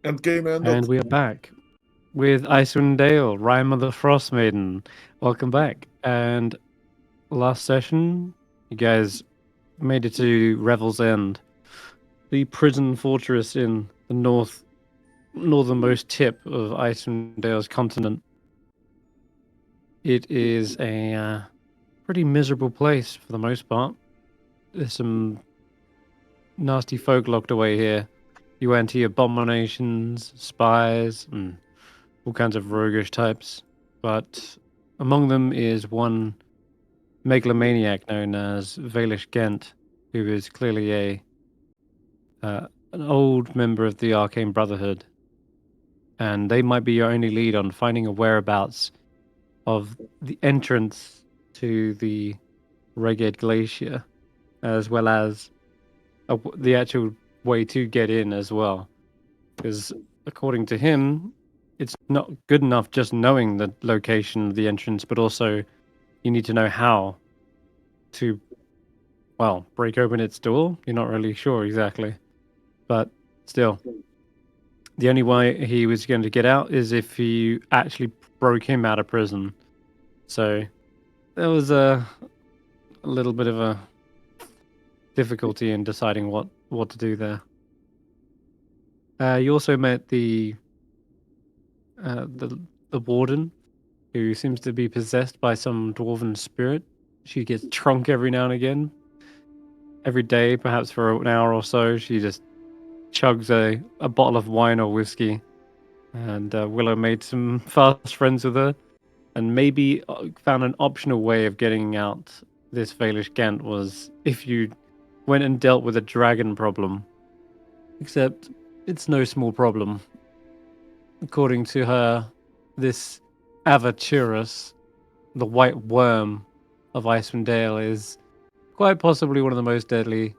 And game ended. And we are back with Icewindale, Rime of the Frostmaiden. Welcome back. And last session, you guys made it to Revel's End, the prison fortress in the northernmost tip of Icewindale's continent. It is a pretty miserable place for the most part. There's some nasty folk locked away here. You enter abominations, spies, and all kinds of roguish types. But among them is one megalomaniac known as Valish Gent, who is clearly an old member of the Arcane Brotherhood. And they might be your only lead on finding a whereabouts of the entrance to the Reged Glacier, as well as the actual way to get in as well. Because according to him, it's not good enough just knowing the location of the entrance, but also you need to know how to, well, break open its door. You're not really sure exactly. But still, the only way he was going to get out is if you actually broke him out of prison. So there was a little bit of a difficulty in deciding what to do there. You also met the warden, who seems to be possessed by some dwarven spirit. She gets drunk every now and again. Every day, perhaps for an hour or so, she just chugs a bottle of wine or whiskey. And Willow made some fast friends with her, and maybe found an optional way of getting out this Valish Gant was if you went and dealt with a dragon problem. Except it's no small problem. According to her, this Avaturus, the white worm of Icewindale, is quite possibly one of the most deadly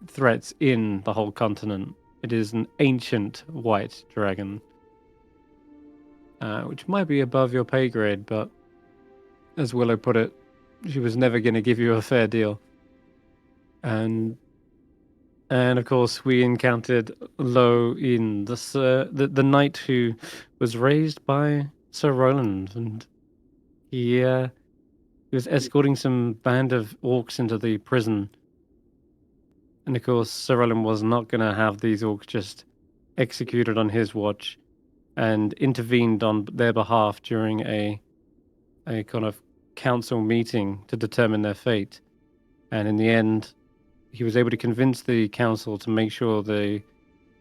threats in the whole continent. It is an ancient white dragon, which might be above your pay grade, but as Willow put it, she was never going to give you a fair deal. And of course, we encountered Lo in the knight who was raised by Sir Roland, and he was escorting some band of orcs into the prison. And of course, Sir Roland was not going to have these orcs just executed on his watch, and intervened on their behalf during a kind of council meeting to determine their fate. And in the end, he was able to convince the council to make sure they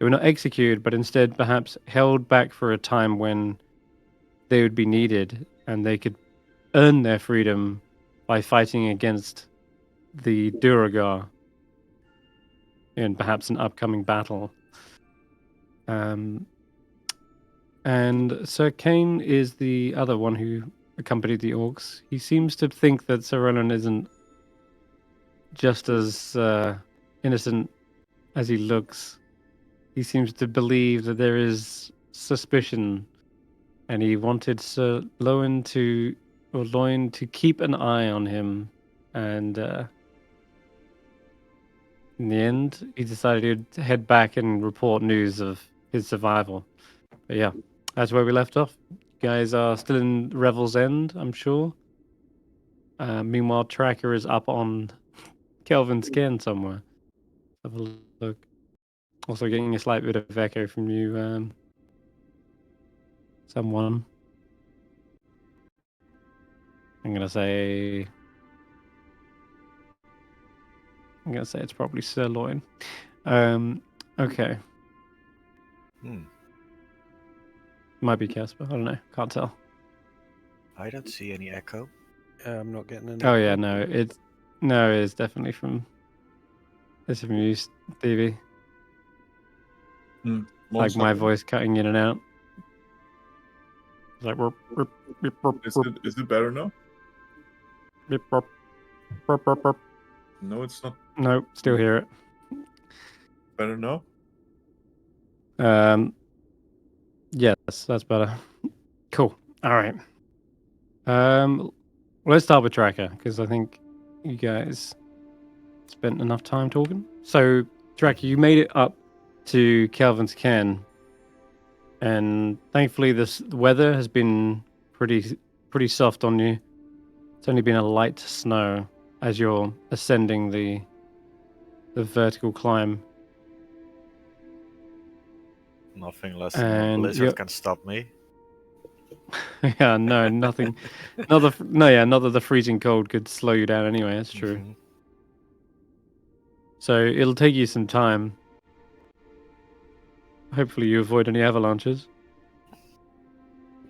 were not executed, but instead perhaps held back for a time when they would be needed, and they could earn their freedom by fighting against the Duragar in perhaps an upcoming battle. And Sir Kane is the other one who accompanied the orcs. He seems to think that Sir Roland isn't just as innocent as he looks. He seems to believe that there is suspicion, and he wanted Sir Loin to keep an eye on him. And in the end, he decided to head back and report news of his survival. But yeah, that's where we left off. You guys are still in Revel's End, I'm sure. Meanwhile, Tracker is up on Kelvin's Cairn somewhere. Have a look. Also getting a slight bit of echo from you, someone. I'm gonna say it's probably Sirloin. Okay. Might be Casper. I don't know. Can't tell. I don't see any echo. I'm not getting any. Oh yeah, no, it's definitely from. It's from you, Stevie. Like my voice cutting in and out. It's like Is it better now? No, it's not. No, still hear it. Better now? Yes, that's better. Cool. All right. Let's start with Tracker, because I think you guys spent enough time talking. So, Tracker, you made it up to Kelvin's Cairn. And thankfully, this weather has been pretty soft on you. It's only been a light snow as you're ascending the vertical climb. Nothing less than a And blizzard can stop me. yeah, no, nothing. Not that the freezing cold could slow you down anyway. That's true. Mhm. So it'll take you some time. Hopefully, you avoid any avalanches.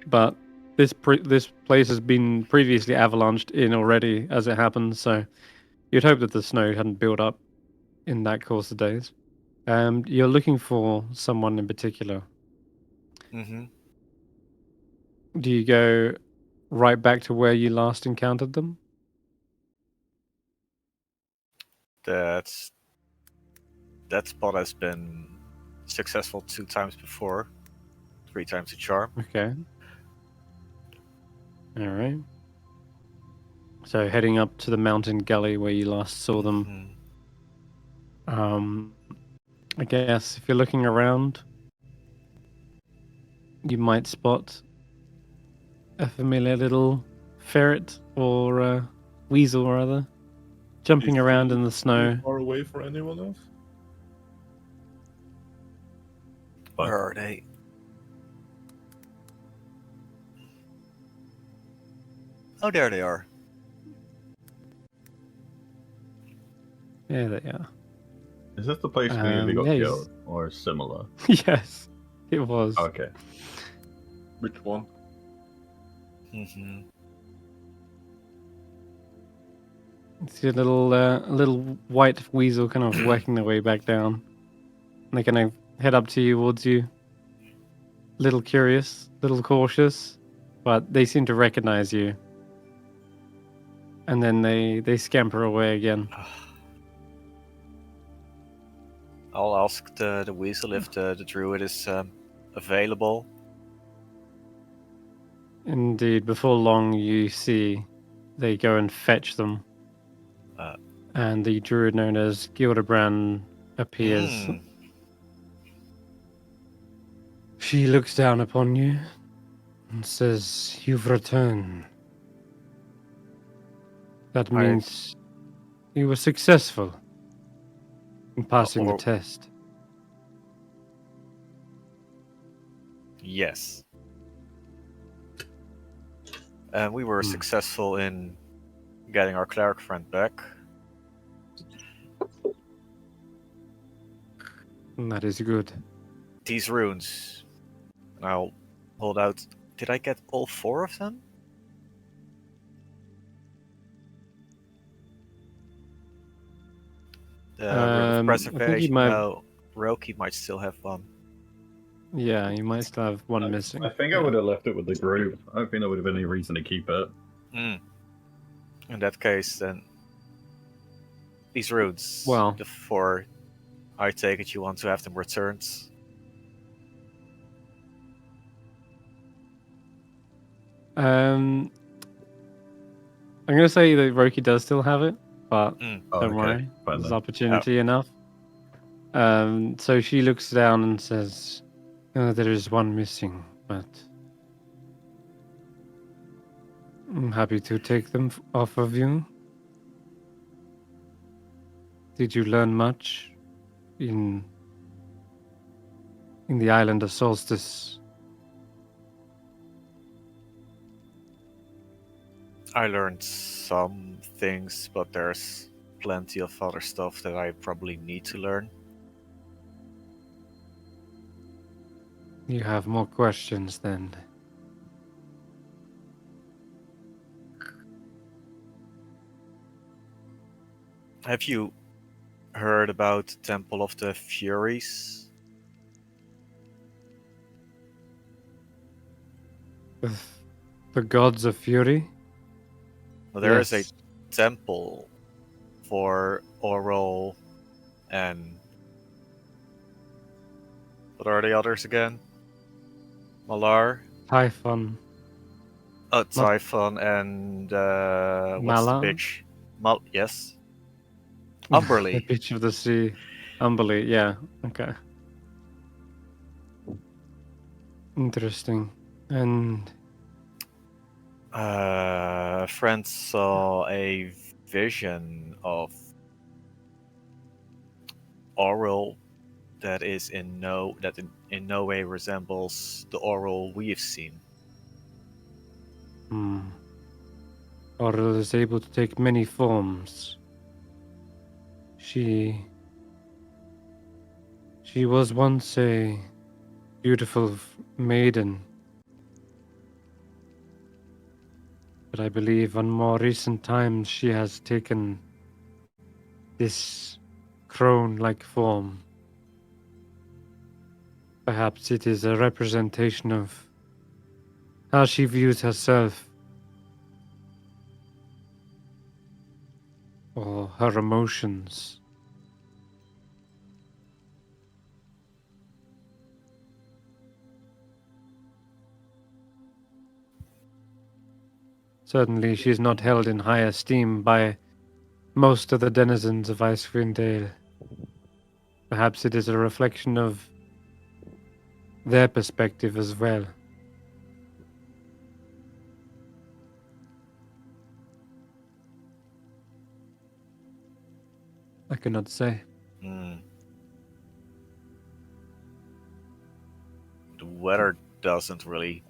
But this place has been previously avalanched in already, as it happens. So you'd hope that the snow hadn't built up in that course of days. You're looking for someone in particular. Mhm. Do you go right back to where you last encountered them? That spot has been successful 2 times before. 3 times the charm. Okay. All right. So heading up to the mountain gully where you last saw them. Mhm. I guess if you're looking around, you might spot a familiar little ferret or weasel or other jumping Is around he in the snow. too far away for anyone else? Where are they? Oh, there they are. Yeah, they are. Is this the place we nearly got yeah, he's- killed, or similar? Yes, it was. Okay. Which one? Mhm. It's a little white weasel kind of working their way back down. And they're going to head up to you, towards you. Little curious, little cautious, but they seem to recognize you. And then they scamper away again. I'll ask the weasel if the druid is available. Indeed, before long you see they go and fetch them. And the druid known as Gildebrand appears. Mm. She looks down upon you and says, "You've returned. That means you were successful in passing the test." Yes. And we were successful in getting our cleric friend back. That is good. These runes. I'll hold out. Did I get all 4 of them? Rune of I preservation. think you might. No, Roki might still have one. Yeah, you might still have one missing. I think I would have left it with the group. I don't think there would have been any reason to keep it. In that case, then these runes. Well, the 4. I take it you want to have them returned. I'm gonna say that Roki does still have it, but don't worry, Fine there's then. opportunity enough. So she looks down and says, "Oh, there is one missing, but I'm happy to take them off of you." Did you learn much in the island of Solstice? I learned some things, but there's plenty of other stuff that I probably need to learn. You have more questions then. Have you heard about Temple of the Furies? The gods of fury? Well, there is a Yes. temple for Oral and what are the others again? Malar, Typhon. Typhon, and what's the Mala? bitch? Yes. The Umberly. bitch of the sea. Umberly, yeah. Okay. Interesting. And A friend saw a vision of oral that is in no way resembles the oral we've seen. Oral is able to take many forms. She was once a beautiful maiden, but I believe on more recent times she has taken this crone-like form. Perhaps it is a representation of how she views herself or her emotions. Certainly she is not held in high esteem by most of the denizens of Icewindale. Perhaps it is a reflection of their perspective as well. I cannot say. The weather doesn't really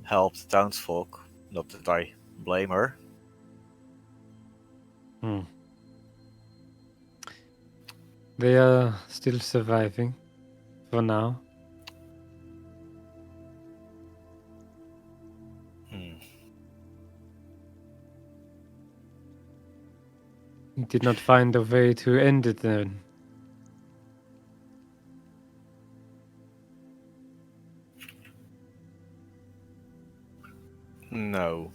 help the townsfolk. Not that I blame her. They are still surviving for now. You did not find a way to end it then. No.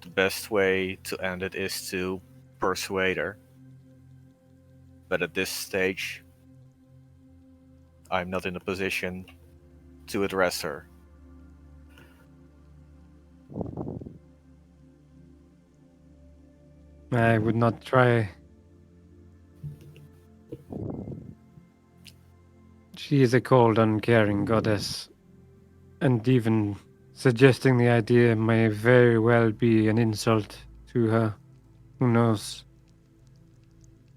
The best way to end it is to persuade her. But at this stage, I'm not in a position to address her. I would not try. She is a cold, uncaring goddess, and even suggesting the idea may very well be an insult to her. Who knows?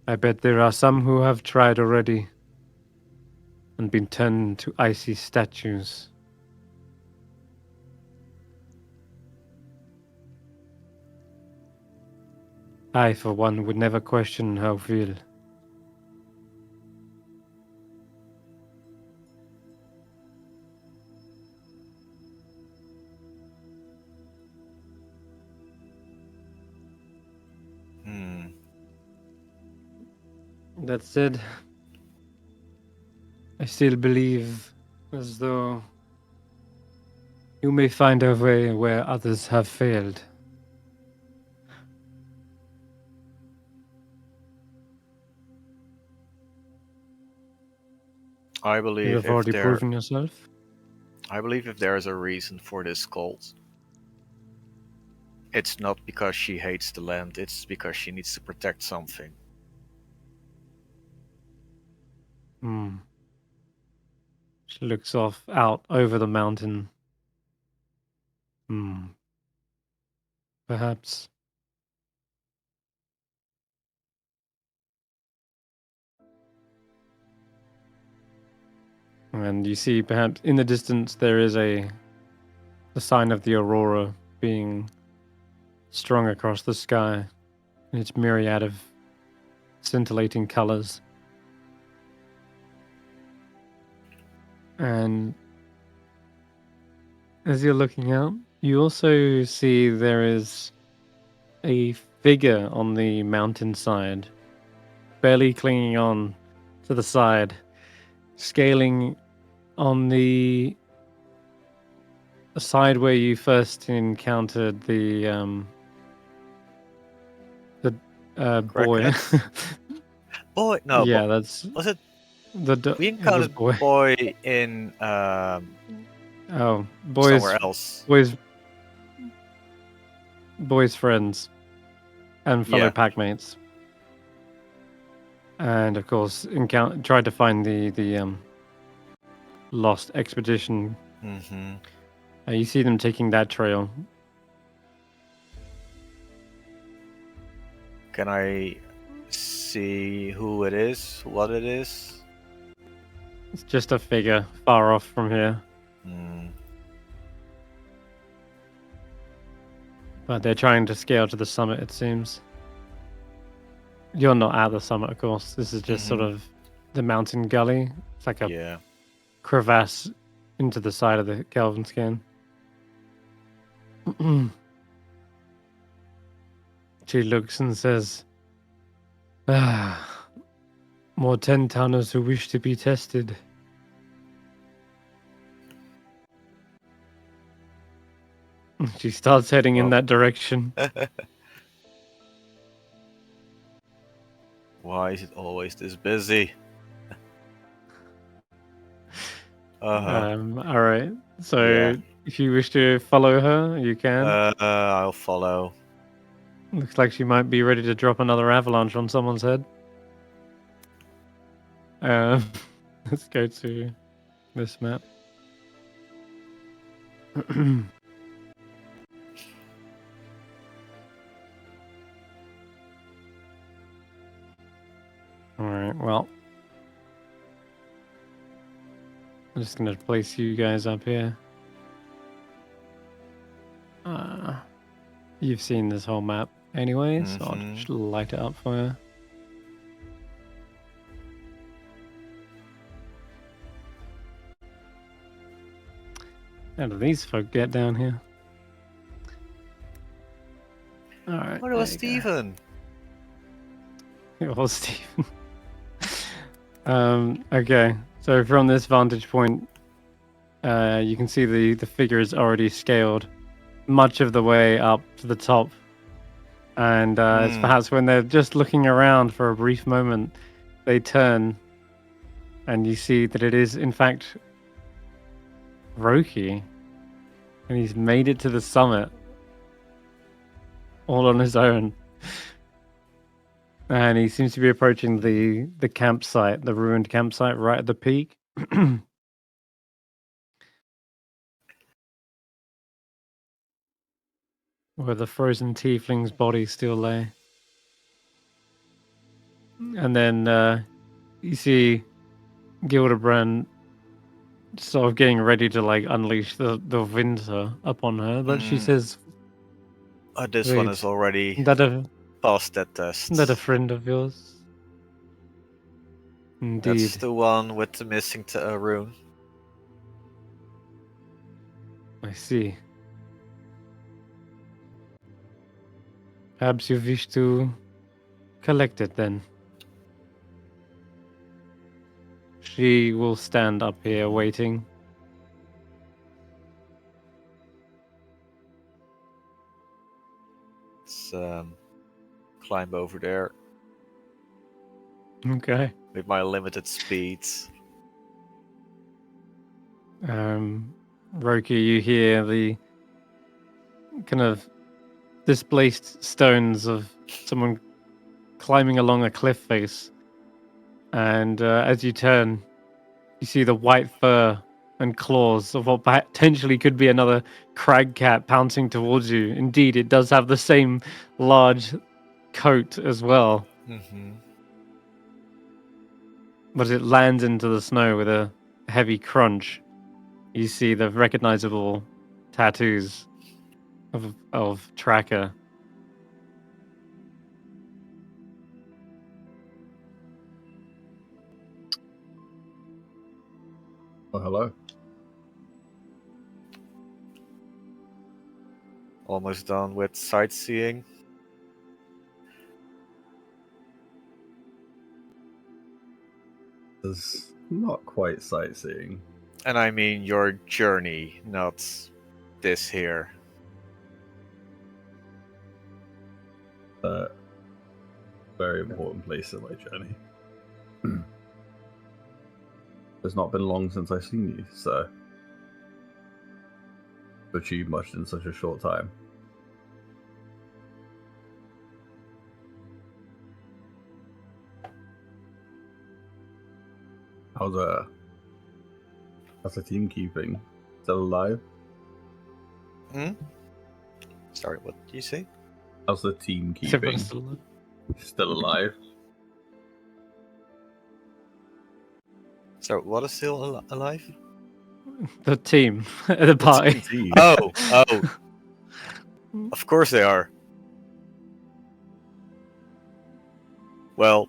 I bet there are some who have tried already and been turned into icy statues. I, for one, would never question her will. That said, I still believe as though you may find a way where others have failed. I You believe have already proven yourself. I believe if there is a reason for this cult, it's not because she hates the land, it's because she needs to protect something. She looks off out over the mountain. Perhaps. And you see, perhaps in the distance, there is a sign of the aurora being strung across the sky in its myriad of scintillating colors. And as you're looking out, you also see there is a figure on the mountainside, barely clinging on to the side, scaling on the side where you first encountered the boy. Boy, no. Yeah, that's was it? it We was encountered boy in boys somewhere else. boys friends. and fellow Yeah. packmates. And of course, tried to find the lost expedition. Mm-hmm. You see them taking that trail. Can I see who it is? What it is? It's just a figure far off from here. Hmm. But they're trying to scale to the summit, it seems. You're not at the summit, of course. This is just sort of the mountain gully. It's like a Yeah. crevasse into the side of the Kelvin skin. She looks and says, more 10-tonners who wish to be tested. She starts heading in Well. that direction. Why is it always this busy? Uh-huh. All right. So Yeah. if you wish to follow her, you can. I'll follow. Looks like she might be ready to drop another avalanche on someone's head. Let's go to this map. Alright, well. I'm just going to place you guys up here. You've seen this whole map anyway, so I'll just light it up for you. How do these folk get down here? Alright. What was Steven? It was Steven. Okay, so from this vantage point, you can see the figure is already scaled much of the way up to the top. And it's perhaps when they're just looking around for a brief moment, they turn and you see that it is, in fact, Roki. And he's made it to the summit all on his own. And he seems to be approaching the campsite, the ruined campsite right at the peak. Where the frozen tiefling's body still lay. And then you see Gildebrand sort of getting ready to like unleash the winter upon her. But she says, This Wait, one is already past that test. That a friend of yours? Indeed. That's the one with the missing rune. I see. Perhaps you wish to collect it then. She will stand up here waiting. Let's climb over there Okay. with my limited speeds. Roki, you hear the kind of displaced stones of someone climbing along a cliff face. And as you turn, you see the white fur and claws of what potentially could be another crag cat pouncing towards you. Indeed, it does have the same large coat as well. Mm-hmm. But it lands into the snow with a heavy crunch. You see the recognizable tattoos of Tracker. Oh, hello. Almost done with sightseeing. There's not quite sightseeing. And I mean your journey, not this here. Very important place in my journey. It's not been long since I've seen you, so to achieve much in such a short time. How's the team keeping? Still alive? Sorry, what did you say? How's the team Is everyone keeping? still alive? Still alive? So, what is still alive? The team, the party. Team. Oh, of course they are. Well,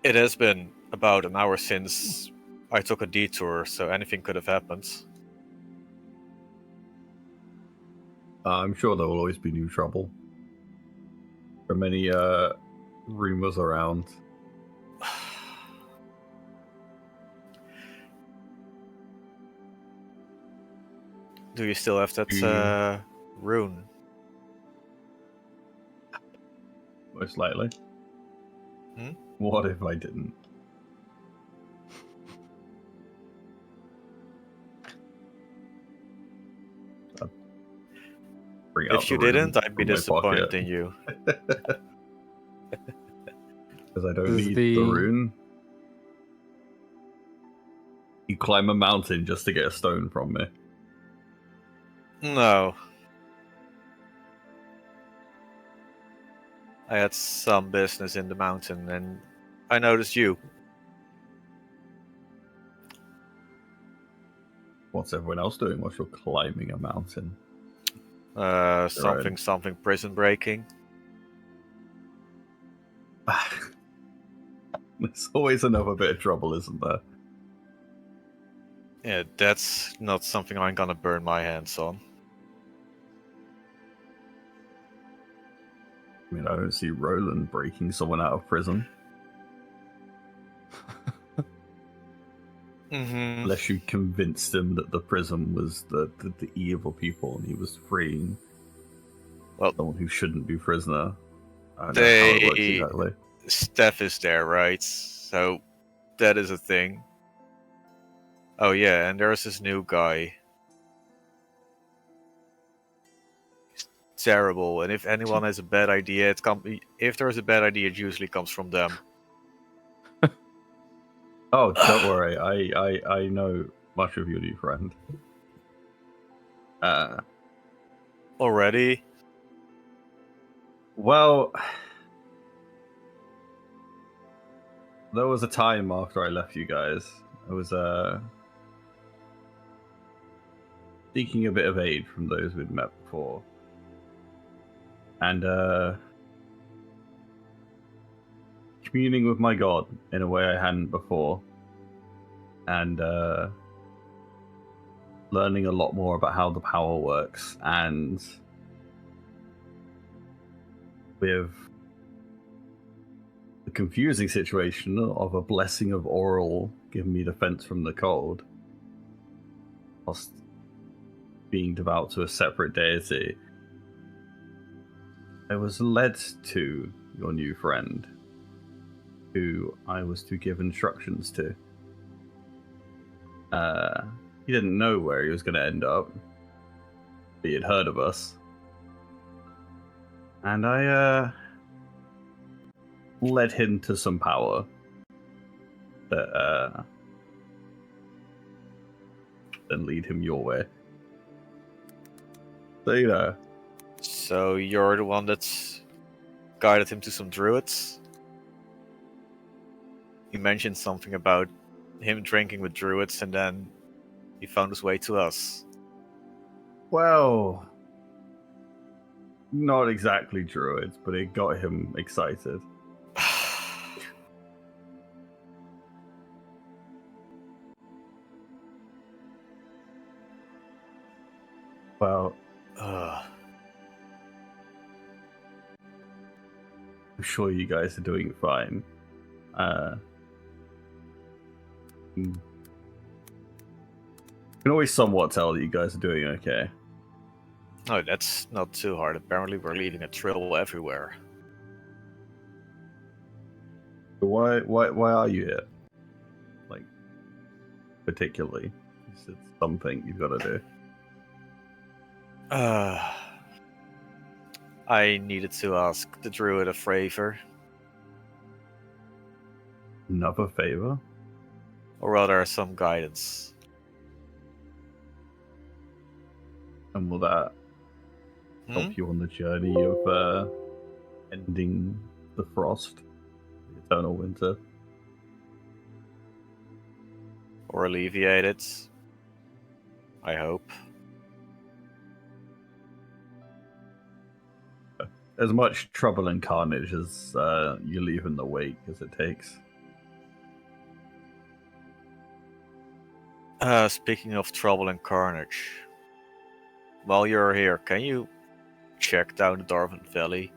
it has been about an hour since I took a detour, so anything could have happened. I'm sure there will always be new trouble. There are many rumors around. Do you still have that rune? Most likely. Hmm? What if I didn't? I'd bring out If you the rune didn't, I'd be from my disappointed pocket. in you. Because I don't Does need the- the rune. You climb a mountain just to get a stone from me. No. I had some business in the mountain, and I noticed you. What's everyone else doing while you're climbing a mountain? Something prison breaking. There's always another bit of trouble, isn't there? Yeah, that's not something I'm gonna burn my hands on. I mean, I don't see Roland breaking someone out of prison. Mm-hmm. Unless you convinced him that the prison was the evil people and he was freeing someone who shouldn't be prisoner. I don't know how it works exactly. Stef is there, right? So that is a thing. Oh yeah, and there's this new guy. He's terrible, and if anyone has a bad idea, if there's a bad idea, it usually comes from them. Oh, don't worry. I know much of your new friend. Already? Well, there was a time after I left you guys. I was seeking a bit of aid from those we'd met before. And communing with my god in a way I hadn't before. And learning a lot more about how the power works, and with the confusing situation of a blessing of Oral giving me defense from the cold, whilst being devout to a separate deity, I was led to your new friend, who I was to give instructions to. He didn't know where he was going to end up, but he had heard of us. And I led him to some power that then lead him your way. So, you know. So you're the one that's guided him to some druids? He mentioned something about him drinking with druids, and then he found his way to us. Well, not exactly druids, but it got him excited. Well, I'm sure you guys are doing fine. You can always somewhat tell that you guys are doing okay. No, that's not too hard. Apparently we're leaving a trail everywhere. But why are you here? Like, particularly? Is it something you've got to do? I needed to ask the druid a favor. Another favor? Or rather, some guidance. And will that help you on the journey of ending the frost, the eternal winter? Or alleviate it. I hope. As much trouble and carnage as you leave in the wake as it takes. Speaking of trouble and carnage, while you're here, can you check down the Dwarven Valley?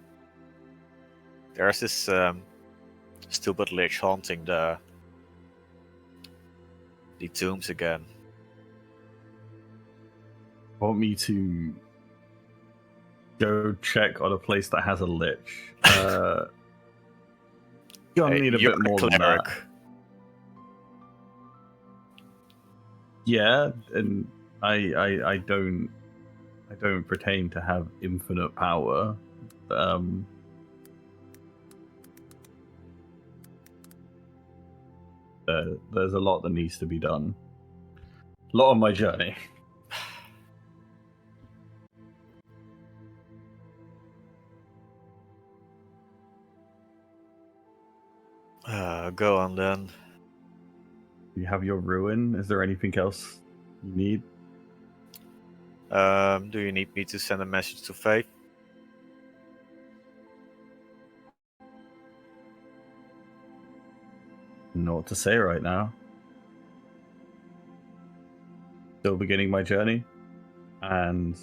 There's this stupid lich haunting the tombs again. Want me to go check on a place that has a lich? Gonna Hey, need a you're bit more than cleric. that. Yeah, and I don't pertain to have infinite power. There's a lot that needs to be done. A lot on my journey. Go on then. You have your ruin. Is there anything else you need? Do you need me to send a message to Faith? Know what to say right now. Still beginning my journey, and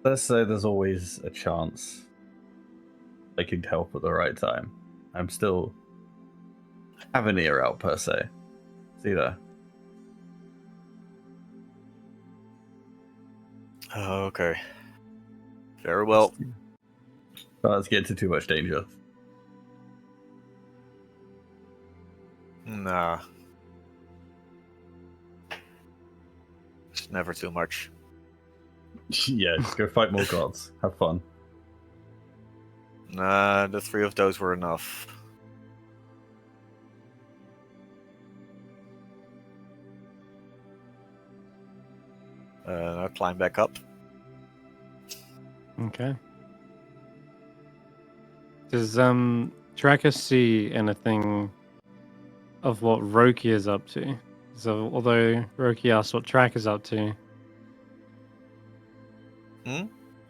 let's say there's always a chance I could help at the right time. I'm still have an ear out per se. See there. Okay. Very well. Let's get into too much danger. Nah. It's never too much. Yeah, go fight more gods. Have fun. Nah, the 3 of those were enough. I'll climb back up. Okay. Does Tracker see anything of what Roki is up to? So although Roki asked what Tracker's up to,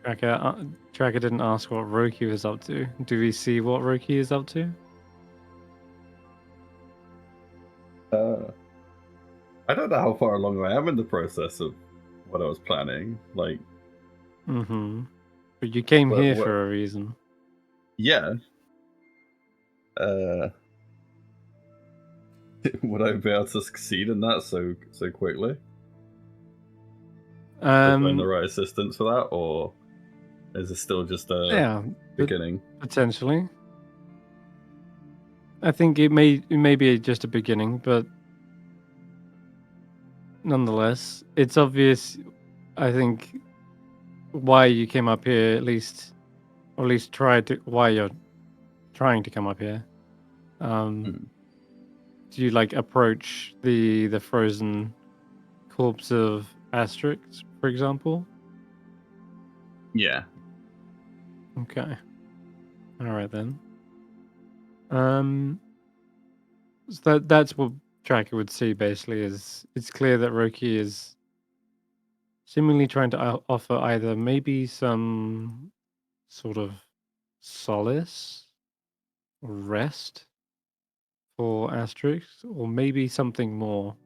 Tracker didn't ask what Roki was up to. Do we see what Roki is up to? I don't know how far along I am in the process of what I was planning. Like, But you came What- here what- for a reason. yeah. Would I be able to succeed in that so quickly? Find the right assistance for that, or is it still just a Yeah, beginning? potentially. I think it may be just a beginning, but nonetheless, it's obvious. I think why you came up here, at least why you're trying to come up here. Do you like approach the frozen corpse of Asterix, for example? Yeah. Okay. All right then. So that's what Tracker would see basically. Is it's clear that Roki is seemingly trying to offer either maybe some sort of solace or rest for Asterix, or maybe something more.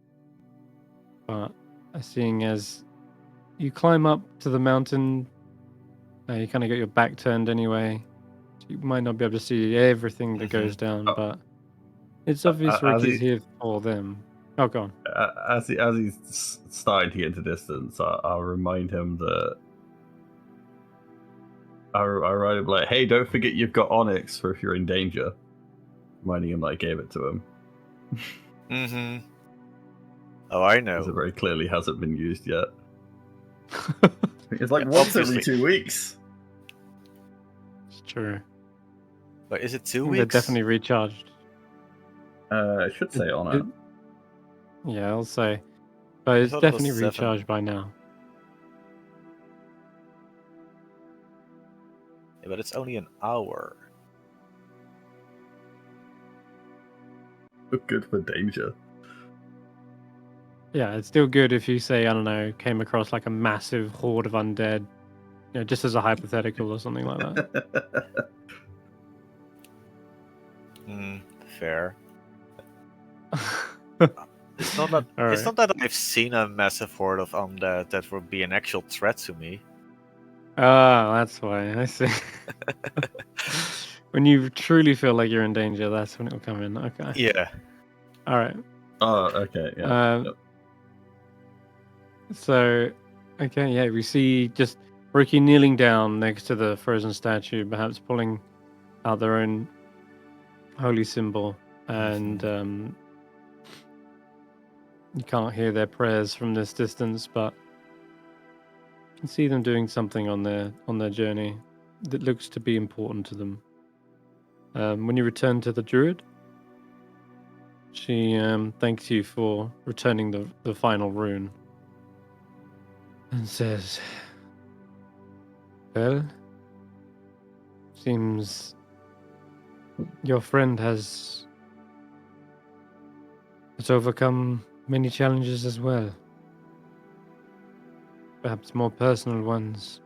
But seeing as you climb up to the mountain, you kind of got your back turned anyway. So you might not be able to see everything that goes down, but it's obvious Ricky's here for them. Oh, go on. As he's starting to get into distance, I'll remind him that I write him like, "Hey, don't forget you've got Onyx for if you're in danger." Reminding him that I gave it to him. Oh, I know. Because it very clearly hasn't been used yet. It's like Yeah, once every obviously. 2 weeks. true. But is it I 2 think they're weeks? definitely recharged. It should say on it. Yeah, I'll say. But I it's thought it was definitely 7. recharged by now. Yeah, but it's only an hour. Good for danger. Yeah, it's still good if you say, I don't know, came across like a massive horde of undead, you know, just as a hypothetical or something like that. Fair. It's not that All it's right. not that I've seen a massive horde of undead that would be an actual threat to me. Ah, that's why. I see. When you truly feel like you're in danger, that's when it will come in. Okay. Yeah. All right. Oh, okay, yeah. Yep. So, okay, yeah, we see just Ricky kneeling down next to the frozen statue, perhaps pulling out their own holy symbol, and you can't hear their prayers from this distance, but you can see them doing something on their journey that looks to be important to them. When you return to the druid, she thanks you for returning the final rune and says, well, seems your friend has overcome many challenges as well. Perhaps more personal ones.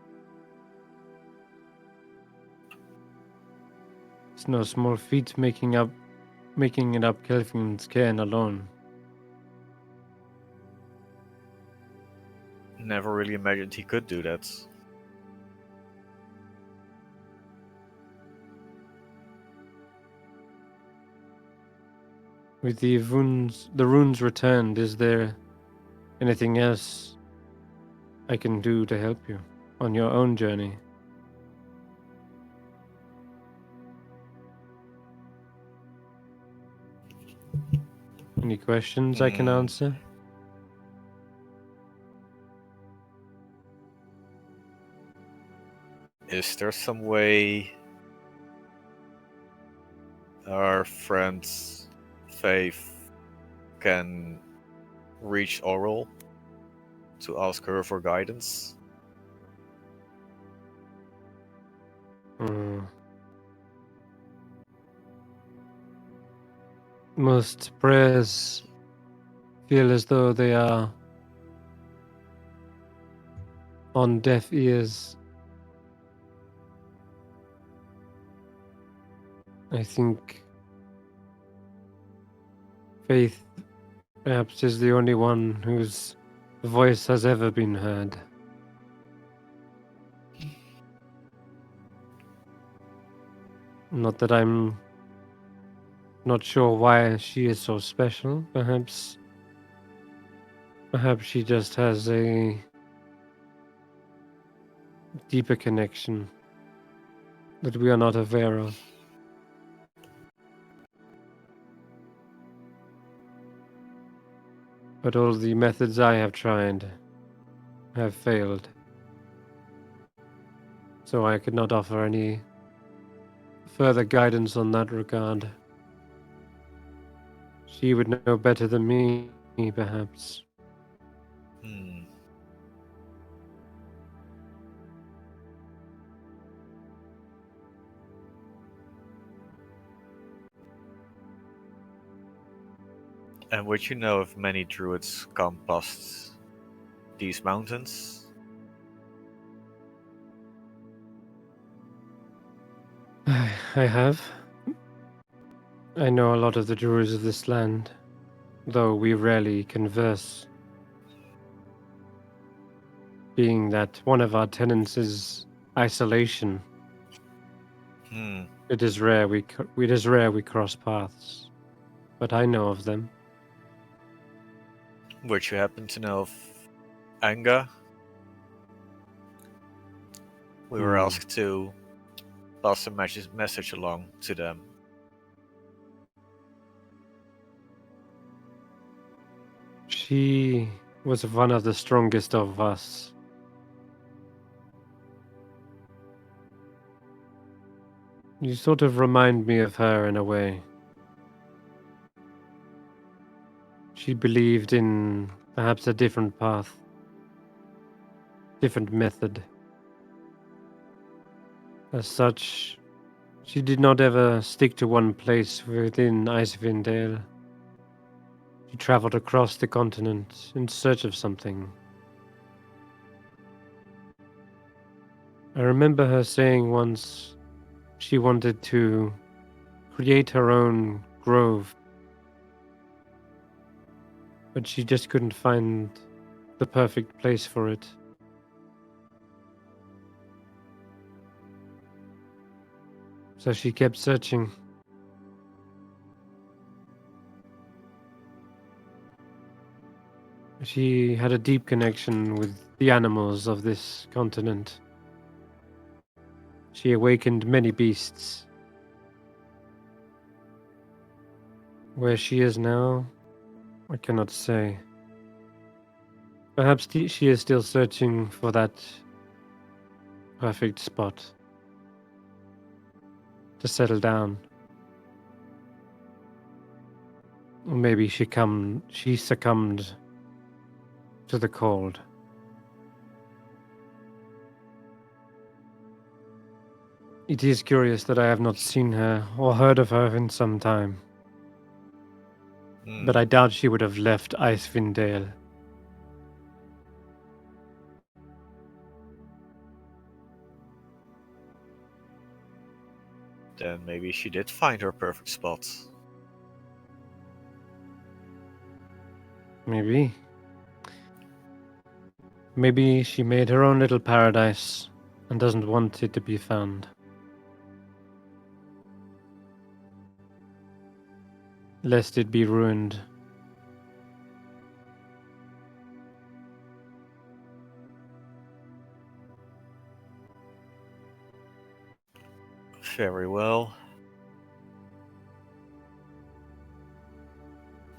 It's no small feat making it up Kelvin's cairn alone. Never really imagined he could do that. With the runes returned, is there anything else I can do to help you on your own journey? Any questions I can answer? Is there some way our friend's Faith can reach Oral to ask her for guidance? Most prayers feel as though they are on deaf ears. I think Faith perhaps is the only one whose voice has ever been heard. Not that I'm not sure why she is so special. Perhaps she just has a deeper connection that we are not aware of. But all the methods I have tried have failed. So I could not offer any further guidance on that regard. She would know better than me, perhaps. And would you know if many druids come past these mountains? I have. I know a lot of the druids of this land, though we rarely converse. Being that one of our tenets is isolation, it is rare we cross paths. But I know of them. Would you happen to know of Anga? We were asked to pass a message along to them. She was one of the strongest of us. You sort of remind me of her in a way. She believed in perhaps a different path, different method. As such, she did not ever stick to one place within Icewindale. She traveled across the continent in search of something. I remember her saying once she wanted to create her own grove, but she just couldn't find the perfect place for it. So she kept searching. She had a deep connection with the animals of this continent. She awakened many beasts. Where she is now, I cannot say. Perhaps she is still searching for that perfect spot to settle down. Or maybe she succumbed to the cold. It is curious that I have not seen her or heard of her in some time. But I doubt she would have left Icewindale. Then maybe she did find her perfect spot. Maybe. Maybe she made her own little paradise and doesn't want it to be found. Lest it be ruined. Very well.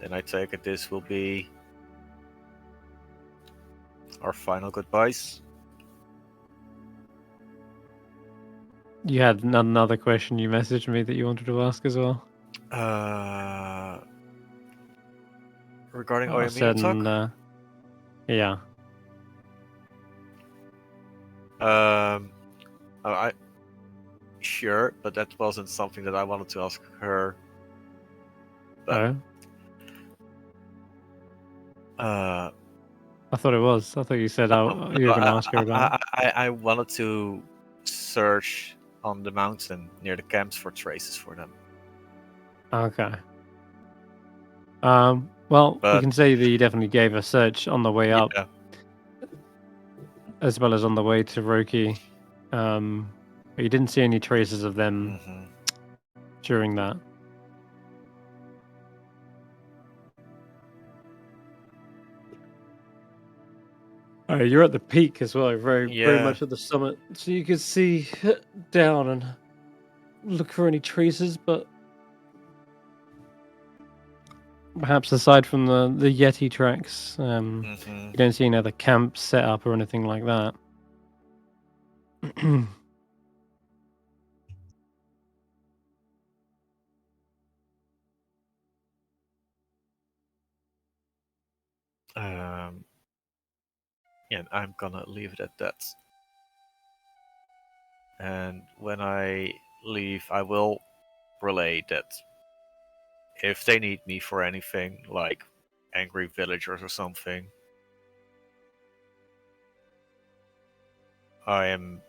Then I take it this will be our final goodbyes. You had another question you messaged me that you wanted to ask as well. Regarding A Oyamino talk? Yeah. Sure, but that wasn't something that I wanted to ask her. But, I thought it was. I thought you said you were going to ask her about it. I wanted to search on the mountain near the camps for traces for them. Okay. Well, we But- can say that you definitely gave a search on the way up, Yeah. as well as on the way to Roki. But you didn't see any traces of them during that. You're at the peak as well, very Yeah. much at the summit, so you could see down and look for any traces, but perhaps aside from the Yeti tracks, you don't see any other camps set up or anything like that. Yeah, I'm gonna leave it at that. And when I leave, I will relay that if they need me for anything, like angry villagers or something, I am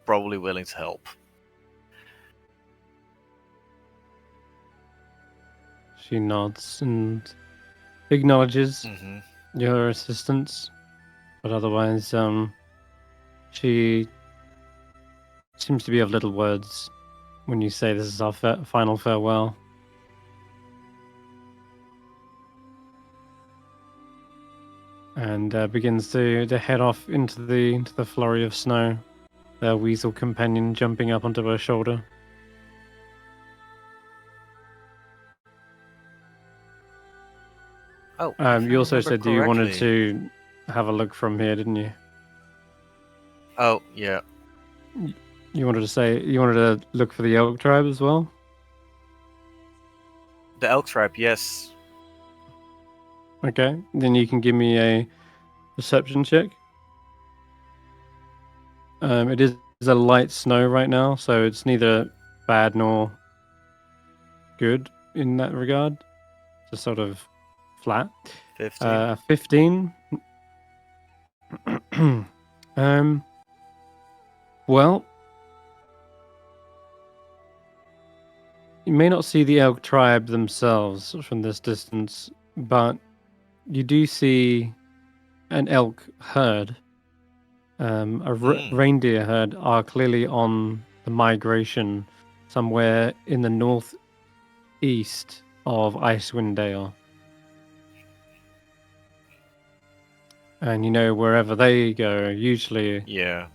probably willing to help. She nods and acknowledges your assistance, but otherwise, she seems to be of little words when you say this is our final farewell. And begins to head off into the flurry of snow. Their weasel companion jumping up onto her shoulder. Oh, You also said that you wanted to have a look from here, didn't you? Oh, yeah. You wanted to look for the elk tribe as well? The elk tribe, yes. Okay, then you can give me a perception check. It is a light snow right now, so it's neither bad nor good in that regard. Just sort of flat. 15. 15. Well, you may not see the elk tribe themselves from this distance, but you do see an elk herd. Reindeer herd are clearly on the migration somewhere in the northeast of Icewindale. And wherever they go, usually Yeah.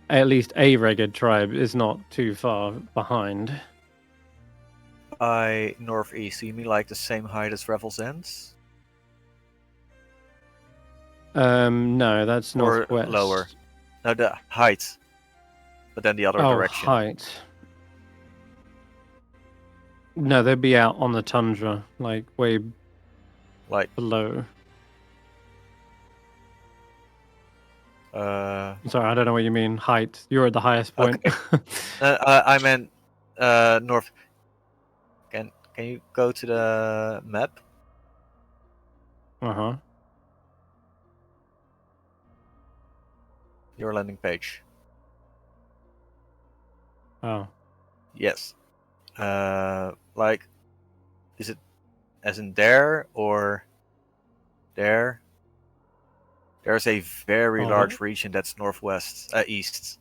at least a ragged tribe is not too far behind. By northeast, you mean like the same height as Revel's Ends? No, that's Or northwest. lower? No, the height. But then the other direction. Height. No, they'd be out on the tundra, like way Like, below. uh, Sorry, I don't know what you mean. Height. You're at the highest point. I meant north. Can you go to the map? Uh-huh. Your landing page. Oh. Yes. Like, is it as in there or there? There's a very large region that's northwest, east.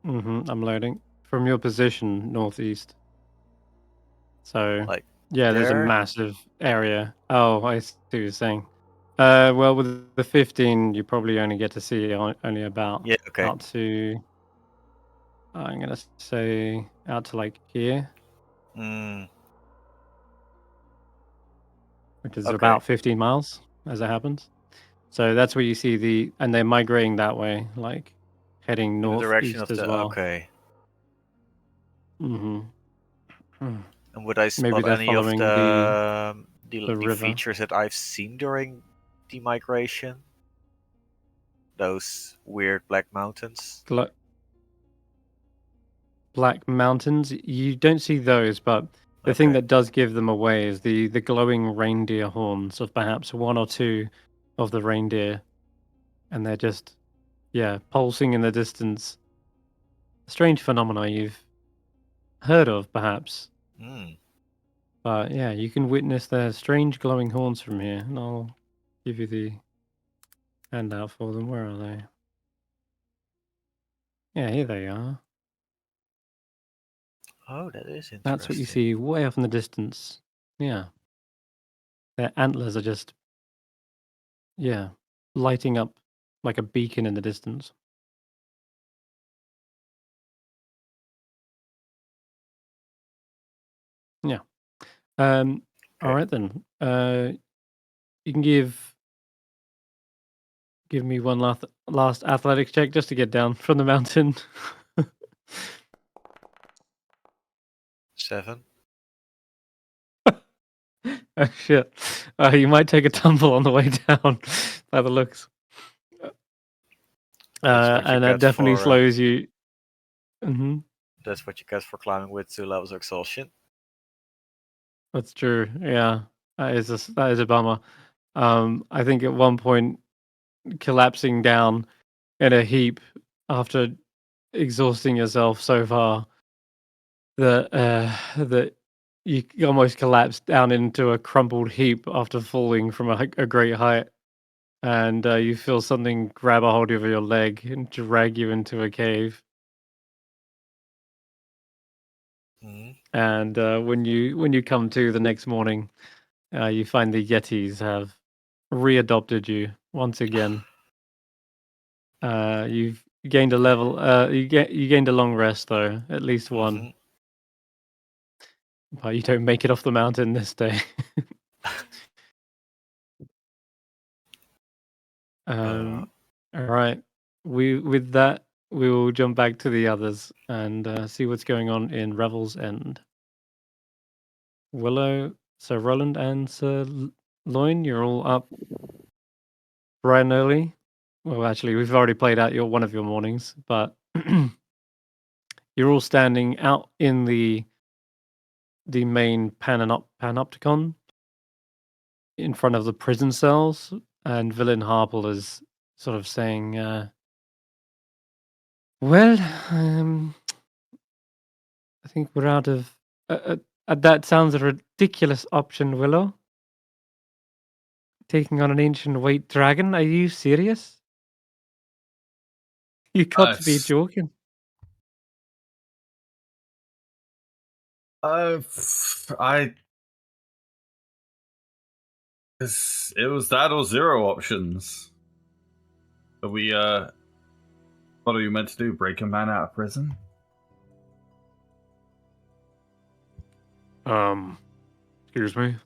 I'm loading. From your position, northeast. So, Like, yeah, there's a there? massive area. Oh, I see what you're saying. Well, with the 15, you probably only get to see only about Yeah, okay. out to, I'm going to say, out to like here, which is Okay. about 15 miles as it happens. So that's where you see and they're migrating that way, like heading In the direction northeast of as the well. okay. Mm-hmm. And would I Maybe spot they're any of following the river. features that I've seen during the migration? Those weird black mountains. Black mountains. You don't see those, but the thing that does give them away is the glowing reindeer horns of perhaps one or two of the reindeer, and they're just pulsing in the distance. A strange phenomena you've heard of, perhaps. But yeah, you can witness their strange glowing horns from here, and I'll give you the handout for them. Where are they? Yeah, here they are. Oh, that is interesting. That's what you see way off in the distance. Yeah. Their antlers are just, lighting up like a beacon in the distance. Yeah. All right then. You can give me one last athletics check just to get down from the mountain. 7. Oh shit! You might take a tumble on the way down, by the looks. And that definitely slows you. Mm-hmm. That's what you get for climbing with 2 levels of exhaustion. That's true. Yeah, that is a bummer. I think at one point, collapsing down in a heap after exhausting yourself so far that you almost collapsed down into a crumpled heap after falling from a great height, and you feel something grab a hold of your leg and drag you into a cave. And when you come to the next morning, you find the Yetis have readopted you once again. You've gained a level. You gained a long rest though, at least one. But you don't make it off the mountain this day. All right. With that, we will jump back to the others and see what's going on in Revel's End. Willow, Sir Roland, and Sir Loin, you're all up bright and early. Well, actually, we've already played out one of your mornings, but you're all standing out in the main panopticon in front of the prison cells, and Villain Harple is sort of saying, "Well, I think we're out of." That sounds a ridiculous option, Willow. Taking on an ancient white dragon? Are you serious? You got to be Nice. joking. It was that or zero options. Are we what are you meant to do? Break a man out of prison? Excuse me.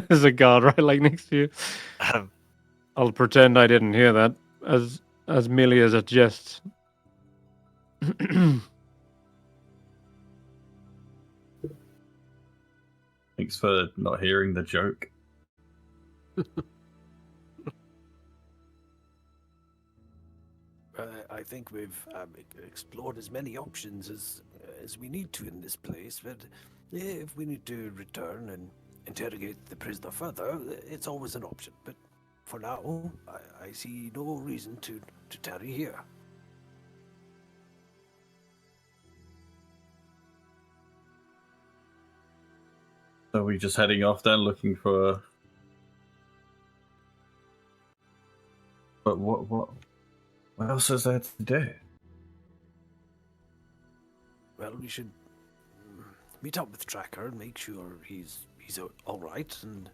There's a guard right like next to you. I'll pretend I didn't hear that as merely as a jest. Thanks for not hearing the joke. I think we've explored as many options as we need to in this place, but if we need to return and interrogate the prisoner further, it's always an option. But for now, I see no reason to tarry here. So we just heading off then, looking for. But what else is there to do? Well, we should meet up with Tracker and make sure he's all right, and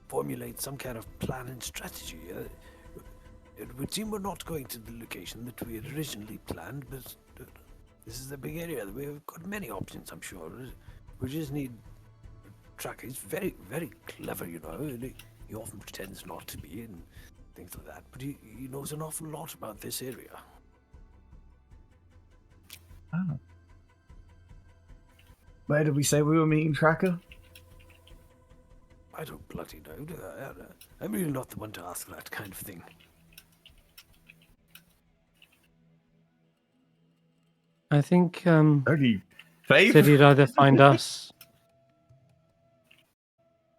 formulate some kind of plan and strategy. It would seem we're not going to the location that we had originally planned, but this is a big area. We've got many options, I'm sure. We just need Tracker. He's very, very clever, you know. He often pretends not to be and things like that, but he knows an awful lot about this area. Oh. Where did we say we were meeting Tracker? I don't bloody know. I'm really not the one to ask that kind of thing. I think Only Faith? said he'd either find us.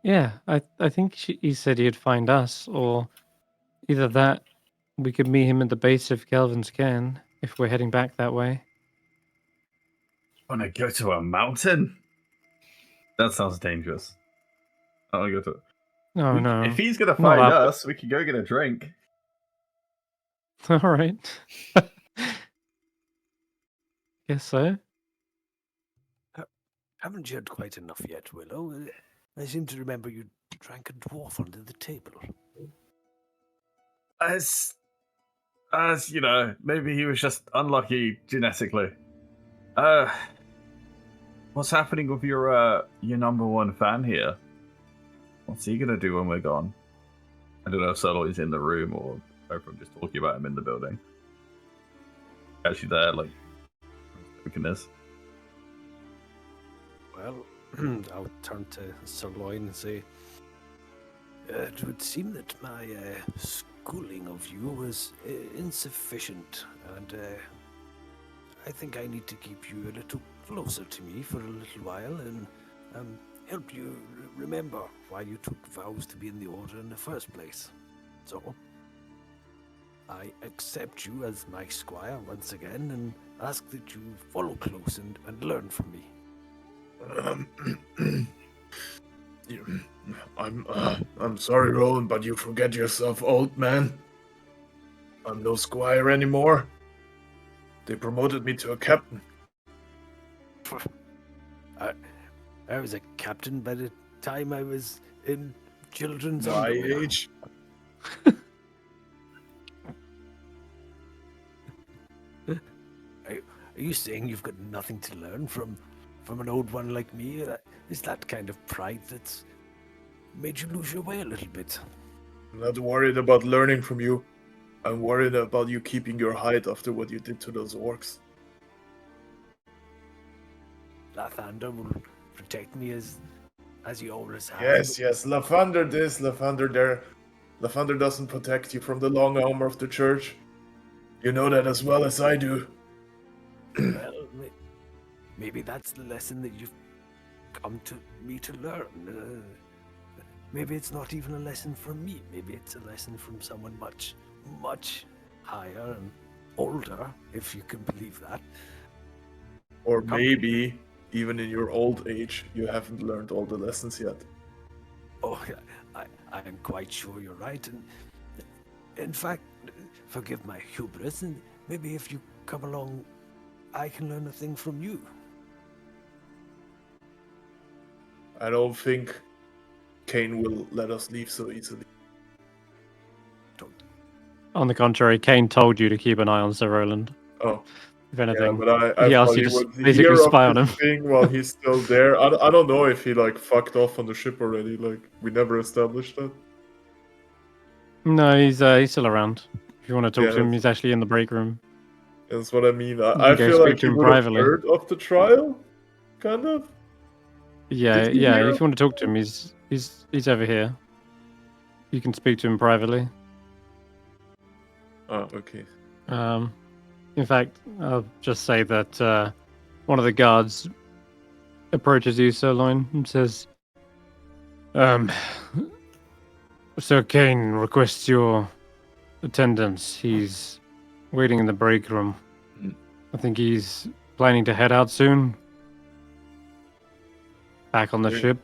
Yeah, I think he said he'd find us, or either that, we could meet him at the base of Kelvin's Cairn if we're heading back that way. Wanna go to a mountain? That sounds dangerous. I wanna go to. Oh no! If he's gonna Not find that- us, we can go get a drink. All right. Guess so. Haven't you had quite enough yet, Willow? I seem to remember you drank a dwarf under the table. As you know, maybe he was just unlucky genetically. What's happening with your number one fan here? What's he gonna do when we're gone? I don't know if Solo's in the room or if I'm just talking about him in the building. Actually, there, like, looking this. Well, I'll turn to Sir Loin and say, it would seem that my schooling of you was insufficient, and I think I need to keep you a little closer to me for a little while and help you remember why you took vows to be in the Order in the first place. So, I accept you as my squire once again and ask that you follow close and learn from me. I'm sorry, Roland, but you forget yourself, old man. I'm no squire anymore. They promoted me to a captain. I was a captain by the time I was in children's My underwear. age. Are you saying you've got nothing to learn from an old one like me? Is that kind of pride that's made you lose your way a little bit? I'm not worried about learning from you. I'm worried about you keeping your hide after what you did to those orcs. Lathander will protect me as he always has. Yes, yes, Lathander this, Lathander there. Lathander doesn't protect you from the long armor of the church. You know that as well as I do. Well, maybe that's the lesson that you've come to me to learn. Maybe it's not even a lesson from me. Maybe it's a lesson from someone much, much higher and older, if you can believe that. Or maybe, even in your old age, you haven't learned all the lessons yet. Oh, yeah, I am quite sure you're right. And in fact, forgive my hubris, and maybe if you come along, I can learn a thing from you. I don't think Kane will let us leave so easily. On the contrary, Kane told you to keep an eye on Sir Roland. Oh, If anything, yeah, but I he asked thought you he to would basically hear spy of on this him. thing while he's still there. I don't know if he like fucked off on the ship already. Like we never established that. No, he's still around. If you want to talk Yeah, to him, he's actually in the break room. That's what I mean. You I can go feel speak like to he him would have privately. heard of the trial, kind of. Yeah, Did he yeah. hear? If you want to talk to him, he's over here. You can speak to him privately. Oh, okay. In fact, I'll just say that one of the guards approaches you, Sirloin, and says, Sir Kane requests your attendance. He's waiting in the break room. Mm. I think he's planning to head out soon. Back on the Yeah. ship.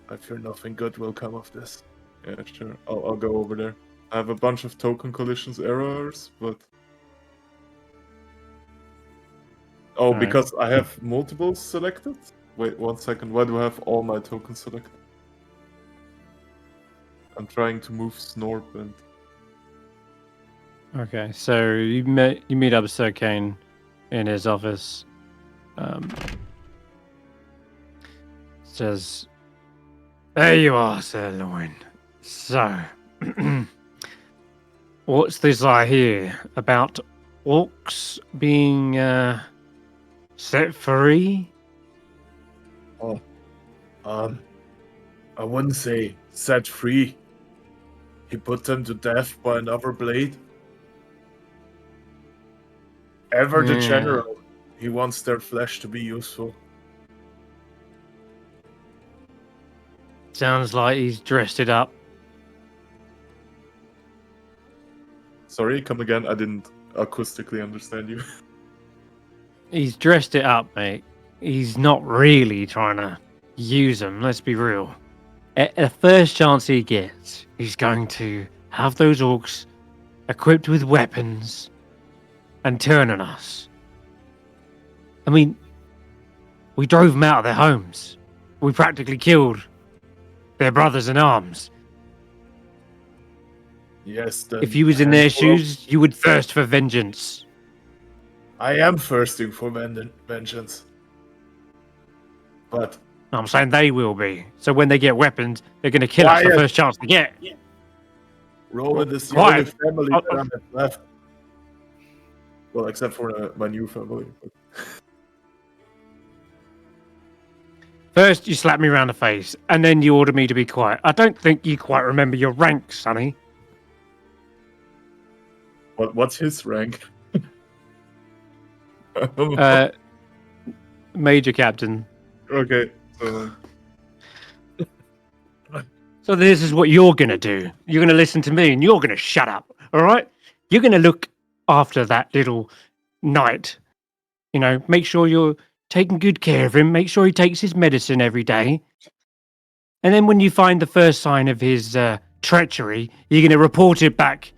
I fear nothing good will come of this. Yeah, sure. I'll go over there. I have a bunch of token collisions errors, but Alright. because I have multiples selected. Wait 1 second. Why do I have all my tokens selected? I'm trying to move Snorp and Okay, so you meet up with Sir Kane in his office. Says, "There you are, Sir Loin. So, what's this I hear about orcs being set free?" I wouldn't say set free. He put them to death by another blade. Ever the Yeah. general, he wants their flesh to be useful. Sounds like he's dressed it up. Sorry, come again. I didn't acoustically understand you. He's dressed it up, mate. He's not really trying to use them, let's be real. At the first chance he gets, he's going to have those orcs equipped with weapons and turn on us. I mean, we drove them out of their homes. We practically killed their brothers in arms. Yes, then If you was in their handful of- shoes, you would thirst for vengeance. I am thirsting for vengeance. But I'm saying they will be. So when they get weapons, they're going to kill us the Quiet. first chance they get. Roland is the Quiet. only family Oh, that I have left. Well, except for my new family. But First, you slap me around the face, and then you order me to be quiet. I don't think you quite remember your rank, Sonny. what's his rank? Major Captain. Okay. So this is what you're going to do. You're going to listen to me, and you're going to shut up, all right? You're going to look after that little knight. You know, make sure you're taking good care of him. Make sure he takes his medicine every day. And then when you find the first sign of his treachery, you're going to report it back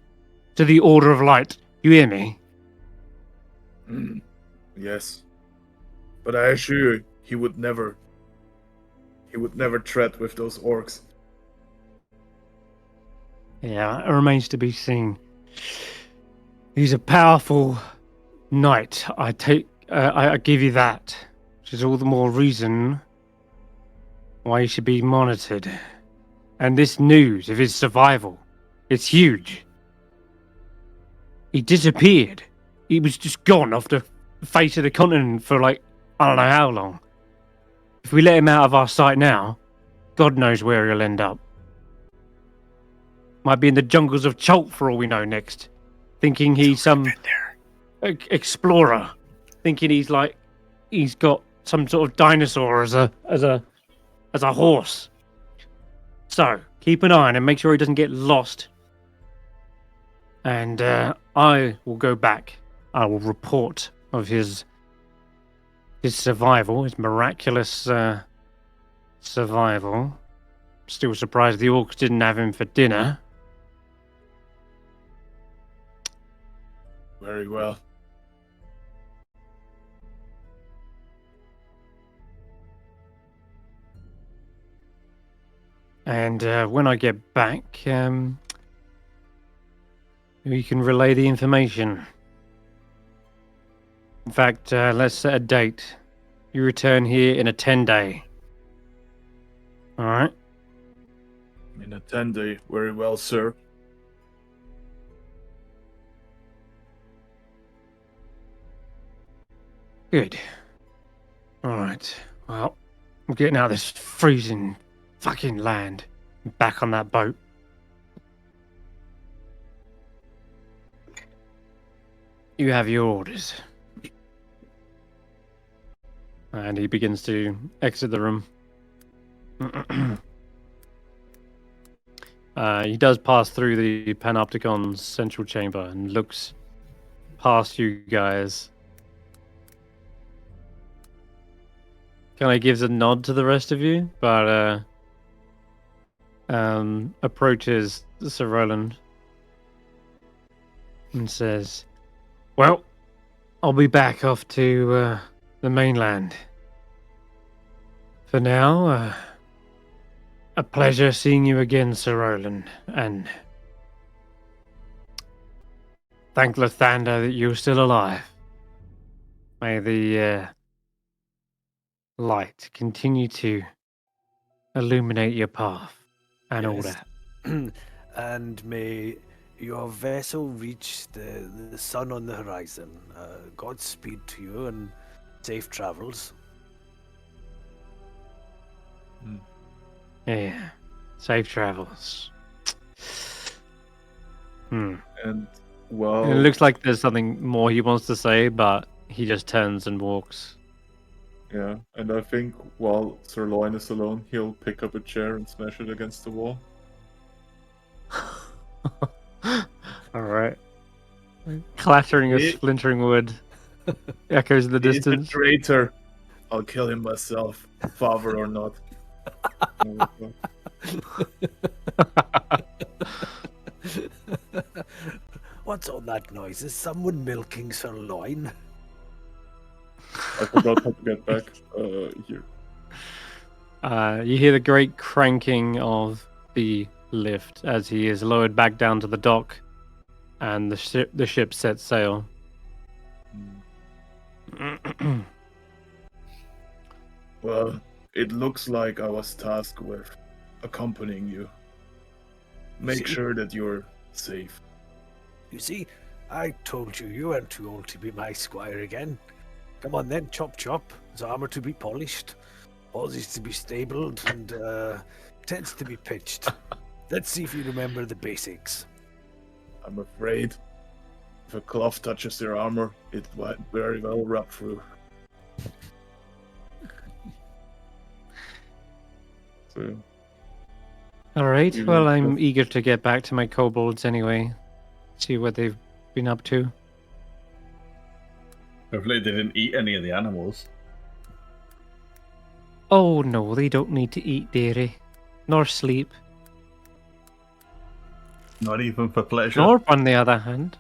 to the Order of Light. You hear me? Yes. But I assure you, he would never tread with those orcs. Yeah, it remains to be seen. He's a powerful knight. I give you that. Which is all the more reason why he should be monitored. And this news of his survival, it's huge. He disappeared. He was just gone off the face of the continent for like, I don't know how long. If we let him out of our sight now, God knows where he'll end up. Might be in the jungles of Cholt for all we know next. Thinking he's some explorer. Thinking he's got some sort of dinosaur as a horse. So, keep an eye on him, make sure he doesn't get lost. And I will go back. I will report of his survival, his miraculous survival. Still surprised the orcs didn't have him for dinner. Very well. And when I get back, we can relay the information. In fact, let's set a date. You return here in a 10-day. All right? In a 10-day, very well, sir. Good. All right. Well, I'm getting out of this freezing fucking land. Back on that boat. You have your orders. And he begins to exit the room. He does pass through the Panopticon's central chamber and looks past you guys. Kind of gives a nod to the rest of you, but approaches Sir Roland and says, "Well, I'll be back off to the mainland. For now, a pleasure seeing you again, Sir Roland, and thank Lathander that you're still alive. May the light continue to illuminate your path and all Yes. that. And may your vessel reach the sun on the horizon. Godspeed to you and safe travels." Yeah. Safe travels. And It well, looks like there's something more he wants to say, but he just turns and walks. yeah, and I think while Sirloin is alone, he'll pick up a chair and smash it against the wall. All right. Clattering of He- splintering wood echoes in the He's a distance. traitor. I'll kill him myself, father or not. What's all that noise? Is someone milking sirloin? I forgot how to get back here. You hear the great cranking of the lift as he is lowered back down to the dock, and the ship sets sail. Well, it looks like I was tasked with accompanying you. Make See? sure that you're safe. You see, I told you you weren't too old to be my squire again. Come on then, chop chop. There's armor to be polished, horses to be stabled, and tents to be pitched. Let's see if you remember the basics. I'm afraid if a cloth touches your armor, it might very well rub through. So All right. You Well, need I'm to- eager to get back to my kobolds anyway. See what they've been up to. Hopefully they didn't eat any of the animals. Oh no, they don't need to eat dairy, nor sleep. Not even for pleasure. Snorp, on the other hand,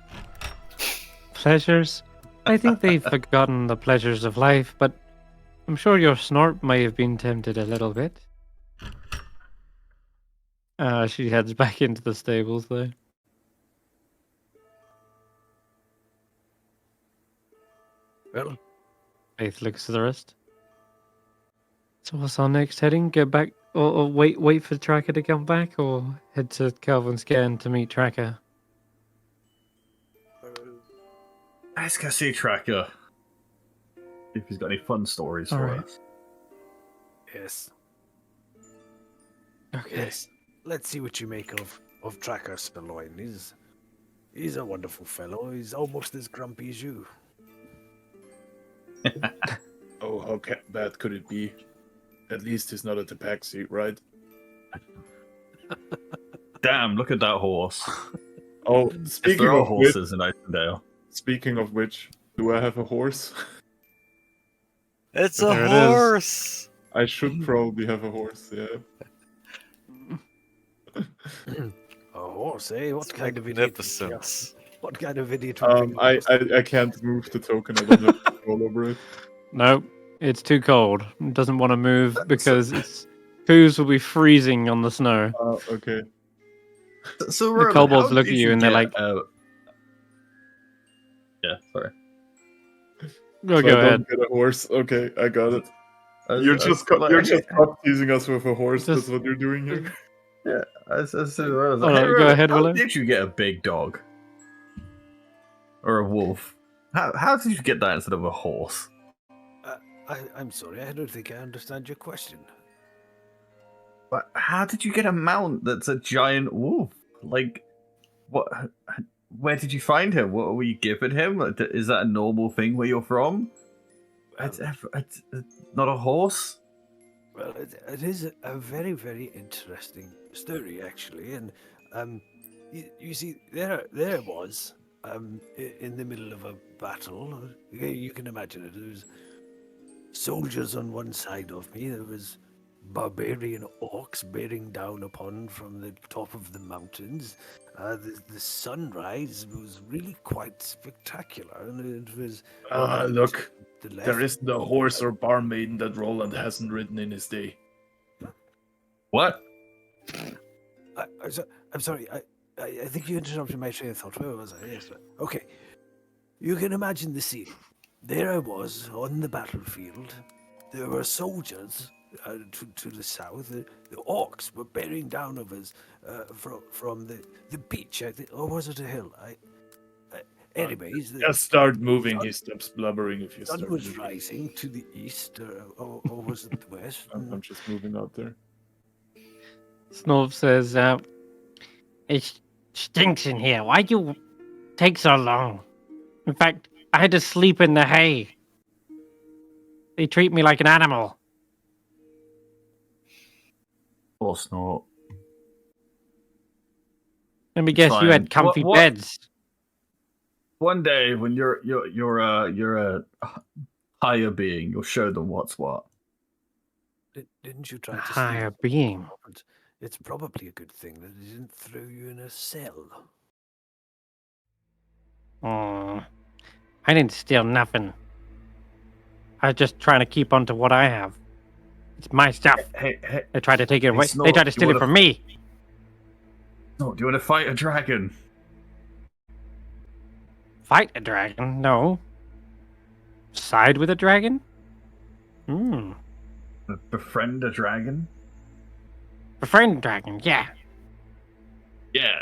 pleasures. I think they've forgotten the pleasures of life, but I'm sure your Snorp may have been tempted a little bit. She heads back into the stables, though. Well, Faith looks to the rest. So what's our next heading? Go back, or wait for Tracker to come back, or head to Calvin's Cairn to meet Tracker? Let's go see Tracker. If he's got any fun stories for Alright. us. Yes. Okay. Yes. Let's see what you make of Tracker Sirloin. He's a wonderful fellow. He's almost as grumpy as you. Oh, how bad could it be? At least he's not a tabaxi, right? Damn, look at that horse. Oh, If speaking there are of which, horses in Icewindale. do I have a horse? It's a There it is. horse! I should probably have a horse, yeah. A horse, eh? What It's kind of idiot? magnificent. What kind of idiot would bring a I, horse? I can't move the token, I don't have control over it. Nope. It's too cold. It doesn't want to move because its hooves will be freezing on the snow. Okay. So The Roland, kobolds how look did at you and they're get, like- yeah, sorry. Oh, So go I ahead. don't get a horse. Okay, I got it. As- You're as- just like, you're just cock teasing us with a horse. Just- That's what you're doing here. Yeah, as Roland, Oh, hey, no, go Roland, ahead, how Willow. did you get a big dog? Or a wolf? How did you get that instead of a horse? I'm sorry, I don't think I understand your question. But how did you get a mount that's a giant wolf? Like, what? Where did you find him? What were you giving him? Is that a normal thing where you're from? It's not a horse. Well, it is a very, very interesting story, actually. And you see, there it was, in the middle of a battle. You can imagine it. There was soldiers on one side of me. There was barbarian orcs bearing down upon from the top of the mountains. The sunrise was really quite spectacular, and it was. Look, to the left. there isn't a horse or barmaiden that Roland hasn't ridden in his day. What? I'm sorry. I think you interrupted my train of thought. Where was I? Yes. Okay. You can imagine the scene. There I was on the battlefield. There were soldiers to the south. The orcs were bearing down of us from the beach. I think, or was it a hill? Anyways, the Just start moving. He stops blubbering if you sun start was moving. rising to the east, or was it the west? I'm just moving out there. Snorf says, it stinks in here. Why'd you take so long? In fact, I had to sleep in the hay. They treat me like an animal. Of course not. Let me guess, you Fine. had comfy What- beds. One day, when you're a higher being, you'll show them what's what. Didn't you try to Higher steal being. Robert? It's probably a good thing that he didn't throw you in a cell. Oh, I didn't steal nothing. I was just trying to keep on to what I have. It's my stuff. Hey, They tried to take it away. Snort, They tried to you steal it wanna- from me. no, do you want to fight a dragon? Fight a dragon? No. Side with a dragon? Hmm. Befriend a dragon? Befriend a dragon, yeah. Yeah.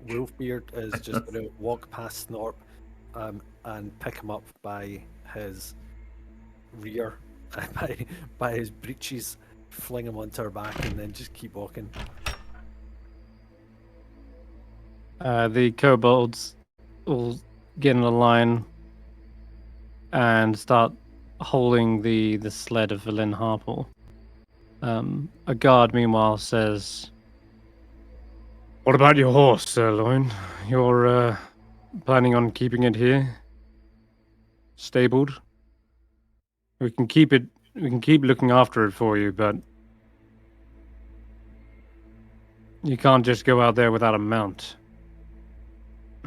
Wolfbeard is just going to walk past Snorp and pick him up by his rear, by his breeches, fling him onto her back, and then just keep walking. The kobolds will get in a line and start holding the sled of Valin Harple. A guard, meanwhile, says, "What about your horse, Sirloin? You're planning on keeping it here, stabled? We can keep it. We can keep looking after it for you, but you can't just go out there without a mount."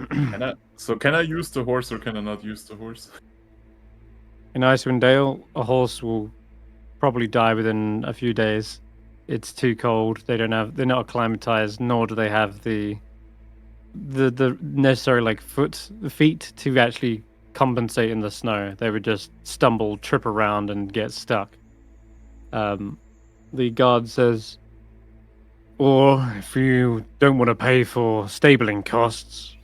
Can I use the horse or can I not use the horse? In Icewindale, a horse will probably die within a few days. It's too cold. They're not acclimatized, nor do they have the necessary feet to actually compensate in the snow. They would just stumble, trip around, and get stuck. The guard says, or if you don't want to pay for stabling costs,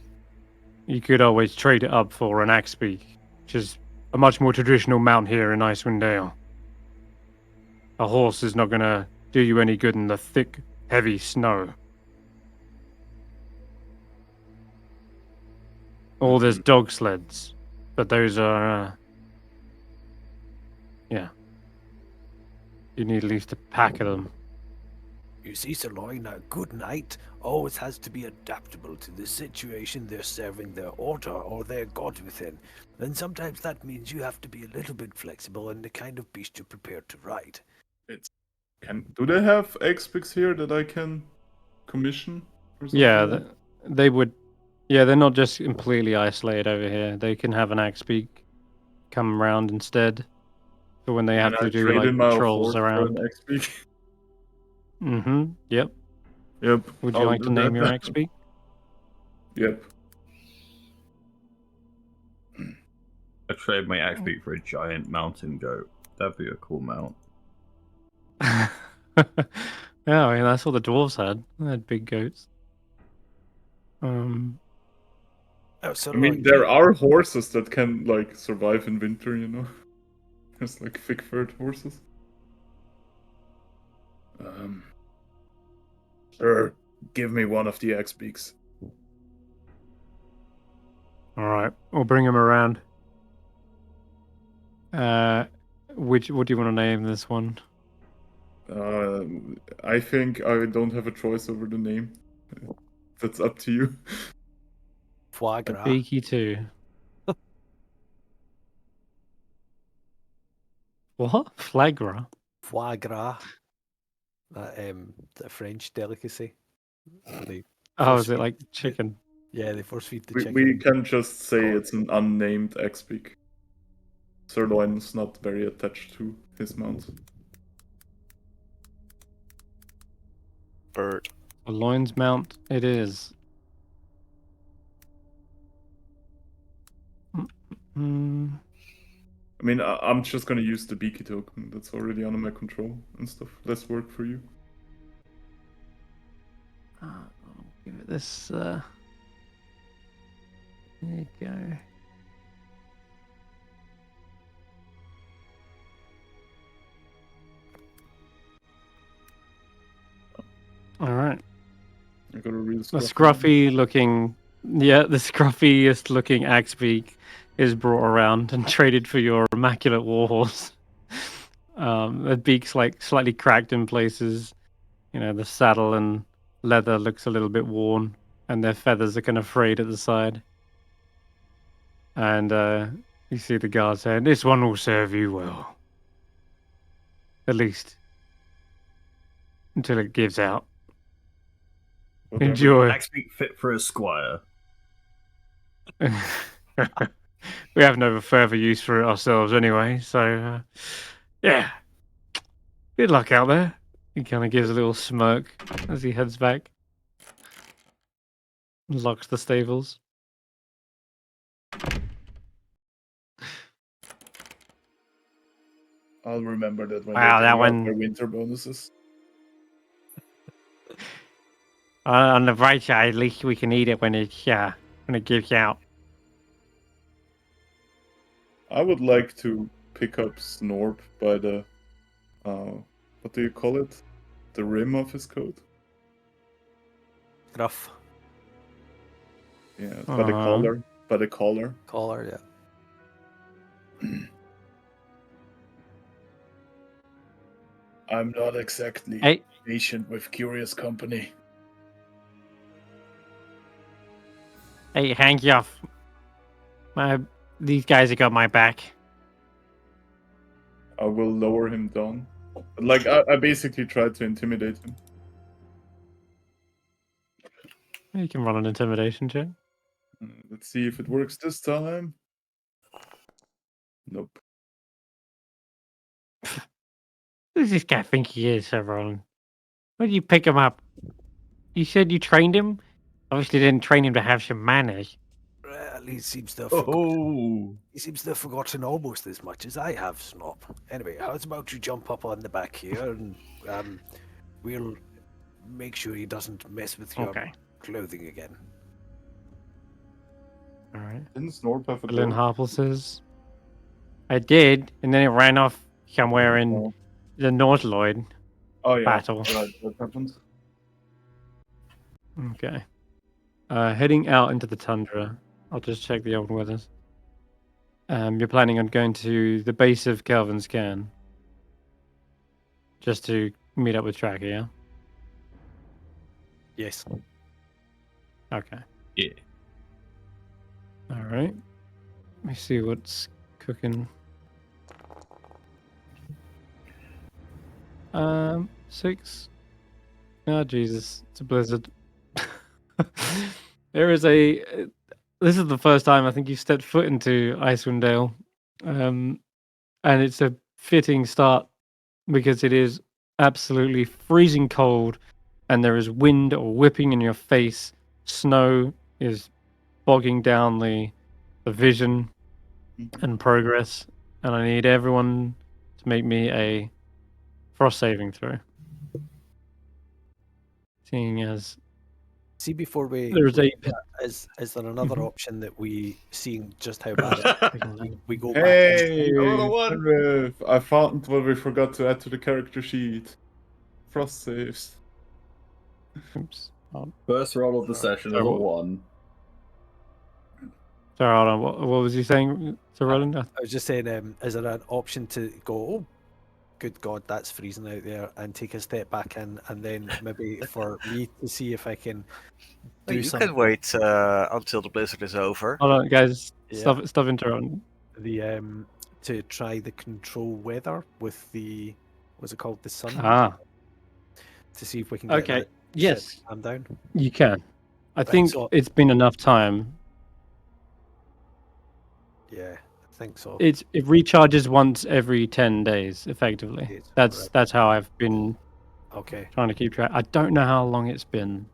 you could always trade it up for an axe beak, which is a much more traditional mount here in Icewindale. A horse is not going to do you any good in the thick, heavy snow. Or there's dog sleds, but those are, yeah. You need at least a pack of them. You see, Sirloin, a good knight always has to be adaptable to the situation they're serving their order or their god within. And sometimes that means you have to be a little bit flexible in the kind of beast you're prepared to ride. Do they have X-Pix here that I can commission? Or something Yeah, like that? they would. Yeah, they're not just completely isolated over here. They can have an axe beak come around instead for when they have Can to I do trade like in my patrols horse for around. an X-Peak? Mm-hmm. Yep. Yep. Would you I'll like to do name that your then. axe beak? Yep. I trade my axe beak for a giant mountain goat. That'd be a cool mount. Yeah, I mean that's what the dwarves had. They had big goats. Oh, I Sirloin, mean, there are horses that can like survive in winter, you know. There's like thick-furred horses. Sure, give me one of the X-Peaks. All right, we'll bring him around. What do you want to name this one? I think I don't have a choice over the name. That's up to you. foie gras. Beaky too. What? Flagra? Foie gras. The French delicacy. They Oh, force is it feed- like chicken? Yeah, they force feed the We chicken. can just say Corn. it's an unnamed X-Peak. Sirloin's not very attached to his mount. Bird. A loins mount it is. Mm. I mean, I'm just gonna use the Beaky token that's already under my control and stuff. Less work for you. I'll give it this. There you go. All right. I got a real The scruffy scruffy looking, yeah, the scruffiest looking axe beak is brought around and traded for your immaculate warhorse. The beak's like slightly cracked in places. You know, the saddle and leather looks a little bit worn, and their feathers are kind of frayed at the side. And you see the guard saying, "This one will serve you well, at least until it gives out. Whatever. Enjoy." Axe beak fit for a squire. We have no further use for it ourselves anyway, so yeah. Good luck out there. He kind of gives a little smirk as he heads back. Locks the stables. I'll remember that when Wow, they that bring out one- their winter bonuses. On the bright side, at least we can eat it when it gives out. I would like to pick up Snorp by the what do you call it? The rim of his coat? Gruff. Yeah, by the collar. By the collar. Collar, yeah. I'm not exactly Hey, patient with curious company. hey, hang you off. These guys have got my back. I will lower him down. Like, I basically tried to intimidate him. You can run an intimidation check. Let's see if it works this time. Nope. Who does this guy think he is, Roland? Where did you pick him up? You said you trained him? Obviously didn't train him to have some manners. Well, he seems to have Oh, He seems to have forgotten almost as much as I have, Snop. Anyway, how's about you jump up on the back here and we'll make sure he doesn't mess with your Okay. clothing again. All right. Didn't Snorp have a Lynn goat? Harple says, I did, and then it ran off somewhere in Oh. the North Lloyd Oh yeah, battle. right, that happened. Okay. Heading out into the tundra. I'll just check the old weathers. You're planning on going to the base of Kelvin's Cairn just to meet up with Tracker, yeah? Yes. Okay. Yeah. All right. Let me see what's cooking. 6. Oh, Jesus. It's a blizzard. There is a... This is the first time I think you've stepped foot into Icewindale. And it's a fitting start because it is absolutely freezing cold and there is wind or whipping in your face. Snow is bogging down the vision and progress. And I need everyone to make me a frost saving throw. Seeing as See, before we there's a... is there another Mhm. option that we seeing just how bad it is, we go back Hey, Another one. Senrith, I found what we forgot to add to the character sheet. Frost saves. Oops. First roll of the session is a Sorry, what? 1. Sorry, hold on. What was you saying, Sir Roland? I was just saying, is there an option to go, oh, good God, that's freezing out there, and take a step back in, and then maybe for me to see if I can do You something. can wait until the blizzard is over. Hold on, guys. Yeah. Stop interrupting. To try the control weather with the, what's it called, the sun, Ah, to see if we can get okay. that Yes, shit calm down. you can. I think so- it's been enough time. Yeah, I think so. It recharges once every 10 days, effectively. Yes, That's right. that's how I've been Okay. trying to keep track. I don't know how long it's been.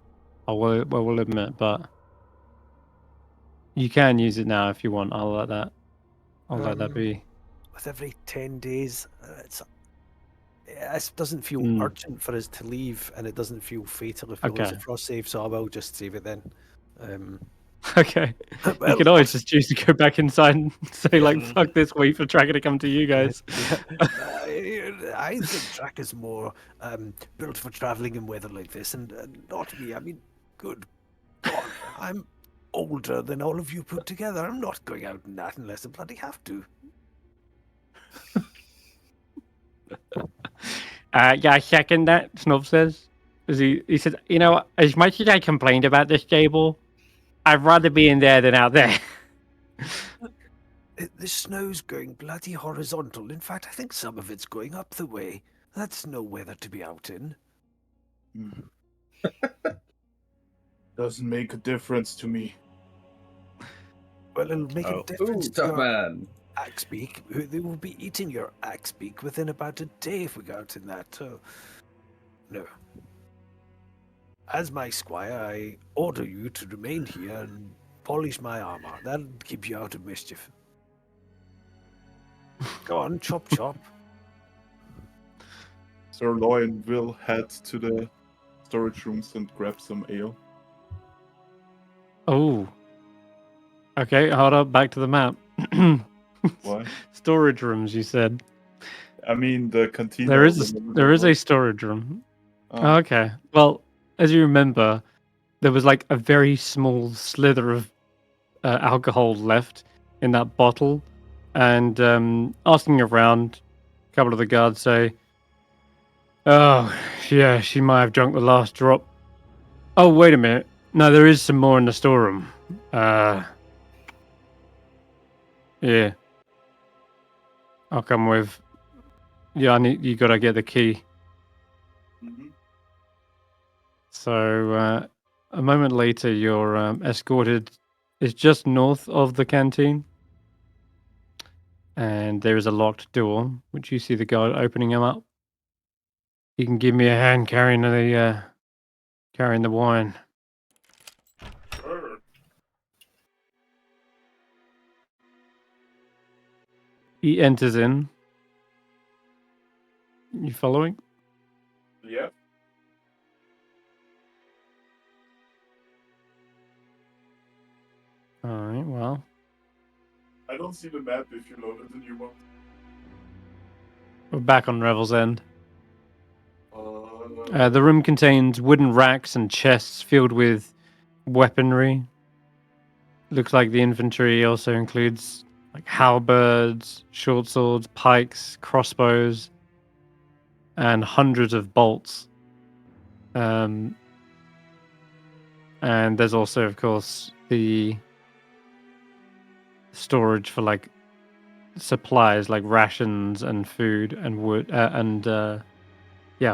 I will admit, but you can use it now if you want. I'll let that be. With every 10 days, it doesn't feel Mm. urgent for us to leave, and it doesn't feel fatal if we lose Okay. a frost save, so I will just save it then. Okay. You Well, can always just choose to go back inside and say, like, Mhm. fuck this, wait for Tracker to come to you guys. I think Track is more built for traveling in weather like this, and not me. I mean, good God, I'm older than all of you put together. I'm not going out in that unless I bloody have to. Yeah, second that, Snub says. He says, you know, as much as I complained about this table, I'd rather be in there than out there. The snow's going bloody horizontal. In fact, I think some of it's going up the way. That's no weather to be out in. Doesn't make a difference to me. Well, it'll make Oh. a difference Ooh, to tough your man. axe beak. They will be eating your axe beak within about a day if we go out in that. So, no. As my squire, I order you to remain here and polish my armor. That'll keep you out of mischief. Go on, chop chop. Sir Loin will head to the storage rooms and grab some ale. Oh. Okay, hold up, back to the map. Why? Storage rooms, you said. I mean, the canteen. There is a storage room. Oh. Okay. Well, as you remember, there was like a very small slither of alcohol left in that bottle, and asking around, a couple of the guards say, "Oh, yeah, she might have drunk the last drop." Oh, wait a minute. No, there is some more in the storeroom. Yeah. I'll come with. Yeah, you gotta get the key. Mhm. So a moment later, you're escorted. It's just north of the canteen, and there is a locked door, which you see the guard opening them up. You can give me a hand carrying the wine. Sure. He enters in. You following? Yeah. All right. well. I don't see the map if you loaded the new one. We're back on Revel's End. Uh, The room contains wooden racks and chests filled with weaponry. Looks like the inventory also includes like halberds, short swords, pikes, crossbows, and hundreds of bolts. And there's also, of course, the storage for like supplies like rations and food and wood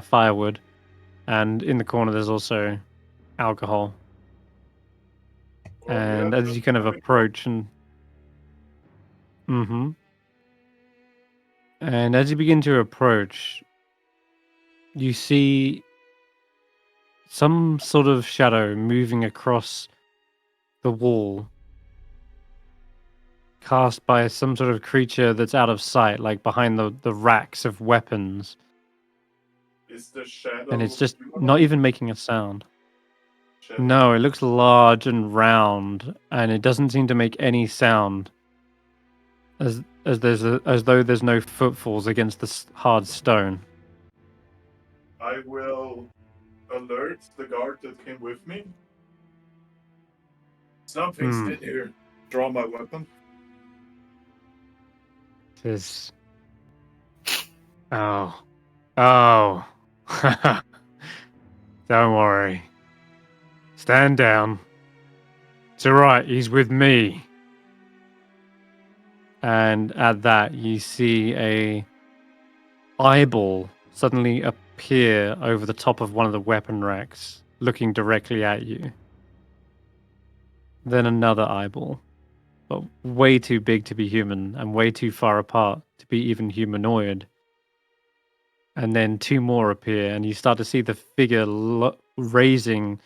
firewood. And in the corner there's also alcohol. well, And yeah, as you kind of approach and and as you begin to approach, you see some sort of shadow moving across the wall, cast by some sort of creature that's out of sight, like behind the racks of weapons. is the shadow. And it's just humanoid? not even making a sound. Shadow. No, it looks large and round, and it doesn't seem to make any sound. As though there's no footfalls against the hard stone. I will alert the guard that came with me. Something's in here. Draw my weapon. This. Oh. Don't worry. Stand down. It's alright, he's with me. And at that, you see a eyeball suddenly appear over the top of one of the weapon racks, looking directly at you. Then another eyeball, but way too big to be human and way too far apart to be even humanoid. And then two more appear, and you start to see the figure raising,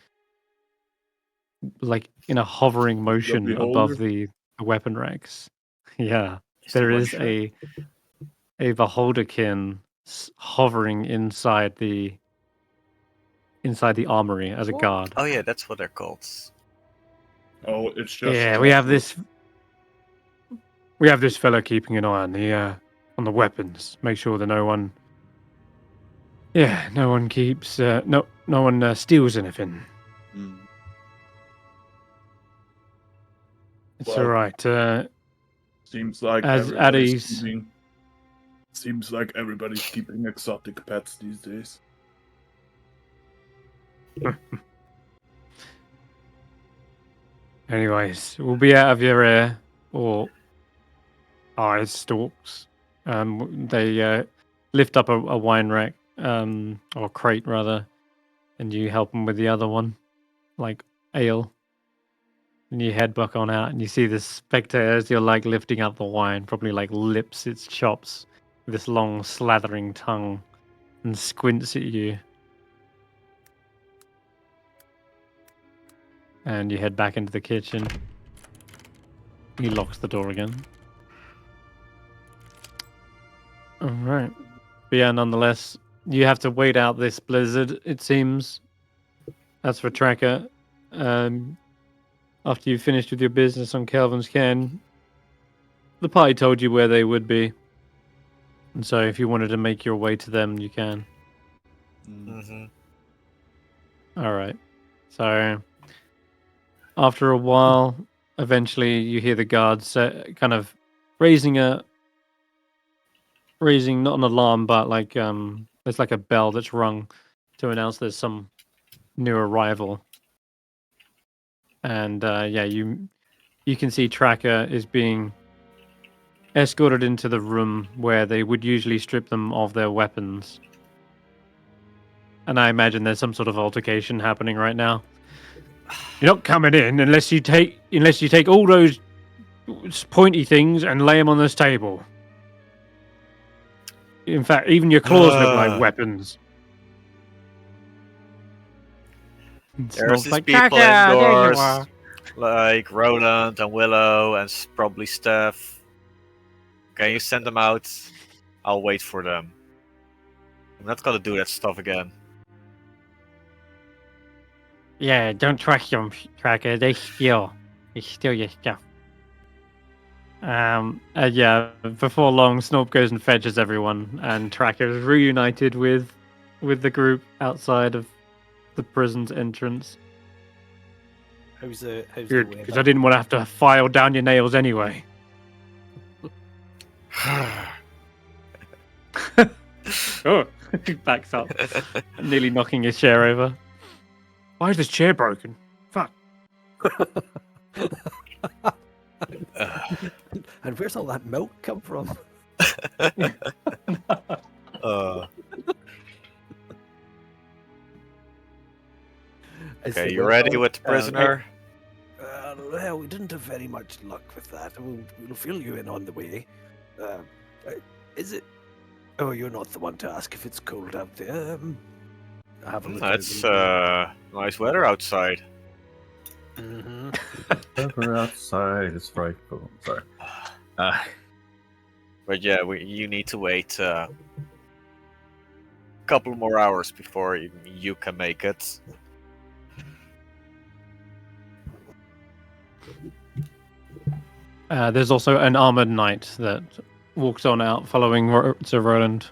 like in a hovering motion above the weapon racks. Yeah, there is a beholderkin hovering inside the armory as a guard. Oh yeah, that's what they're called. Oh, it's just. Yeah, we have this fella keeping an eye on the weapons. Make sure that no one keeps no one steals anything. Mm. It's Well, all right. Seems like As everybody's Addy's Seems like everybody's keeping exotic pets these days. Anyways, we'll be out of your ear or eyes stalks. They lift up a wine rack, or crate rather, and you help them with the other one, like ale. And you head back on out, and you see this spectator as you're like lifting up the wine, probably like lips its chops with this long slathering tongue, and squints at you. And you head back into the kitchen. He locks the door again. Alright. But yeah, nonetheless, you have to wait out this blizzard, it seems. That's for Tracker. After you've finished with your business on Kelvin's Cairn, the party told you where they would be. And so if you wanted to make your way to them, you can. Mm-hmm. Alright. So after a while, eventually you hear the guards kind of raising not an alarm, but like there's like a bell that's rung to announce there's some new arrival. And you can see Tracker is being escorted into the room where they would usually strip them of their weapons. And I imagine there's some sort of altercation happening right now. You're not coming in unless you take all those pointy things and lay them on this table. In fact, even your claws look like weapons. There's these people indoors, like Roland and Willow and probably Stef. Can you send them out? I'll wait for them. I'm not gonna do that stuff again. Yeah, don't trust them, Tracker. They steal your stuff. Yeah, before long, Snorp goes and fetches everyone, and Tracker is reunited with the group outside of the prison's entrance. How's the way Because I back? didn't want to have to file down your nails anyway. Oh, he backs up, nearly knocking his chair over. Why is this chair broken? Fuck. And where's all that milk come from? Okay, you ready with the prisoner? Well, we didn't have very much luck with that. We'll fill you in on the way. Is it? Oh, you're not the one to ask if it's cold out there. Have a look. It's nice weather outside. Mm-hmm. Weather outside is frightful. Sorry. But yeah, you need to wait a couple more hours before you can make it. There's also an armored knight that walks on out following Sir Roland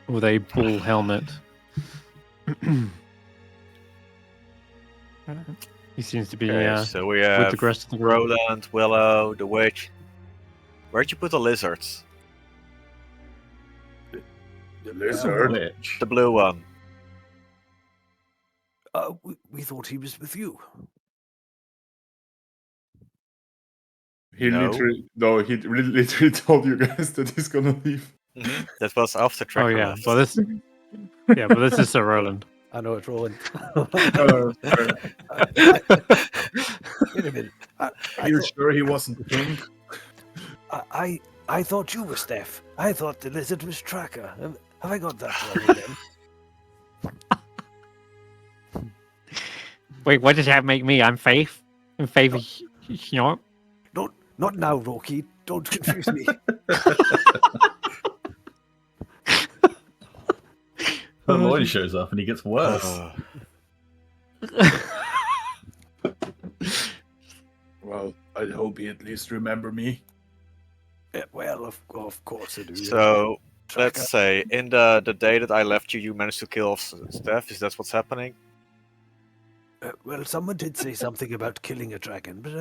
with a bull helmet. He seems to be so we with have the rest of the group. Roland, Willow, the witch. Where'd you put the lizards? The lizard. Which? The blue one. We thought he was with you. He No. literally told you guys that he's gonna leave. That was after Oh Tracker yeah, left. but this is Sir Roland. I know it's Roland. Sorry. Wait a minute. Are you sure he wasn't king? I thought you were Stef. I thought the lizard was Tracker. Have I got that wrong again? Wait, what does that make me? I'm Faith. I'm Faith. Snorp. Not now, Rocky. Don't confuse me. The Lloyd shows up and he gets worse. Well, I hope he at least remember me. Well, of course I do. So Tracker. let's say in the day that I left you, you managed to kill Stef. Is that what's happening? Well, someone did say something about killing a dragon, but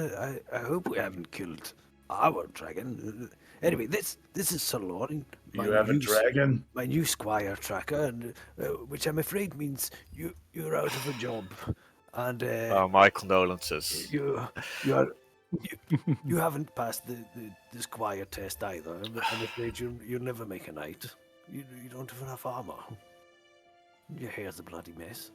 I hope we haven't killed our dragon. Anyway, this is Zaelong, You have a dragon? my new squire Tracker, and which I'm afraid means you're out of a job, and My condolences. you haven't passed the squire test either. I'm afraid you'll never make a knight. You don't have enough armor. Your hair's a bloody mess.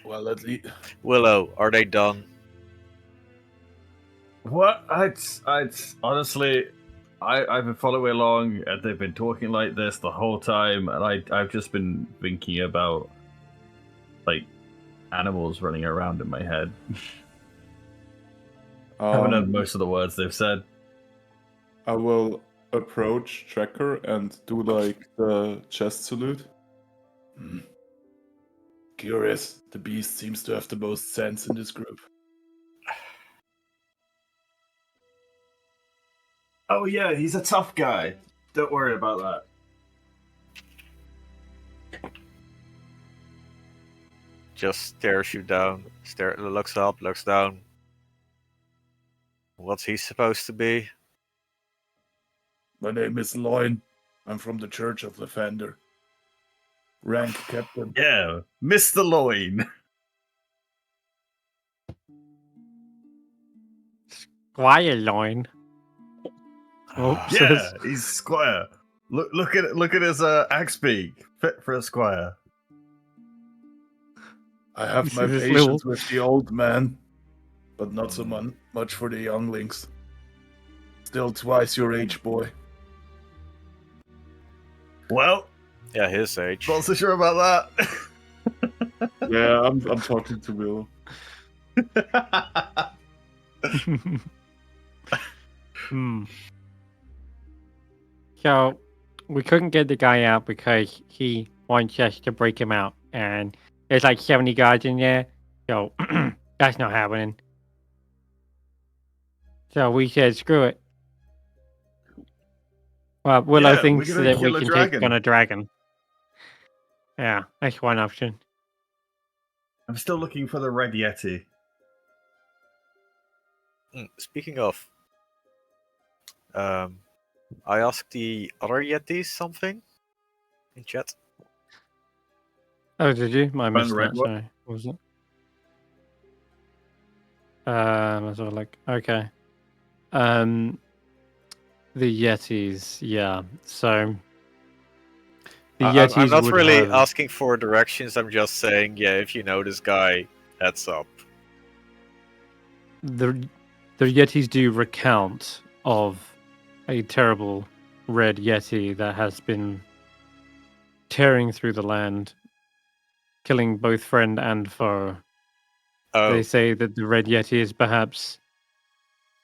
Well, at least Willow, are they done? What? I'd honestly, I've been following along, and they've been talking like this the whole time, and I've just been thinking about like animals running around in my head. I haven't heard most of the words they've said. I will approach Tracker and do like the chest salute. Curious. The beast seems to have the most sense in this group. Oh yeah, he's a tough guy. Don't worry about that. Just stares you down. Looks up, looks down. What's he supposed to be? My name is Loin. I'm from the Church of Lavender. Rank captain. Yeah, Mr. Loin. Squire Loin. Oh, Yeah, he's squire. Look at his axe beak. Fit for a squire. I have my This patience with the old man, but not so much for the younglings. Still twice your age, boy. Well, Yeah, his age. not so sure about that. Yeah, I'm talking to Willow. So, we couldn't get the guy out because he wants us to break him out. And there's like 70 guards in there. So, that's not happening. So we said, screw it. Well, Willow Yeah, we're thinks gonna that we kill a can dragon. take on a dragon. Yeah, that's one option. I'm still looking for the red yeti. Speaking of, I asked the other Yetis something in chat. Oh, did you? I Found missed the red that. one? Sorry. What was it? That's all like okay. The Yetis, yeah. So the Yetis I'm not would really have asking for directions. I'm just saying, yeah, if you know this guy, heads up. the Yetis do recount of a terrible red Yeti that has been tearing through the land, killing both friend and foe. Oh, They say that the red Yeti is perhaps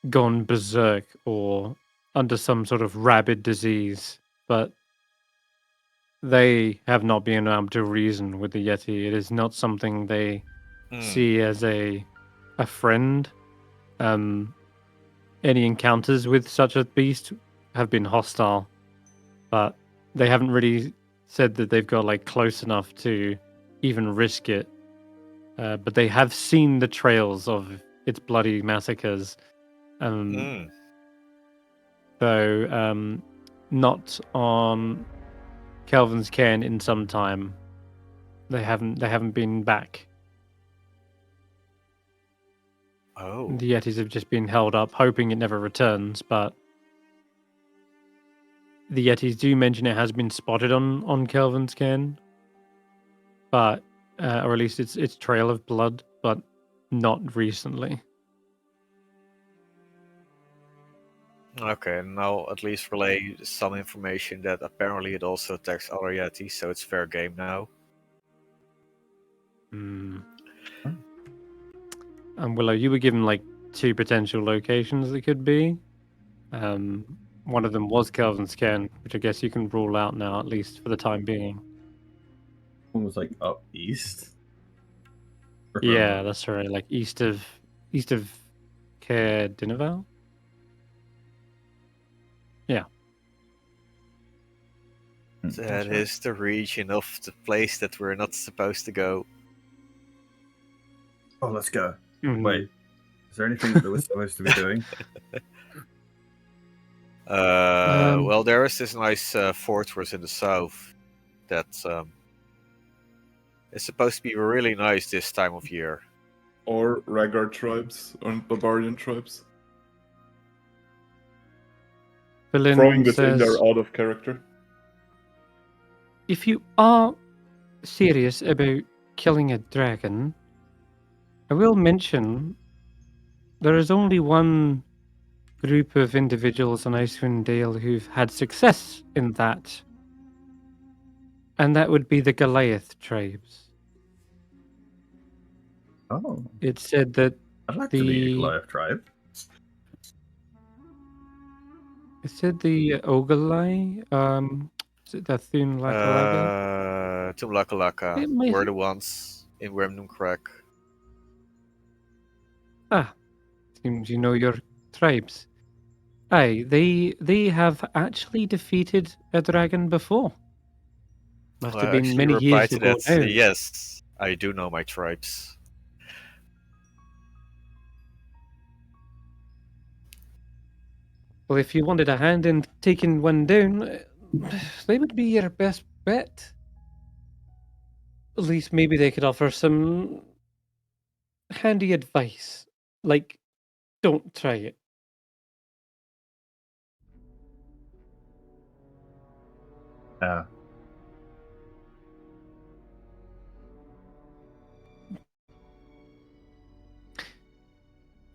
gone berserk or under some sort of rabid disease, but they have not been able to reason with the Yeti. It is not something they see as a friend. Any encounters with such a beast have been hostile, but they haven't really said that they've got like close enough to even risk it. But they have seen the trails of its bloody massacres. Though not on Kelvin's cairn in some time. They haven't been back. Oh. The Yetis have just been held up, hoping it never returns, but the Yetis do mention it has been spotted on Kelvin's cairn. But or at least its trail of blood, but not recently. Okay, and I'll at least relay some information that apparently it also attacks other Yetis, so it's fair game now. And Willow, you were given like 2 potential locations it could be. One of them was Kelvin's cairn, which I guess you can rule out now, at least for the time being. One was like up east. Yeah, that's right. Like east of Caer Dineval. Yeah. That is the region of the place that we're not supposed to go. Oh, let's go. Mhm. Wait, is there anything that we're supposed to be doing? Well, there is this nice fortress in the south that is supposed to be really nice this time of year. Or Raggard tribes, or barbarian tribes. Berlin Throwing this in says, there out of character. if you are serious about killing a dragon, I will mention there is only one group of individuals on Icewindale who've had success in that, and that would be the Goliath tribes. Oh, It said that I'd like to lead a Goliath tribe. it said the Ogalai, is it the Thun Lakalaga? Tumlakalaka It might- were the ones in Remnum Crack. Seems you know your tribes. Aye, they have actually defeated a dragon before. Must have been Actually, many reply years to ago that, now. yes, I do know my tribes. Well, if you wanted a hand in taking one down, they would be your best bet. At least maybe they could offer some handy advice. Like, don't try it. Yeah.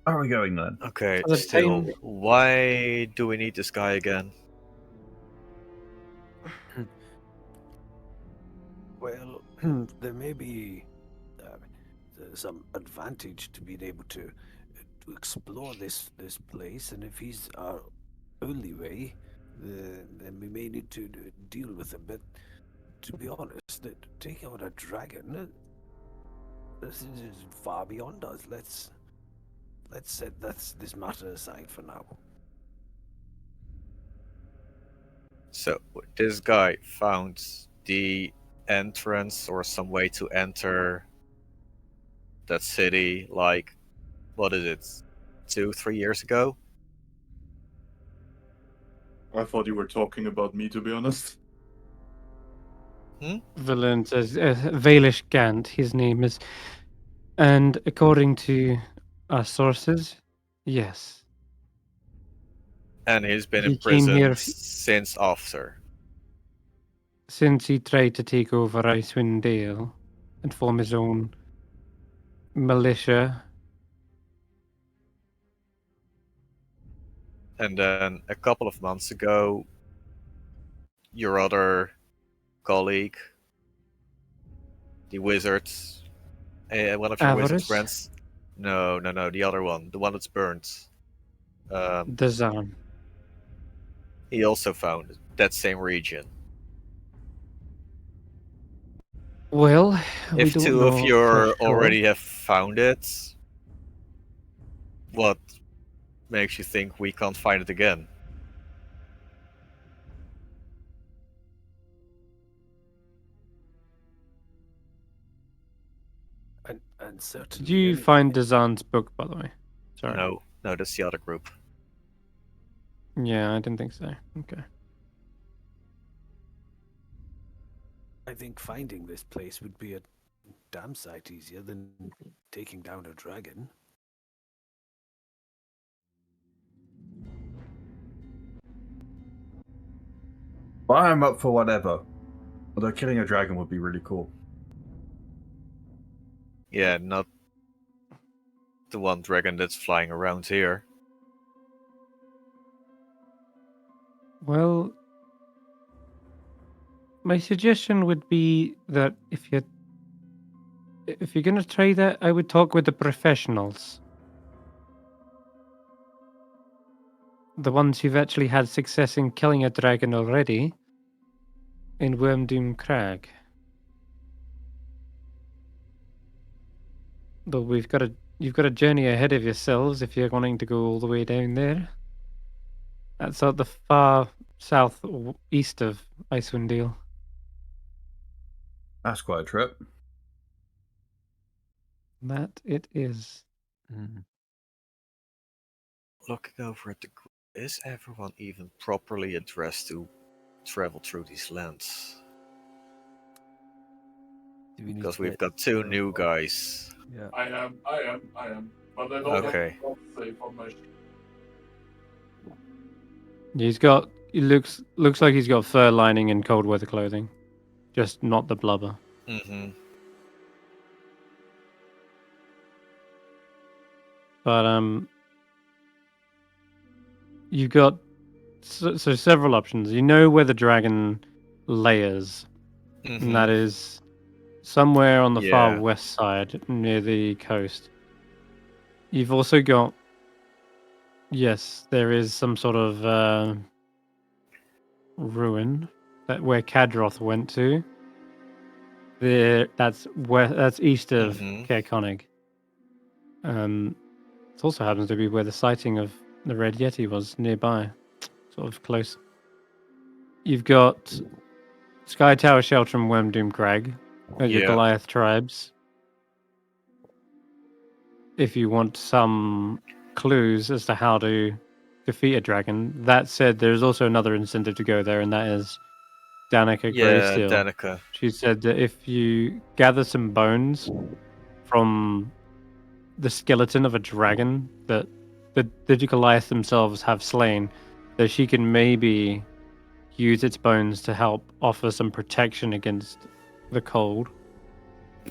Where are we going then? Okay, For the still, time- why do we need this guy again? Well, there may be some advantage to being able to explore this place, and if he's our only way, then we may need to deal with him. But to be honest, taking on a dragon, this is far beyond us. let's set this matter aside for now. So this guy found the entrance or some way to enter that city like, what is it, 2-3 years ago? I thought you were talking about me, to be honest. Villain says, Valish Gant, his name is. And according to our sources, yes. And he's been He came here imprisoned since after. since he tried to take over Icewindale and form his own militia. And then a couple of months ago, your other colleague, the wizard, one of your wizard Avarice? friends. No, the other one, the one that's burnt. Dazan. He also found that same region. Well, we If don't two know of you for sure. already have found it, what makes you think we can't find it again? And certainly. Did you find Dazan's book, by the way? Sorry. No, that's the other group. Yeah, I didn't think so. Okay. I think finding this place would be a damn sight easier than taking down a dragon. But I'm up for whatever. Although killing a dragon would be really cool. Yeah, not the one dragon that's flying around here. Well, my suggestion would be that if you're gonna try that, I would talk with the professionals. The ones who've actually had success in killing a dragon already in Wormdoom Crag. Though you've got a journey ahead of yourselves if you're wanting to go all the way down there. That's at the far southeast of Icewindale. That's quite a trip. That it is. Looking over at the group, is everyone even properly addressed to travel through these lands? Because we've got two new guys. Yeah. I am. But I don't Okay. have to say for my He looks like he's got fur lining and cold weather clothing. Just not the blubber. Mm-hmm. But you've got so several options. You know where the dragon layers, Mm-hmm. and that is somewhere on the far Yeah. west side near the coast. You've also got, yes, there is some sort of ruin where Kadroth went to. That's east of Mhm. Caer Konig. It also happens to be where the sighting of the Red Yeti was nearby, sort of close. You've got Sky Tower Shelter and Wormdoom Crag as your Yeah. Goliath tribes. If you want some clues as to how to defeat a dragon. That said, there's also another incentive to go there, and that is Danica Yeah, Greysteel. Danica. She said that if you gather some bones from the skeleton of a dragon that the Goliath themselves have slain, that she can maybe use its bones to help offer some protection against the cold,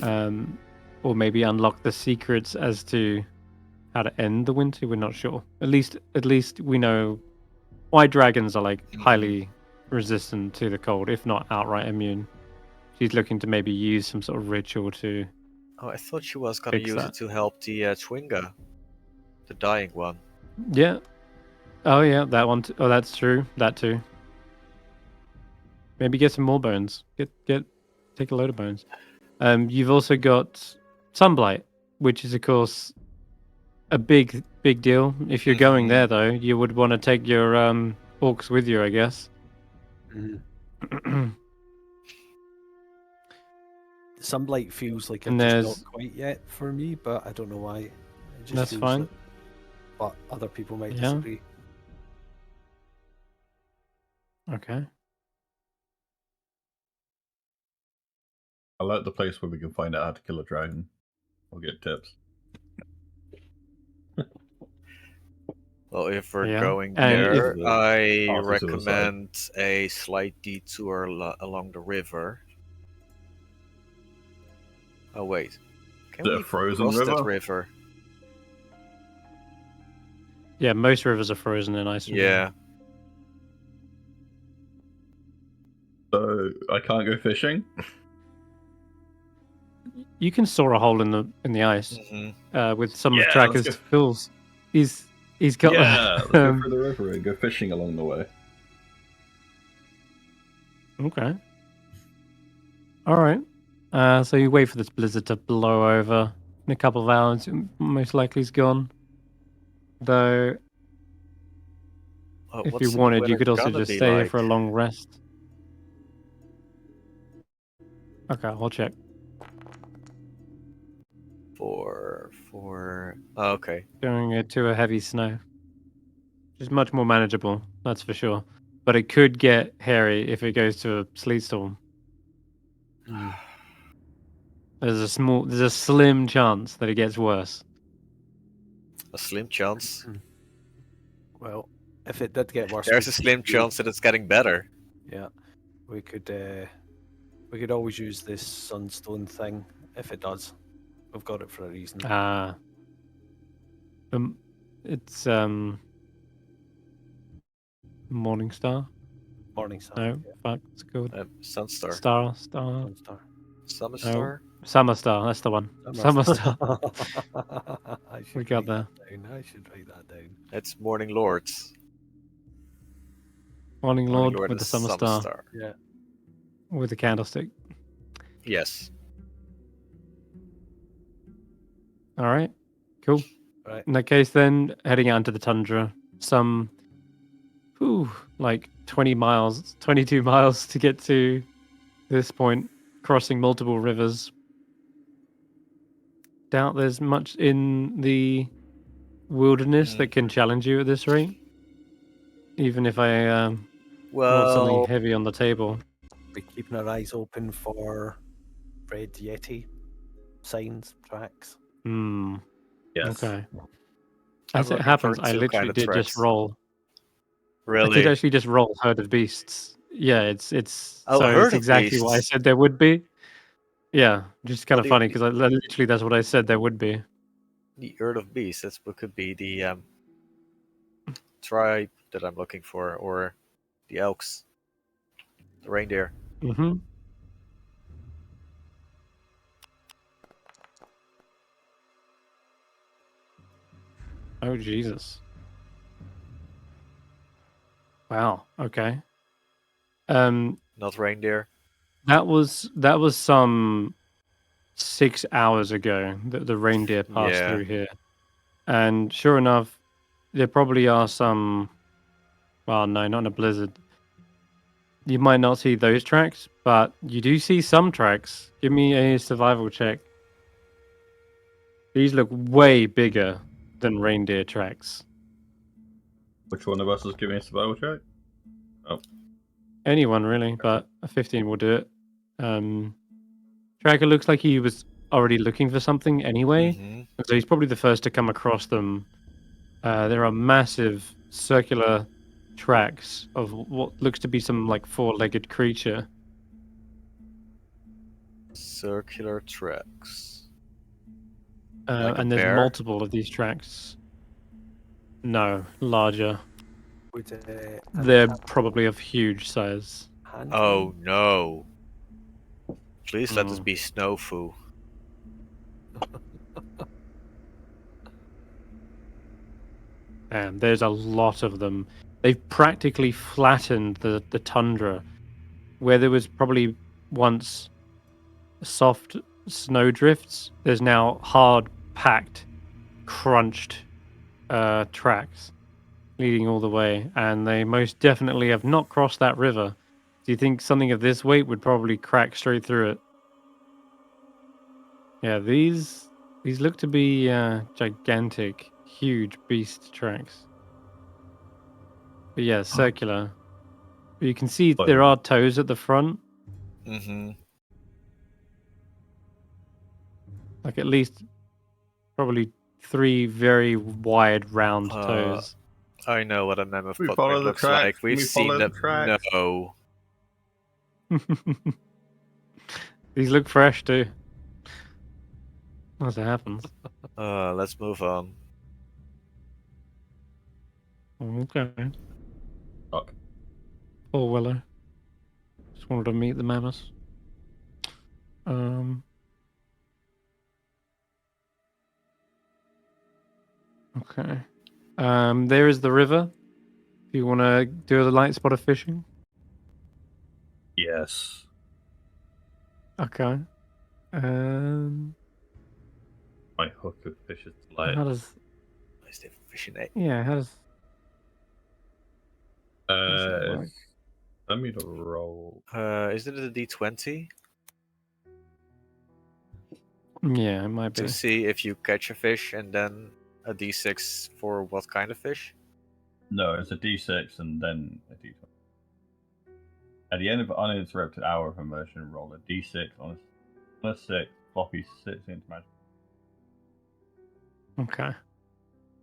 or maybe unlock the secrets as to how to end the winter. We're not sure. At least we know why dragons are like highly resistant to the cold, if not outright immune. She's looking to maybe use some sort of ritual to. Oh, I thought she was gonna Fix use that. it to help the Twinga, the dying one. Yeah. Oh yeah, that one. Oh, that's true. That too. Maybe get some more bones. Take a load of bones. You've also got Sunblight, which is of course a big deal. If you're going Mhm. there, though, you would want to take your orcs with you, I guess. Sunblight feels like And it's just there's- not quite yet for me, but I don't know why. It just That's feels fine. like- but other people might Yeah. disagree. Okay. I like the place where we can find out how to kill a dragon. We'll get tips. Well, if we're Yeah, going and there, if- I Pass to the side. recommend a slight detour along the river. Oh wait, can Is it we a frozen cross that river? river? Yeah, most rivers are frozen in Iceland. Yeah. So I can't go fishing? You can saw a hole in the ice Mhm. with some Yeah, of let's Tracker's go. tools. He's got Yeah, let's go through the river and go fishing along the way. Okay. All right. So you wait for this blizzard to blow over. In a couple of hours, it most likely is gone. Though, Oh, if what's you the wanted, you weather could also gonna just be stay here like? for a long rest. Okay, I'll check. Oh, okay. Going to a heavy snow. Which is much more manageable, that's for sure. But it could get hairy if it goes to a sleet storm. There's a slim chance that it gets worse. A slim chance. Well, if it did get worse, There's we a slim could- chance that it's getting better. Yeah, we could always use this sunstone thing if it does. We've got it for a reason. It's Morning Star. Morning sun. No, fuck, it's called Sunstar. Star. Sunstar. Summer No. Star. Summer Star. That's the one. Summer Star. I should We got write there. that down. I should write that down. It's Morning Lords. Morning Morning Lord Lord with the is Summer Star Yeah. with the candlestick. Yes. All right, cool. Right. In that case, then heading out into the tundra, some, like 20 miles, 22 miles to get to this point, crossing multiple rivers. Doubt there's much in the wilderness that can challenge you at this rate. Even if I want something Well, heavy on the table. We're keeping our eyes open for red yeti signs, tracks. Hmm. Yes. Okay. I'm As it looking happens, for I two literally kind of did tracks. just roll. I really? did actually just roll Herd of Beasts. Yeah, it's Oh, so Herd it's of exactly what I Beasts. said there would be. Yeah, just kind Well, of the- funny because literally that's what I said there would be. The Earth of Beasts. That's what could be the tribe that I'm looking for, or the elks, the reindeer. Mm-hmm. Oh Jesus! Wow. Okay. Not reindeer. That was some 6 hours ago that the reindeer passed Yeah. through here, and sure enough, there probably are some. Well, no, not in a blizzard. You might not see those tracks, but you do see some tracks. Give me a survival check. These look way bigger than reindeer tracks. Which one of us is giving a survival check? Anyone really, but a 15 will do it. Tracker looks like he was already looking for something anyway, Mhm. so he's probably the first to come across them. There are massive circular tracks of what looks to be some like four-legged creature. Circular tracks. Like a And there's bear? multiple of these tracks. No, larger. Would They're probably of huge size. Oh no! Please let this Mm. be Snowfu. And there's a lot of them. They've practically flattened the tundra, where there was probably once soft snow drifts. There's now hard packed crunched tracks leading all the way, and they most definitely have not crossed that river. Do you think something of this weight would probably crack straight through it? Yeah, these look to be gigantic, huge beast tracks. But yeah, circular. But you can see there are toes at the front, Mm-hmm. like at least probably 3 very wide round toes. I know what a mammoth We follow footprint the looks tracks. like. We've We seen follow the them. tracks. No. These look fresh too. As it happens. Let's move on. Okay. Fuck. Poor Willow. Just wanted to meet the mammoths. Okay. There is the river. If you want to do the light spot of fishing. Yes. Okay. My hook of fish is light. How does? Is there fishing net? Yeah. How does? does it work? Let me to roll. Is it a D20 Yeah, it might be. to see if you catch a fish, and then a D6 for what kind of fish? No, it's a D6 and then a D20. At the end of an uninterrupted hour of immersion, roll a D6 on a 6. Floppy 6 into magic. Okay.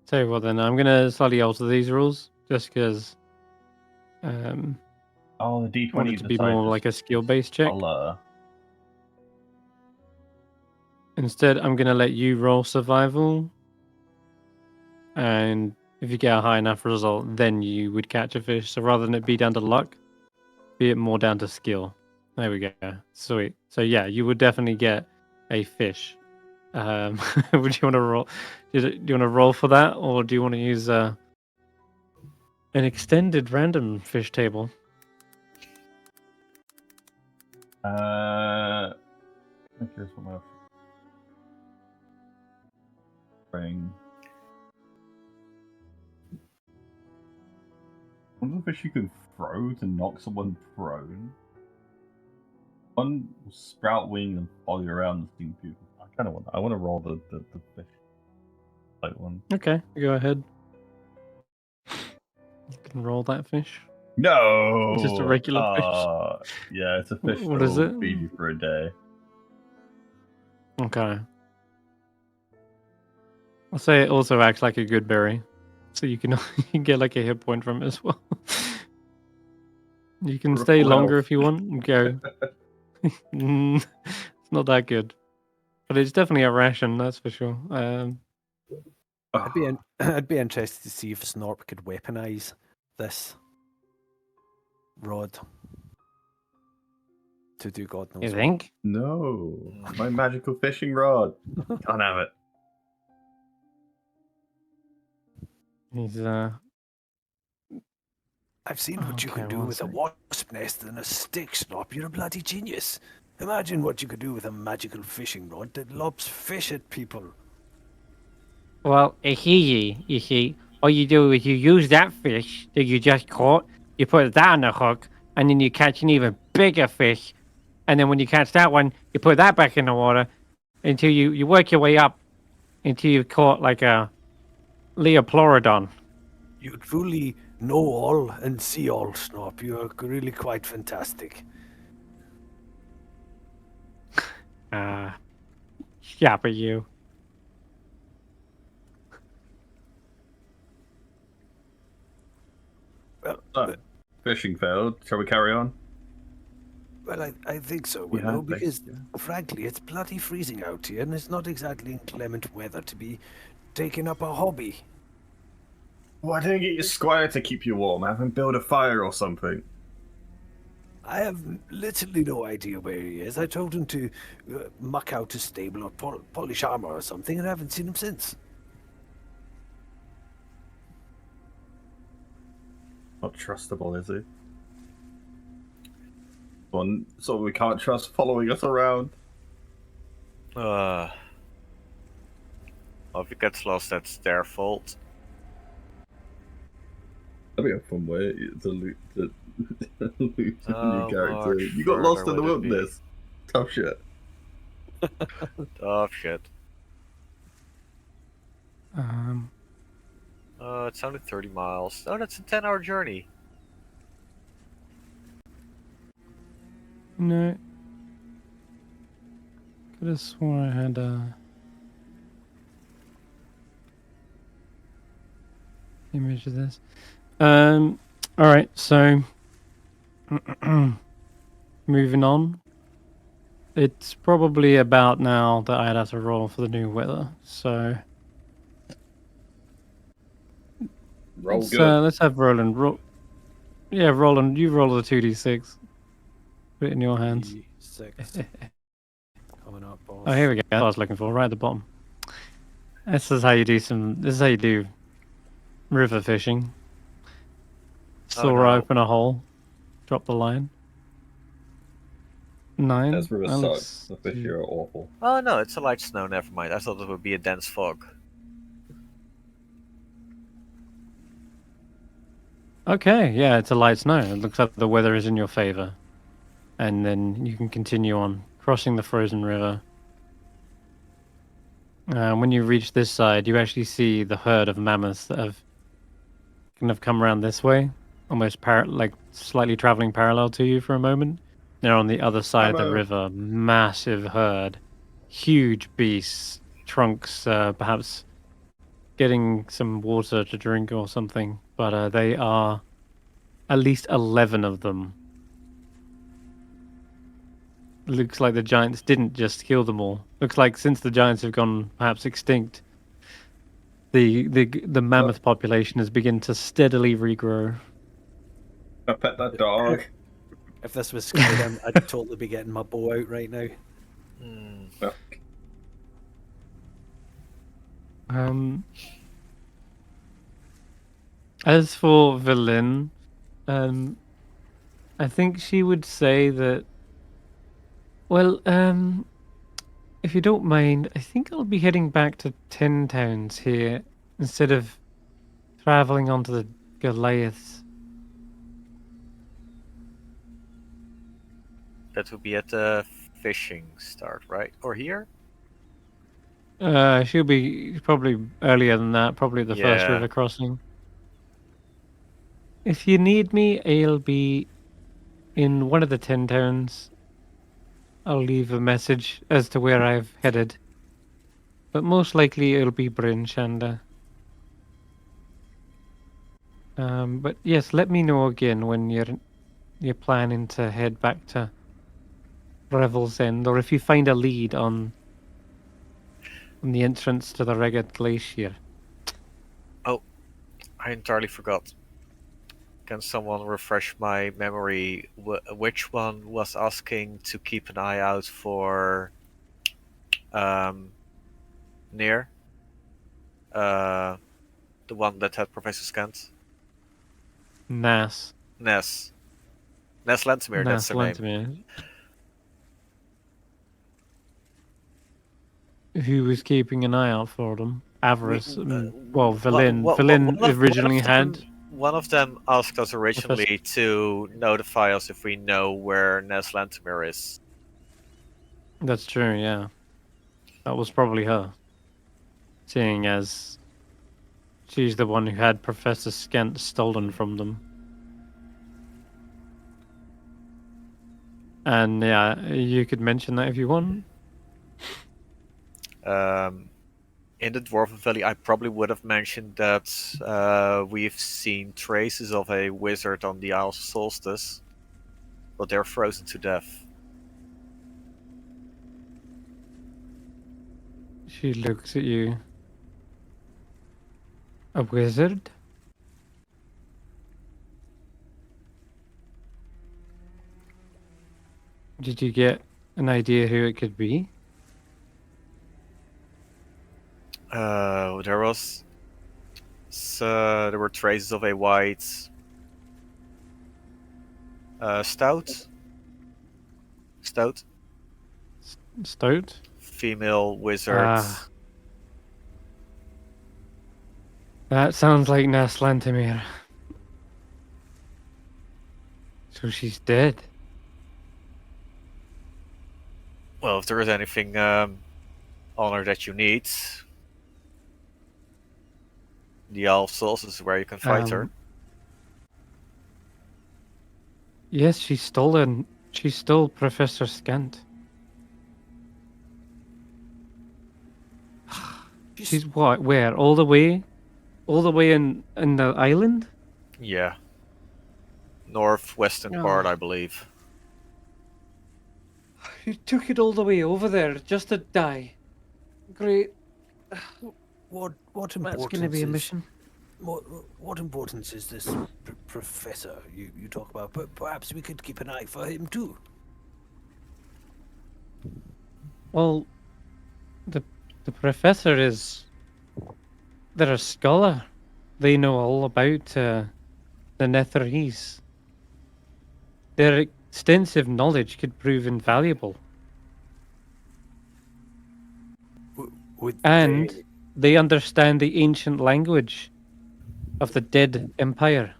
Tell you what, then I'm gonna slightly alter these rules just because. Oh, the D20 I want it to be more like a skill-based check. Instead, I'm going to let you roll survival. And if you get a high enough result, then you would catch a fish. So rather than it be down to luck, be it more down to skill. There we go. Sweet. So yeah, you would definitely get a fish. Would you want to roll? Do you want to roll for that, or do you want to use an extended random fish table? I'm curious what my bring. One of the fish you can throw to knock someone prone. One will sprout wing and follow you around and seem beautiful. I kind of want that. I want to roll the fish. Like one. Okay, go ahead. You can roll that fish. No! Just a regular fish. Yeah, it's a fish What that is will it? feed you for a day. Okay. I'll say it also acts like a good berry. So you can get like a hit point from it as well. You can stay longer if you want and go. It's not that good. But it's definitely a ration, that's for sure. I'd be interested to see if Snorp could weaponize this rod to do God knows You what. think? No, my magical fishing rod. Can't have it. He's I've seen what you Okay, can do one with a sec. wasp nest and a stick, Snorp. You're a bloody genius. Imagine what you could do with a magical fishing rod that lobs fish at people. Well, you see, all you do is you use that fish that you just caught, you put that on the hook, and then you catch an even bigger fish. And then when you catch that one, you put that back in the water until you work your way up until you've caught like a Leoplorodon. You truly know all and see all, Snorp. You're really quite fantastic. Shopper you. Well, Fishing failed. Shall we carry on? well, I think so, Yeah, Willow, thanks, because yeah. frankly, it's bloody freezing out here, and it's not exactly inclement weather to be taking up a hobby. Why don't you get your squire to keep you warm? Have him build a fire or something. I have literally no idea where he is. I told him to muck out his stable or polish armor or something, and I haven't seen him since. Not trustable, is he? One, so we can't trust following us around. Well, if it gets lost, that's their fault. That'd be a fun way to lose a new How character. much You got lost in the further would it be? wilderness. Tough shit. Oh shit. Um, It's only 30 miles. Oh, that's a 10-hour journey. no. Could have sworn I had image of this. All right, so moving on. It's probably about now that I'd have to roll for the new weather. So Roll good. let's have Roland roll. Yeah, Roland, you roll the 2d6. Put it in your hands. 6 coming up, boss. Oh, here we go. That's what I was looking for, right at the bottom. This is how you do This is how you do river fishing. Saw no. open a hole, drop the line. 9. That's river That sucks. looks- The fish here are awful. Oh no, it's a light snow. Never mind. I thought it would be a dense fog. Okay, yeah, it's a light snow. It looks like the weather is in your favor. And then you can continue on, crossing the frozen river. When you reach this side, you actually see the herd of mammoths that have kind of come around this way, almost like slightly traveling parallel to you for a moment. They're on the other side of the Mammoth. river, massive herd, huge beasts, trunks, perhaps getting some water to drink or something. But they are at least 11 of them. Looks like the giants didn't just kill them all. Looks like since the giants have gone perhaps extinct, the mammoth population has begun to steadily regrow. I pet that dog. If this was Skyrim, I'd totally be getting my bow out right now. As for Velin, I think she would say that. Well, if you don't mind, I think I'll be heading back to Tin Towns here instead of traveling onto the Goliaths. That would be at the fishing start, right? Or here? She'll be probably earlier than that, probably the first Yeah. river crossing. If you need me, I'll be in one of the 10 towns. I'll leave a message as to where I've headed. But most likely it'll be Bryn Shanda. But yes, let me know again when you're planning to head back to Revel's End, or if you find a lead on the entrance to the Reged Glacier. Oh, I entirely forgot. Can someone refresh my memory? Which one was asking to keep an eye out for near? The one that had Professor Scant? Nas. Ness. Ness Lantimir, that's her name. Lantimir. Who was keeping an eye out for them? Avarice. Well, Velin. Velin originally had. One of them asked us originally to notify us if we know where Ness Lantimir is. That's true, yeah. That was probably her. Seeing as she's the one who had Professor Scant stolen from them. And yeah, you could mention that if you want. In the Dwarven Valley, I probably would have mentioned that we've seen traces of a wizard on the Isles of Solstice, but they're frozen to death. She looks at you. A wizard? Did you get an idea who it could be? There was. There were traces of a white. Stout? Stout? Female wizard. That sounds like Naslantimir. So she's dead. Well, if there is anything on her that you need, the Isle of Souls is where you can fight her. Yes, she's stolen. She stole Professor Scant. She's what? Where? All the way? All the way in the island? Yeah. Northwestern part, I believe. You took it all the way over there just to die. Great. What That's importance going to be a is mission. what importance is this professor you talk about? But perhaps we could keep an eye for him too. Well, the professor is. They're a scholar. They know all about the Netherese. Their extensive knowledge could prove invaluable. And they understand the ancient language of the dead empire,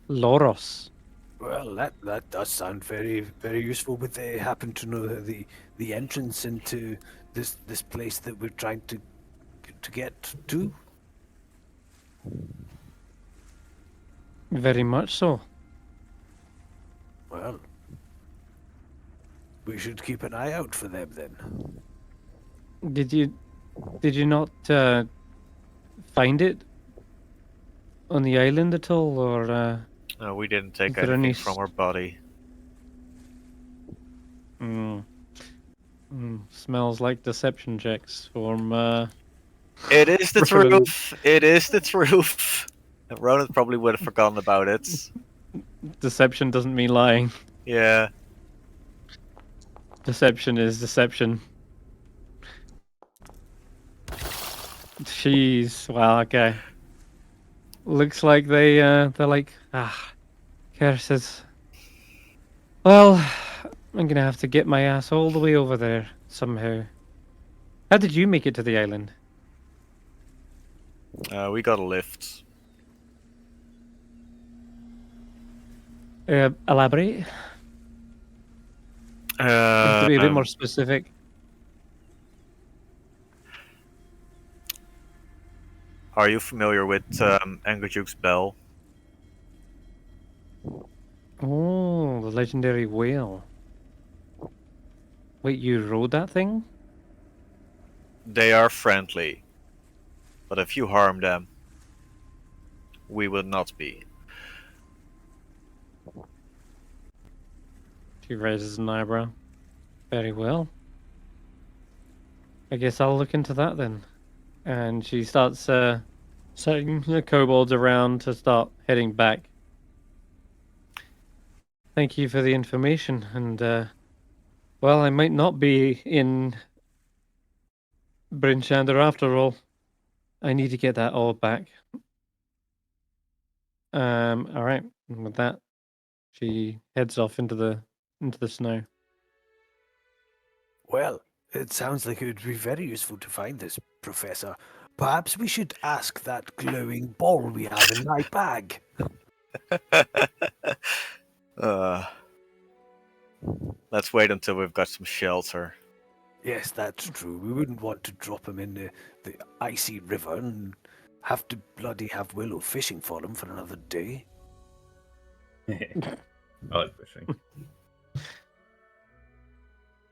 Loros. Well, that does sound very very useful. Would they happen to know the entrance into this place that we're trying to get to? Very much so. Well, we should keep an eye out for them then. Did you not find it on the island at all, or? No, we didn't take Is there anything any from her body. Smells like deception checks from. It is the Roland. truth. It is the truth. Roland probably would have forgotten about it. Deception doesn't mean lying. Yeah. Deception is deception. Jeez. Wow. Okay. Looks like they're like curses. Well, I'm gonna have to get my ass all the way over there somehow. How did you make it to the island? We got a lift. Elaborate. To be a bit more Um, specific. Are you familiar with Angerjuke's Bell? Oh, the legendary whale. Wait, you rode that thing? They are friendly, but if you harm them, we will not be. She raises an eyebrow. Very well. I guess I'll look into that then. And she starts setting the kobolds around to start heading back. Thank you for the information, and well, I might not be in Brinchander after all. I need to get that all back. All right. And with that, she heads off into the snow. Well, it sounds like it would be very useful to find this professor. Perhaps we should ask that glowing ball we have in my bag. Let's wait until we've got some shelter. Yes, that's true. We wouldn't want to drop him in the icy river and have to bloody have Willow fishing for him for another day. I like fishing.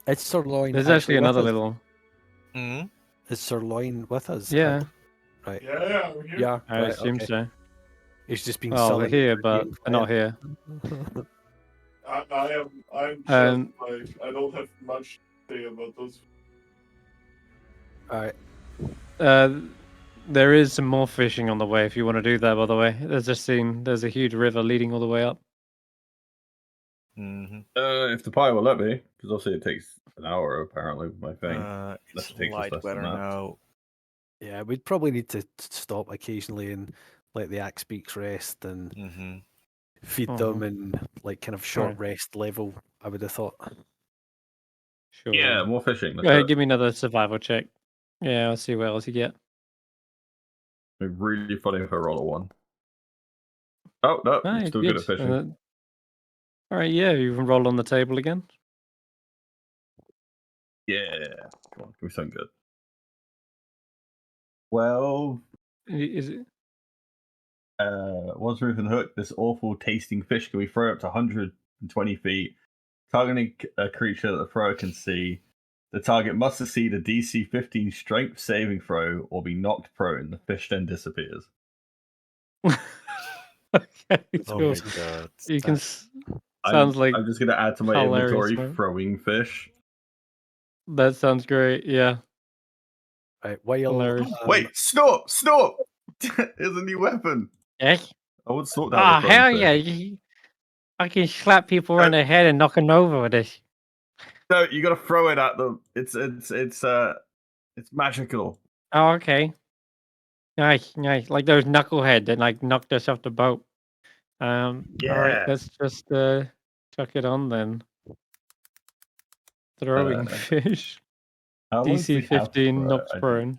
It's Sirloin. There's actually another little. Hmm? Is Sirloin with us? Yeah, Right. Yeah, we're here. Yeah. I right, assume okay. so. It's just been Oh, they're sullen here, for but being they're not here. I'm Um, just I don't have much to say about those. All right. There is some more fishing on the way if you want to do that, by the way. There's a huge river leading all the way up. Mm-hmm. If the pilot will let me, because obviously it takes an hour apparently with my thing. It's That takes us light less than weather that. now. Yeah, we'd probably need to stop occasionally and let the axe beaks rest and Mm-hmm. feed them and like kind of short Right. rest level. I would have thought. Sure. Yeah, more fishing. Go ahead, give me another survival check. Yeah, I'll see what else you get. It'd be really funny if I roll a 1. Oh, no, I'm Right, still good at good. fishing. All right, yeah, you can roll on the table again. Yeah. Come on, give me something good. 12. Is it? Once Ruth and Hook, this awful tasting fish can be thrown up to 120 feet, targeting a creature that the thrower can see. The target must succeed a DC 15 strength saving throw or be knocked prone. The fish then disappears. Okay, Oh cool. my god. You can. I'm Sounds like just going to add to my hilarious, inventory man. throwing fish. That sounds great. Yeah. Right, while Hilarious. Wait, snort! Snort! Here's a new weapon. Eh? I would snort down the Oh, throwing hell fish. yeah. I can slap people on the head and knock them over with this. No, you got to throw it at them. It's magical. Oh, okay. Nice, nice. Like those knucklehead that like knocked us off the boat. All right, Yeah. let's just chuck it on then. Throwing fish. How long does he DC have to 15 throw it? knocks I think- prone.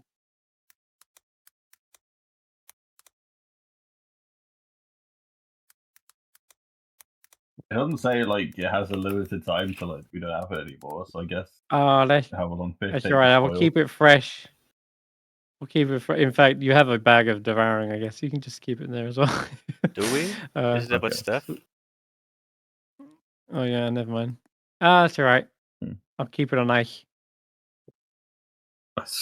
It doesn't say like it has a limited time to like we don't have it anymore. So I guess Oh, how long fish that's take all right. to I will spoil. keep it fresh. We'll keep it. In fact, you have a bag of devouring. I guess you can just keep it in there as well. Do we? Is that what okay. Stef? Oh yeah, never mind. Ah, that's all right. I'll keep it on ice.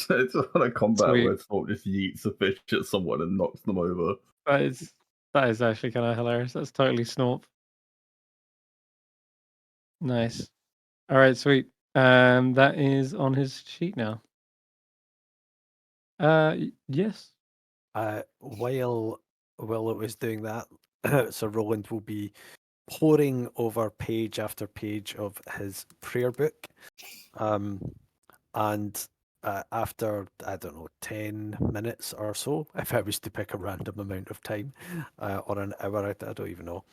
It's not a combat Sweet. where Salt just yeets a fish at someone and knocks them over. That is actually kind of hilarious. That's totally Snorp. Nice. All right, sweet. That is on his sheet now. Yes. While Willow is doing that, Sir Roland will be poring over page after page of his prayer book. And after, I don't know, 10 minutes or so, if I was to pick a random amount of time, or an hour, I don't even know.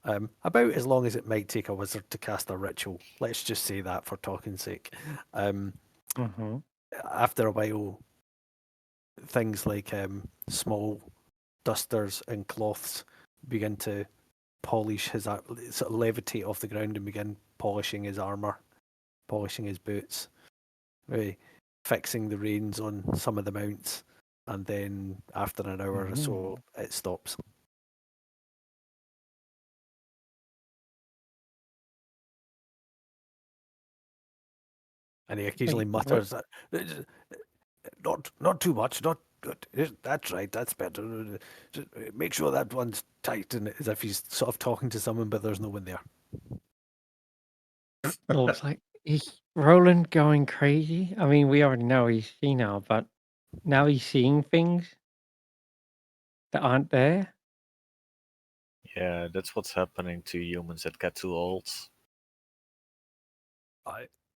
About as long as it might take a wizard to cast a ritual. Let's just say that for talking's sake. After a while, things like small dusters and cloths begin to polish his, sort of levitate off the ground and begin polishing his armor, polishing his boots, right, fixing the reins on some of the mounts, and then after an hour or so, it stops. And he occasionally mutters, "Not too much, not. That's right. That's better. Just make sure that one's tight," and as if he's sort of talking to someone, but there's no one there. Looks like is Roland going crazy? I mean, we already know he's senile, but now he's seeing things that aren't there. Yeah, that's what's happening to humans that get too old.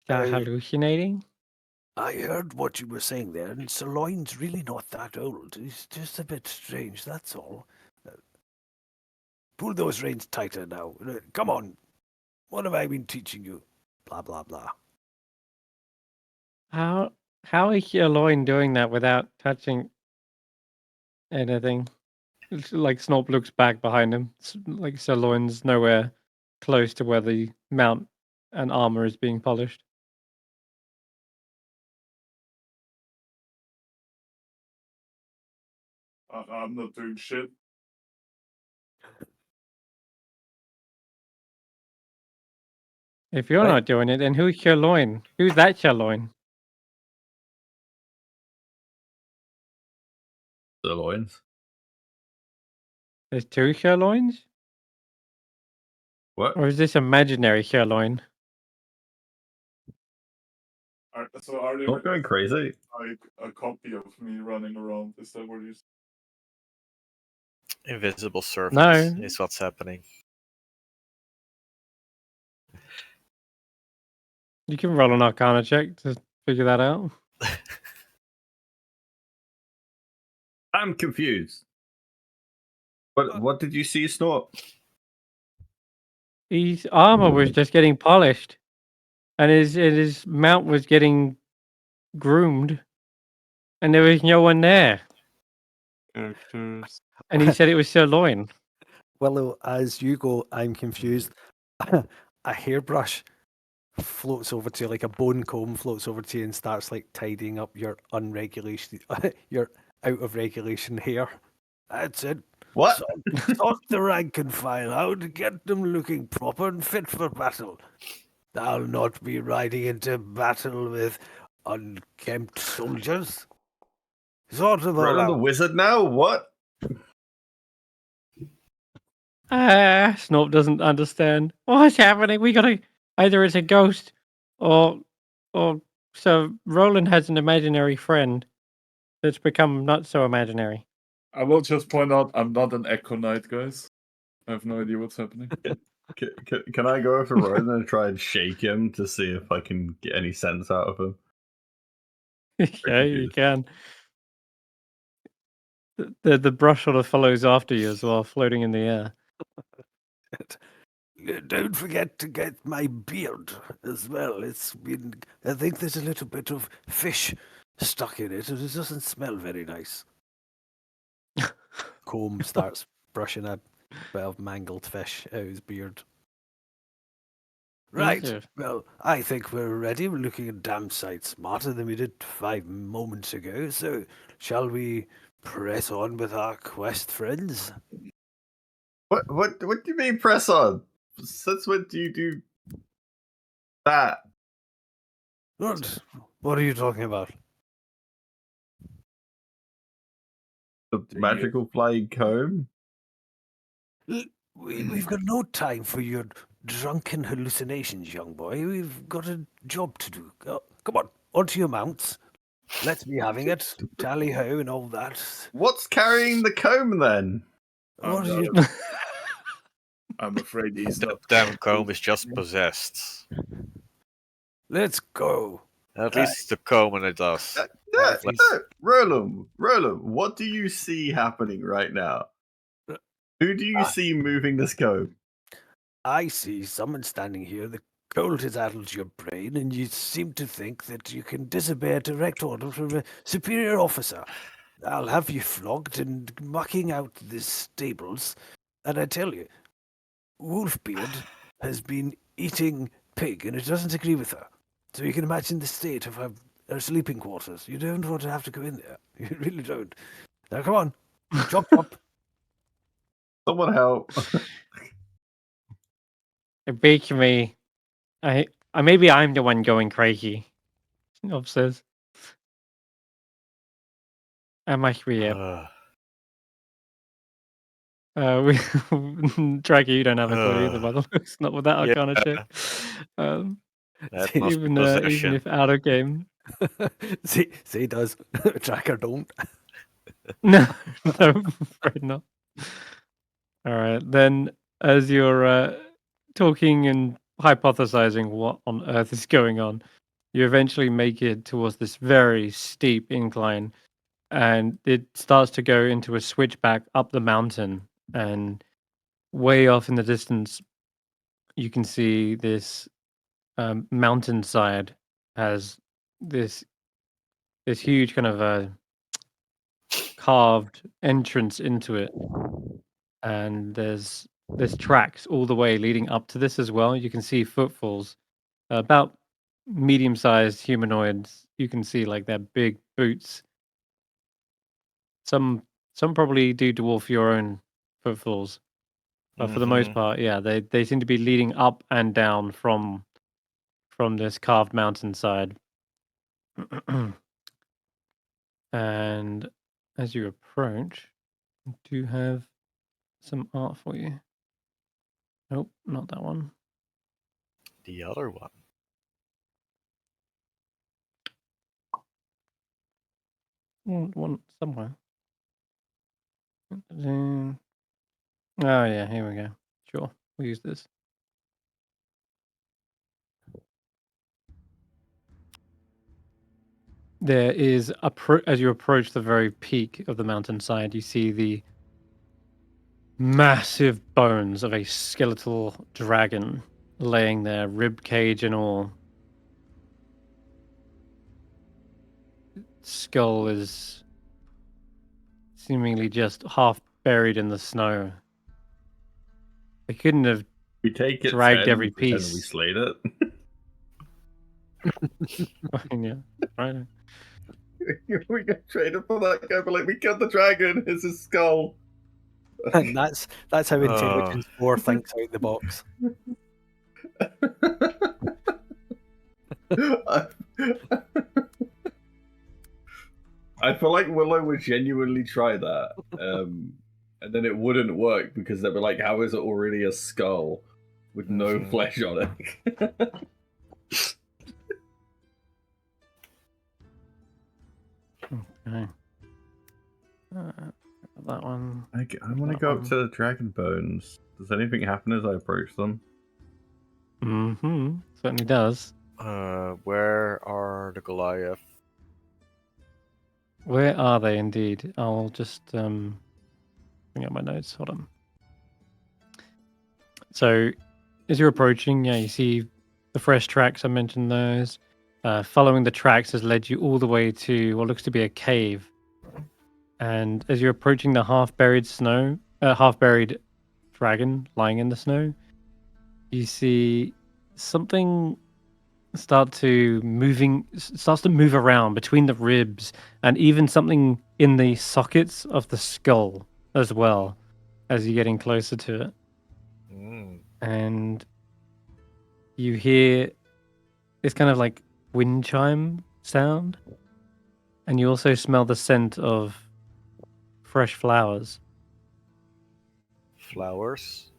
They're hallucinating. I heard what you were saying there, and Sirloin's really not that old. He's just a bit strange, that's all. Pull those reins tighter now. Come on. What have I been teaching you? Blah, blah, blah. How is Sirloin doing that without touching anything? It's like Snorp looks back behind him. Like Sirloin's nowhere close to where the mount and armor is being polished. I'm not doing shit. If you're not doing it, then who's Sirloin? Who's that Sirloin? Sirloins. There's two Sirloins? What? Or is this imaginary Sirloin? So are they Not going crazy. like a copy of me running around? Is that what you said? Invisible servants No. is what's happening. You can roll an Arcana check to figure that out. I'm confused. What did you see, Snort? His armor was just getting polished, and his mount was getting groomed, and there was no one there. Characters. And he said it was sirloin. Willow, as you go, I'm confused. A hairbrush floats over to you, like a bone comb floats over to you and starts like tidying up your unregulated, your out of regulation hair. That's it. What? Sort the rank and file out, get them looking proper and fit for battle. I'll not be riding into battle with unkempt soldiers. Sort of all Roland the out. wizard now? What? Snorp doesn't understand. What's happening? We gotta either it's a ghost or so Roland has an imaginary friend that's become not so imaginary. I will just point out I'm not an Echo Knight, guys. I have no idea what's happening. Can I go over Roland and try and shake him to see if I can get any sense out of him? Yeah, you can. The brush sort of follows after you as well, floating in the air. Don't forget to get my beard as well. It's been. I think there's a little bit of fish stuck in it, and it doesn't smell very nice. Comb starts brushing a bit of mangled fish out his beard. Right. Jesus. Well, I think we're ready. We're looking a damn sight smarter than we did 5 moments ago. So, shall we press on with our quest, friends? What do you mean press on? Since when do you do that? What are you talking about? The magical flying comb? We've got no time for your drunken hallucinations, young boy. We've got a job to do. Come on, onto your mounts. Let's be having it. Tally ho and all that. What's carrying the comb then? What are you? I'm afraid he's The not. damn comb is just possessed. Let's go. At least the comb and it does. No, Let's- Roland, what do you see happening right now? Who do you see moving this comb? I see someone standing here. The cold has addled your brain, and you seem to think that you can disobey a direct order from a superior officer. I'll have you flogged and mucking out the stables. And I tell you, Wolfbeard has been eating pig, and it doesn't agree with her. So you can imagine the state of her sleeping quarters. You don't want to have to go in there. You really don't. Now, come on. Chop, chop. Someone help. It beats me. I maybe I'm the one going crazy. Snob says. I must be it. We Draggy, you don't have a clue either, by the looks. Not with that arcana check. That must be Even possession. if out of game. See, does. Tracker don't. No, I'm afraid not. All right, then as you're talking and hypothesizing what on earth is going on, you eventually make it towards this very steep incline, and it starts to go into a switchback up the mountain, and way off in the distance, you can see this mountainside has this huge kind of a carved entrance into it, and there's tracks all the way leading up to this as well. You can see footfalls, about medium-sized humanoids. You can see like their big boots. Some probably do dwarf your own footfalls, but for the most Mhm. part, yeah, they seem to be leading up and down from this carved mountainside. And as you approach, I do have some art for you. Nope, not that one. The other one. One somewhere. Oh yeah, here we go. Sure, we'll use this. There is as you approach the very peak of the mountainside, you see the massive bones of a skeletal dragon laying there, rib cage and all. Skull is seemingly just half buried in the snow. They couldn't have We take it dragged 10, every pretend we piece. slayed it. Yeah, right. We get traded for that guy, but like, we killed the dragon. It's his skull. And that's how Intelligence 4 thinks out the box. I feel like Willow would genuinely try that, and then it wouldn't work because they'd be like, "How is it already a skull with no flesh on it?" Okay. That one. I want to go up to the dragon bones. Does anything happen as I approach them? Mm-hmm. Certainly does. Where are the Goliath? Where are they indeed? I'll just bring up my notes. Hold on. So, as you're approaching, yeah, you see the fresh tracks. I mentioned those. Following the tracks has led you all the way to what looks to be a cave. And as you're approaching the half-buried dragon lying in the snow, you see something starts to move around between the ribs, and even something in the sockets of the skull as well, as you're getting closer to it. And you hear this kind of like wind chime sound, and you also smell the scent of fresh flowers. Flowers?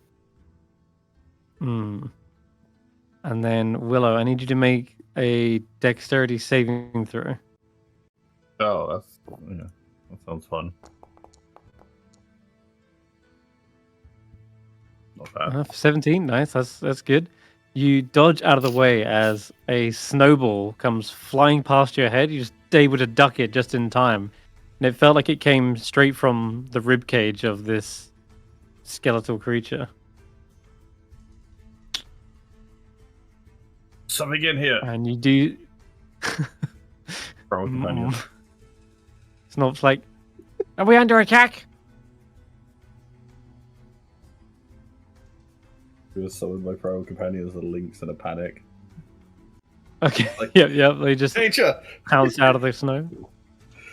And then Willow, I need you to make a dexterity saving throw. Oh, that sounds fun. Not bad. 17, nice. That's good. You dodge out of the way as a snowball comes flying past your head. You're just able to duck it just in time, and it felt like it came straight from the rib cage of this skeletal creature. Something in here. And you do. Pro companion. Snop's like, "Are we under attack?" Some of my pro companions are lynx in a panic. Okay. Yep. They just Nature! pounce out of the snow.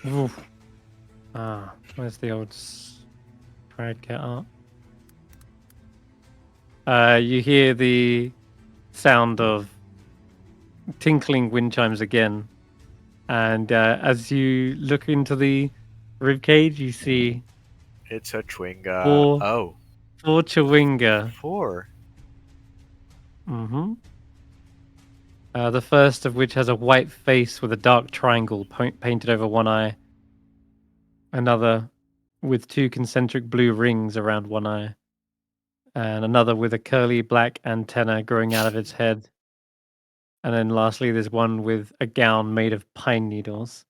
Oof. Where's the old drag cat art? You hear the sound of tinkling wind chimes again, and as you look into the ribcage, you see It's a Chwinga. four Chwinga. 4. Mm-hmm. The first of which has a white face with a dark triangle painted over one eye. Another with 2 concentric blue rings around one eye. And another with a curly black antenna growing out of its head. And then lastly, there's one with a gown made of pine needles.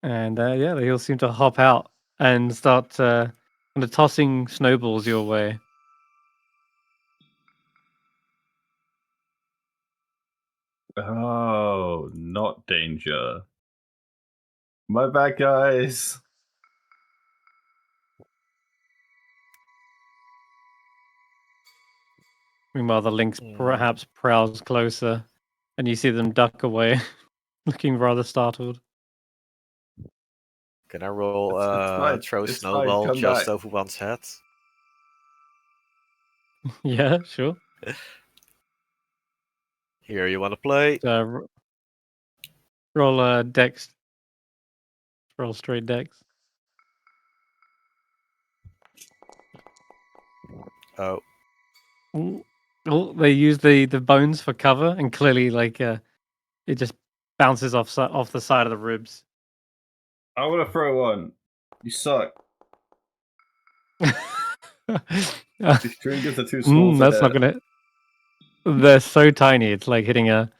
And they all seem to hop out and start kind of tossing snowballs your way. Oh, not danger. My bad, guys. Meanwhile, the lynx perhaps prowls closer, and you see them duck away, looking rather startled. Can I roll fine. throw It's snowball fine. Come just back. over one's head? Yeah, sure. Here, you want to play? Roll dex. Roll straight dex. Oh. Oh, they use the bones for cover, and clearly, like, it just bounces off the side of the ribs. I want to throw one. You suck. These triggers are too small. That's not gonna. They're so tiny. It's like hitting a.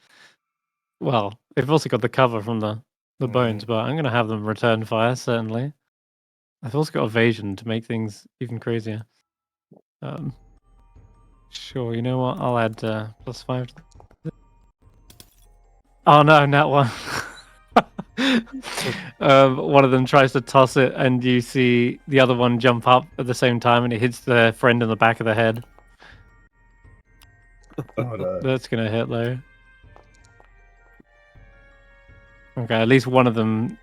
Well, they've also got the cover from the bones, but I'm gonna have them return fire certainly. I've also got evasion to make things even crazier. Sure. You know what? I'll add +5. Oh no, not one. One of them tries to toss it, and you see the other one jump up at the same time, and it hits their friend in the back of the head. Oh no. That's gonna hit though. Okay, at least one of them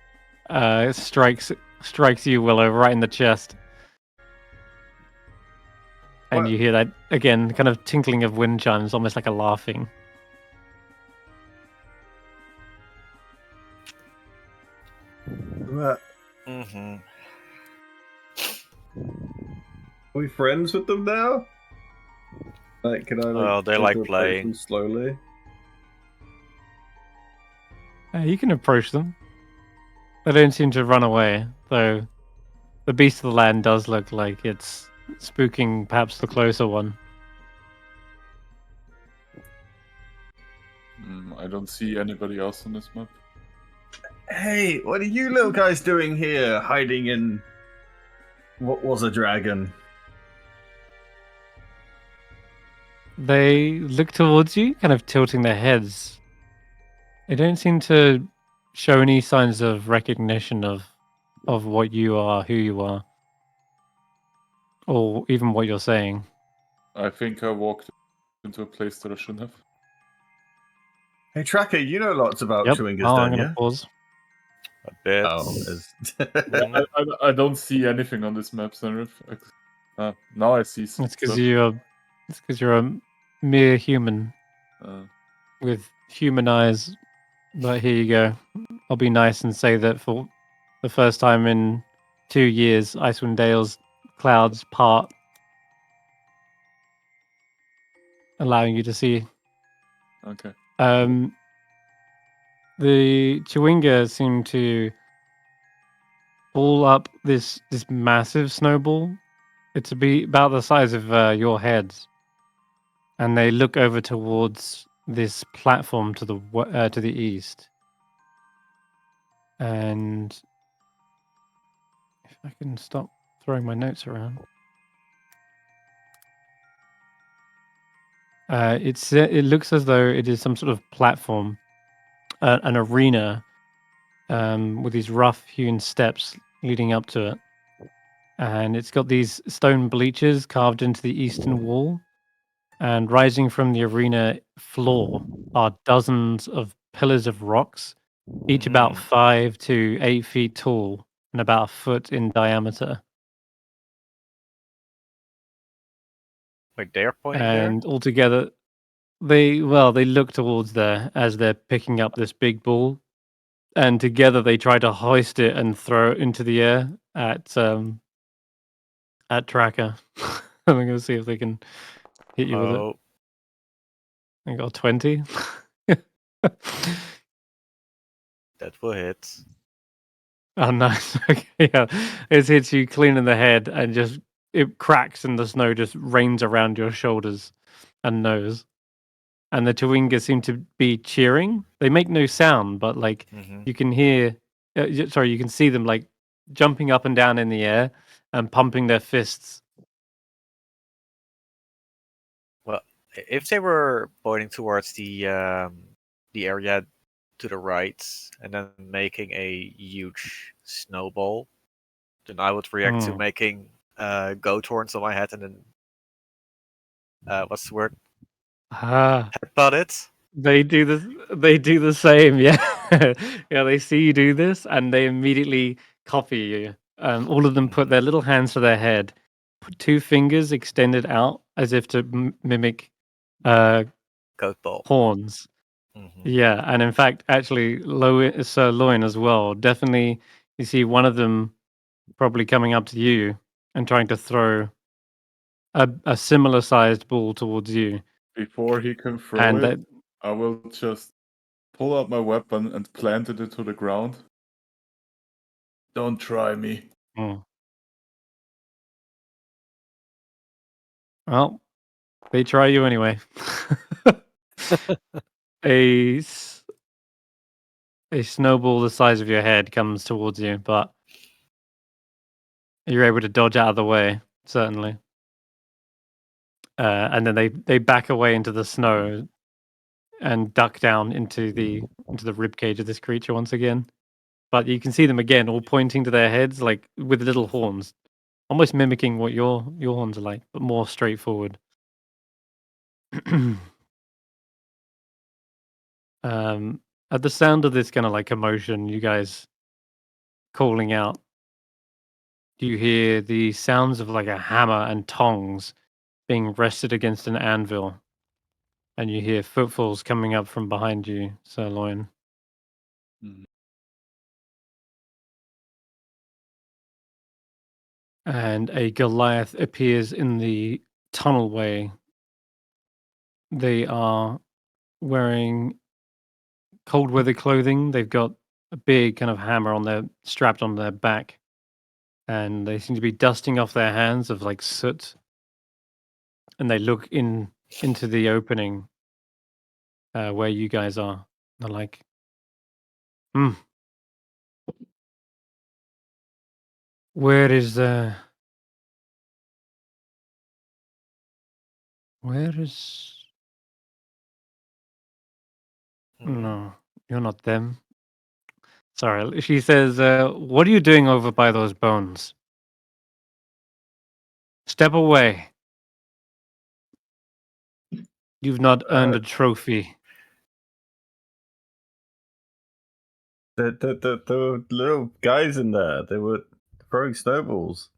strikes you, Willow, right in the chest. And What? you hear that again, kind of tinkling of wind chimes, almost like a laughing. Are Mm-hmm. we friends with them now? Like, can I Well, they try like to approach playing. them slowly? You can approach them. They don't seem to run away, though. The beast of the land does look like it's spooking perhaps the closer one. I don't see anybody else on this map. Hey, what are you little guys doing here, hiding in what was a dragon? They look towards you, kind of tilting their heads. They don't seem to show any signs of recognition of what you are, who you are, or even what you're saying. I think I walked into a place that I shouldn't have. Hey, Tracker, you know lots about Yep. Chewingas, I'm don't gonna you? pause. A bit. Oh, Mhm. I don't see anything on this map, Senrith. Now I see some It's because stuff. you're a mere human Uh, with human eyes. But here you go. I'll be nice and say that for the first time in 2 years, Icewindale's clouds part, allowing you to see. okay. The Chewinga seem to ball up this massive snowball. It's about the size of your heads, and they look over towards this platform to the east. And if I can stop throwing my notes around. It looks as though it is some sort of platform, an arena, with these rough-hewn steps leading up to it, and it's got these stone bleachers carved into the eastern wall, and rising from the arena floor are dozens of pillars of rocks, each about Mm. 5 to 8 feet tall and about a foot in diameter. Wait, they're pointing there? And altogether, they look towards there as they're picking up this big ball, and together they try to hoist it and throw it into the air at Tracker. I'm gonna see if they can hit you with it. Oh, I got 20. that will hit. Oh, nice. Okay, yeah, it hits you clean in the head, and just it cracks, and the snow just rains around your shoulders and nose. And the Chewinga seem to be cheering. They make no sound, but like Mm-hmm. you can hear. You can see them like jumping up and down in the air and pumping their fists. Well, if they were pointing towards the area to the right and then making a huge snowball, then I would react to Hmm. making goat horns on my head and then what's the word? Ah, Headbutt it. they do this. They do the same. Yeah, yeah. They see you do this, and they immediately copy you. All of them put their little hands to their head, put 2 fingers extended out as if to mimic Goat ball. horns. Mm-hmm. Yeah, and in fact, actually, Sirloin as well. Definitely, you see one of them probably coming up to you and trying to throw a similar sized ball towards you. Before he can throw And it, that, I will just pull out my weapon and plant it into the ground. Don't try me. well, they try you anyway. a snowball the size of your head comes towards you, but you're able to dodge out of the way, certainly. And then they back away into the snow and duck down into the rib cage of this creature once again. but you can see them again, all pointing to their heads, like with little horns, almost mimicking what your horns are like, but more straightforward. At the sound of this kind of like commotion, you guys calling out, you hear the sounds of like a hammer and tongs being rested against an anvil, and you hear footfalls coming up from behind you, Sirloin. Mhm. And a Goliath appears in the tunnelway. They are wearing cold weather clothing. They've got a big kind of hammer on their strapped on their back, and they seem to be dusting off their hands of like soot. And they look into the opening where you guys are. They're like, where is where is no, you're not them. Sorry, she says, what are you doing over by those bones? Step away. You've not earned a trophy. The little guys in there, they were throwing snowballs.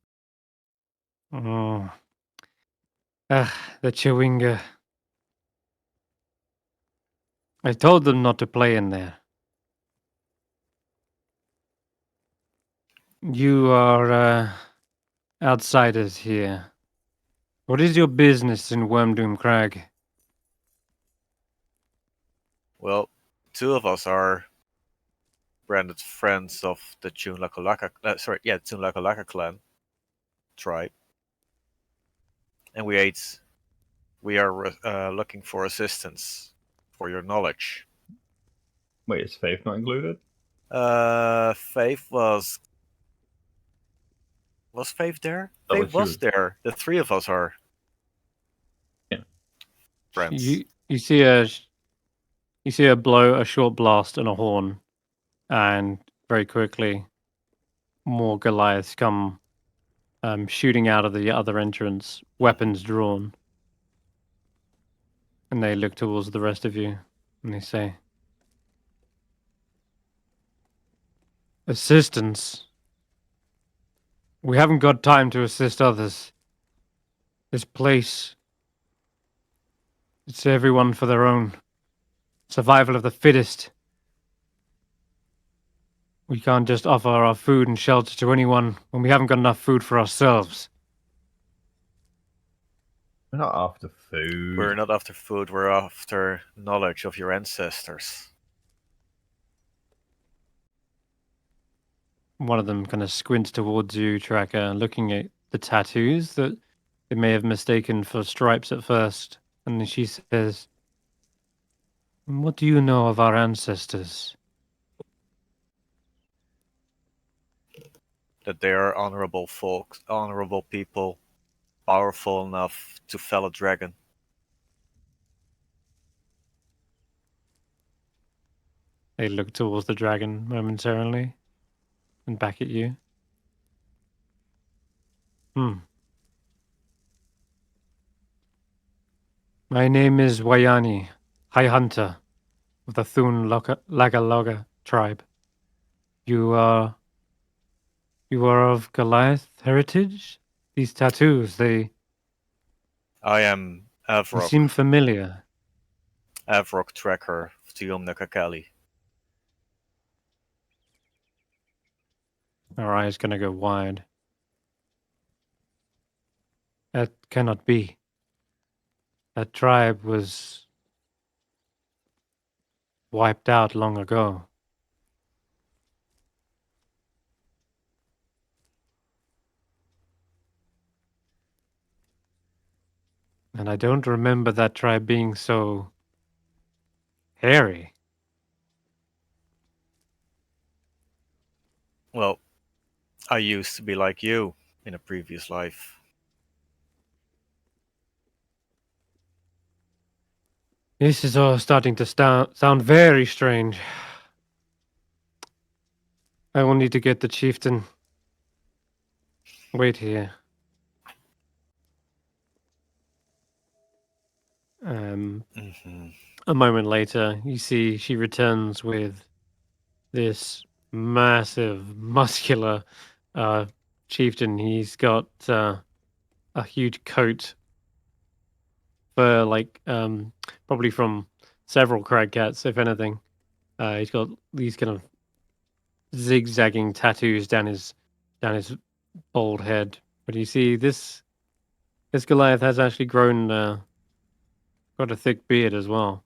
Oh. The Chewinga. I told them not to play in there. You are outsiders here. What is your business in Wormdoom Crag? Well, two of us are branded friends of the Tunlakalaka, Tunlakalaka clan tribe, and we are looking for assistance for your knowledge. Wait, is Faith not included? Faith was Faith there? Oh, Faith she was was. there. The three of us are friends. You see a blow, a short blast, and a horn, and very quickly, more Goliaths come shooting out of the other entrance, weapons drawn, and they look towards the rest of you, and they say, "Assistance. We haven't got time to assist others. This place, it's everyone for their own. Survival of the fittest. We can't just offer our food and shelter to anyone when we haven't got enough food for ourselves." We're not after food. We're not after food, we're after knowledge of your ancestors. One of them kind of squints towards you, Tracker, looking at the tattoos that they may have mistaken for stripes at first. And then she says, "What do you know of our ancestors?" That they are honorable folks, honorable people, powerful enough to fell a dragon. They look towards the dragon momentarily and back at you. My name is Wayani, High Hunter of the Thun Lagaloga tribe. You are of Goliath heritage? These tattoos, they I am Avrok, seem familiar. Avrok Tracker of Tiomna Kakali. Our eyes gonna go wide. That cannot be. That tribe was wiped out long ago. And I don't remember that tribe being so hairy. Well, I used to be like you in a previous life. This is all starting to sound very strange. I will need to get the chieftain. Wait here. Mhm. A moment later, you see she returns with this massive, muscular chieftain. He's got a huge coat for probably from several crag cats, if anything. He's got these kind of zigzagging tattoos down his bald head. But you see, this Goliath has actually grown got a thick beard as well.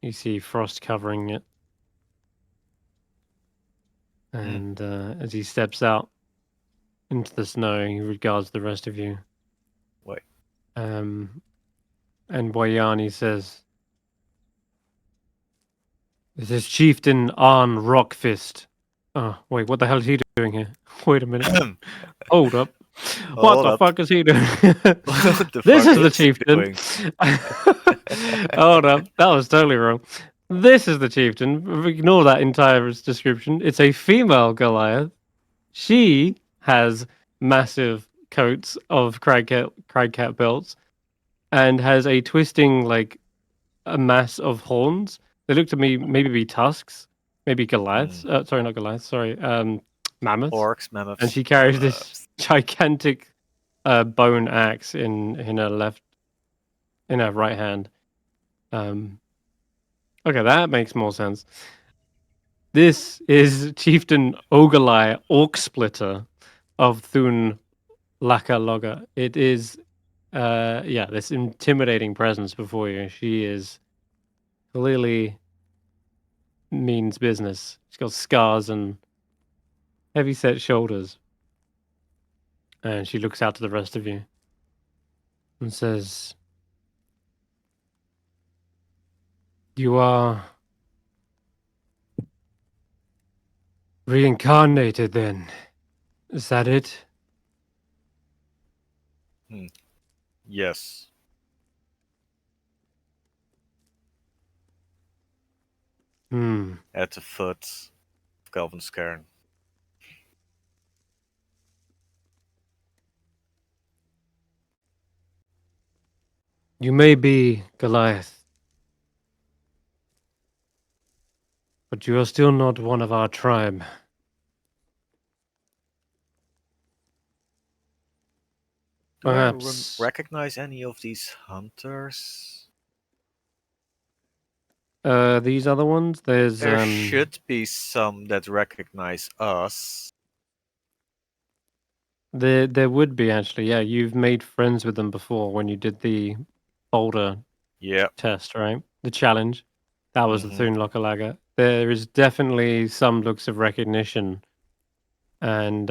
You see frost covering it. And as he steps out into the snow, he regards the rest of you. Wait. And Boyani says, "This is Chieftain Arn Rockfist." Oh, wait, what the hell is he doing here? Wait a minute. Hold up. What Hold the up. fuck is he doing? What the This fuck is the he chieftain. doing? Hold up. That was totally wrong. This is the chieftain. Ignore that entire description. It's a female Goliath. She has massive coats of cragcat belts and has a twisting, like, a mass of horns. They look to me maybe be tusks, maybe Goliaths. Sorry, not Goliaths. Sorry, mammoths. Orcs, mammoths. And she carries this gigantic bone axe in her right hand. Okay, that makes more sense. This is Chieftain Ogalai Orc Splitter of Thun Laka Loga. It is this intimidating presence before you. She is clearly means business. She's got scars and heavy set shoulders. And she looks out to the rest of you and says, "You are reincarnated then. Is that it?" Yes. At the foot of Calvin's cairn. You may be Goliath, but you are still not one of our tribe. Do I Perhaps recognize any of these hunters? these other ones. There's There should be some that recognize us. there would be actually. Yeah, you've made friends with them before when you did the boulder Yeah. test, right? The challenge. That was the Mhm. Thun Lokalaga. There is definitely some looks of recognition. And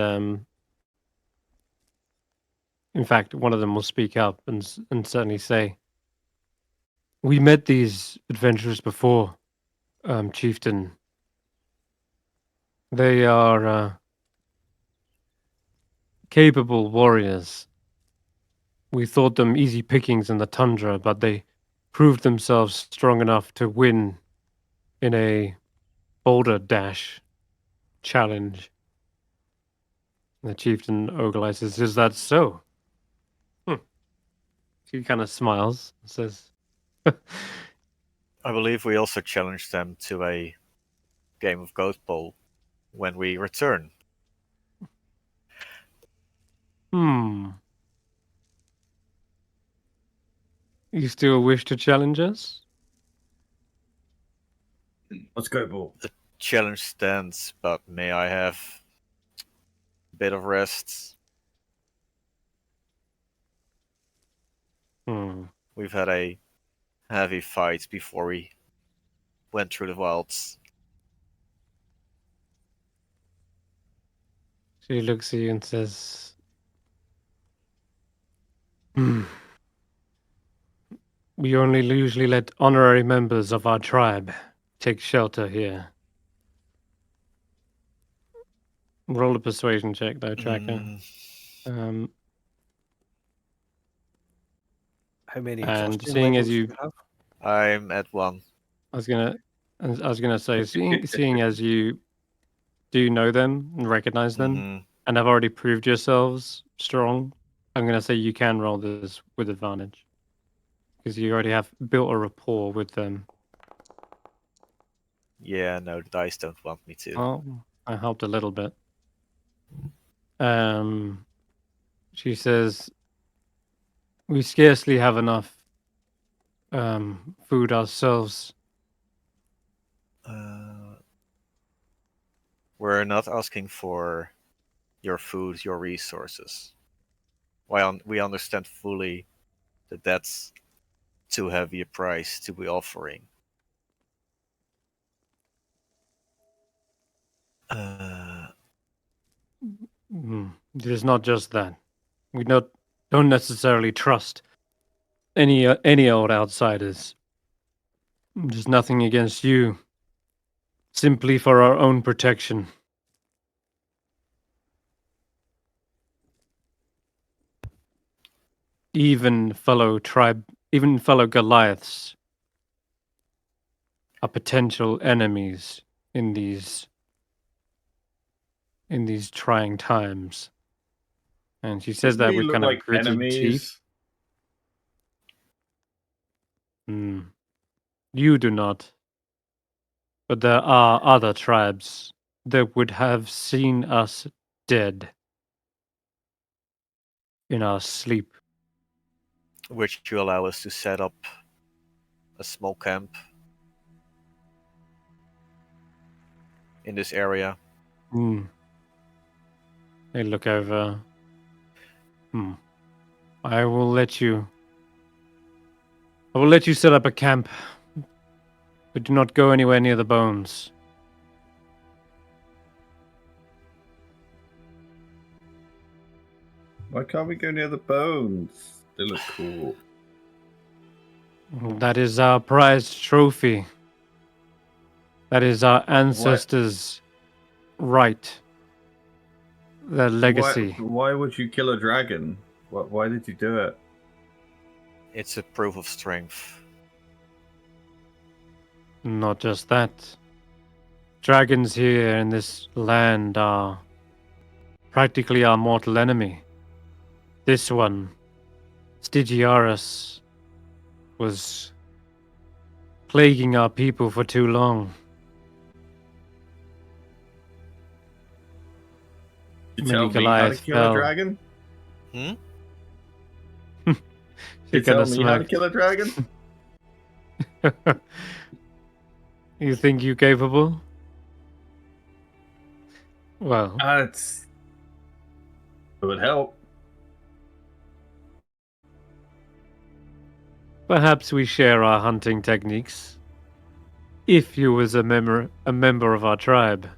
in fact, one of them will speak up and certainly say, "We met these adventurers before, Chieftain. They are capable warriors. We thought them easy pickings in the tundra, but they proved themselves strong enough to win in a boulder dash challenge." And the chieftain Ogalai says, "Is that so?" He kind of smiles and says, I believe we also challenged them to a game of Ghost Bowl when we return. "You still wish to challenge us?" Let's go, ball. The challenge stands, but may I have a bit of rest? We've had a heavy fight before we went through the wilds. She looks at you and says, "We only usually let honorary members of our tribe take shelter here." Roll a persuasion check, though, Tracker. How many And trusting seeing as levels do you, you have? I'm at 1. I was gonna say, seeing as you Do you know them and recognize them? Mhm. And have already proved yourselves strong? I'm going to say you can roll this with advantage. Because you already have built a rapport with them. Yeah, no, the dice don't want me to. Oh, I helped a little bit. She says, we scarcely have enough food ourselves. We're not asking for your food, your resources. We understand fully that that's too heavy a price to be offering. It is not just that. We don't necessarily trust any old outsiders. There's nothing against you. Simply for our own protection. Even fellow Goliaths are potential enemies in these trying times. And she says that We with look kind of like gritted enemies. teeth. You do not. But there are other tribes that would have seen us dead in our sleep. Which you allow us to set up a small camp in this area. They look over. I will let you set up a camp, but do not go anywhere near the bones. Why can't we go near the bones? They look cool. That is our prized trophy. That is our ancestors' right. Their legacy. Why would you kill a dragon? Why did you do it? It's a proof of strength. Not just that. Dragons here in this land are practically our mortal enemy. This one, Stygiaris, was plaguing our people for too long. You tell me how to kill a dragon? Hmm? You tell me how to kill a dragon? You think you capable? Well, It would help. Perhaps we share our hunting techniques. If you was a member of our tribe.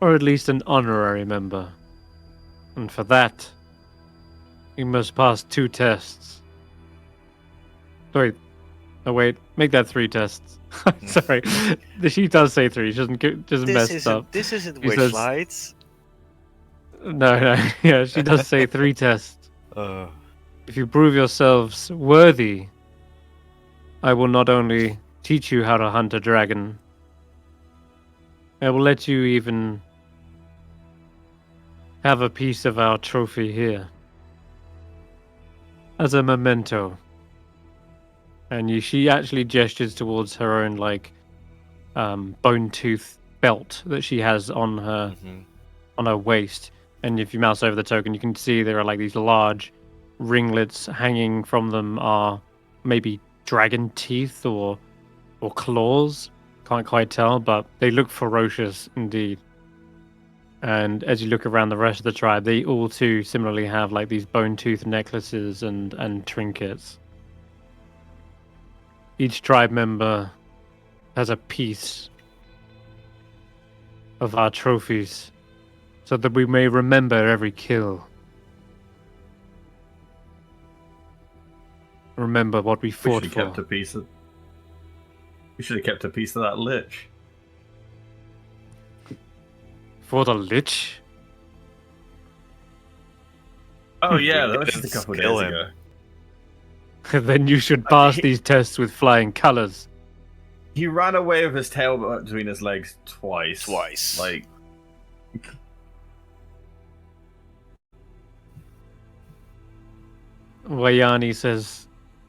Or at least an honorary member. And for that, you must pass 2 tests. Wait. Oh wait, make that 3 tests. Sorry. She does say 3, she doesn't mess up. This isn't She Witch says- Lights. No, yeah, she does say 3 tests. If you prove yourselves worthy, I will not only teach you how to hunt a dragon, I will let you even have a piece of our trophy here. As a memento. And she actually gestures towards her own, bone tooth belt that she has on her waist. And if you mouse over the token, you can see there are these large ringlets hanging from them are maybe dragon teeth or claws. Can't quite tell, but they look ferocious indeed. And as you look around the rest of the tribe, they all too similarly have these bone tooth necklaces and trinkets. Each tribe member has a piece of our trophies so that we may remember every kill. Remember what we fought for. We should have kept a piece of that lich. For the lich? Oh yeah, that was just a couple of days ago. Then you should pass these tests with flying colors. He ran away with his tail between his legs twice. Like, Wayani says,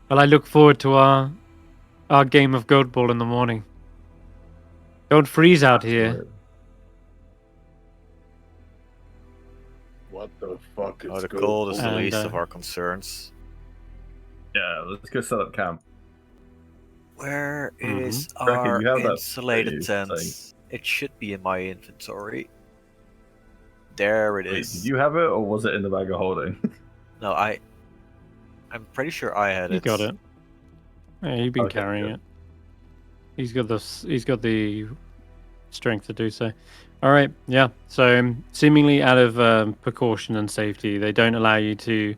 "Well, I look forward to our game of goat ball in the morning. Don't freeze out here." What the fuck is Oh, the goat cold is the And, least of our concerns. yeah, let's go set up camp. Where is Reckon our you have that insulated thing. tent? It should be in my inventory. There it Wait, is. did you have it, or was it in the bag of holding? No, I'm pretty sure I had You it. got it. Yeah, you've been Okay, carrying good. it. He's got the strength to do so. All right, yeah. So seemingly out of precaution and safety, they don't allow you to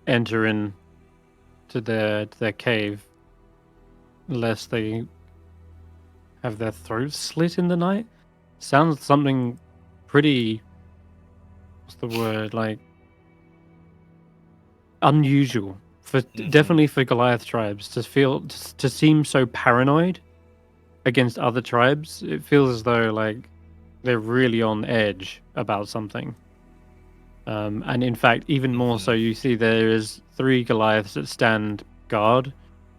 enter in to their cave unless they have their throats slit in the night. Sounds something pretty. What's the word? Like unusual for definitely for Goliath tribes to seem so paranoid against other tribes. It feels as though like they're really on edge about something. And in fact, even more so, you see there is 3 Goliaths that stand guard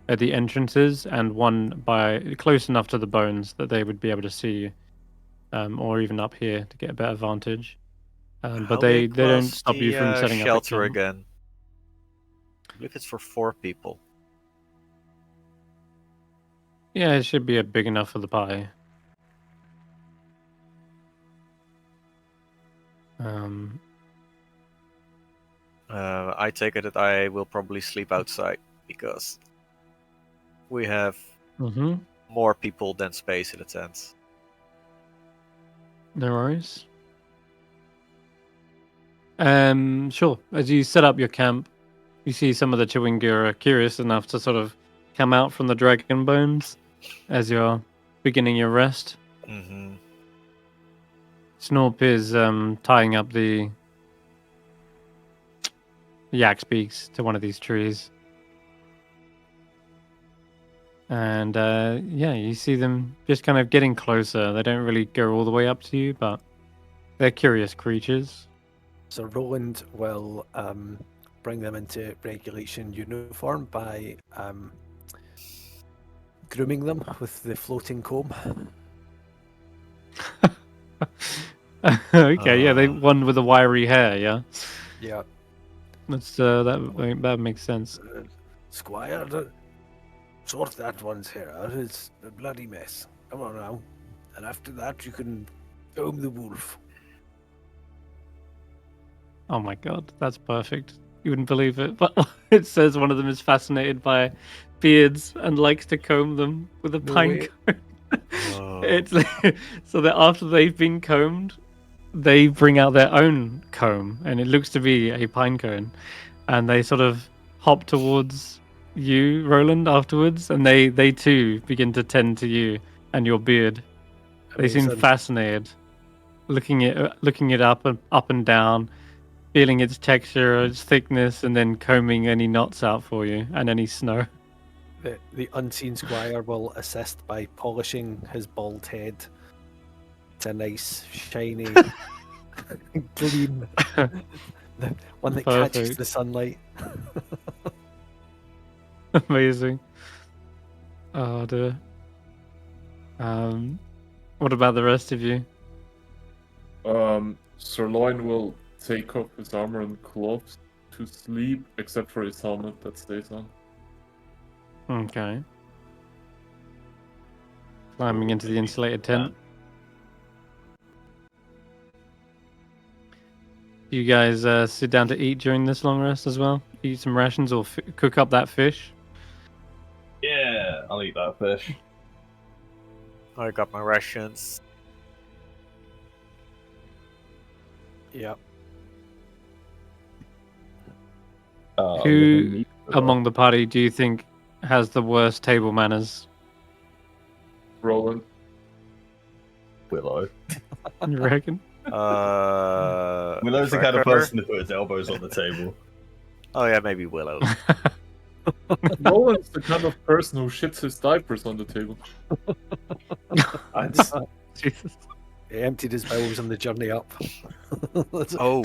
at the entrances, and one by close enough to the bones that they would be able to see you, or even up here to get a better vantage. But How they big don't was stop you from the, setting up a shelter camp. again? I believe it's for 4 people. Yeah, it should be big enough for the pie. I take it that I will probably sleep outside because we have more people than space in the tent. No worries. Sure. As you set up your camp, you see some of the Chewinga are curious enough to sort of come out from the dragon bones as you're beginning your rest. Mm-hmm. Snorp is tying up the yak beaks to one of these trees. And yeah, you see them just kind of getting closer. They don't really go all the way up to you, but they're curious creatures. So Roland will bring them into regulation uniform by grooming them with the floating comb. Okay, yeah, they one with the wiry hair, yeah. Yeah. That's that makes sense. Squire, sort that one's hair out. It's a bloody mess. Come on now. And after that, you can comb the wolf. Oh my god, that's perfect. You wouldn't believe it, but it says one of them is fascinated by beards and likes to comb them with a pine way. cone. Oh. It's so that after they've been combed, they bring out their own comb, and it looks to be a pine cone, and they sort of hop towards you, Roland, afterwards, and they too begin to tend to you and your beard. They seem Amazing. fascinated, looking it up and down, feeling its texture, its thickness, and then combing any knots out for you and any snow. The unseen squire will assist by polishing his bald head to a nice, shiny, gleam. The one that catches Perfect. the sunlight. Amazing. Oh dear. What about the rest of you? Sirloin will take off his armor and gloves to sleep, except for his helmet that stays on. Okay. Climbing into the insulated tent. You guys sit down to eat during this long rest as well? Eat some rations or cook up that fish? Yeah, I'll eat that fish. I got my rations. Yeah. Who among the party do you think has the worst table manners? Roland. Willow. You reckon? Willow's the kind of Tracker? person who put his elbows on the table. Oh yeah, maybe Willow. Roland's the kind of person who shits his diapers on the table. Jesus. He emptied his bowels on the journey up. Oh.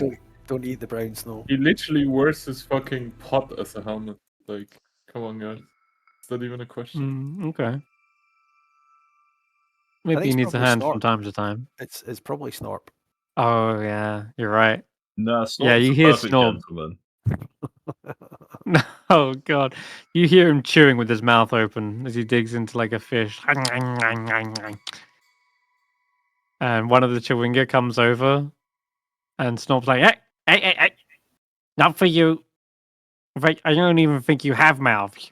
Don't eat the brown snow. He literally wears his fucking pot as a helmet. Like, come on, guys. Is that even a question? Okay. I Maybe think he it's needs a probably hand Snorp. from time to time. It's probably Snorp. Oh yeah, you're right. Nah, Yeah, Snorp's you a hear perfect Snorp. gentleman. Oh god, you hear him chewing with his mouth open as he digs into like a fish. And one of the Chewinga comes over, and Snorp's like, hey, not for you. I don't even think you have mouths.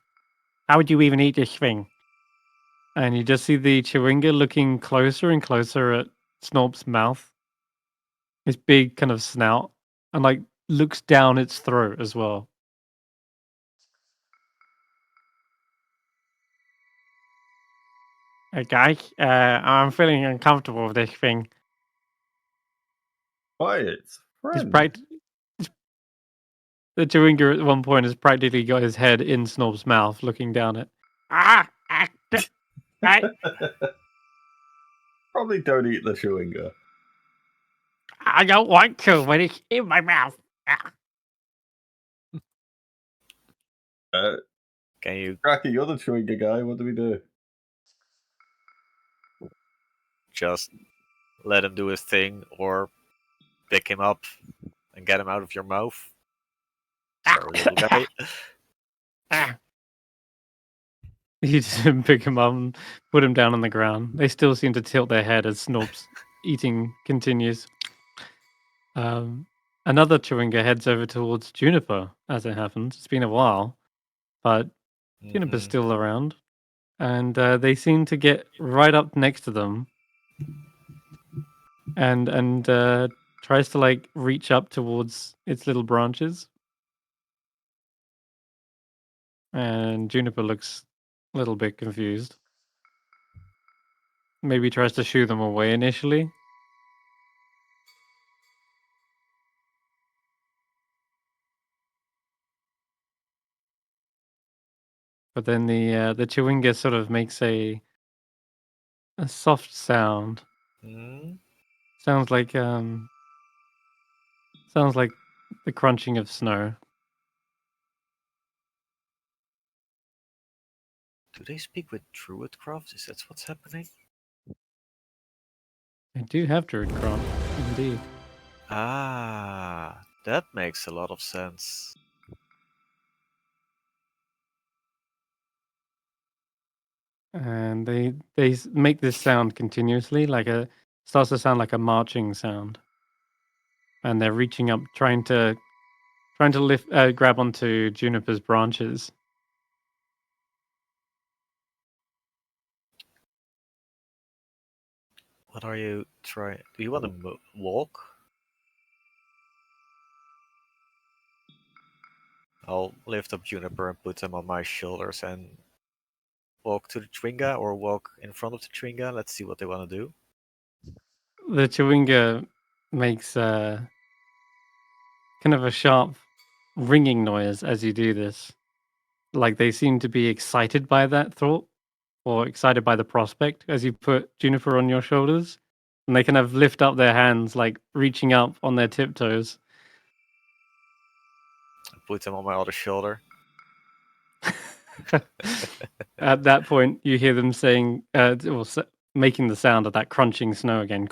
How would you even eat this thing? And you just see the Chewinga looking closer and closer at Snorp's mouth. His big kind of snout, and like looks down its throat as well. Hey guys, I'm feeling uncomfortable with this thing. Quiet, It's friend. The Chewinga at one point has practically got his head in Snorp's mouth, looking down it. Probably don't eat the chewinga. I don't want to when it's in my mouth. Can you Cracky, you're the chewinga guy. What do we do? just let him do his thing, or pick him up and get him out of your mouth? Sorry, little guy. You just pick him up and put him down on the ground. They still seem to tilt their head as Snorp's eating continues. Another Chewinga heads over towards Juniper, as it happens. It's been a while, but Juniper's Mhm. still around. And they seem to get right up next to them and tries to like reach up towards its little branches. And Juniper looks a little bit confused. Maybe tries to shoo them away initially. But then the Chewinga sort of makes a soft sound. Mm. Sounds like the crunching of snow. Do they speak with Druidcraft? Is that what's happening? I do have Druidcraft, indeed. Ah, that makes a lot of sense. And they make this sound continuously, starts to sound like a marching sound. And they're reaching up, trying to lift, grab onto Juniper's branches. What are you trying? Do you want to walk? I'll lift up Juniper and put them on my shoulders and walk to the Chewinga, or walk in front of the Chewinga. Let's see what they want to do. The Chewinga makes kind of a sharp ringing noise as you do this. Like they seem to be excited by that thought, or excited by the prospect as you put Juniper on your shoulders. And they kind of lift up their hands, like reaching up on their tiptoes. Put them on my other shoulder. At that point, you hear them saying, making the sound of that crunching snow again.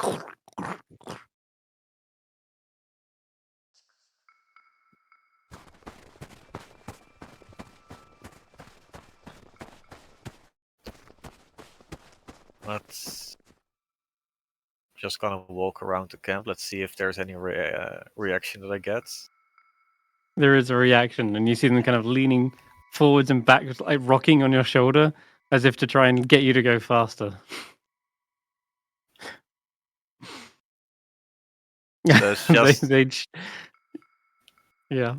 Let's just gonna walk around the camp. Let's see if there's any reaction that I get. There is a reaction, and you see them kind of leaning forwards and back, like rocking on your shoulder, as if to try and get you to go faster. So it's just yeah.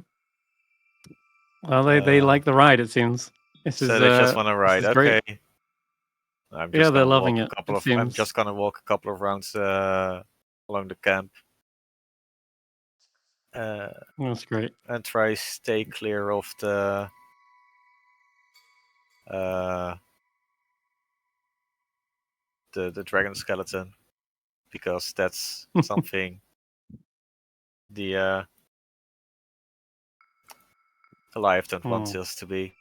Well, they like the ride. It seems. So they just want to ride. Great. Okay. I'm Yeah, just they're gonna loving walk it. a couple It of. I'm seems. just gonna walk a couple of rounds along the camp. That's great. And try stay clear of the the dragon skeleton, because that's something the Leviathan wants us to be.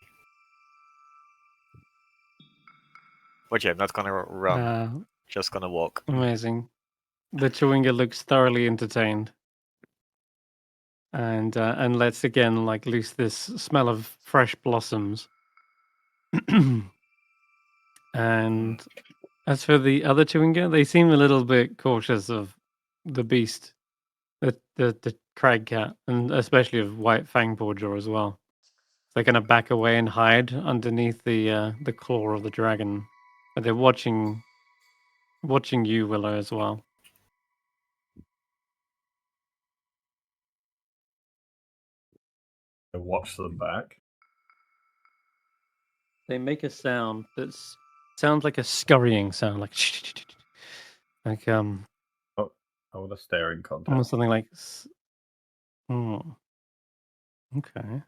But yeah, I'm not gonna run. Just gonna walk. Amazing. The Chewinga looks thoroughly entertained, and lets again like loose this smell of fresh blossoms. And as for the other Chewinga, they seem a little bit cautious of the beast, the crag cat, and especially of White Fangpaw as well. They're going to back away and hide underneath the claw of the dragon, but they're watching you, Willow, as well. I watch them back. They make a sound that sounds like a scurrying sound, like Oh, I want a staring contest. almost something like. Okay.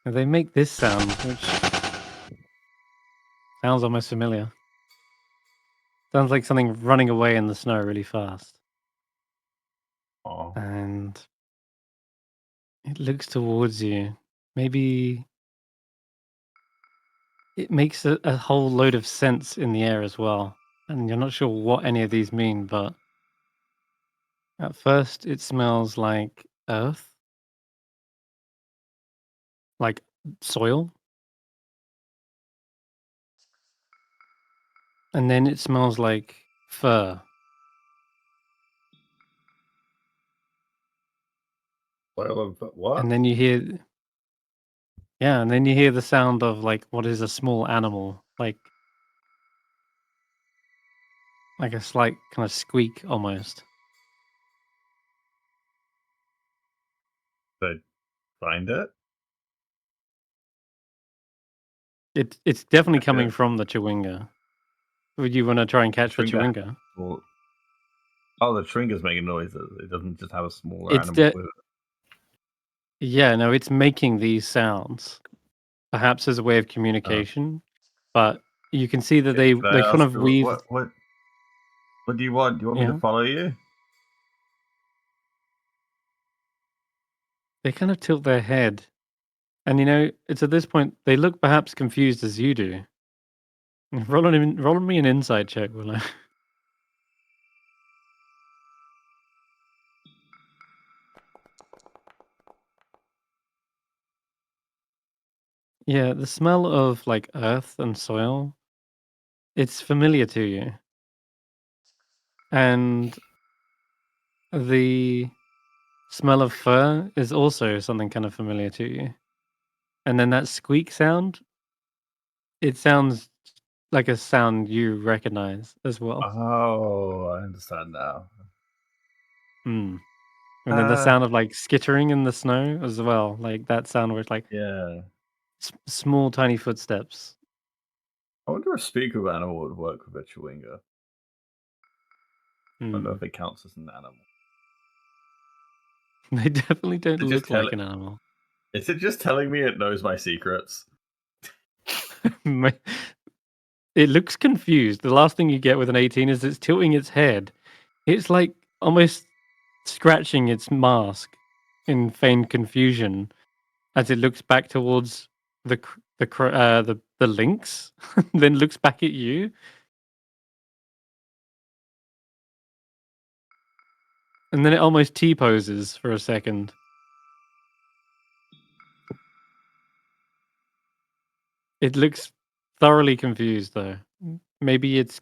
And they make this sound, which sounds almost familiar. Sounds like something running away in the snow really fast. Oh. And it looks towards you. Maybe it makes a whole load of sense in the air as well. And you're not sure what any of these mean, but at first it smells like earth, like soil. And then it smells like fur. What? And then you hear, yeah, and then you hear the sound of like what is a small animal, like a slight kind of squeak almost. Did I find it? It's definitely Okay. coming from the Chewinga. Would you want to try and catch the Chewinga. Chewinga? Well, oh, the Chewinga's making noises. It doesn't just have a smaller It's animal with it. Yeah, no, it's making these sounds, perhaps as a way of communication, but you can see that they Can I kind ask of you, weave. what do you want? Do you want me Yeah. to follow you? They kind of tilt their head, and it's at this point they look perhaps confused as you do. Roll me an insight check, Willow. Yeah, the smell of like earth and soil, it's familiar to you. And the smell of fur is also something kind of familiar to you. And then that squeak sound, it sounds like a sound you recognize as well. Oh, I understand now. And then the sound of like skittering in the snow as well, like that sound where it's like Yeah. small tiny footsteps. I wonder if speak with animal would work with a Chewinga. I don't know if it counts as an animal. They definitely don't They just look like an animal. Is it just telling me it knows my secrets? It looks confused. The last thing you get with an 18 is it's tilting its head. It's like almost scratching its mask in feigned confusion as it looks back towards the lynx, then looks back at you. And then it almost T-poses for a second. It looks thoroughly confused, though. Maybe it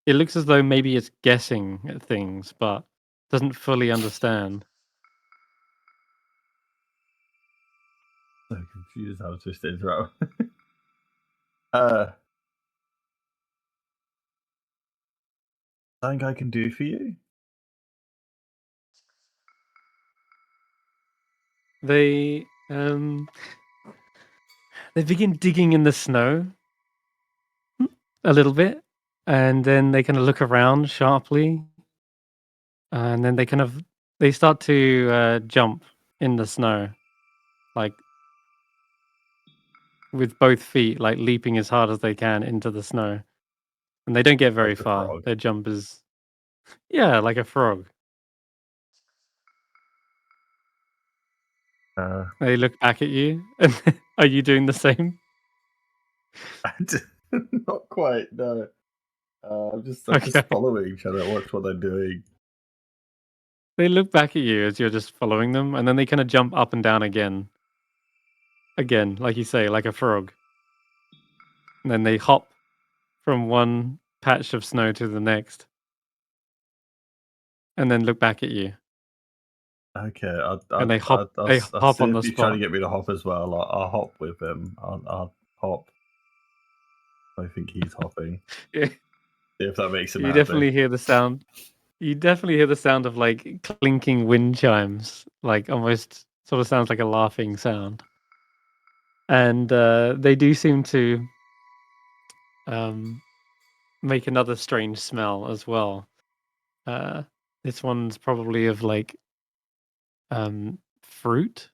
looks as though maybe it's guessing at things, but doesn't fully understand. So confused how to twist it through. Something I can do for you? They begin digging in the snow a little bit, and then they kind of look around sharply, and then they start to jump in the snow, like with both feet, like leaping as hard as they can into the snow. And they don't get very Like a far. frog. Their jump is, yeah, like a frog. They look back at you. And are you doing the same? Not quite. No. I'm just Okay. following each other. Watch what they're doing. They look back at you as you're just following them, and then they kind of jump up and down again. Again, like you say, like a frog. And then they hop from one patch of snow to the next. And then look back at you. Okay, And they hop I'll hop see on if the he's trying to spot. get me to hop as well. I'll hop with him. I'll hop. I think he's hopping. Yeah. See if that makes him You happy. definitely hear the sound. You definitely hear the sound of like clinking wind chimes, like almost sort of sounds like a laughing sound. And they do seem to make another strange smell as well. This one's probably of like fruit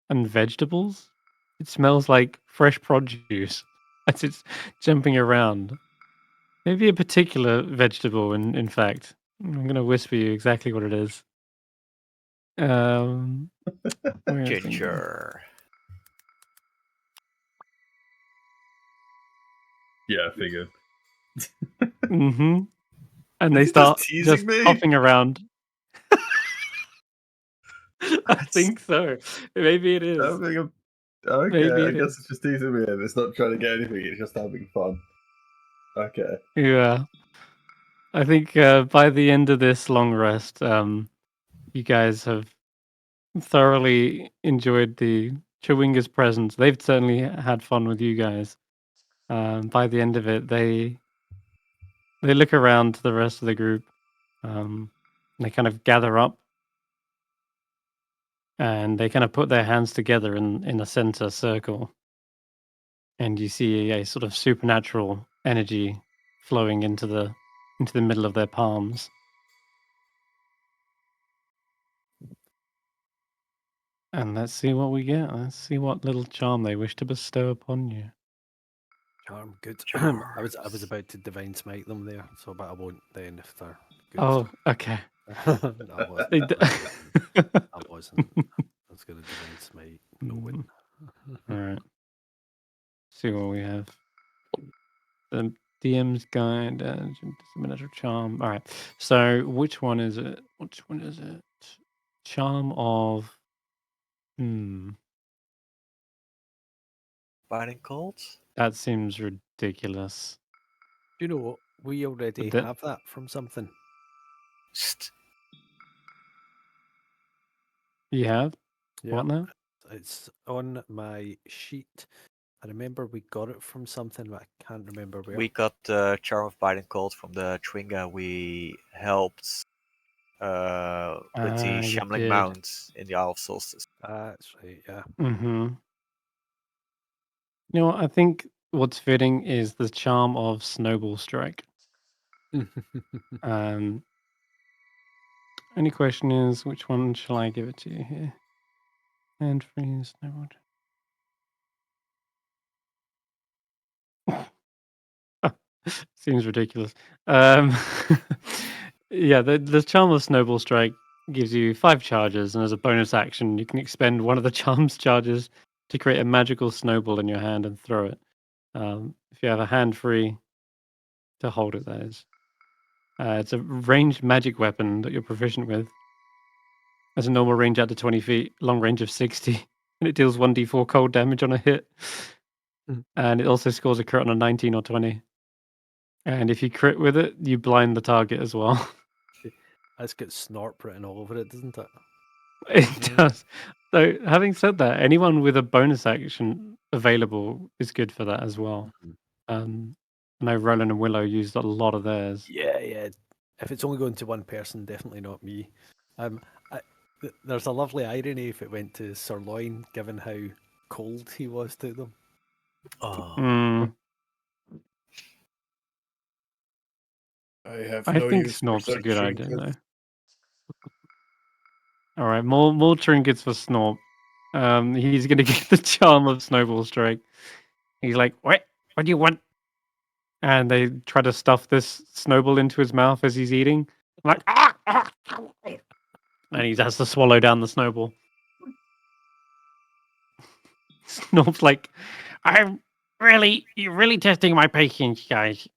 and vegetables. It smells like fresh produce as it's jumping around. Maybe a particular vegetable, in fact. I'm going to whisper you exactly what it is. Where is Dingo? Ginger. Yeah, I figured. Mm-hmm. And they Is he just start teasing just me? hopping around. I think so. Maybe it is. Okay, Maybe I it guess is. it's just teasing me and it's not trying to get anything, it's just having fun. Okay. Yeah. I think by the end of this long rest, you guys have thoroughly enjoyed the Chewinga's presence. They've certainly had fun with you guys. By the end of it, they look around to the rest of the group. They kind of gather up, and they kind of put their hands together in a center circle, and you see a sort of supernatural energy flowing into the middle of their palms. And let's see what we get. Let's see what little charm they wish to bestow upon you. Charm, good. I was about to divine smite them there, so but I won't then if they're good. Oh, okay. I wasn't. They d- I wasn't. I was going to divine smite. No one. All right. See what we have. The DM's guide, supernatural charm. All right. So which one is it? Which one is it? Charm of. Biting cold? That seems ridiculous. Do you know what? We already that- have that from something. You have? Yeah. What now? It's on my sheet. I remember we got it from something, but I can't remember where. We got the Charm of Biting Cold from the Chewinga we helped with the You Shambling did. Mounds in the Isle of Solstice. That's right, yeah. Mm-hmm. You know what? I think what's fitting is the charm of Snowball Strike. Only question is, which one shall I give it to you here? And freeze, Snowball. Seems ridiculous. Yeah, the charm of Snowball Strike gives you 5 charges, and as a bonus action, you can expend one of the charm's charges to create a magical snowball in your hand and throw it. If you have a hand free to hold it, that is. It's a ranged magic weapon that you're proficient with. Has a normal range out to 20 feet, long range of 60, and it deals 1d4 cold damage on a hit. And it also scores a crit on a 19 or 20. And if you crit with it, you blind the target as well. That's got Snorp written all over it, doesn't it? It does. So, having said that, anyone with a bonus action available is good for that as well. I know Roland and Willow used a lot of theirs. Yeah. If it's only going to one person, definitely not me. There's a lovely irony if it went to Sirloin, given how cold he was to them. Oh. I have I no think use for Snorp's a such good idea, though. trinkets. All right, more trinkets for Snorp. He's gonna get the charm of Snowball Strike. He's like, what do you want? And they try to stuff this snowball into his mouth as he's eating. Like, and he has to swallow down the snowball. Snorp's like, you're really testing my patience, guys.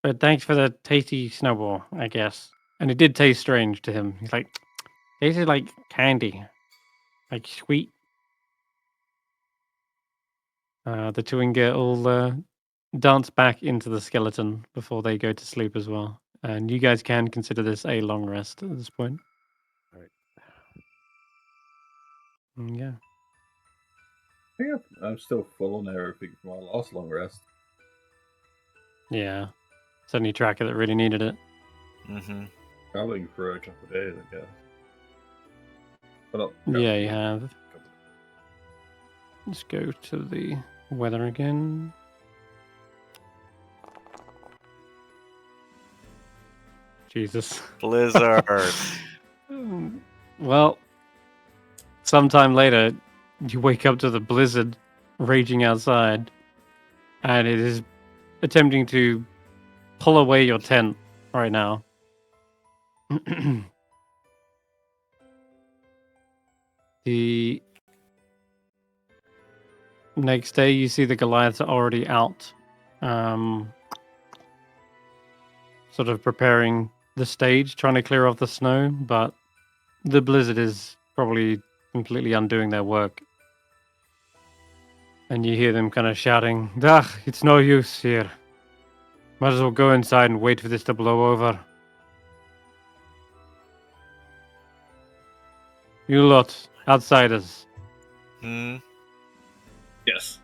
But thanks for the tasty snowball, I guess. And it did taste strange to him. He's like, tasted like candy, like sweet. The Chewinga all dance back into the skeleton before they go to sleep as well. And you guys can consider this a long rest at this point. Right. Yeah. I think I'm still full on everything from our last long rest. Yeah. It's only tracker that really needed it. Mm-hmm. Traveling for a couple of days, I guess. But not Yeah, you traveling have. for a couple of days. Let's go to the weather again. Jesus. Blizzard. Well, sometime later, you wake up to the blizzard raging outside, and it is attempting to pull away your tent right now. The next day, you see the Goliaths are already out, sort of preparing the stage, trying to clear off the snow, but the blizzard is probably completely undoing their work. And you hear them kind of shouting, it's no use here. Might as well go inside and wait for this to blow over. You lot, outsiders. Hmm. Yes.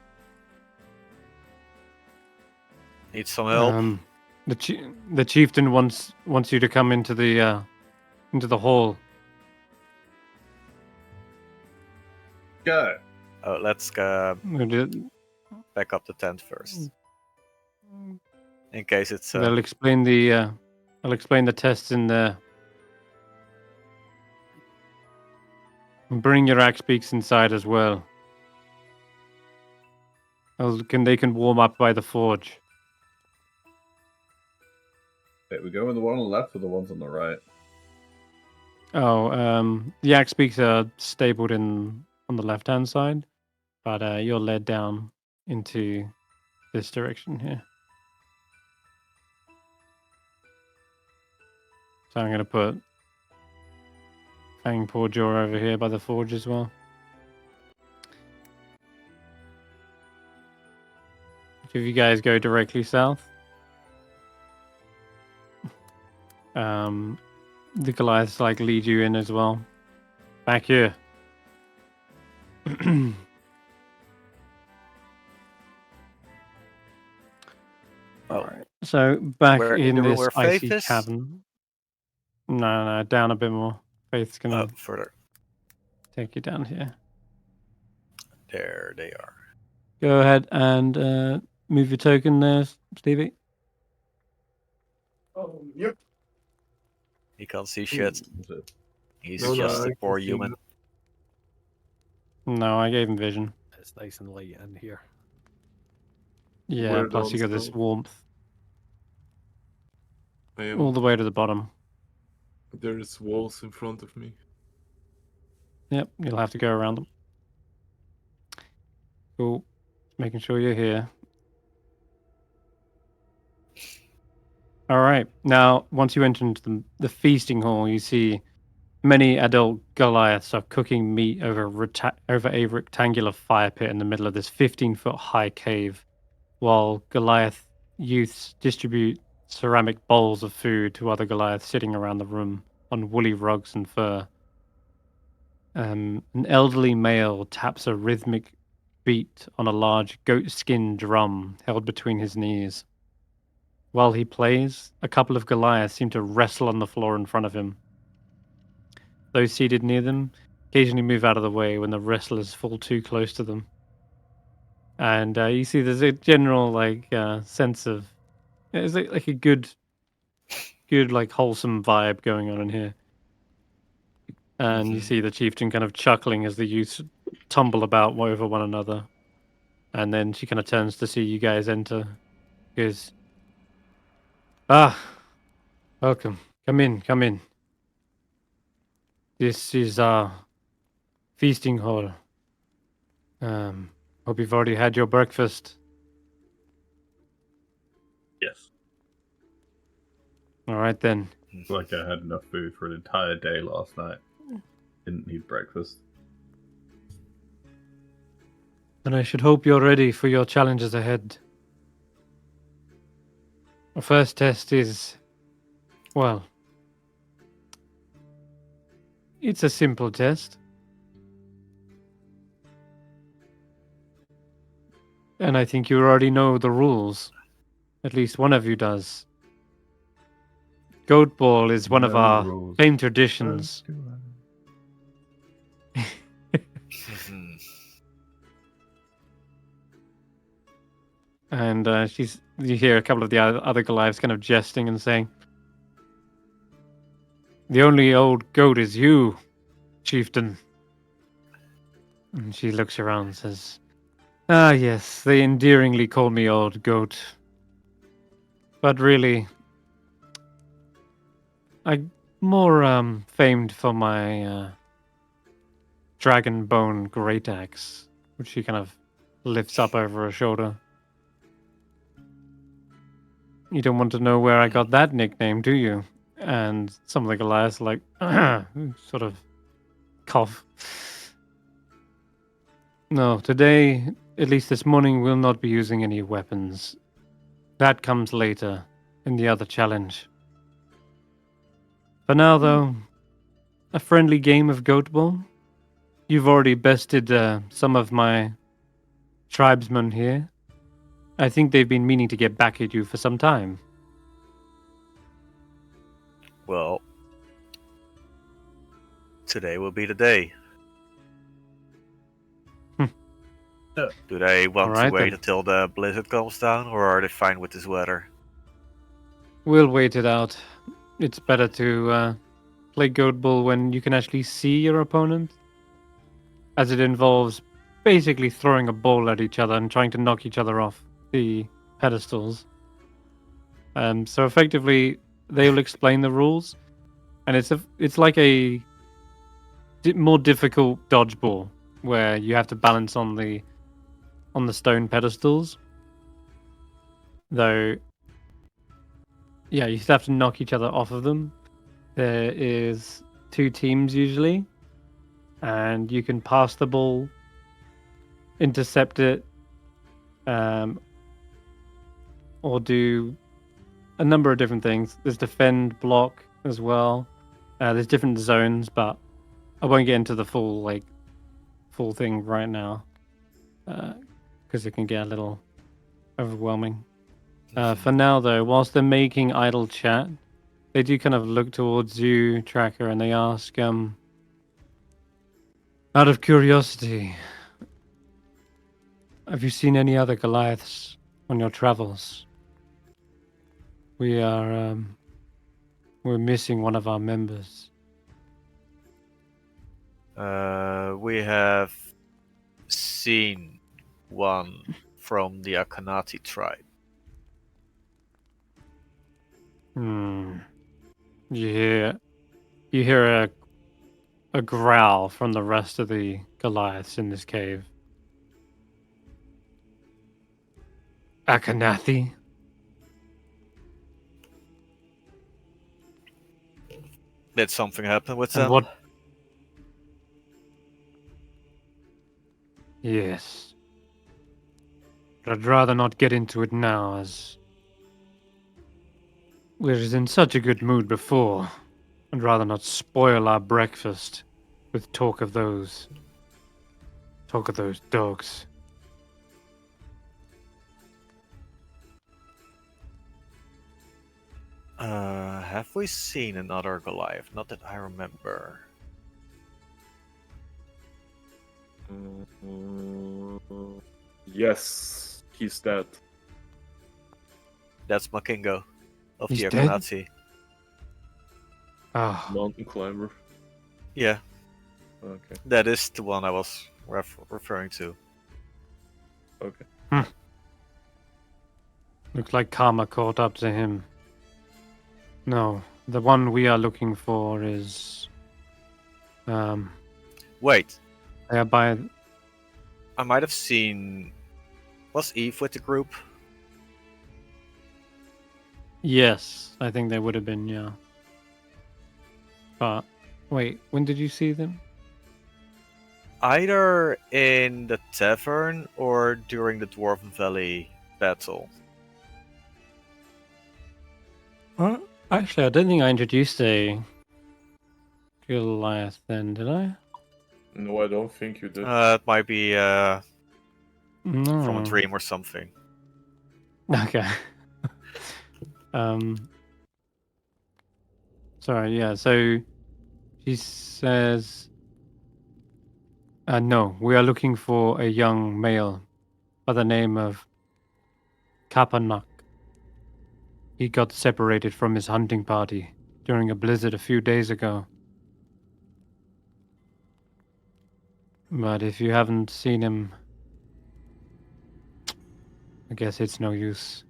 Need some help? The chieftain wants you to come into the hall. Go. Oh, let's back up the tent Mm. first. In case it's... They'll explain the tests in there. Bring your axe beaks inside as well. They can warm up by the forge. Wait, we go with the one on the left or the ones on the right? Oh, the axe beaks are stapled on the left-hand side, but you're led down into this direction here. So I'm going to put Fang Paw Jaw over here by the forge as well. If you guys go directly south, the Goliaths lead you in as well. Back here. Alright. So back in this icy cavern. No, down a bit more. Faith's gonna further. Take you down here. There they are. Go ahead and move your token there, Steivei. Oh, yep. He can't see shit. He's No, just I a poor can see human. No, I gave him vision. It's nice and light in here. Yeah, Where plus you got down this warmth I am. all the way to the bottom. There's walls in front of me. Yep, you'll have to go around them. Cool. Making sure you're here. All right. Now, once you enter into the feasting hall, you see many adult Goliaths are cooking meat over a rectangular fire pit in the middle of this 15-foot high cave, while Goliath youths distribute ceramic bowls of food to other Goliaths sitting around the room on woolly rugs and fur. An elderly male taps a rhythmic beat on a large goat-skin drum held between his knees. While he plays, a couple of Goliaths seem to wrestle on the floor in front of him. Those seated near them occasionally move out of the way when the wrestlers fall too close to them. And you see there's a general sense of... It's like a good wholesome vibe going on in here. And you see the chieftain kind of chuckling as the youths tumble about over one another. And then she kind of turns to see you guys enter. Goes, welcome. Come in, come in. This is our feasting hall. Hope you've already had your breakfast. Yes. All right then. Like I had enough food for an entire day last night. Didn't need breakfast. And I should hope you're ready for your challenges ahead. Our first test is, well, it's a simple test. And I think you already know the rules. At least one of you does. Goat Ball is one of No our rules. famed traditions. And you hear a couple of the other Goliaths kind of jesting and saying, "The only old goat is you, chieftain." And she looks around and says, "Ah, yes, they endearingly call me old goat. But really, I'm more famed for my dragon bone great axe," which she kind of lifts up over her shoulder. "You don't want to know where I got that nickname, do you?" And some of the Goliaths like sort of cough. "No, today, at least this morning, we'll not be using any weapons. That comes later in the other challenge. For now, though, a friendly game of Goat Ball. You've already bested some of my tribesmen here. I think they've been meaning to get back at you for some time." Well, today will be the day. Do they want Alright to wait then. until the blizzard calms down, or are they fine with this weather? We'll wait it out. It's better to play Goat Ball when you can actually see your opponent, as it involves basically throwing a ball at each other and trying to knock each other off the pedestals. So effectively, they will explain the rules, and it's like a more difficult dodgeball where you have to balance on the stone pedestals. Though, yeah, you still have to knock each other off of them. There is 2 teams usually, and you can pass the ball, intercept it, or do a number of different things. There's defend, block as well. There's different zones, but I won't get into the full thing right now, because it can get a little overwhelming. For now, though, whilst they're making idle chat, they do kind of look towards you, Tracker, and they ask, out of curiosity, have you seen any other Goliaths on your travels? We're missing one of our members." We have seen one from the Akanati tribe. You hear a growl from the rest of the Goliaths in this cave. "Akanathi? Did something happen with And them? what?" "Yes. But I'd rather not get into it now, as we were in such a good mood before. I'd rather not spoil our breakfast with talk of those dogs." Have we seen another Goliath? Not that I remember. Yes, he's dead. That's Makingo of He's the dead? Akanati. Ah, Mountain climber. Yeah, Okay. That is the one I was referring to. Okay. Looks like karma caught up to him. No, the one we are looking for is Wait, there by. I might have seen. Was Eve with the group? Yes, I think they would have been, yeah. But wait, when did you see them? Either in the tavern or during the Dwarven Valley battle. Well, actually, I don't think I introduced a Goliath then, did I? No, I don't think you did. It might be from a No. dream or something. Okay. Sorry, yeah, so she says, no, we are looking for a young male by the name of Kapanak. He got separated from his hunting party during a blizzard a few days ago. But if you haven't seen him, I guess it's no use.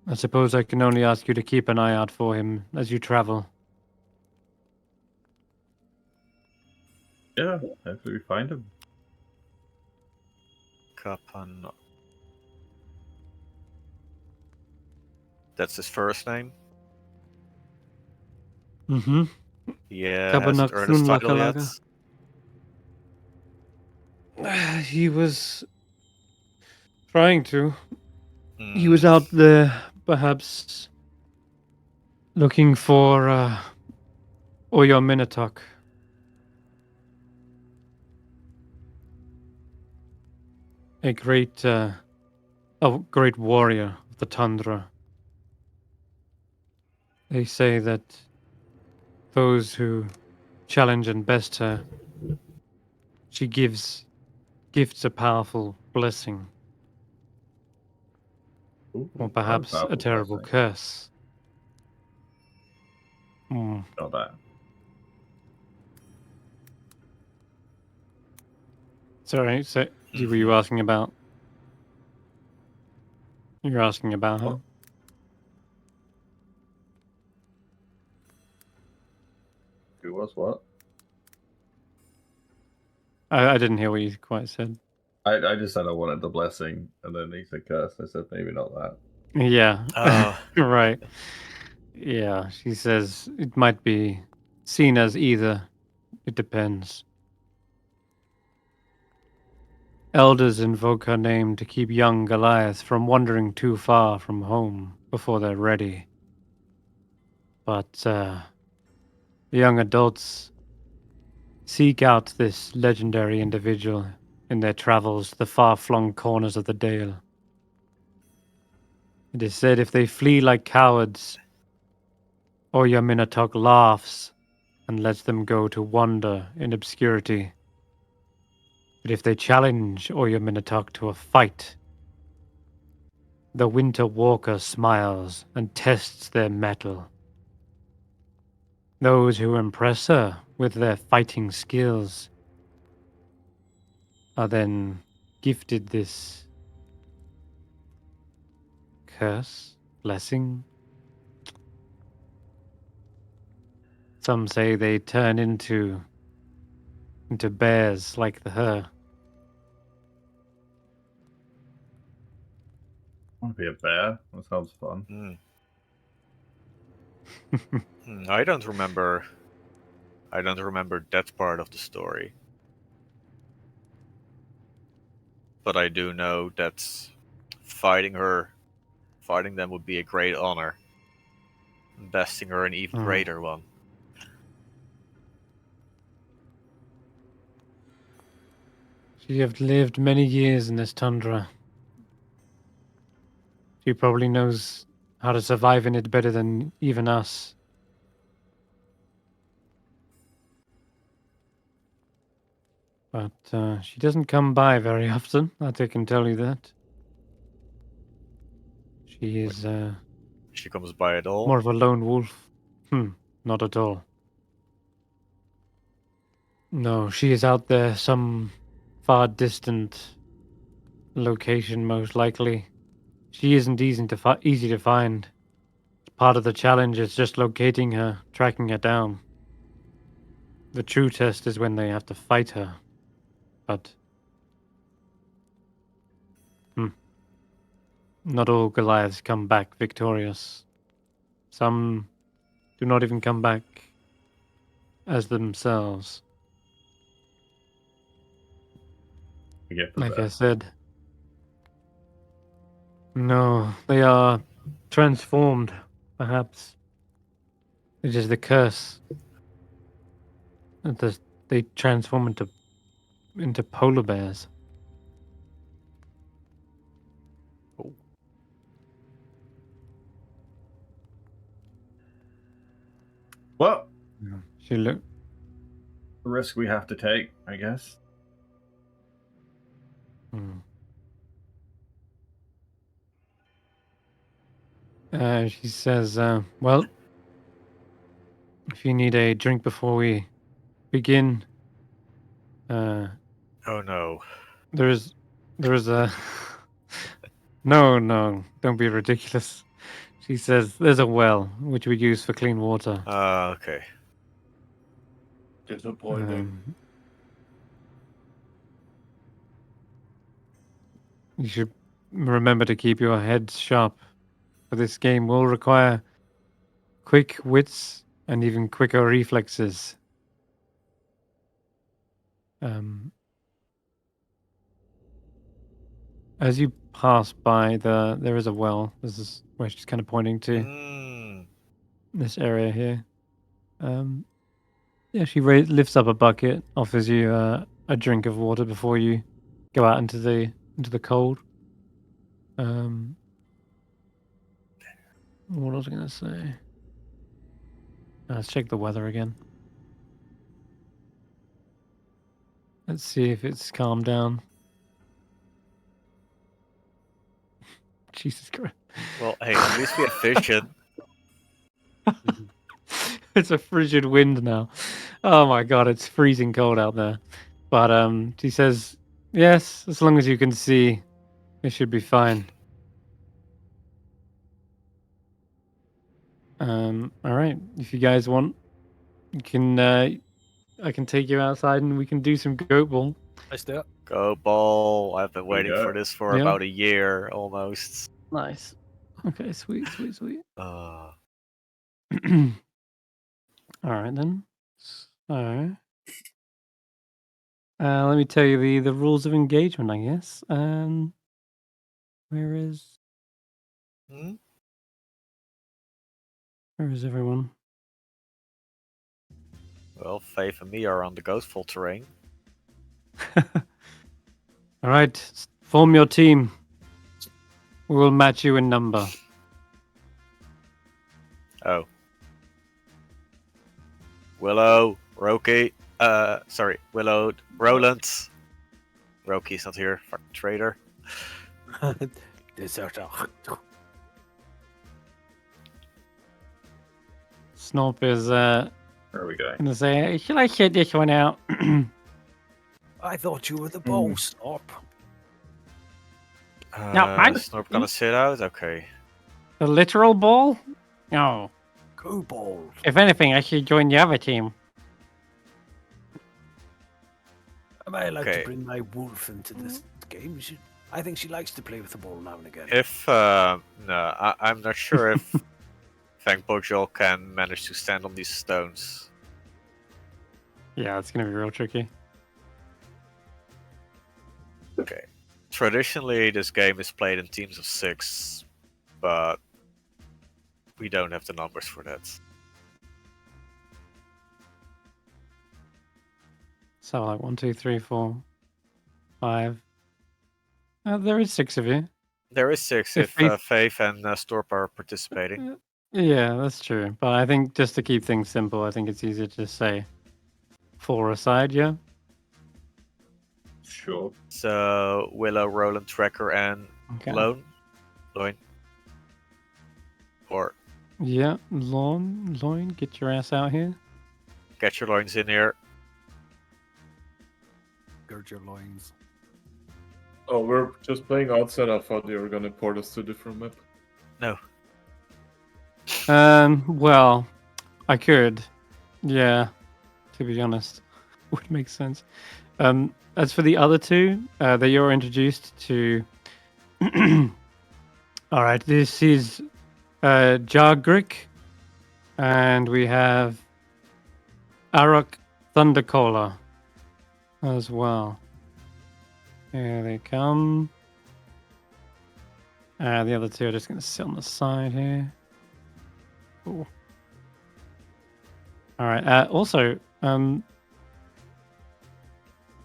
I suppose I can only ask you to keep an eye out for him as you travel. Yeah, hopefully we find him. Kapan. That's his first name? Mm-hmm. Yeah, Kapanak hasn't earned his title yet. Thunlakalaga. He was trying to. He Hmm. was out there, perhaps, looking for Oyo Minotaur. A great warrior of the tundra. They say that those who challenge and best her, she gifts a powerful blessing, Ooh, or perhaps a powerful terrible blessing. curse. Hmm. Not that. Sorry, so were you asking about? You're asking about her? What? Who was what? I didn't hear what you quite said. I just said I wanted the blessing, and then he said curse. I said maybe not that. Yeah. Oh. Right. Yeah, she says it might be seen as either. It depends. Elders invoke her name to keep young Goliath from wandering too far from home before they're ready. But the young adults seek out this legendary individual in their travels to the far-flung corners of the Dale. It is said if they flee like cowards, Oya Minotaur laughs and lets them go to wander in obscurity. But if they challenge Oya Minotaur to a fight, the Winter Walker smiles and tests their mettle. Those who impress her with their fighting skills are then gifted this curse, blessing. Some say they turn into bears like her. I want to be a bear. That sounds fun. I don't remember. I don't remember that part of the story. But I do know that fighting them would be a great honor. Besting her an even greater one. She have lived many years in this tundra. She probably knows how to survive in it better than even us. But she doesn't come by very often, that I can tell you that. She is She comes by at all. more of a lone wolf. Not at all. No, she is out there, some far distant location, most likely. She isn't easy to find. Part of the challenge is just locating her, tracking her down. The true test is when they have to fight her. But not all Goliaths come back victorious. Some do not even come back as themselves. Like I said. No, they are transformed, perhaps. It is the curse. They transform into polar bears. Well, She look. the risk we have to take, I guess. She says, well, if you need a drink before we begin, Oh no. there is a... No, don't be ridiculous. She says, there's a well, which we use for clean water. Okay. Disappointing. You should remember to keep your heads sharp, for this game will require quick wits and even quicker reflexes. As you pass by there is a well. This is where she's kind of pointing to. This area here. Yeah, she lifts up a bucket, offers you a drink of water before you go out into the cold. What was I going to say? Let's check the weather again. Let's see if it's calmed down. Jesus Christ. Well, hey, at least we have vision. It's a frigid wind now. Oh my god, it's freezing cold out there. But she says, yes, as long as you can see, it should be fine. All right. If you guys want, you can. I can take you outside and we can do some goat ball. Let's do it. Go ball. I've been waiting for this for Yeah. about a year almost. Nice. Okay, sweet. Uh, All right then. So, let me tell you the rules of engagement, I guess. Where is everyone? well, Faith and me are on the Ghostfall terrain. All right, form your team. We will match you in number. Oh. Willow, Roki, Willow, Roland. Roki's not here, fucking traitor. Deserter. Snorp is There we go. gonna say, shall I shut this one out? I thought you were the ball, Stop. Snorp gonna sit out? Okay. The literal ball? No. Go ball. If anything, I should join the other team. Am I allowed Okay. to bring my wolf into this game? I think she likes to play with the ball now and again. If, no, I'm not sure if Fang Pojol can manage to stand on these stones. Yeah, it's gonna be real tricky. Okay. Traditionally, this game is played in teams of 6, but we don't have the numbers for that. So like 1, 2, 3, 4, 5. There is 6 of you. There is 6 If if Faith and Storp are participating. Yeah, that's true. But I think just to keep things simple, I think it's easier to just say 4 aside, yeah? Sure. So, Willow, Roland, Tracker, and Okay. Loin? Or Yeah, Loin, get your ass out here. get your loins in here. gird your loins. Oh, we're just playing outside. I thought you were gonna port us to a different map. No. Well, I could. Yeah, to be honest. Would make sense. As for the other two, that you're introduced to. All right, this is Jargrick, and we have Arok Thundercaller as well. Here they come. The other two are just going to sit on the side here. Ooh. All right. Also,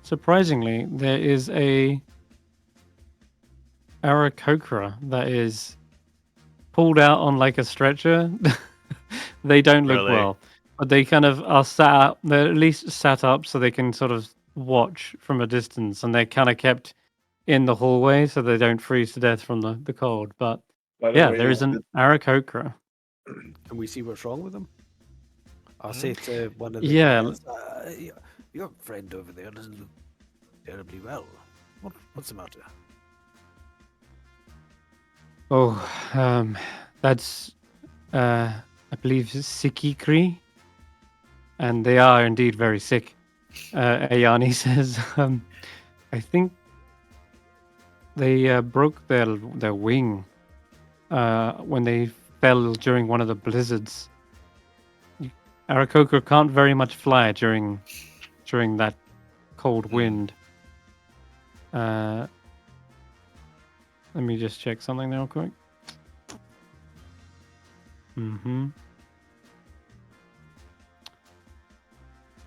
surprisingly, there is a Aarakocra that is pulled out on like a stretcher. They don't look Really? well, but they kind of are sat up. They're at least sat up so they can sort of watch from a distance, and they're kind of kept in the hallway so they don't freeze to death from the cold. But By the yeah, way, there is an Aarakocra. Can we see what's wrong with them? I'll say to one of the Yeah. players, your friend over there doesn't look terribly well. What's the matter? Oh, that's I believe Sikikri, and they are indeed very sick. Ayani says, I think they broke their wing when they fell during one of the blizzards. Aarakocra can't very much fly during that cold wind. Let me just check something real quick.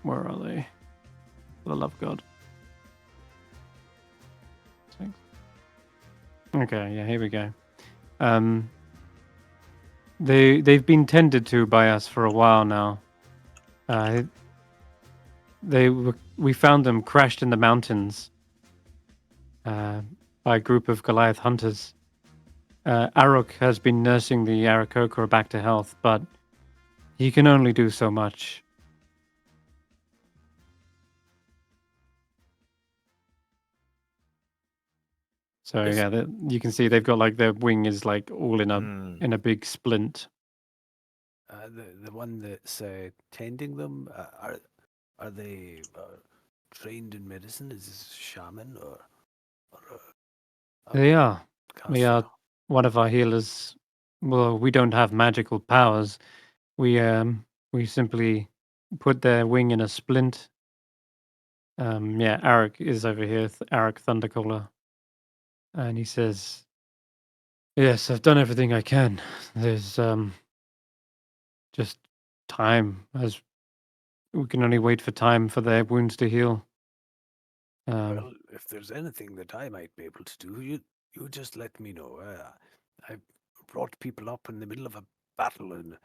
Where are they? For the love of God. Okay, yeah, here we go. They've been tended to by us for a while now. We found them crashed in the mountains by a group of Goliath hunters. Arok has been nursing the Aarakocra back to health, but he can only do so much. So yeah, you can see they've got like their wing is like all in a big splint. The one that's tending them, are they trained in medicine? Is this a shaman or They are. We caster? are one of our healers. Well, we don't have magical powers. We simply put their wing in a splint. Yeah, Arik is over here, Arik Thundercaller. And he says, yes, I've done everything I can. There's just time, as we can only wait for time for their wounds to heal. Well, if there's anything that I might be able to do, you just let me know. I brought people up in the middle of a battle, and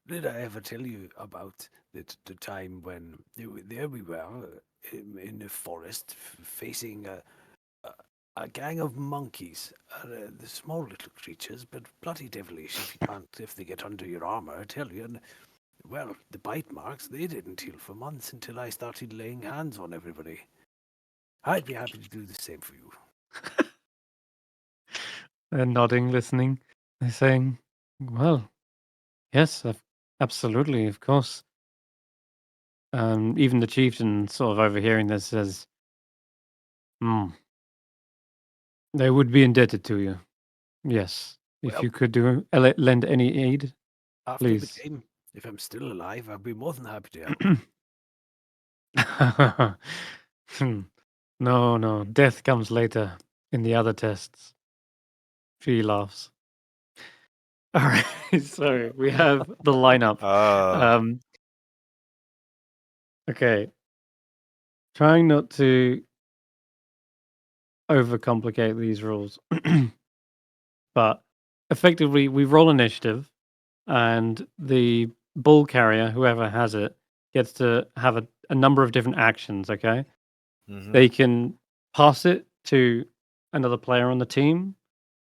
did I ever tell you about the time when there we were in the forest facing a gang of monkeys, the small little creatures, but bloody devilish if they get under your armor, I tell you. And well, the bite marks, they didn't heal for months until I started laying hands on everybody. I'd be happy to do the same for you. They're nodding, listening. They're saying, well, yes, absolutely, of course. Even the chieftain, sort of overhearing this, says, they would be indebted to you. Yes. If Well, you could lend any aid, after please. the game, if I'm still alive, I'd be more than happy to help. No, death comes later in the other tests. She laughs. All right, so we have the lineup. Okay. Trying not to overcomplicate these rules. But effectively, we roll initiative, and the ball carrier, whoever has it, gets to have a number of different actions, okay? They can pass it to another player on the team,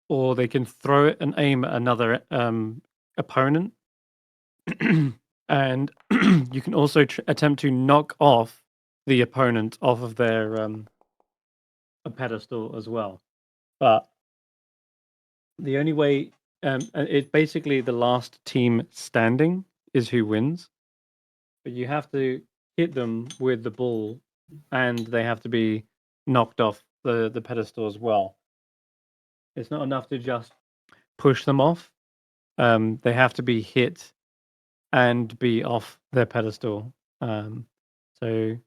or they can throw it and aim at another opponent. And you can also attempt to knock off the opponent off of their a pedestal as well. But the only way, it's basically the last team standing is who wins. But you have to hit them with the ball, and they have to be knocked off the pedestal as well. It's not enough to just push them off. They have to be hit and be off their pedestal. So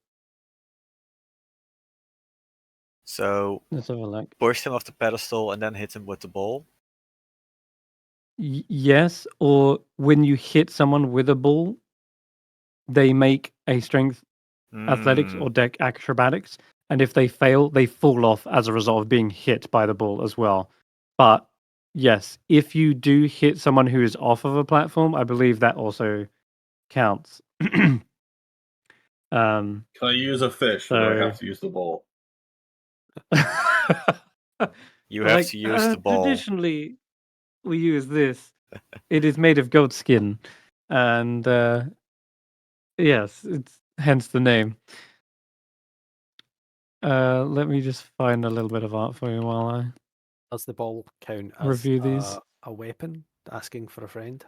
let's have a look. push them off the pedestal and then hit them with the ball. Yes, or when you hit someone with a ball, they make a strength athletics or deck acrobatics, and if they fail, they fall off as a result of being hit by the ball as well. But yes, if you do hit someone who is off of a platform, I believe that also counts. Can I use a fish, or do I have to use the ball? You have to use the ball. Traditionally, we use this. It is made of goat skin, and yes, it's hence the name. Let me just find a little bit of art for you while I Does the ball count as review these. a weapon? Asking for a friend?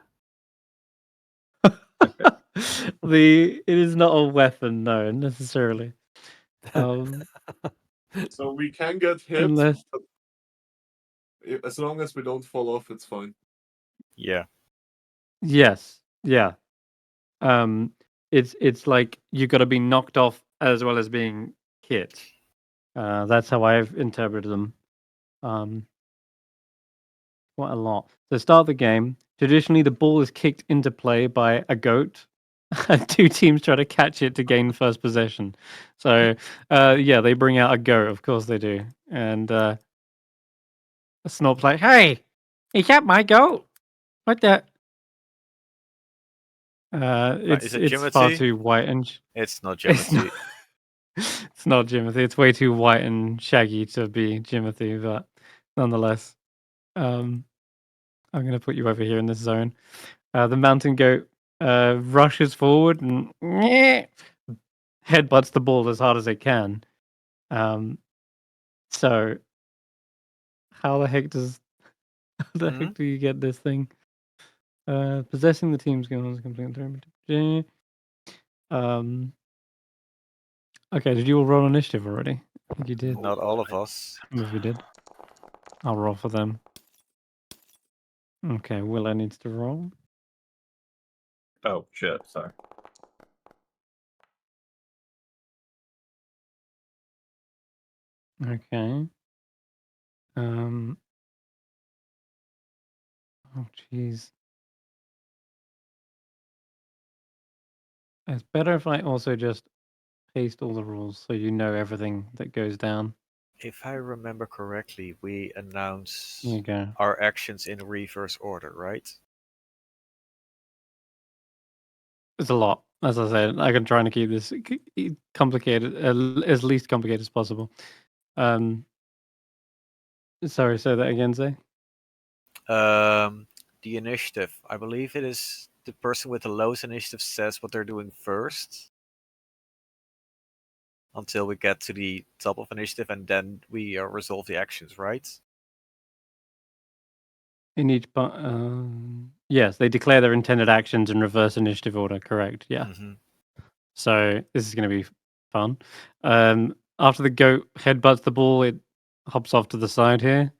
It is not a weapon, no, necessarily. So we can get hit, Unless but as long as we don't fall off, it's fine. Yeah. yes, yeah. It's like you got to be knocked off as well as being hit. That's how I've interpreted them. Quite a lot. So start the game. Traditionally, the ball is kicked into play by a goat. And two teams try to catch it to gain first possession. So, yeah, they bring out a goat. Of course they do. And Snop's like, "Hey, you kept my goat. What the?" Is it It's Jimothy? far too white and It's not it's Jimothy. not, it's not Jimothy. It's way too white and shaggy to be Jimothy, but nonetheless, I'm gonna put you over here in this zone. The mountain goat rushes forward and headbutts the ball as hard as it can. So how the heck heck do you get this thing? Possessing the team's skills completely. Okay, did you all roll initiative already? I think you did. Not all of us. If you did, I'll roll for them. Okay, Willow needs to roll. Oh shit! Sorry. Okay. Oh jeez. It's better if I also just paste all the rules so you know everything that goes down. If I remember correctly, we announce There you go. our actions in reverse order, right? It's a lot. As I said, I can try to keep this complicated, as least complicated as possible. Sorry, say that again, Zay. The initiative. I believe it is the person with the lowest initiative says what they're doing first. Until we get to the top of initiative, and then we resolve the actions, right? In each part, yes, they declare their intended actions in reverse initiative order. Correct. Yeah. Mm-hmm. So this is going to be fun. After the goat headbutts the ball, it hops off to the side here,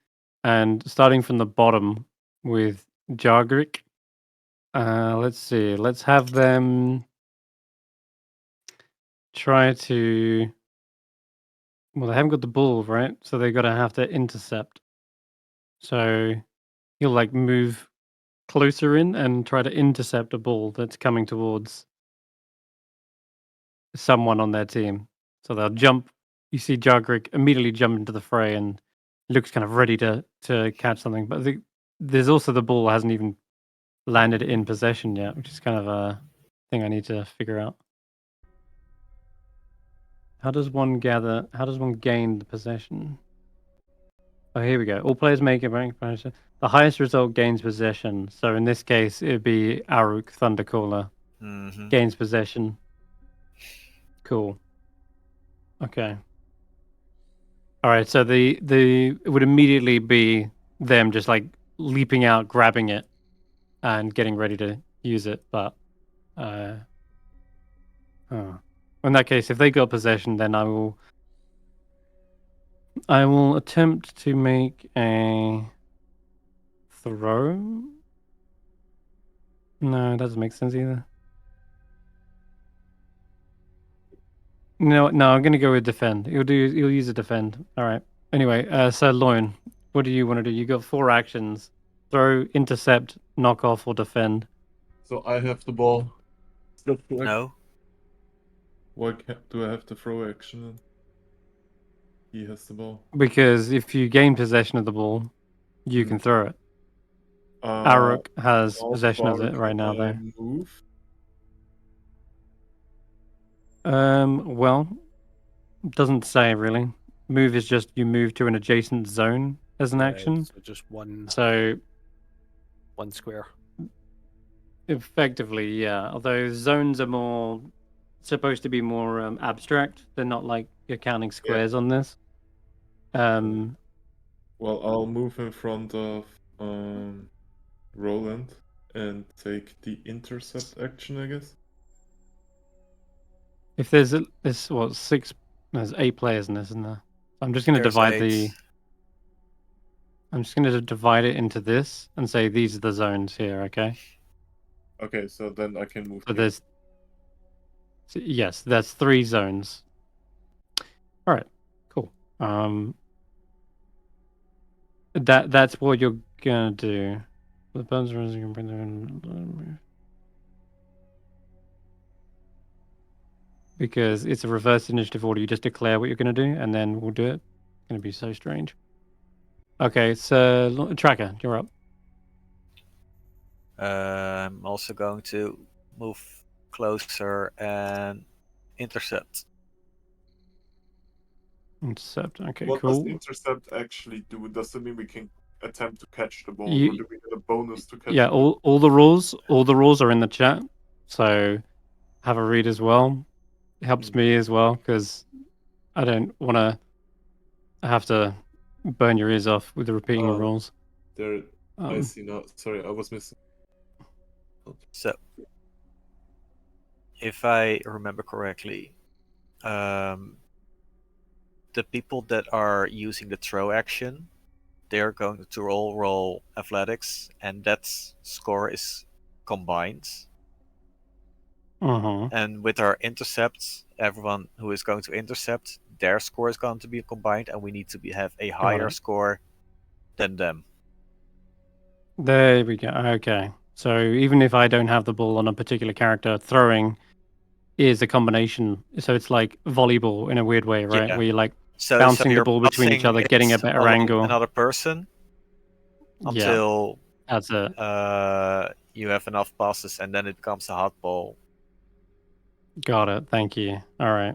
and starting from the bottom with Jargrick. Let's see. Let's have them try to. Well, they haven't got the ball, right? So they're gonna have to intercept. So he'll like move closer in and try to intercept a ball that's coming towards someone on their team. So they'll jump. You see Jargrick immediately jump into the fray and looks kind of ready to catch something. But there's also the ball hasn't even landed in possession yet, which is kind of a thing I need to figure out. How does one gain the possession? Oh, here we go. All players make a rank possession. The highest result gains possession. So in this case, it'd be Aruk Thundercaller. Mm-hmm. Gains possession. Cool. Okay. All right. So it would immediately be them just like leaping out, grabbing it, and getting ready to use it. But in that case, if they got possession, then I will attempt to make a throw. No, it doesn't make sense either. No, I'm gonna go with defend. You'll use a defend. All right. Anyway, so Loin, what do you want to do? You got 4 actions: throw, intercept, knock off, or defend. So I have the ball. That's correct. No. Why do I have the throw action? Then? He has the ball. Because if you gain possession of the ball, you can throw it. Aruk has How possession of far it right now, can I though. move? Well, it doesn't say really. Move is just you move to an adjacent zone as an action. So just one So square. effectively, yeah. Although zones are supposed to be more abstract. They're not like you're counting squares on this. Well, I'll move in front of Roland and take the intercept action, I guess. If there's 6, there's 8 players in this, isn't there? I'm just going to There's divide 8. I'm just going to divide it into this and say these are the zones here, okay? Okay, so then I can move. So yes, that's 3 zones. All right, cool. That's what you're gonna do. The buttons are you can bring them in. Because it's a reverse initiative order. You just declare what you're gonna do, and then we'll do it. It's gonna be so strange. Okay, so Tracker, you're up. I'm also going to move closer and intercept. Intercept. Okay, What cool. does intercept actually do? Does it mean we can attempt to catch the ball, You- or do we get a bonus to catch? Yeah, the ball? all the rules are in the chat. So have a read as well. It helps me as well because I don't want to have to burn your ears off with the repeating the rules. There, I see now. Sorry, I was missing. So, if I remember correctly, the people that are using the throw action, they are going to roll athletics, and that score is combined. And with our intercepts, everyone who is going to intercept, their score is going to be combined, and we need to have a higher score than them. There we go. Okay. So even if I don't have the ball on a particular character, throwing is a combination. So it's like volleyball in a weird way, right? Yeah. Where you're like So bouncing you're the ball between each other, getting a bouncing better it angle. along another person until that's it. You have enough passes, and then it becomes a hot ball. Got it. Thank you. All right.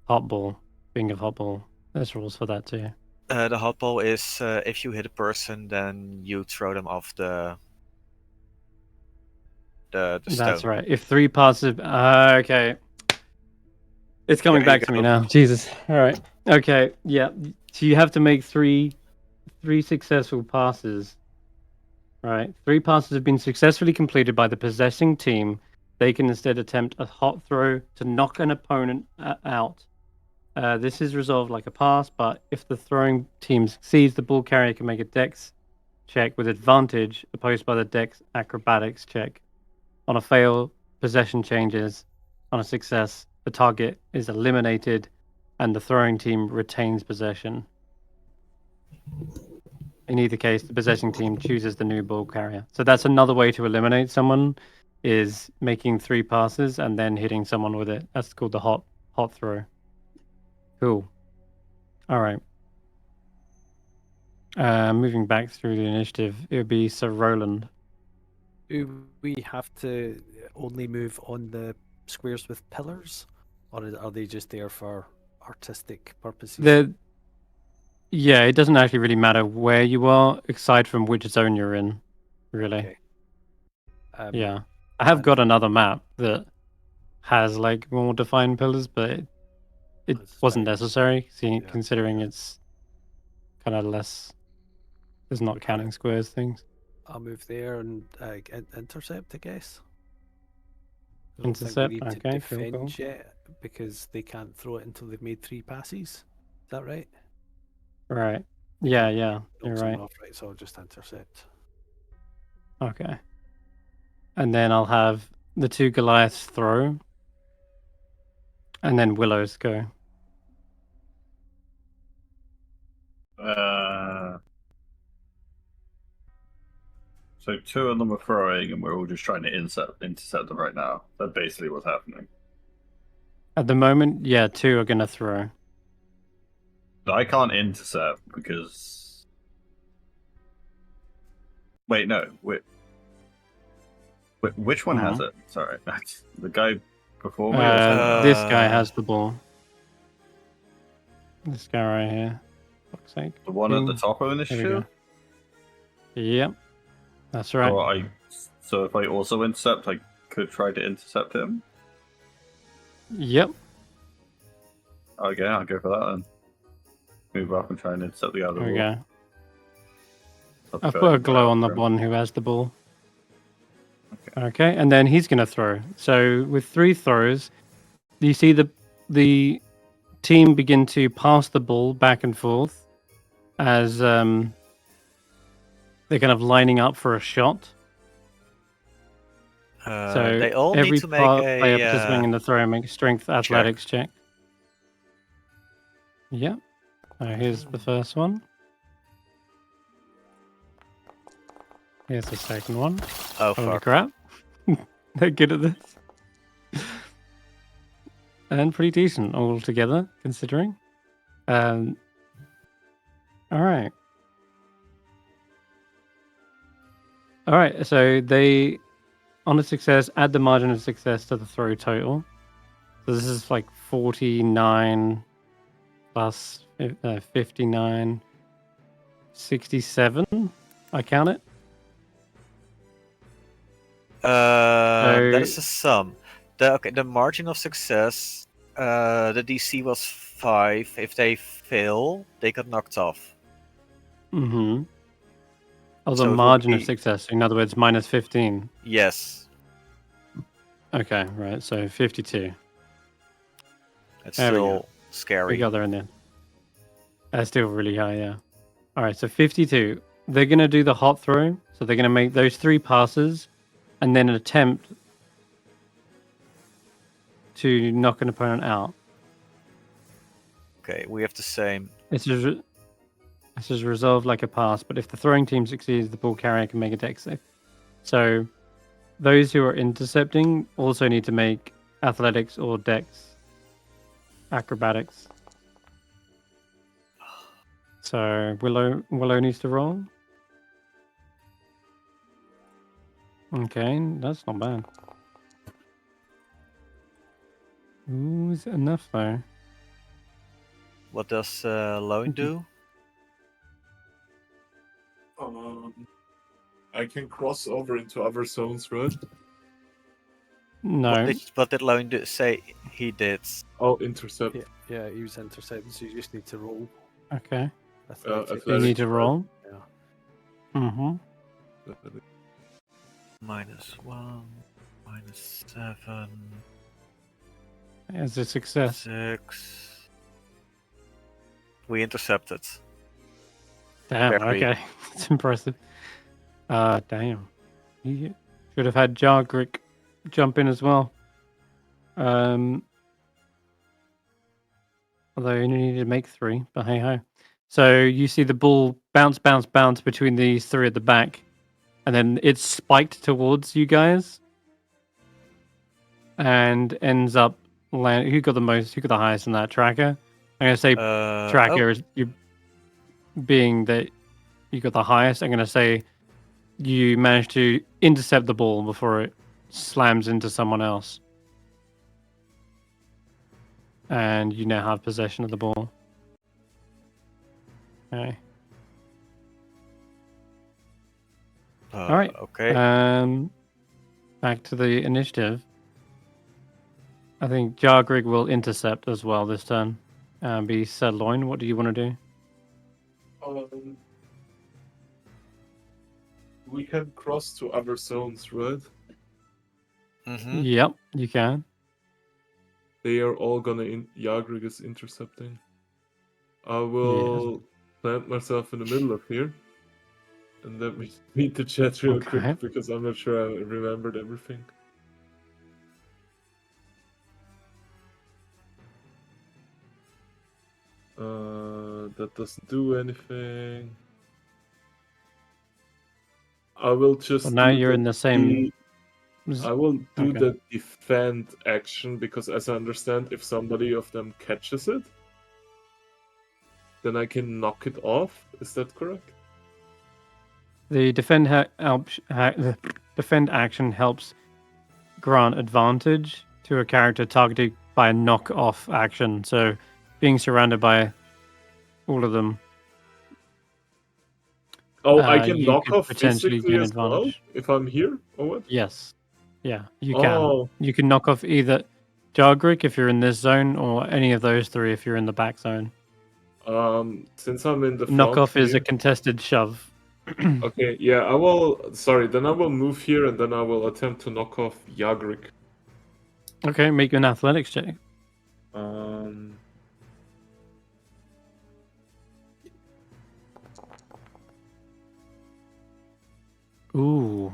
Hot ball. Being of hot ball. There's rules for that too. The hot ball is if you hit a person, then you throw them off the stone. That's right. If 3 passes, okay. It's coming back to me now. Jesus. All right. Okay. Yeah. So you have to make three successful passes. Right. 3 passes have been successfully completed by the possessing team. They can instead attempt a hot throw to knock an opponent out. This is resolved like a pass, but if the throwing team succeeds, the ball carrier can make a dex check with advantage opposed by the dex acrobatics check. On a fail, possession changes. On a success, the target is eliminated and the throwing team retains possession. In either case, the possessing team chooses the new ball carrier. So that's another way to eliminate someone, is making 3 passes and then hitting someone with it. That's called the hot throw. Cool. All right. Moving back through the initiative, it would be Sir Roland. Do we have to only move on the squares with pillars, or are they just there for artistic purposes? Yeah, it doesn't actually really matter where you are, aside from which zone you're in, really. Okay. Yeah. I have got another map that has like more defined pillars, but it That's wasn't fine. necessary, Yeah. considering it's kind of less. It's not counting squares things. I'll move there and intercept, I guess. I don't think Intercept. we need to Okay, defend cool. yet because they can't throw it until they've made 3 passes. Is that right? Right. Yeah, Okay, yeah. knock You're someone right. off, right? So I'll just intercept. Okay. And then I'll have the 2 Goliaths throw, and then Willow's go. So 2 of them are throwing, and we're all just trying to intercept them right now. That's basically what's happening. At the moment, yeah, 2 are gonna throw. But I can't intercept because. Wait, no. Which one has it? Sorry, the guy before me. Or something? This guy has the ball. This guy right here. Fuck's sake. The one at the Ding. top of There we initiative. go. Yep. That's right. So if I also intercept, I could try to intercept him. Yep. Okay, I'll go for that then. Move up and try and intercept the guy. There we go. I'll I've go put a right glow on the after him. one who has the ball. Okay, and then he's gonna throw. So with 3 throws, you see the team begin to pass the ball back and forth as they're kind of lining up for a shot. So they all every need to make player participating a. in the throw makes strength athletics check. Yeah. So here's the first one. Here's the second one. Oh Holy fuck! crap. They're good at this. And pretty decent altogether, considering. Alright. Alright, so they, on a success, add the margin of success to the throw total. So this is like 49 plus 59, 67. I count it. That is a sum. The margin of success. The DC was 5. If they fail, they got knocked off. Mm-hmm. Oh, the So it would margin of be- success. In other words, minus 15. Yes, Okay, right. So 52. it's There we go. still scary. We got there in the end. That's still really high, yeah. All right, so 52. They're going to do the hot throw. So they're going to make those 3 passes and then attempt to knock an opponent out. Okay, we have the same. This is resolved like a pass, but if the throwing team succeeds, the ball carrier can make a dex save. So those who are intercepting also need to make athletics or dex acrobatics. So Willow needs to roll. Okay, that's not bad. Ooh, is it enough though? What does Loin do? I can cross over into other zones, right? No. What did Loin say he did? Oh, intercept. Yeah, he was intercepting, so you just need to roll. Okay. Athletics. You need to Athletics, roll. Yeah. Mm-hmm. -1, -7, It's a success. 6. We intercepted. Damn, Very. okay. It's impressive. Damn. You should have had Jargrick jump in as well. Although you only needed to make 3, but hey ho. So you see the ball bounce between these 3 at the back, and then it's spiked towards you guys, and ends up land. Who got the highest in that? Tracker. I'm gonna say Tracker is you, being that you got the highest. I'm gonna say you managed to intercept the ball before it slams into someone else, and you now have possession of the ball. Okay. All right. Okay. Back to the initiative. I think Jargrig will intercept as well this turn. Be Zaelong. What do you want to do? We can cross to other zones, right? Mm-hmm. Yep, you can. They are all gonna Jargrig is intercepting. I will plant myself in the middle of here. And let me read the chat real Okay. quick because I'm not sure I remembered everything. That doesn't do anything. I will just Well, now do you're in the same. I will do Okay. the defend action because, as I understand, if somebody of them catches it, then I can knock it off. Is that correct? The the defend action helps grant advantage to a character targeted by a knock-off action. So, being surrounded by all of them, Oh, I can you knock could off potentially physically gain as well advantage. if I'm here, or what? Yes. Yeah, you can. Oh, You can knock off either Jargrik if you're in this zone, or any of those three if you're in the back zone. since I'm in the Knock front off is a here. contested shove. Okay, yeah, I will. Sorry, then I will move here and then I will attempt to knock off Jargrik. Okay, make an athletics check. Um, Ooh.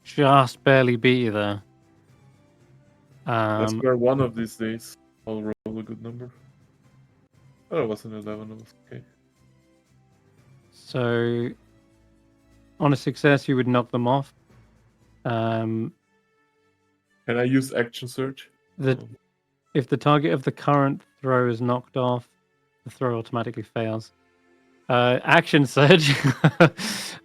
Just barely beat you there. I Um, swear one of these days I'll roll a good number. Oh, it was an 11. It was okay. so, on a success, you would knock them off. Um, Can I use action search? if the target of the current throw is knocked off, the throw automatically fails. Action surge.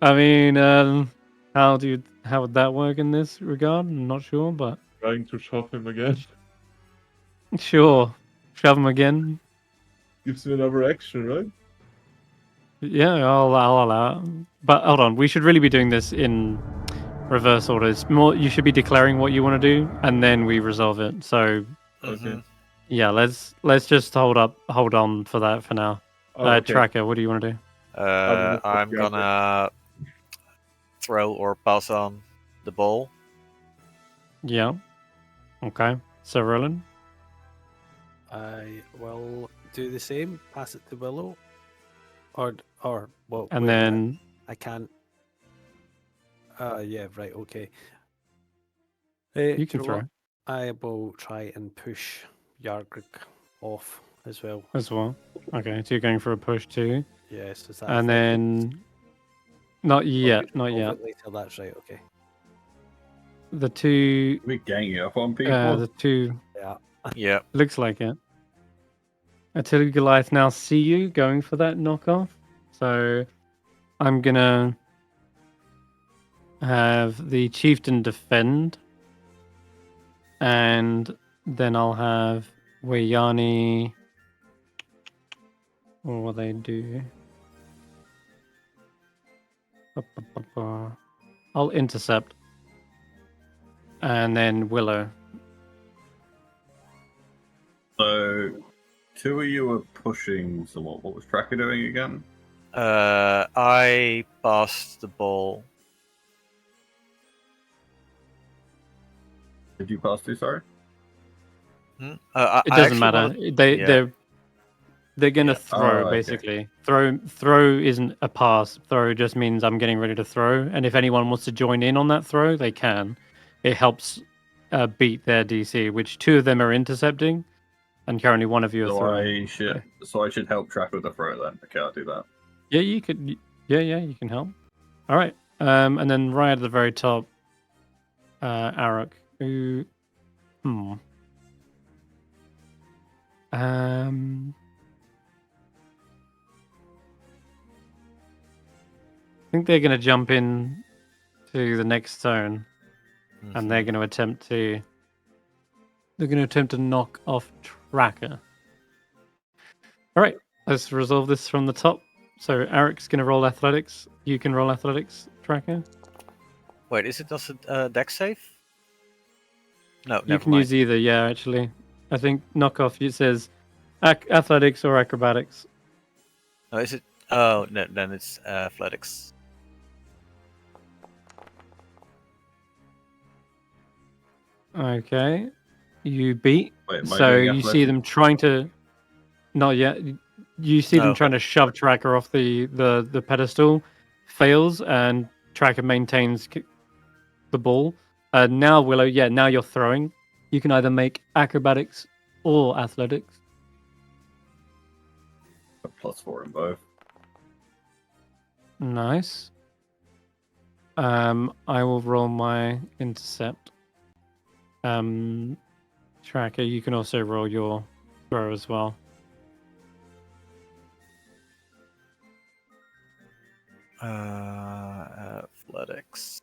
I mean, how would that work in this regard? I'm not sure, but Trying to shove him again. sure. Shove him again. Gives me another action, right? Yeah, I'll allow it. But hold on, we should really be doing this in reverse order. It's more, you should be declaring what you want to do, and then we resolve it. So Okay. yeah, let's just hold on for that for now. Oh, okay. Tracker, what do you want to do? I'm gonna throw or pass on the ball. Yeah. Okay. So Roland. I will do the same. Pass it to Willow. Or well. And wait a minute. then I can't. Yeah. Right. Okay. you can know throw what? I will try and push Jargrik off as well. as well. Okay, so you're going for a push too. Yes. Is that And effective? then not Or yet, we can not solve yet. it later. That's right. Okay. The two We ganging up on people. the two Yeah. Yeah. looks like it. Attila Goliath now see you going for that knockoff. So I'm gonna have the chieftain defend. And then I'll have Wayani. What will they do? I'll intercept. And then Willow. So, two of you were pushing someone. What was Tracker doing again? I passed the ball. Did you pass to? Sorry. It doesn't matter. They're gonna Yeah. throw okay. basically. Throw isn't a pass. Throw just means I'm getting ready to throw. And if anyone wants to join in on that throw, they can. It helps beat their DC, which two of them are intercepting, and currently one of you are throwing. So I should help Tracker with the throw then. Okay, I'll do that. Yeah, you could. Yeah, you can help. All right. And then right at the very top, Arak. Who? I think they're going to jump in to the next zone, and they're going to attempt to. They're going to attempt to knock off Tracker. All right, let's resolve this from the top. So Eric's going to roll athletics. You can roll athletics, Tracker. Wait, is it also a dex save? No, You never can mind. use either, yeah, actually. I think knockoff, it says athletics or acrobatics. Oh, is it? Oh, no, then it's athletics. Okay. You beat. Wait, am I So doing you see athletics? them trying to. Not yet. You see them No, trying to shove Tracker off the pedestal. Fails, and Tracker maintains the ball. Now, Willow, yeah, now you're throwing. You can either make acrobatics or athletics. +4 in both. Nice. I will roll my intercept. Tracker, you can also roll your throw as well. Athletics.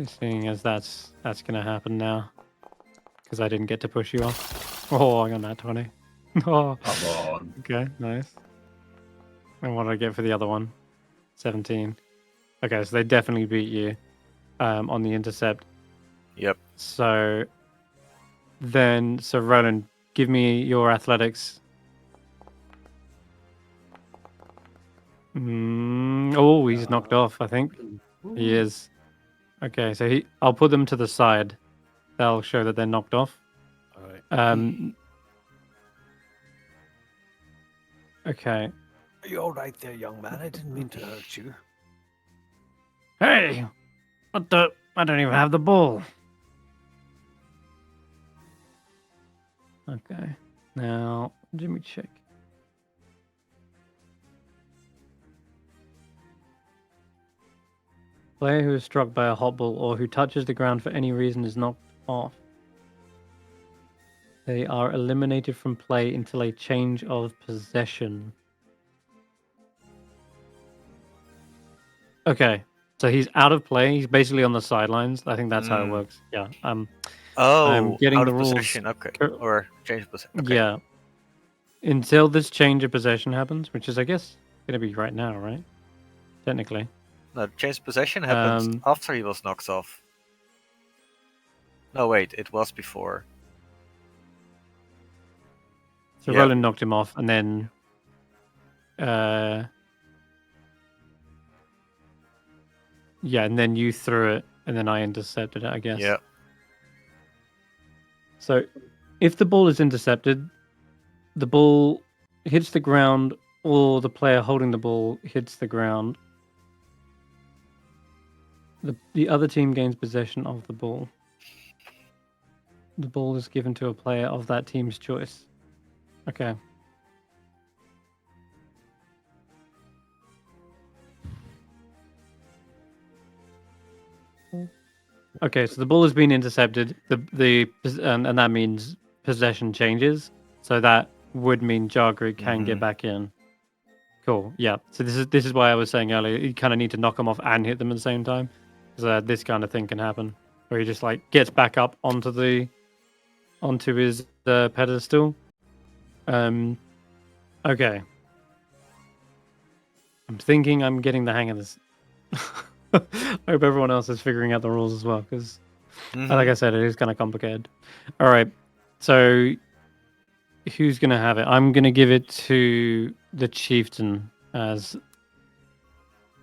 Seeing as that's gonna happen now, because I didn't get to push you off. Oh, I got that 20. Oh, Come on. okay, nice. And what did I get for the other one? 17. Okay, so they definitely beat you on the intercept. Yep. So Roland, give me your athletics. Oh, he's knocked off, I think. He is. Okay, so I'll put them to the side. That'll show that they're knocked off. All right. Okay. Are you all right there, young man? I didn't mean to hurt you. Hey! What the? I don't even have the ball. Okay. Now, let me check. Player who is struck by a hot ball or who touches the ground for any reason is knocked off. They are eliminated from play until a change of possession. Okay, so he's out of play. He's basically on the sidelines. I think that's how it works. Yeah. Oh, I'm getting out the of rules. possession. Okay. Or change of possession. Okay. Yeah. Until this change of possession happens, which is, I guess, going to be right now, right? Technically. No, change of possession happened after he was knocked off. No, wait, it was before. So Yeah. Roland knocked him off, and then yeah, and then you threw it, and then I intercepted it, I guess. Yeah. So if the ball is intercepted, the ball hits the ground, or the player holding the ball hits the ground. The other team gains possession of the ball. The ball is given to a player of that team's choice. Okay. Okay, so the ball has been intercepted. And that means possession changes. So that would mean Jargrid can get back in. Cool. Yeah. So this is why I was saying earlier, you kind of need to knock them off and hit them at the same time, because this kind of thing can happen, where he just like gets back up onto his pedestal. Okay. I'm thinking I'm getting the hang of this. I hope everyone else is figuring out the rules as well, because, like I said, it is kind of complicated. All right. So, who's going to have it? I'm going to give it to the chieftain as.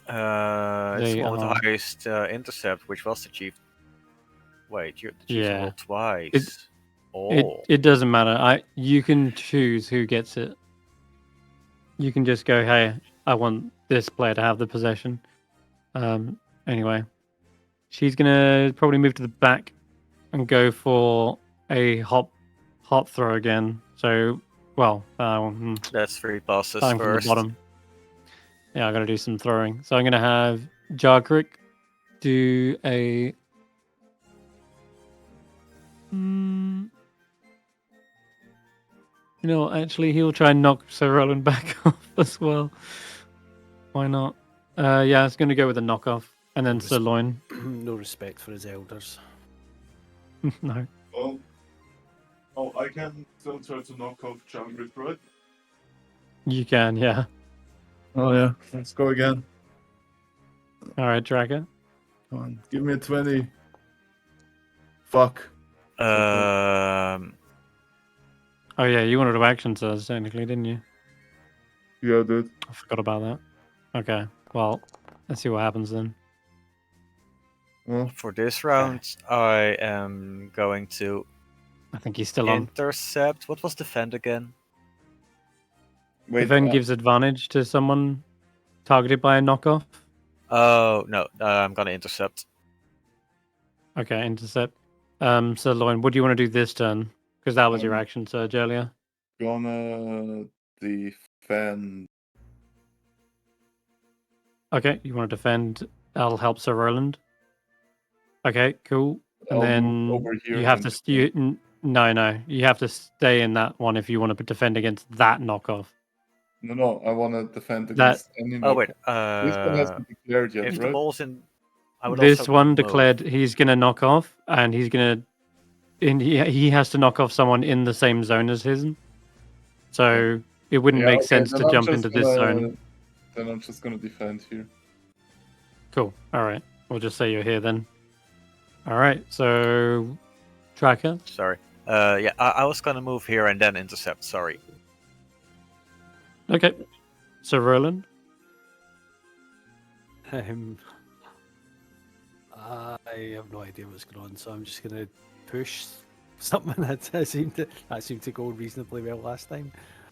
It's the one with the are. highest intercept, which was the chief. Wait, the chieftain Yeah. rolled twice. It doesn't matter. You can choose who gets it. You can just go, hey, I want this player to have the possession. Anyway, she's gonna probably move to the back and go for a hop throw again. So, that's 3 passes starting from the first. bottom. Yeah, I gotta do some throwing. So I'm gonna have Jargrid do a. You know what, actually, he'll try and knock Sir Roland back off as well. Why not? Yeah, it's going to go with a knockoff. And then Sirloin. No respect for his elders. No. Oh, I can still try to knock off Jargrid, right? You can, yeah. Oh yeah, let's go again. All right, Dragger. Come on, give me a 20. Fuck. Oh yeah, you wanted to action surge technically, didn't you? Yeah, dude. I forgot about that. Okay, well, let's see what happens then. Well, For this round, I am going to I think he's still on. intercept. What was defend again? wait. Defend gives advantage to someone targeted by a knockoff. Oh no, I'm gonna intercept. Okay, intercept. So Lauren, what do you want to do this turn? Because that was your action surge earlier. Gonna defend. Okay, you want to defend. That'll help Sir Roland. Okay, cool. And I'll then move over here you have and to. No, you have to stay in that one if you want to defend against that knockoff. No, I want to defend against any. Oh wait, This one hasn't declared yet, if right? the ball's in, I would This also one move. declared he's gonna knock off, and he's gonna. And he has to knock off someone in the same zone as his. So it wouldn't Yeah, make okay, sense then to I'm jump just into this zone. Then I'm just gonna defend here. Cool. All right. We'll just say you're here then. All right. So, tracker. Sorry. Yeah, I was gonna move here and then intercept. Sorry. Okay. So Roland. I have no idea what's going on, so I'm just going to push something that seemed to go reasonably well last time.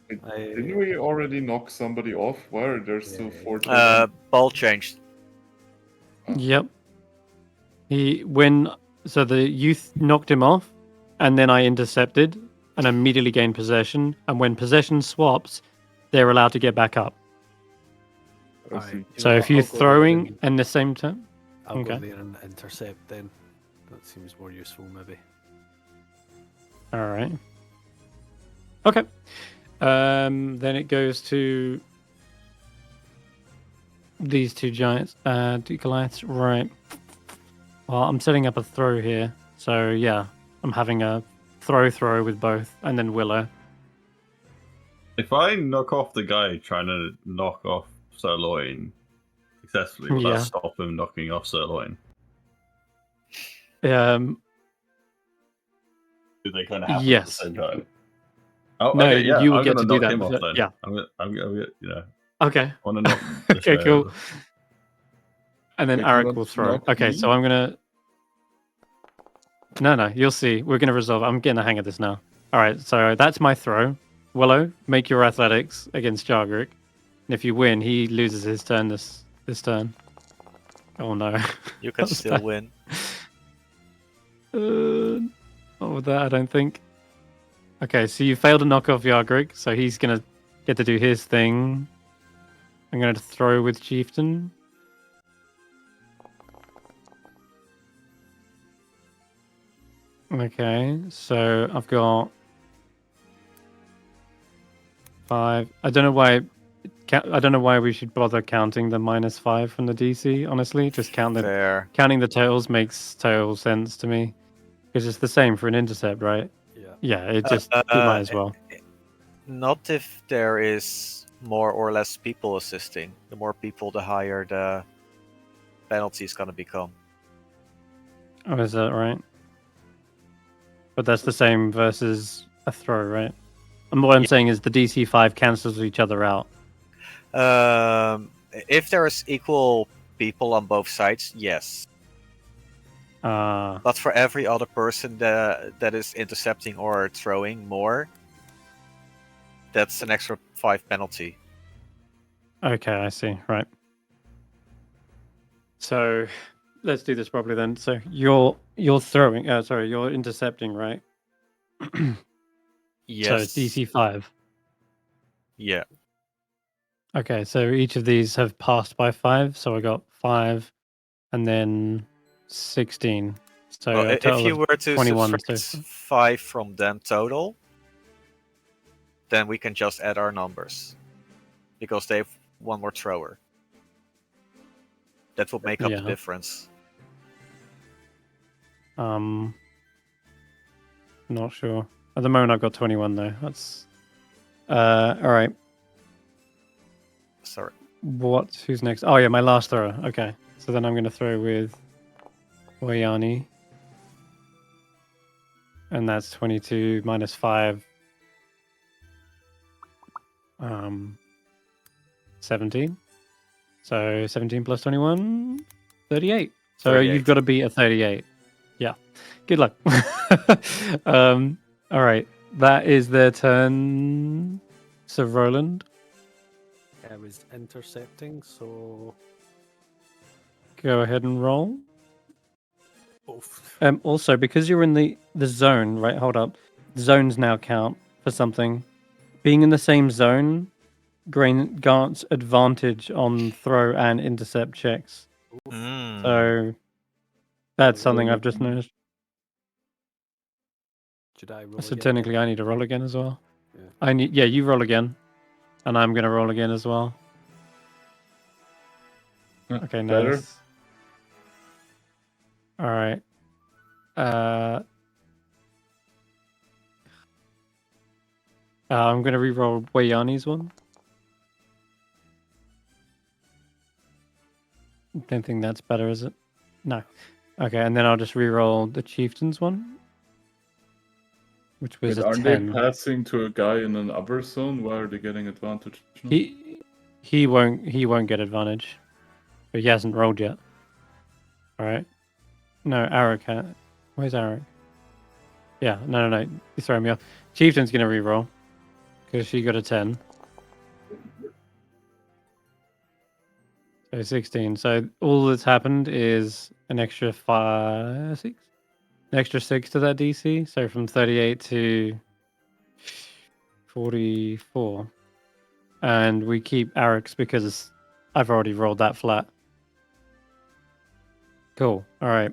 Didn't we already knock somebody off? Why are there still 4 total? Ball changed. Yep. So the youth knocked him off, and then I intercepted and immediately gained possession. And when possession swaps, they're allowed to get back up. I see. So if you're throwing in the same turn, I'll go okay. there and intercept then. That seems more useful, maybe. All right. Okay. Then it goes to these two giants, two Goliaths. Right. Well, I'm setting up a throw here. So yeah, I'm having a throw with both, and then Willow. If I knock off the guy trying to knock off Sirloin successfully, will Yeah. that stop him knocking off Sirloin? Um. Do they kind of happen Yes. at the same time? Oh, No, okay, yeah, you will I'm get gonna to do knock that. him off then. Yeah. I'm gonna, you know, Okay. I want to knock. This Okay, guy cool. over. And then Wait, Arik you will want to throw. knock Okay, me? so I'm gonna. No, you'll see. We're gonna resolve. I'm getting the hang of this now. All right, so that's my throw. Willow, make your athletics against Jargrick. And if you win, he loses his turn this turn. Oh no. You can What's still that? win. Not with that, I don't think. Okay, so you failed to knock off Jargrick, so he's gonna get to do his thing. I'm gonna throw with Chieftain. Okay, so I've got 5. I don't know why we should bother counting the -5 from the DC. Honestly, just Fair. counting the totals makes total sense to me because it's the same for an intercept, right? Yeah. Yeah, it just we might as well. Not if there is more or less people assisting. The more people, the higher the penalty is gonna become. Oh, is that right? But that's the same versus a throw, right? And what I'm saying is the DC 5 cancels each other out. If there is equal people on both sides, yes. But for every other person that is intercepting or throwing more, that's an extra 5 penalty. Okay, I see. Right. So let's do this properly then. So you're throwing. Sorry, you're intercepting, right? Yes. So it's DC 5. Yeah. Okay, so each of these have passed by 5. So I got 5, and then 16. So Well, a if total you of were to 21. subtract So 5 from them total, then we can just add our numbers. Because they have one more thrower. That would make up the Yeah. difference. Not sure. At the moment, I've got 21 though. That's all right. Sorry. Who's next? Oh yeah, my last thrower. Okay, so then I'm going to throw with Wayani. and that's 22 minus 5. 17. So 17 plus 21, 38. So 38. you've got to beat a 38. Yeah. Good luck. All right. That is their turn. So Roland, I was intercepting, so go ahead and roll. both. Also, because you're in the zone, right? Hold up. Zones now count for something. Being in the same zone grants advantage on throw and intercept checks. Mm. So that's Oh, something really? I've just noticed. Should I roll So again? technically, I need to roll again as well. Yeah. Yeah, you roll again, and I'm gonna roll again as well. Okay, Better. nice. All right. I'm gonna re-roll Wayani's one. Don't think that's better, is it? No. Okay, and then I'll just re-roll the Chieftain's one, which was Wait, a aren't they 10. passing to a guy in an upper zone? Why are they getting advantage? now? He won't get advantage, but he hasn't rolled yet. All right. No, Arik. Where's Arik? Yeah, no. You're throwing me off. Chieftain's gonna re-roll because she got a 10. So 16. So all that's happened is an extra 6. An extra 6 to that DC. So from 38 to 44. And we keep Arik's because I've already rolled that flat. Cool. All right.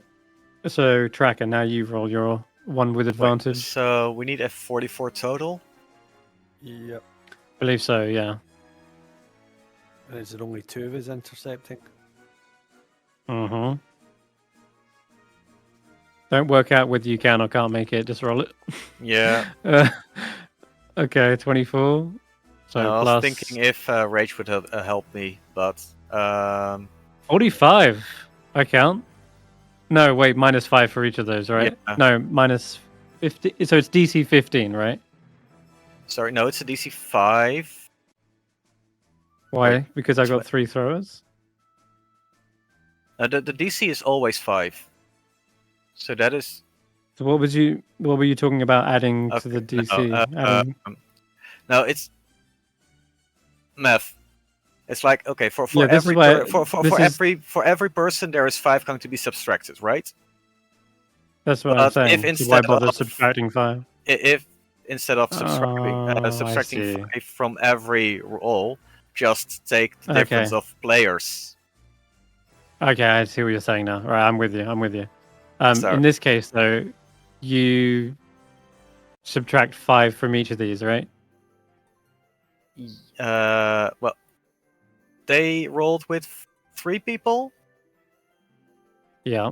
So Tracker, now you roll your one with Wait, advantage. so we need a 44 total. Yep. Believe so, yeah. And is it only 2 of us intercepting? Mm-hmm. Don't work out whether you can or can't make it. Just roll it. Yeah. Okay, 24. So I was plus thinking if Rage would help me, but 45. I count. No, wait, minus 5 for each of those, right? Yeah. No, minus 50. So it's DC 15, right? sorry, no, it's a DC 5. Why? Wait, Because I got 3 throwers. The DC is always 5. So that is So what were you talking about adding to the okay, DC? no, no, it's math. It's like okay for Yeah, this every is why- for every person there is 5 going to be subtracted, right? That's what I'm But saying. if So why instead bother of- subtracting 5? If instead of subtracting I subtracting see. 5 from every roll, just take the Okay. difference of players. Okay, I see what you're saying now. Right, I'm with you. Sorry. In this case, though, you subtract 5 from each of these, right? Well, they rolled with 3 people. Yeah.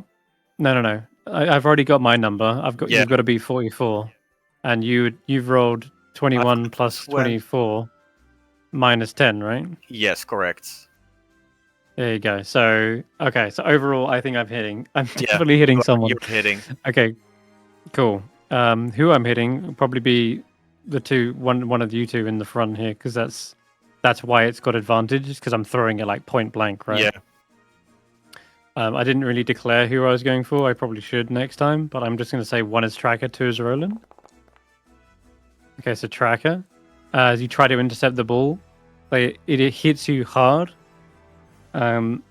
No. I've already got my number. Yeah. You've got to be 44, and you've rolled 21 plus 24 minus 10, right? Yes, correct. There you go. So okay. So overall, I think I'm hitting. I'm Yeah, definitely hitting someone. You're hitting. Okay, cool. Who I'm hitting will probably be one of you two in the front here, because that's why it's got advantage, because I'm throwing it like point blank, right? Yeah. I didn't really declare who I was going for. I probably should next time, but I'm just going to say 1 is Tracker, 2 is Roland. Okay, so Tracker, as you try to intercept the ball, it hits you hard. When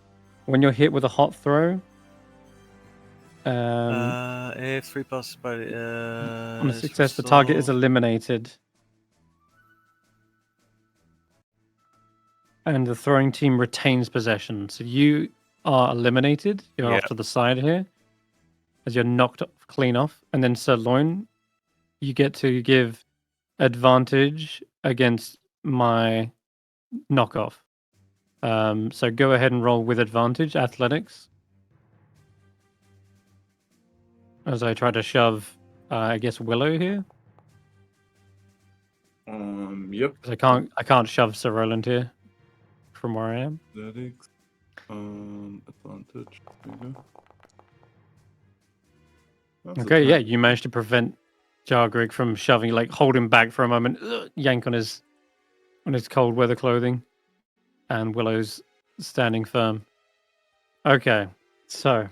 you're hit with a hot throw, If 3 passes by on a success, the target is eliminated. And the throwing team retains possession. So you are eliminated. You're off to the side here. As you're knocked clean off. And then Sirloin, you get to give advantage against my knockoff. So go ahead and roll with advantage, athletics. As I try to shove, I guess, Willow here. Yep. 'Cause I can't shove Sir Roland here from where I am. Athletics. Advantage. There you go. That's Okay, a yeah, 10. you managed to prevent Jargrig from shoving, like hold him back for a moment, yank on his cold weather clothing, and Willow's standing firm. Okay, so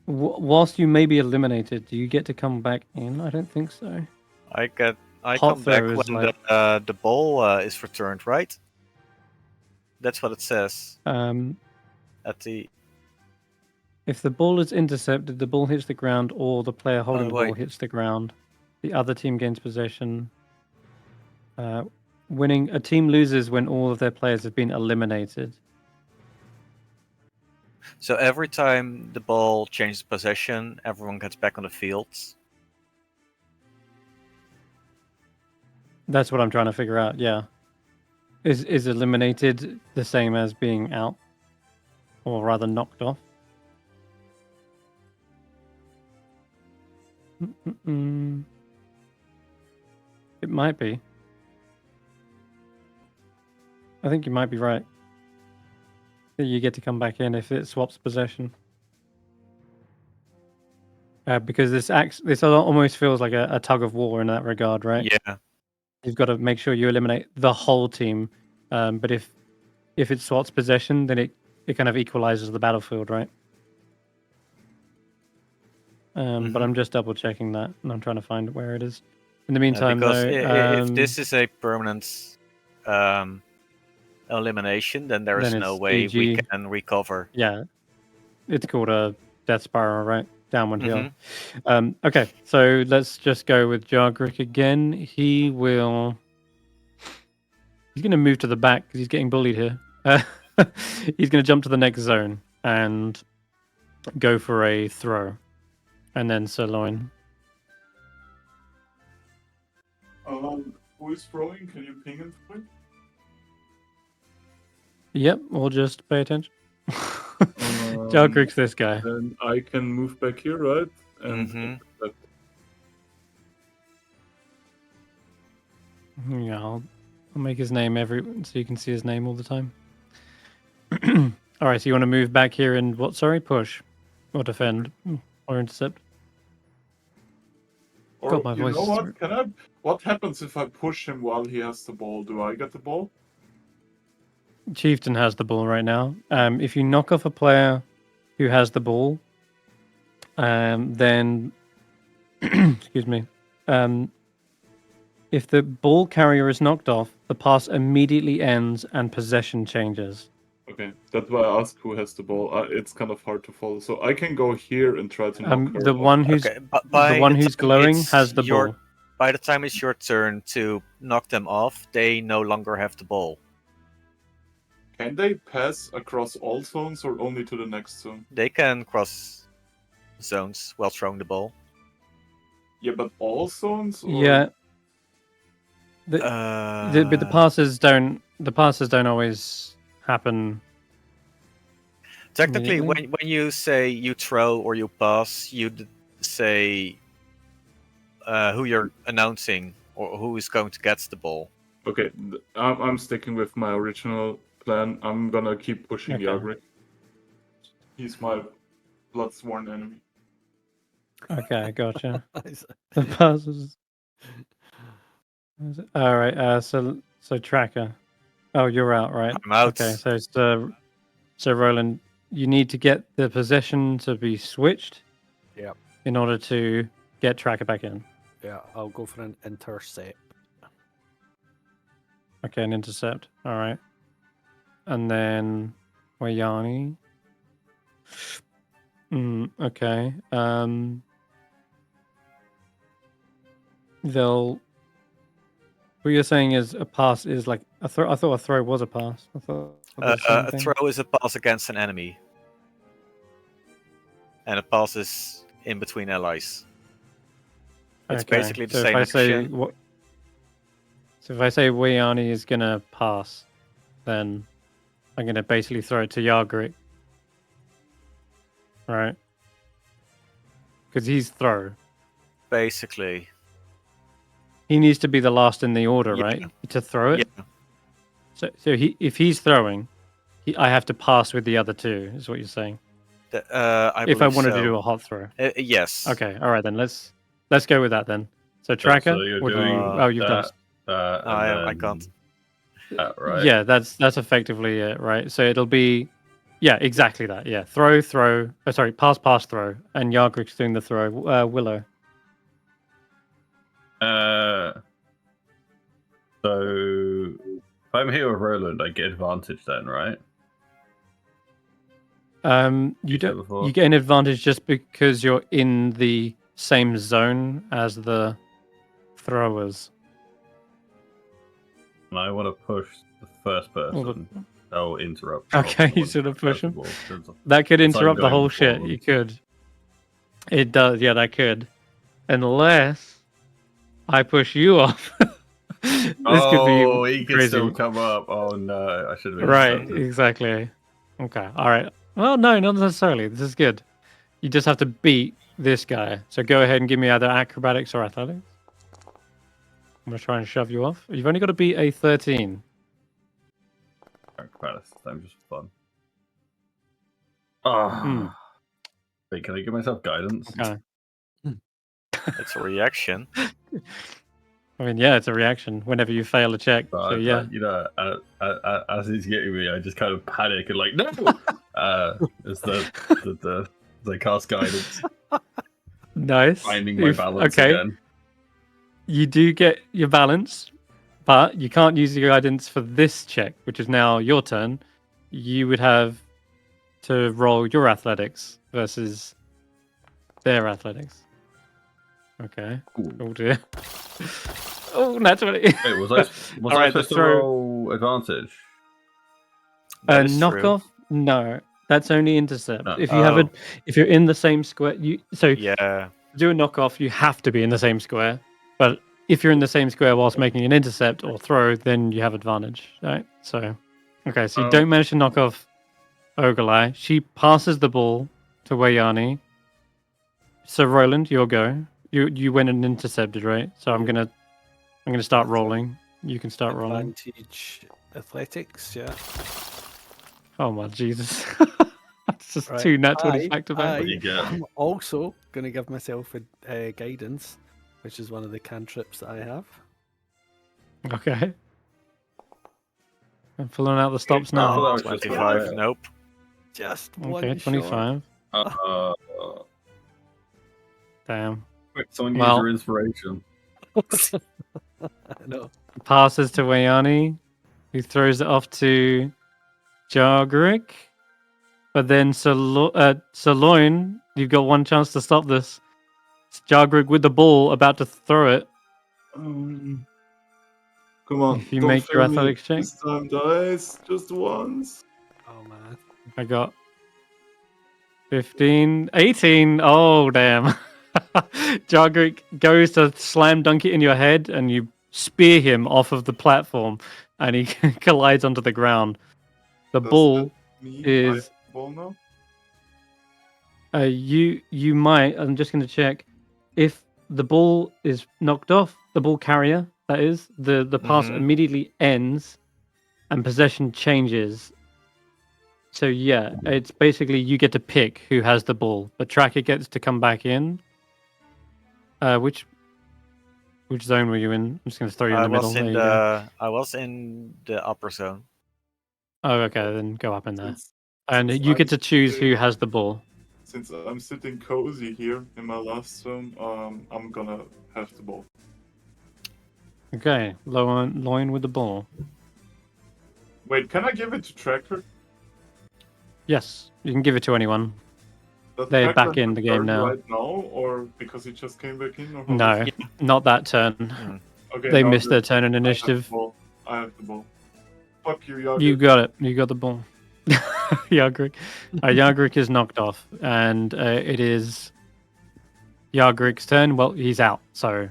whilst you may be eliminated, do you get to come back in? I don't think so. I Hot come back throw is when like- the ball is returned, right? That's what it says at the. If the ball is intercepted, the ball hits the ground, or the player holding the ball wait. hits the ground, the other team gains possession. Winning, a team loses when all of their players have been eliminated. So every time the ball changes possession, everyone gets back on the field. That's what I'm trying to figure out. Yeah, is eliminated the same as being out, or rather knocked off? Mm-mm. It might be. I think you might be right. That you get to come back in if it swaps possession. Because this almost feels like a tug of war in that regard, right? Yeah. You've got to make sure you eliminate the whole team. But if it swaps possession, then it kind of equalizes the battlefield, right? But I'm just double checking that, and I'm trying to find where it is. In the meantime, because though, if this is a permanent elimination, then there is then no it's way we GG. can recover. Yeah, it's called a death spiral, right? Downward hill. Mhm. Okay, so let's just go with Jargrik again. He's going to move to the back because he's getting bullied here. He's going to jump to the next zone and go for a throw, and then sirloin. Who is throwing? Can you ping him for me? Yep, we'll just pay attention. Jargrik's this guy. Then I can move back here, right? And Mhm. Yeah, I'll make his name so you can see his name all the time. All right, so you want to move back here and what? Sorry, push or defend or intercept. Or God, my you voice know is what? through. What happens if I push him while he has the ball? Do I get the ball? Chieftain has the ball right now. If you knock off a player who has the ball, then excuse me. If the ball carrier is knocked off, the pass immediately ends and possession changes. Okay, that's why I asked who has the ball. It's kind of hard to follow. So I can go here and try to knock her The off. one who's Okay, but by the one the who's time glowing it's has the your- ball. By the time it's your turn to knock them off, they no longer have the ball. Can they pass across all zones or only to the next zone? They can cross zones while throwing the ball. Yeah, but all zones? Or... Yeah. But the passes don't. The passes don't always happen. Technically, immediately. when you say you throw or you pass, you say who you're announcing or who is going to get the ball. Okay, I'm sticking with my original plan. I'm gonna keep pushing Okay. Jargrik. He's my blood-sworn enemy. Okay, gotcha. The passes. All right. So tracker. Oh, you're out, right? I'm out. Okay. So Roland, you need to get the possession to be switched. Yep. In order to get tracker back in. Yeah, I'll go for an intercept. Okay, an intercept. All right. And then Wayani. Okay. What you're saying is a pass is like a throw. I thought a throw was a pass. I thought A throw is a pass against an enemy, and a pass is in between allies. It's basically the same action. So if I say Wayani is gonna pass, then I'm gonna basically throw it to Jargrik, right? Because he's throw. Basically, He needs to be the last in the order, Yeah. right? To throw it. yeah. So if he's throwing, I have to pass with the other two. Is what you're saying? I if I believe wanted so. to do a hot throw. Yes. Okay, all right then. Let's go with that then. So So tracker. you're what do doing you, oh, you've done. that, No, I can't. That, right? Yeah, that's effectively it, right? So it'll be, yeah, exactly that. Yeah, throw. Oh, sorry, pass, throw, and Yargrik's doing the throw. Willow. So if I'm here with Roland, I get advantage then, right? You get an advantage just because you're in the same zone as the throwers. And I want to push the first person. I'll interrupt. Okay, you sort of push him. That could interrupt the whole shit. You could. It does. Yeah, that could. Unless I push you off. This could be he crazy. can still come up. Oh no, I should have been Right, accepted. exactly. Okay, all right. Well, no, not necessarily. This is good. You just have to beat this guy. So go ahead and give me either acrobatics or athletics. I'm going to try and shove you off. You've only got to beat a 13. Acrobatics, I'm just fun. Oh. Wait, can I give myself guidance? Okay. It's a reaction. I mean, yeah, it's a reaction whenever you fail a check. But So yeah. you know, as he's getting me, I just kind of panic and like, no. It's the cast guidance, Nice. finding my balance okay. again. You do get your balance, but you can't use your guidance for this check, which is now your turn. You would have to roll your athletics versus their athletics. Okay. Ooh. Oh dear. Oh, naturally. Wait, was I Alright, supposed to throw- roll advantage? That is true. Knockoff? No, that's only intercept. Oh. If you have if you're in the same square, so Yeah. to do a knockoff, you have to be in the same square. But if you're in the same square whilst making an intercept or throw, then you have advantage, right? So, okay, so you don't manage to knock off Ogilai. She passes the ball to Wayani. So Roland, your go. You went and intercepted, right? So I'm gonna start rolling. You can start rolling. Advantage athletics, yeah. Oh my Jesus! That's just Right. two nat 20s back to back. What do you get? I'm also going to give myself a guidance, which is one of the cantrips that I have. Okay. I'm filling out the stops now. Oh, that was just 25. one. Nope. Just Okay, one 25. Damn. Quick, someone Well- use your inspiration. short. No. Passes to Wayani, who throws it off to Jargrick. But then Saloin, you've got one chance to stop this. It's Jargrick with the ball, about to throw it. Come on. If you don't make your fail me athletics check. This time, guys. Just once. Oh man. I got 15, 18. Oh, damn. Jargrick goes to slam dunk it in your head, and you spear him off of the platform, and he collides onto the ground. The Does ball that mean is- I have the ball now? you might. I'm just going to check if the ball is knocked off. The ball carrier, that is, the pass Mhm. immediately ends, and possession changes. So yeah, it's basically you get to pick who has the ball. The tracker gets to come back in. Which zone were you in? I'm just going to throw you in I the middle. was There in you go. I was in the upper zone. Oh, okay, then go up in there. Since- And since you I'm get to choose who sitting- has the ball. Since I'm sitting cozy here in my last zone, I'm gonna have the ball. Okay, Loin with the ball. Wait, can I give it to Tracker? Yes, you can give it to anyone. Does They're Tracker back in have the game turn now. Right now, or because he just came back in? Or how No, is it? not that turn. Okay, They now missed good. their turn in I have initiative. the ball. I have the ball. Fuck you, Yager. You got it. You got the ball. Yargrick. Yargrick is knocked off, and it is Yargrick's turn. Well, he's out. So,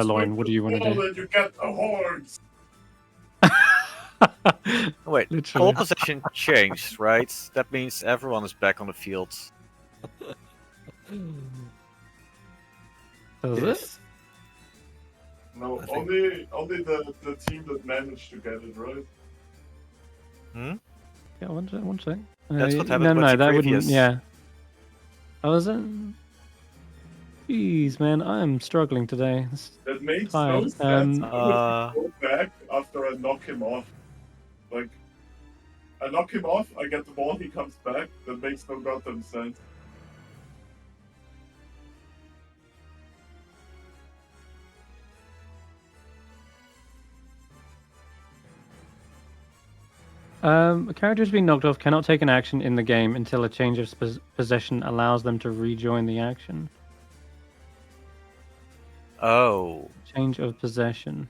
Loin, what do you want to do? That you get the horns. Wait, Literally. pole position changed, right? That means everyone is back on the field. Does it? Yes. No, I think- only the team that managed to get it, right? Hmm? Yeah, one sec. That's what No, happened with no, the that previous. wouldn't. Yeah, I was Jeez, man, I am struggling today. That makes Tired. no sense. Why would Uh, he go back after I knock him off? Like, I knock him off, I get the ball, he comes back. That makes no goddamn sense. A character who's been knocked off cannot take an action in the game until a change of possession allows them to rejoin the action. oh. Change of possession.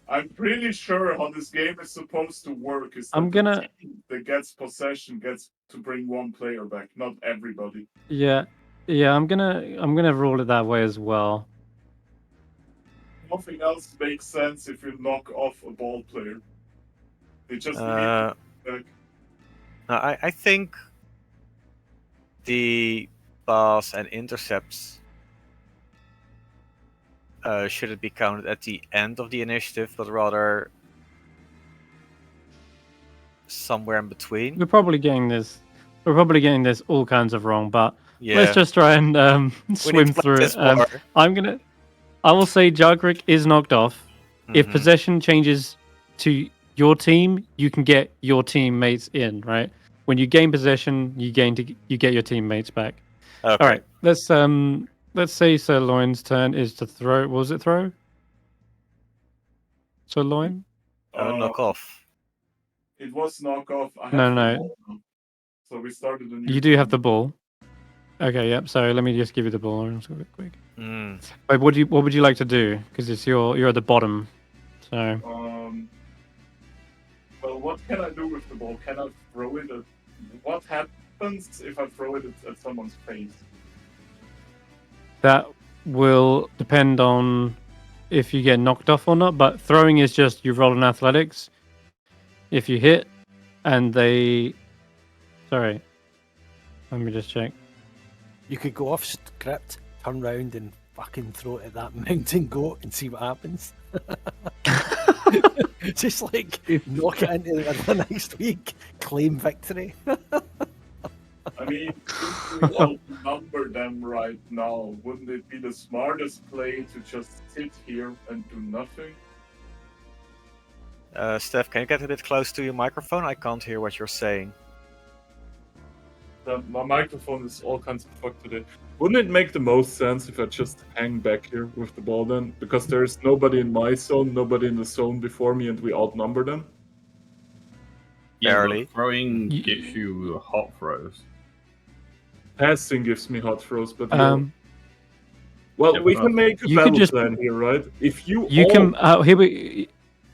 I'm pretty sure how this game is supposed to work is that I'm gonna- the team that gets possession gets to bring one player back, not everybody. Yeah, I'm gonna rule it that way as well. Nothing else makes sense if you knock off a ball player. They just need Uh, back. no, I think the pass and intercepts shouldn't be counted at the end of the initiative, but rather somewhere in between. We're probably getting this all kinds of wrong, but Yeah. let's just try and We swim need to through practice it. more. I will say Jagric is knocked off. If Mhm. possession changes to your team, you can get your teammates in, right? When you gain possession, you get your teammates back. Okay. All right, let's say Sirloin's turn is to throw. Was it throw? Sirloin? Knock off. It was knock off. I have No, the no. ball now. So we started a new You do have the turn. ball. Okay, yep. So let me just give you the ball quick. Mm. Wait, what would you like to do? Because you're at the bottom. So Well, what can I do with the ball? Can I throw it at... What happens if I throw it at someone's face? that will depend on if you get knocked off or not. But throwing is just you roll in athletics. If you hit, and they, sorry, let me just check. You could go off script, turn round and fucking throw it at that mountain goat and see what happens. Just like knock it into the next week, claim victory. I mean, if we outnumber them right now, wouldn't it be the smartest play to just sit here and do nothing? Steph, can you get a bit close to your microphone? I can't hear what you're saying. My microphone is all kinds of fucked today. Wouldn't it make the most sense if I just hang back here with the ball then? Because there's nobody in my zone, nobody in the zone before me, and we outnumber them? Yeah, Barely. but throwing gives you hot throws. Passing gives me hot throws, but Yeah, we but can make a you can battle just- plan here, right? If you can here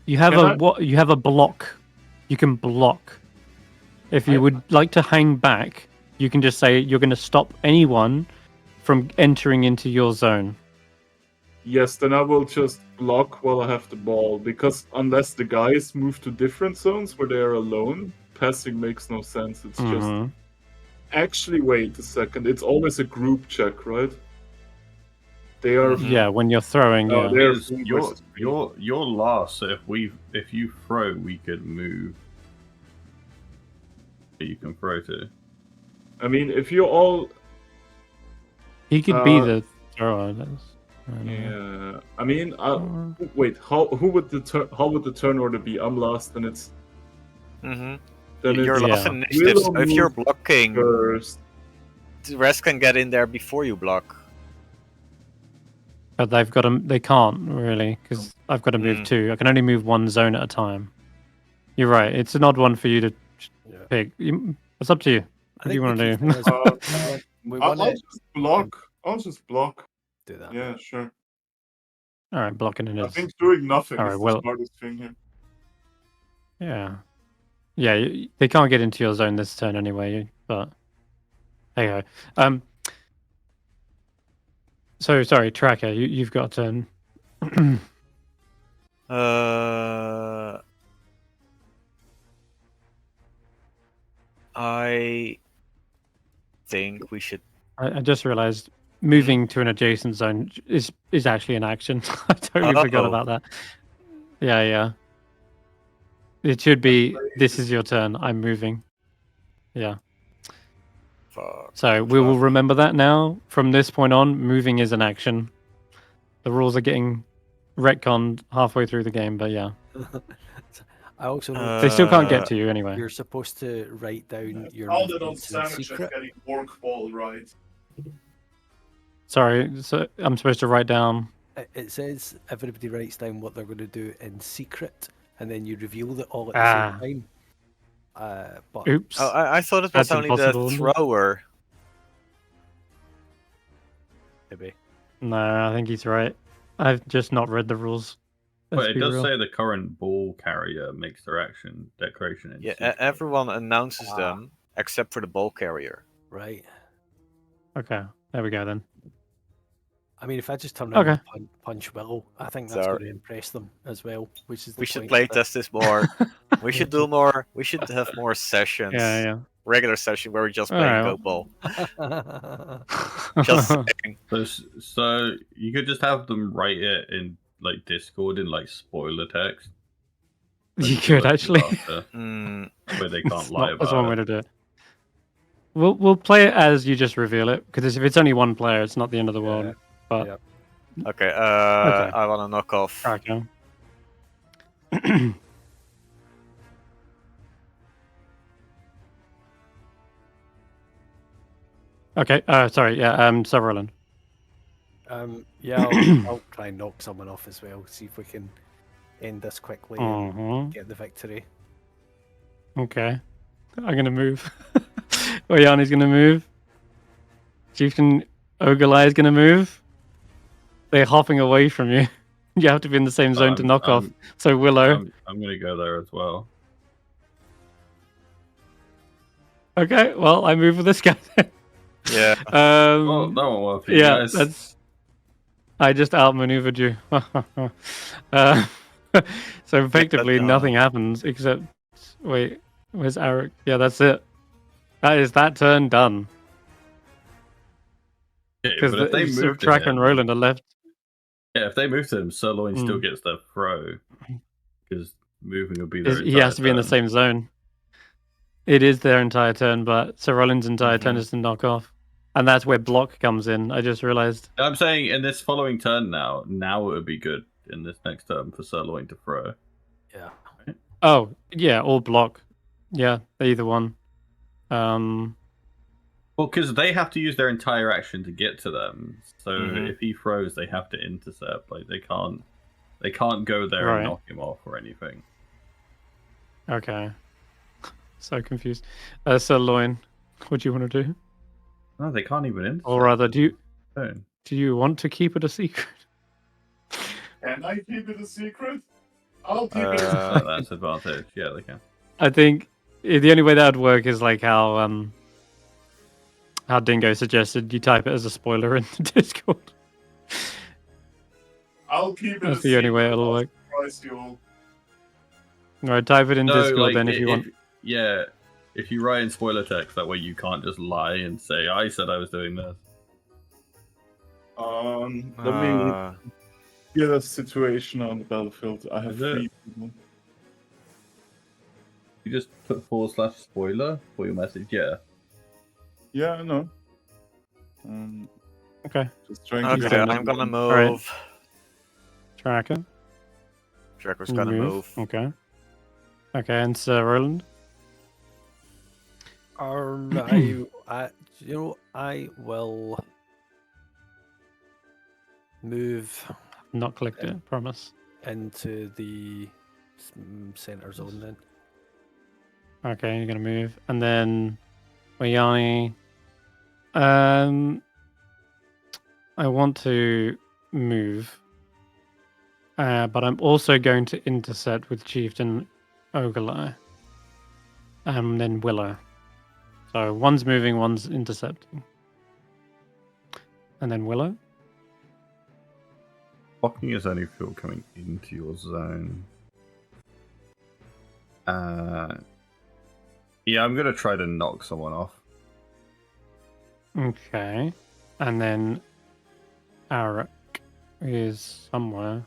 you have Can you have a block. You can block. If you would like to hang back, you can just say you're going to stop anyone from entering into your zone. Yes, then I will just block while I have the ball, because unless the guys move to different zones where they are alone, passing makes no sense. It's just... Mhm. Actually, wait a second. It's always a group check, right? They are... Yeah, when you're throwing, Oh, yeah. they're Because free you're, versus free. you're last, so if you throw, we could move. You can throw to. I mean, if you all... He could be Uh, the thrower. I don't know. Yeah, I mean, Or- wait. How would the turn order be? I'm last, and it's Mm-hmm. then You're it's last Yeah. in initiative, Willow so if you're move blocking, first. the rest can get in there before you block. But they've got to. They can't really because I've got to move Mm. two. I can only move one zone at a time. You're right. It's an odd one for you to Yeah. pick. It's up to you. I What do you think want the to key do? thing is, we I'll want to just block. I'll just block. do that. Yeah, sure. All right, blocking it I is. think doing nothing Alright, is well- the smartest thing here. Yeah, yeah. They can't get into your zone this turn anyway. But hey ho. So sorry, Tracker. You've got a turn. I think we should. I just realized moving to an adjacent zone is actually an action. I totally forgot Oh. about that. Yeah. It should be. This is your turn. I'm moving. Yeah. Fuck. So we will remember that now. From this point on, moving is an action. The rules are getting retconned halfway through the game, but yeah. I also know They still can't get to you anyway. you're supposed to write down your All that on movements in Savage is secret. getting work ball right. Sorry, so I'm supposed to write down. It says everybody writes down what they're going to do in secret, and then you reveal it all at the Ah. same time. But Oops. Oh, I thought it was That's only impossible, the isn't it? thrower. maybe. No, I think he's right. I've just not read the rules. Let's But it be does real. say the current ball carrier makes their action declaration in Yeah, secret. everyone announces Ah. them except for the ball carrier. Right. Okay, there we go then. I mean, if I just turn around Okay. and punch Willow, I think that's Sorry. going to impress them as well. Which is the We should point play of it. test this more. We should do more. We should have more sessions. Yeah, Regular session where we just play Alright, Go Ball. yeah. Just saying. So you could just have them write it in like Discord in like spoiler text. and You do could it actually. after, Mm, where they can't That's lie not- That's one way about it. to do it. We'll play it as you just reveal it, because if it's only one player, it's not the end of the world. Yeah. But Yeah. okay, Okay. I want to knock off. okay. Okay. Sorry. Yeah. So Roland. Yeah, I'll try and knock someone off as well. See if we can end this quickly and Mhm. get the victory. Okay. I'm gonna move. Oyani's gonna move. Chieftain Ogolai is gonna move. They're hopping away from you. You have to be in the same zone to knock off. So Willow. I'm gonna go there as well. Okay. Well, I move with this guy. Yeah. Well, that won't work for you yeah, guys. that's. I just outmaneuvered you. So effectively, down. nothing happens except. Wait, where's Eric? Yeah, that's it. That is that turn done. Yeah, Because but if they move to Tracker him, and Roland are left. yeah, if they move to him, Sirloin still Mm. gets their throw because moving would be their He has to be in the turn. same zone. It is their entire turn, but Sir Roland's entire turn Mhm. is to knock off. And that's where block comes in. I just realized. I'm saying in this following turn now it would be good in this next turn for Sirloin to throw. Yeah. Oh, yeah, or block. Yeah, either one. Um, Well, because they have to use their entire action to get to them. So Mhm. if he throws, they have to intercept. Like they can't go there Right. and knock him off or anything. okay. So confused. Sirloin, what do you want to do? No, they can't even intercept. Or rather, do Turn. you want to keep it a secret? Can I keep it a secret? I'll keep it a Uh, That's advantage. Yeah, they can. I think the only way that would work is like how Dingo suggested you type it as a spoiler in the Discord. I'll keep it That's a the only secret. way it'll I'll work. surprise you all. Alright, type it in No, Discord like, then if you want. Yeah, if you write in spoiler text, that way you can't just lie and say, I said I was doing this. Let me get a situation on the battlefield. I have Is it? 3 people. You just put /spoiler for your message, yeah. Yeah, I know. Okay. Just trying to Okay, get I'm gonna move. Alright. Tracker. Tracker's You gonna move. Okay. Okay, and Sir Roland. I will move Not clicked it, promise. into the center zone then. Okay, you're gonna move. And then Oyani. I want to move. But I'm also going to intercept with Chieftain Ogolai. And then Willow. So one's moving, one's intercepting. And then Willow. Blocking is only if you're coming into your zone. Yeah, I'm gonna try to knock someone off. Okay. And then Arik is somewhere.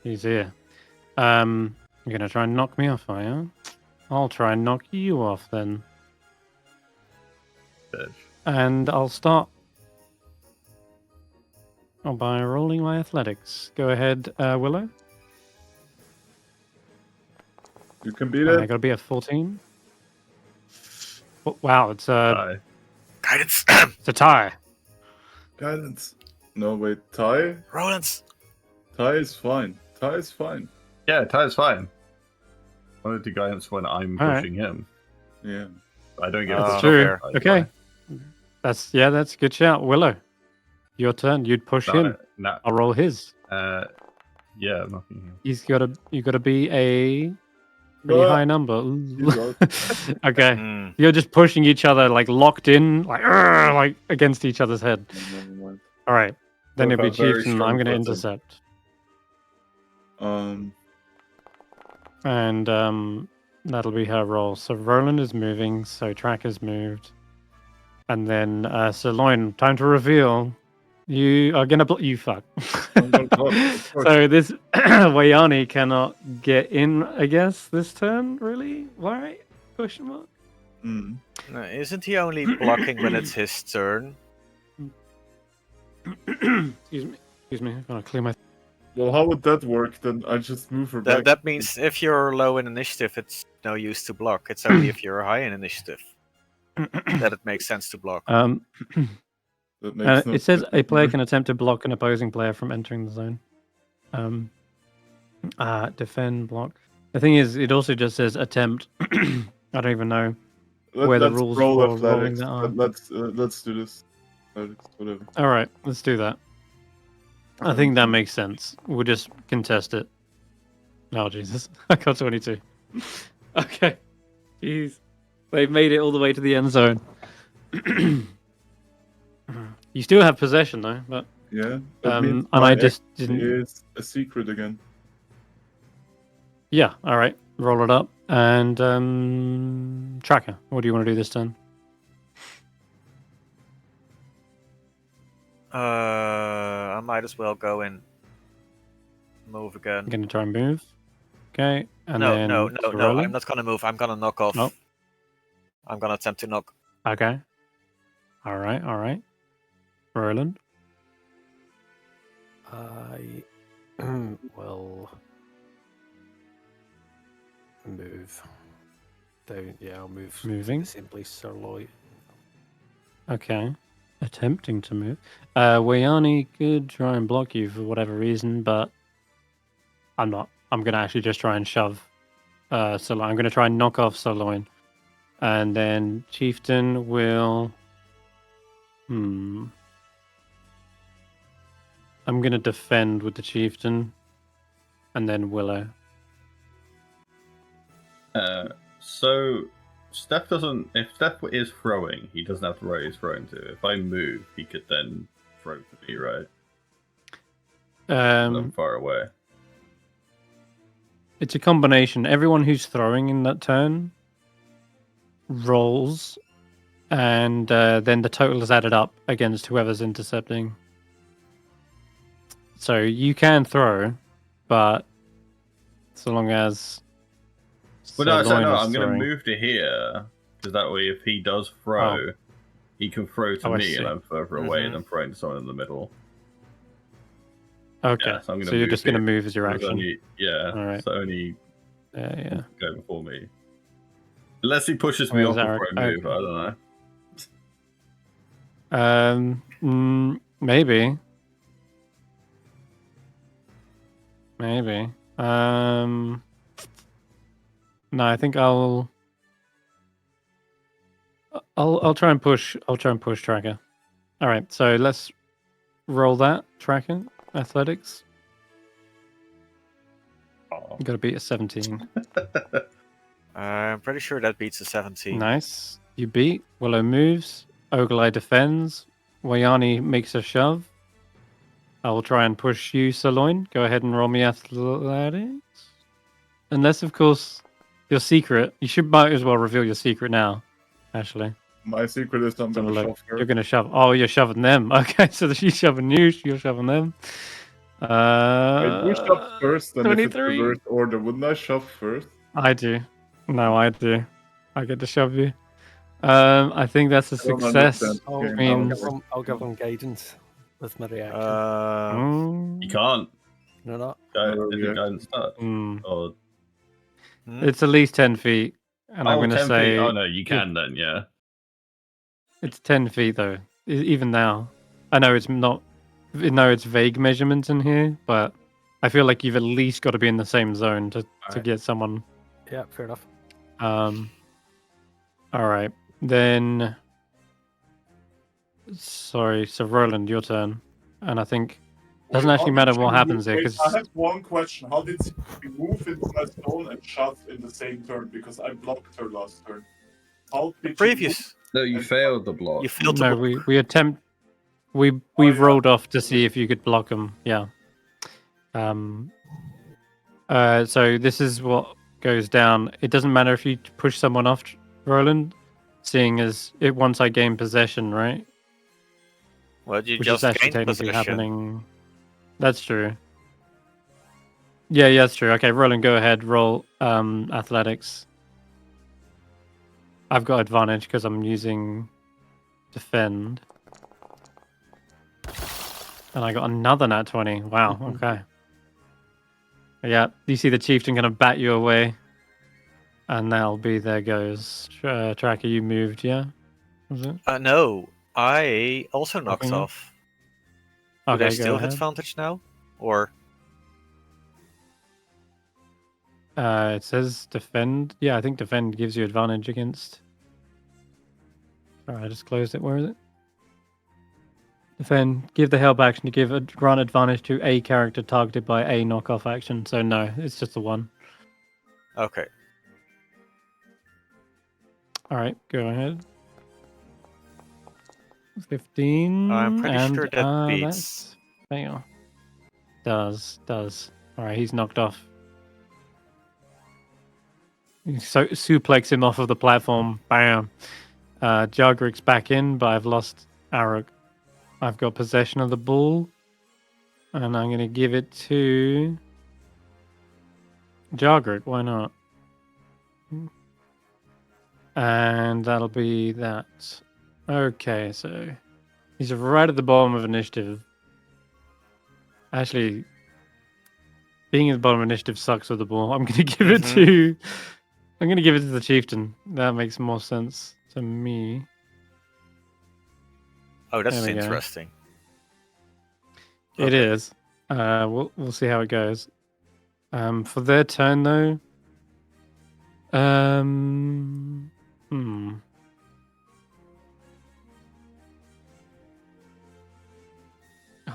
He's here. You're gonna try and knock me off, are you? I'll try and knock you off then. Bitch. And I'll start by rolling my athletics. Go ahead, Willow. You can beat I it. gotta be at 14. Oh, wow, it's a Aye. Guidance. tie. Guidance. No, wait. Tie? Roland's. Tie is fine. Tie is fine. Yeah, Ty's fine. I wanted to guidance when I'm All right. pushing him. Yeah. I don't get That's pushed true. off by Ty. Okay. That's a good shout. Willow, your turn. You'd push him. Nah, I'll roll his. yeah, I'm knocking him. You gotta be a pretty high number. Ooh. Okay. You're just pushing each other like locked in, like against each other's head. Never mind. All right. Then Both it'll be have very Chieftain. strong I'm gonna footing. intercept. And that'll be her roll. So Roland is moving, so Track has moved. And then Sirloin, time to reveal. You are gonna you fuck. I'm gonna block, of course. So this Wayani cannot get in, I guess, this turn, really? Why? Question mark? Mm. No, isn't he only blocking when it's his turn? Excuse me. I'm gonna clear my Well, how would that work? Then I just move her back. That means if you're low in initiative, it's no use to block. It's only if you're high in initiative that it makes sense to block. That makes no it says sense. a player can attempt to block an opposing player from entering the zone. Defend, block. The thing is, it also just says attempt. I don't even know where the Let's rules roll for rolling athletics. that are. Let's do this. Athletics, whatever. All right, let's do that. I think that makes sense. We'll just contest it. Oh, Jesus. I got 22. Okay. Jeez. They've made it all the way to the end zone. You still have possession, though. But Yeah. That and means I my just action didn't. is a secret again. Yeah, all right. Roll it up. And Tracker, what do you want to do this turn? I might as well go and move again. I'm going to try and move. Okay. And No, then no. rolling. I'm not gonna move. I'm gonna knock off. Oh. I'm gonna attempt to knock. Okay. All right. Roland. I will move. I'll move. Moving. Simply Sirloin. Okay. Attempting to move. Wayani could try and block you for whatever reason, but I'm not. I'm going to actually just try and shove Sirloin. I'm going to try and knock off Sirloin. And then Chieftain will... I'm going to defend with the Chieftain. And then Willow. So Stef doesn't. If Stef is throwing, he doesn't have to roll his throwing to. If I move, he could then throw to me, right? I'm far away. It's a combination. Everyone who's throwing in that turn rolls, and then the total is added up against whoever's intercepting. So you can throw, but so long as... Well, no, Sirloin is I'm going to throwing. move to here, because that way if he does throw, he can throw to Oh, I me see. and I'm further away and I'm throwing to someone in the middle. Okay, Yeah, so I'm gonna so you're move just going to here. move as your So it's action. only- yeah, All right. so only Yeah. go before me. Unless he pushes me Oh, off is that before I right? move, I don't know. Maybe. No, I think I'll try and push. I'll try and push Tracker. All right, so let's roll that Tracker athletics. Oh. Got to beat a 17. I'm pretty sure that beats a 17. Nice. You beat. Willow moves. Oglai defends. Wayani makes a shove. I will try and push you, Sirloin. Go ahead and roll me athletics. Unless, of course, your secret. You might as well reveal your secret now, actually. My secret is I'm Let's have gonna a look. shove her. You're going to shove. Oh, you're shoving them. Okay, so she's shoving you. You're shoving them. Wait, you shove first, then if it's 23. reverse order, wouldn't I shove first? I do. No, I do. I get to shove you. I think that's a I don't success. understand. I'll, Okay, mean- I'll give him guidance with my reaction. Mm, You can't. no, no. Go, is it guidance touch? mm. Or It's at least 10 feet. And I'm going to 10 say. feet. Oh no, you can then, yeah. It's 10 feet though, even now. I know it's not. No, it's vague measurements in here, but I feel like you've at least got to be in the same zone to Alright. get someone. Yeah, fair enough. All right. Then. Sorry, so Roland, your turn. And I think. Doesn't Wait, actually how matter did what you happens move- here, wait, 'cause- I had one question. How did she move into my zone and shot in the same turn? Because I blocked her last turn. How did she Previous. No, you failed the block. You failed to No, block. we attempt. We've yeah. rolled off to see if you could block them. Yeah. So this is what goes down. It doesn't matter if you push someone off, Roland, seeing as it once I gain possession, right? Well, you Which just is actually gained technically possession. happening. That's true. Yeah, that's true. Okay, Roland, go ahead. Roll athletics. I've got advantage because I'm using defend. And I got another nat 20. Wow, okay. Yeah, you see the chieftain kind of bat you away. And that'll be, there goes. Tracker, you moved, yeah? Was it? No, I also knocked Okay. off. Do Okay, they go still have ahead. advantage now? Or It says defend. Yeah, I think defend gives you advantage against. Sorry, I just closed it. Where is it? Defend. Give the help action to give a grant advantage to a character targeted by a knockoff action. So no, it's just the one. okay. All right, go ahead. 15. I'm pretty and, sure that beats. That's fail. Does. All right, he's knocked off. You suplex him off of the platform. Bam. Jargrik's back in, but I've lost Aruk. I've got possession of the ball, and I'm going to give it to Jargrik. Why not? And that'll be that. Okay, so he's right at the bottom of initiative. Actually, being at the bottom of initiative sucks with the ball. I'm going to give it to. I'm going to give it to the chieftain. That makes more sense to me. Oh, that's There we go. interesting. It is. We'll see how it goes. For their turn though.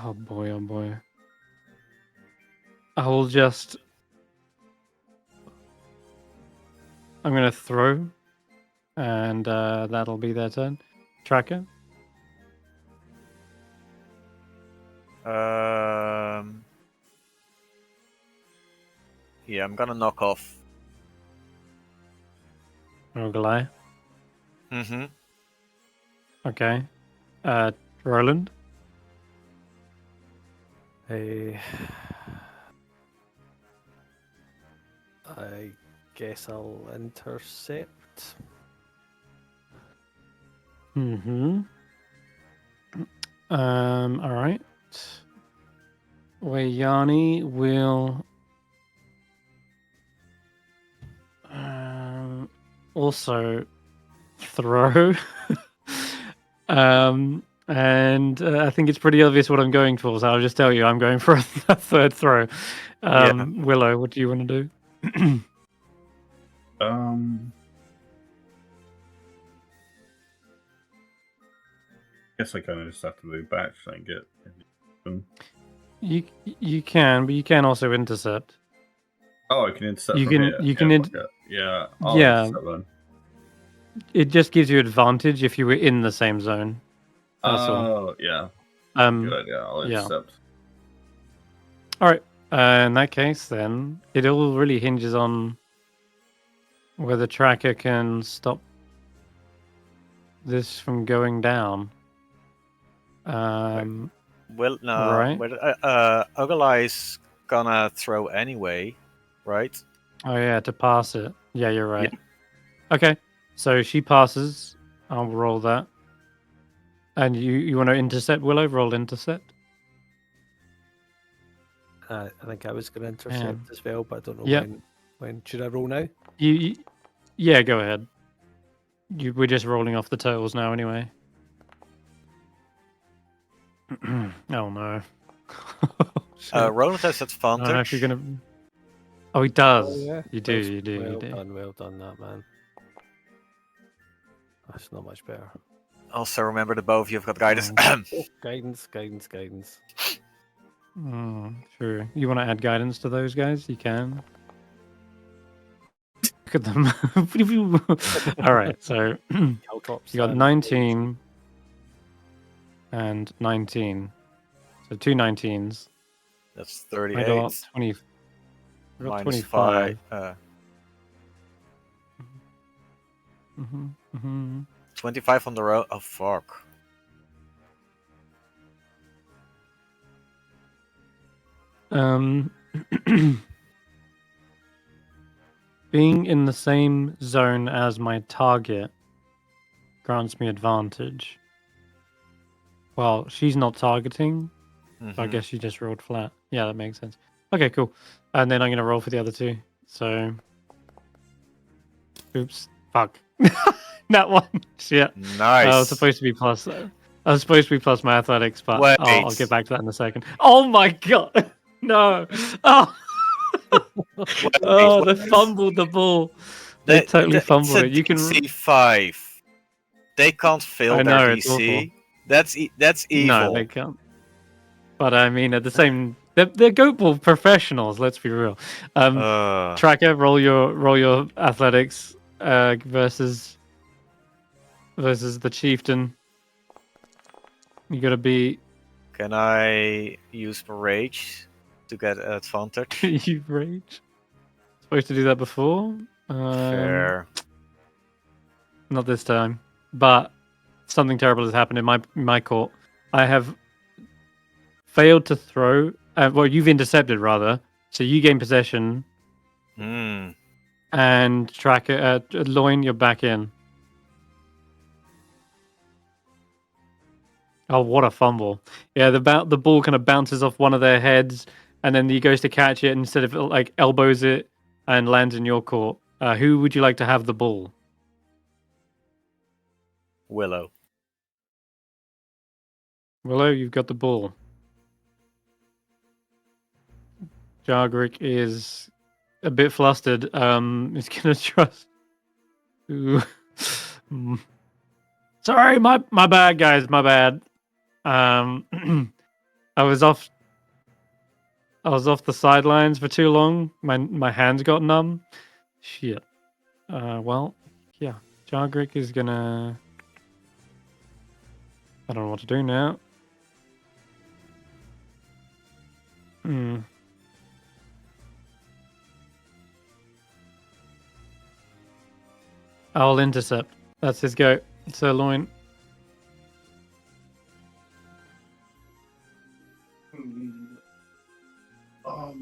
Oh boy, oh boy. I will just. I'm gonna throw, and that'll be their turn. Tracker. Yeah, I'm gonna knock off. Rogalai. Mm-hmm. Okay. Roland. I guess I'll intercept. Mm-hmm. All right. Wayani will also throw. And I think it's pretty obvious what I'm going for, so I'll just tell you I'm going for a third throw. Willow, what do you want to do? Guess I kind of just have to move back so I can get. You can, but you can also intercept. Oh, I can intercept. You from can- here. you can yeah. I'll Yeah. intercept then. It just gives you advantage if you were in the same zone. That's all. Oh, yeah. Good idea. I'll yeah. intercept. All right. In that case, then it all really hinges on whether Tracker can stop this from going down. Well, no. Right. Ogalai's gonna throw anyway, right? Oh yeah, to pass it. Yeah, you're right. Okay, so she passes. I'll roll that. And you want to intercept Willow? Roll intercept. I think I was going to intercept as well, but I don't know Yep. when. Should I roll now? Yeah, go ahead. We're just rolling off the totals now anyway. Oh no. Shit. Roland has I don't know if advantage. you're gonna. Oh, he does. Oh, yeah. You do. That's You do. Well done, that man. That's not much better. Also, remember that both of you have got guidance. Oh, guidance. Sure. You want to add guidance to those guys? You can. Look at them. All right. So you got 19 and 19. So two 19s. That's I 38. got 20. I got Minus 25. 5. Mm-hmm. 25 on the road. Oh, fuck. Being in the same zone as my target grants me advantage. Well, she's not targeting, so I guess she just rolled flat. Yeah, that makes sense. Okay, cool. And then I'm going to roll for the other two. So, oops, fuck. That one. Shit. Nice. I was supposed to be plus. I was supposed to be plus my athletics, but Wait. I'll get back to that in a second. Oh my god! No! Oh! Oh, they fumbled the ball. They totally fumbled it. You can DC 5. They can't fail I know, their it's awful. DC. That's evil. No, they can't. But I mean, at the same, they're goat ball professionals. Let's be real. Tracker, roll your athletics versus the chieftain. You gotta be. Can I use my rage to get advantage? You rage. Supposed to do that before. Fair. Not this time. But something terrible has happened in my court. I have failed to throw. Well, you've intercepted rather. So you gain possession. And Tracker, Loin, you're back in. Oh, what a fumble! Yeah, the ball kind of bounces off one of their heads, and then he goes to catch it, and instead of like elbows it and lands in your court. Who would you like to have the ball? Willow. Willow, you've got the ball. Jargrick is a bit flustered. He's gonna trust. Ooh. Sorry, my bad, guys. My bad. I was off the sidelines for too long. My hands got numb. Shit. Well, yeah. Jargrick is gonna. I don't know what to do now. I'll intercept. That's his go. Sirloin.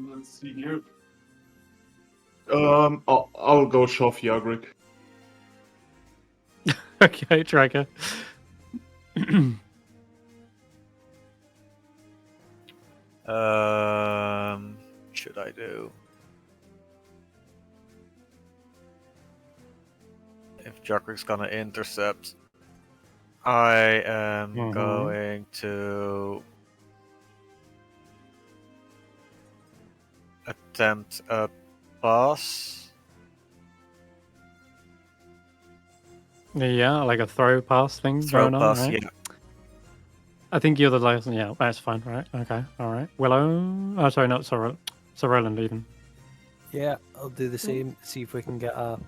Let's see here. I'll go shove Yagrik. Okay, Tracker. Should I do? If Jarkrik's gonna intercept, I am going to attempt a pass. Yeah, like a throw pass thing Throw going pass, on, right? yeah. I think you're the last. Yeah, that's fine, right? Okay, all right. Willow. Oh, sorry, not so Roland even. Yeah, I'll do the same. See if we can get a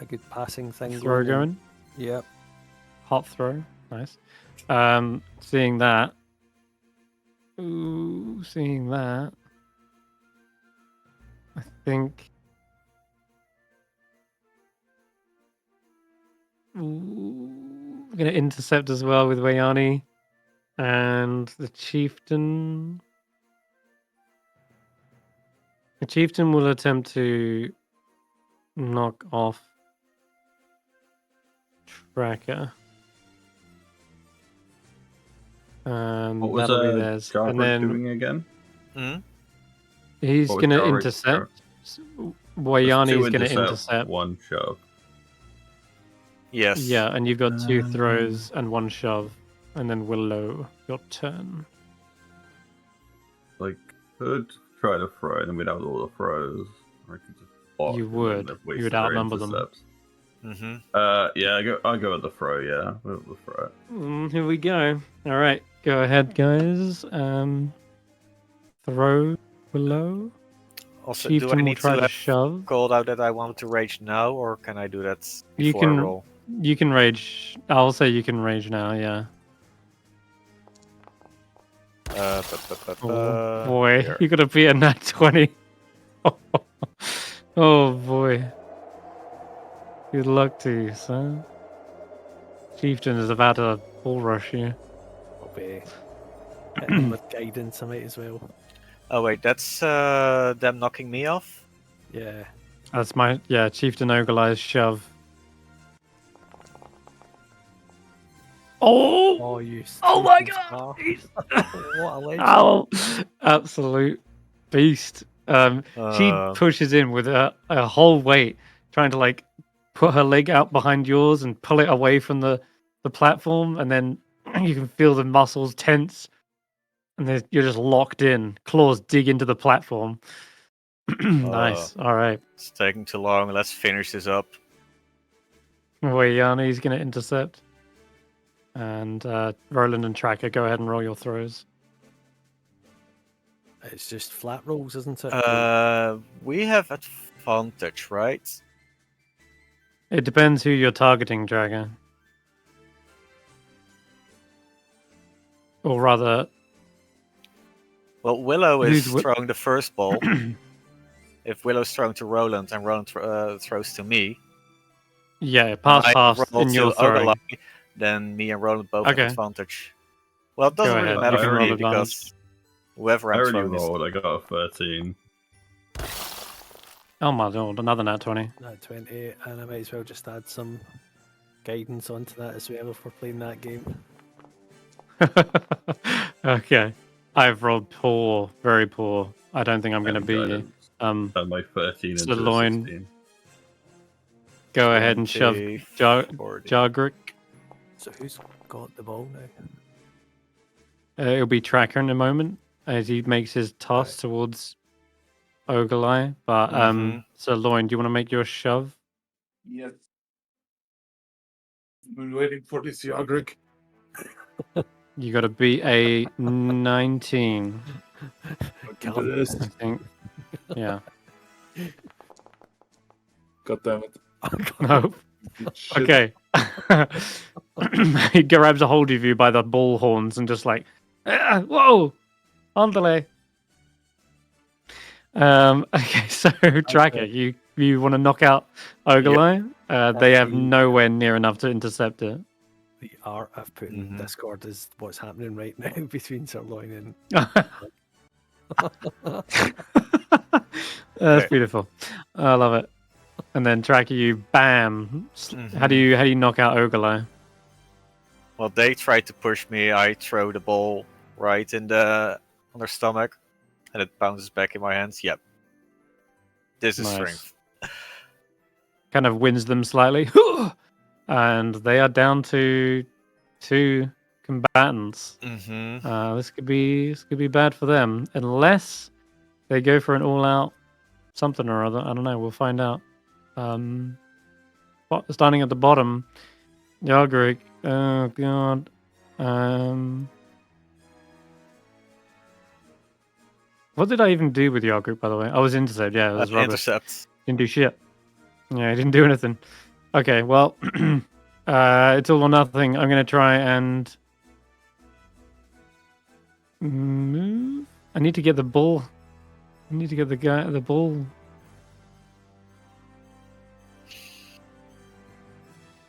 good passing thing Throw going. Yeah. Hot throw. Nice. Seeing that. Ooh, seeing that. I think. Ooh, we're gonna intercept as well with Wayani. And the chieftain. The chieftain will attempt to knock off Tracker. And What was that'll be theirs. And Jarvis then doing again? he's What was going to Jarvis- intercept. There's Wayani two is going to intercept. one shove. Yes. Yeah, and you've got 2 Um, throws and 1 shove. And then Willow, your turn. Like, could try to throw and then we'd have all the throws. Or I could just block You and then would. they've You would wasted their outnumber them. intercepts. Mm-hmm. Yeah, I'll go with the throw, yeah. With the throw. Here we go. All right, go ahead, guys. Throw Willow. Also, do I Chieftain will need try to to have shove. called out that I want to rage now, or can I do that You before I can- roll? You can rage. I'll say you can rage now, yeah. Oh boy, here. you gotta be a nat 20. Oh boy. Good luck to you, son. Chieftain is about to bull rush you. I'll be hitting them with guidance, I might as well. Oh wait, that's them knocking me off. Yeah. That's my Chieftain Oglei's shove. Oh! Oh, you. Oh my stupid god! star. What a legend. Oh, absolute beast. She Uh, pushes in with a whole weight, trying to like put her leg out behind yours and pull it away from the platform, and then you can feel the muscles tense, and then you're just locked in. Claws dig into the platform. Nice. All right. It's taking too long. Let's finish this up. Wayani's going to intercept. And Roland and Tracker, go ahead and roll your throws. It's just flat rolls, isn't it? We have advantage, right? It depends who you're targeting, Dragon. Or rather, Well, Willow is Who's throwing the first ball. If Willow's throwing to Roland and Roland throws to me, yeah, pass I pass roll in your to throwing. Ogilvy, then me and Roland both Okay. have advantage. Well, it doesn't Go really ahead, matter you can for roll me advantage. because whoever I I'm already throwing is... rolled, I got a 13. Oh my lord, another nat 20. Nat 20, and I might as well just add some guidance onto that as well if we're playing that game. Okay. I've rolled poor, very poor. I don't think I'm going to beat you. Turned my 13 into a Zaelong. 16. Go ahead and shove 20, Jar- 40. Jargrick. So who's got the ball now? It'll be Tracker in a moment as he makes his toss towards Ogilvy. But Mhm. so Loin, do you want to make your shove? Yes. Been waiting for this Yagrik. You got to beat a 19, Look at this. I think. Yeah. God damn it. No. Shit. Okay. He grabs a hold of you by the bull horns and just like, whoa, andale. Okay, so Tracker, you want to knock out Ogilvy? They have nowhere near enough to intercept it. The art I've put in Mhm. Discord is what's happening right now between Sirloin and. That's beautiful. I love it. And then Tracker, you bam. How do you knock out Ogilvy? Well, they tried to push me. I throw the ball right in on their stomach, and it bounces back in my hands. Yep. This is Nice. strength. Kind of wins them slightly. And they are down to 2 combatants. Mm-hmm. This could be bad for them unless they go for an all-out something or other. I don't know. We'll find out. Starting at the bottom, Yargrik. Oh god. What did I even do with Yargrik, by the way? I was intercept. Yeah, it was rubbish. Intercept. Didn't do shit. Yeah, he didn't do anything. Okay, well, it's all or nothing. I'm gonna try and move. I need to get the ball. I need to get the ball.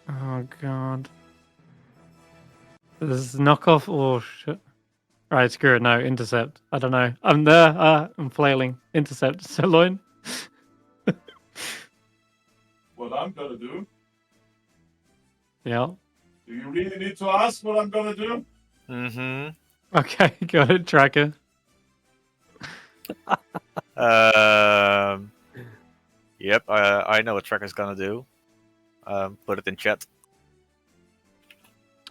Oh god. This is knockoff or shit. Right, screw it. No, intercept. I don't know. I'm there. I'm flailing. Intercept. Sirloin. What I'm gonna do? Yeah. Do you really need to ask what I'm gonna do? Mm-hmm. Okay, got it, Tracker. Yep, I know what Tracker's gonna do. Put it in chat.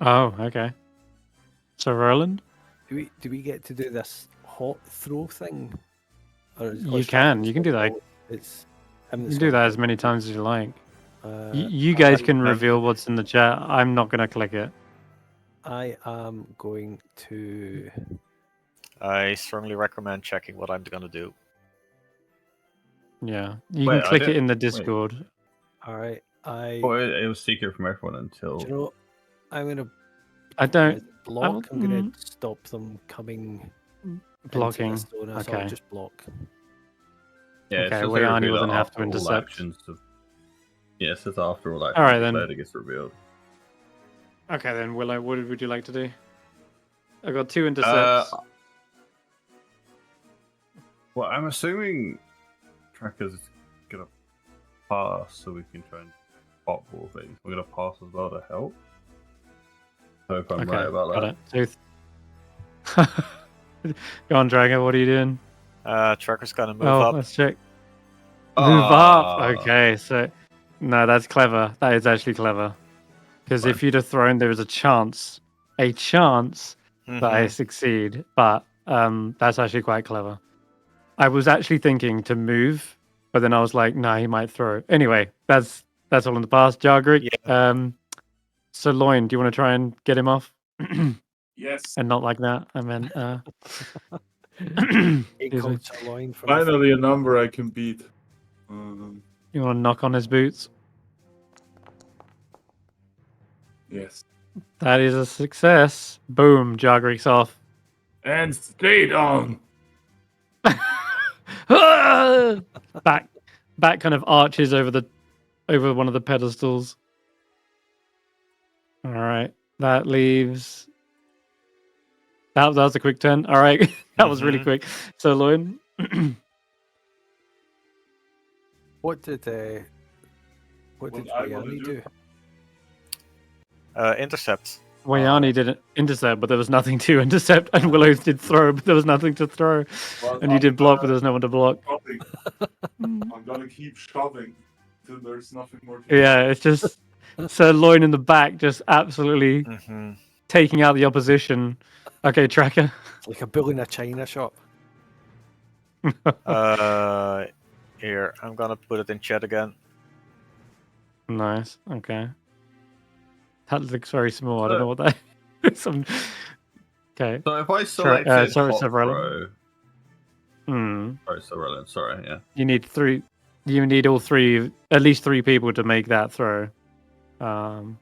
Oh, okay. So Roland, Do we get to do this hot throw thing? Or you can do that. It's You can do that as many times as you like. Uh, You guys can Um, reveal what's in the chat. I'm not gonna click it. I am going to. I strongly recommend checking what I'm gonna do. Yeah, you Wait, can I click it didn't- in the wait. Discord. All right. Oh, it was secret from everyone until. Do you know? I'm gonna I don't block. I'm mm, gonna stop them coming blocking. into the zone, so Okay. I'll just block. Yeah, it Okay, says well, they Yanni reveal will it then have to after all intercept. actions of. Yeah, it says after all actions. Alright, then. declared, it gets revealed. Okay, then Willow, what would you like to do? I got 2 intercepts. Well, I'm assuming Tracker's gonna pass, so we can try and pop all things. We're gonna pass as well to help. I hope I'm right about got that. it. Go on, Dragon. What are you doing? Tracker's gonna move Oh, up. let's check. Move up. Ah. Okay, so no, that's clever. That is actually clever. Because if you'd have thrown, there was a chance that I Mhm. succeed. But that's actually quite clever. I was actually thinking to move, but then I was like, nah, he might throw. Anyway, that's all in the past. Jargrick. So Loin, do you want to try and get him off? Yes. And not like that. I meant. Eight excuse me. coats line for Finally, a number I can beat. You want to knock on his boots? Yes. That is a success. Boom, Jargrick's off. And straight on. back kind of arches over one of the pedestals. All right, that leaves. That was a quick turn. All right, that was really quick. So Loin, What did What I wanna Yanni do? do? Intercept. Wayani didn't intercept, but there was nothing to intercept, and Willow did throw, but there was nothing to throw, Well, and you did block, but there was no one to block. Shoving. I'm gonna keep shoving till there's nothing more to Yeah, it's just Sir Loin in the back, just absolutely taking out the opposition. Okay, Tracker. It's like a bull in a china shop. Here, I'm gonna put it in chat again. Nice. Okay. That looks very small. I don't know what that is. Okay. So if I select sorry, top Sir row. Roland. Sorry, Sir Roland. Sorry, yeah. You need 3. You need all 3, at least 3 people to make that throw. Anyway,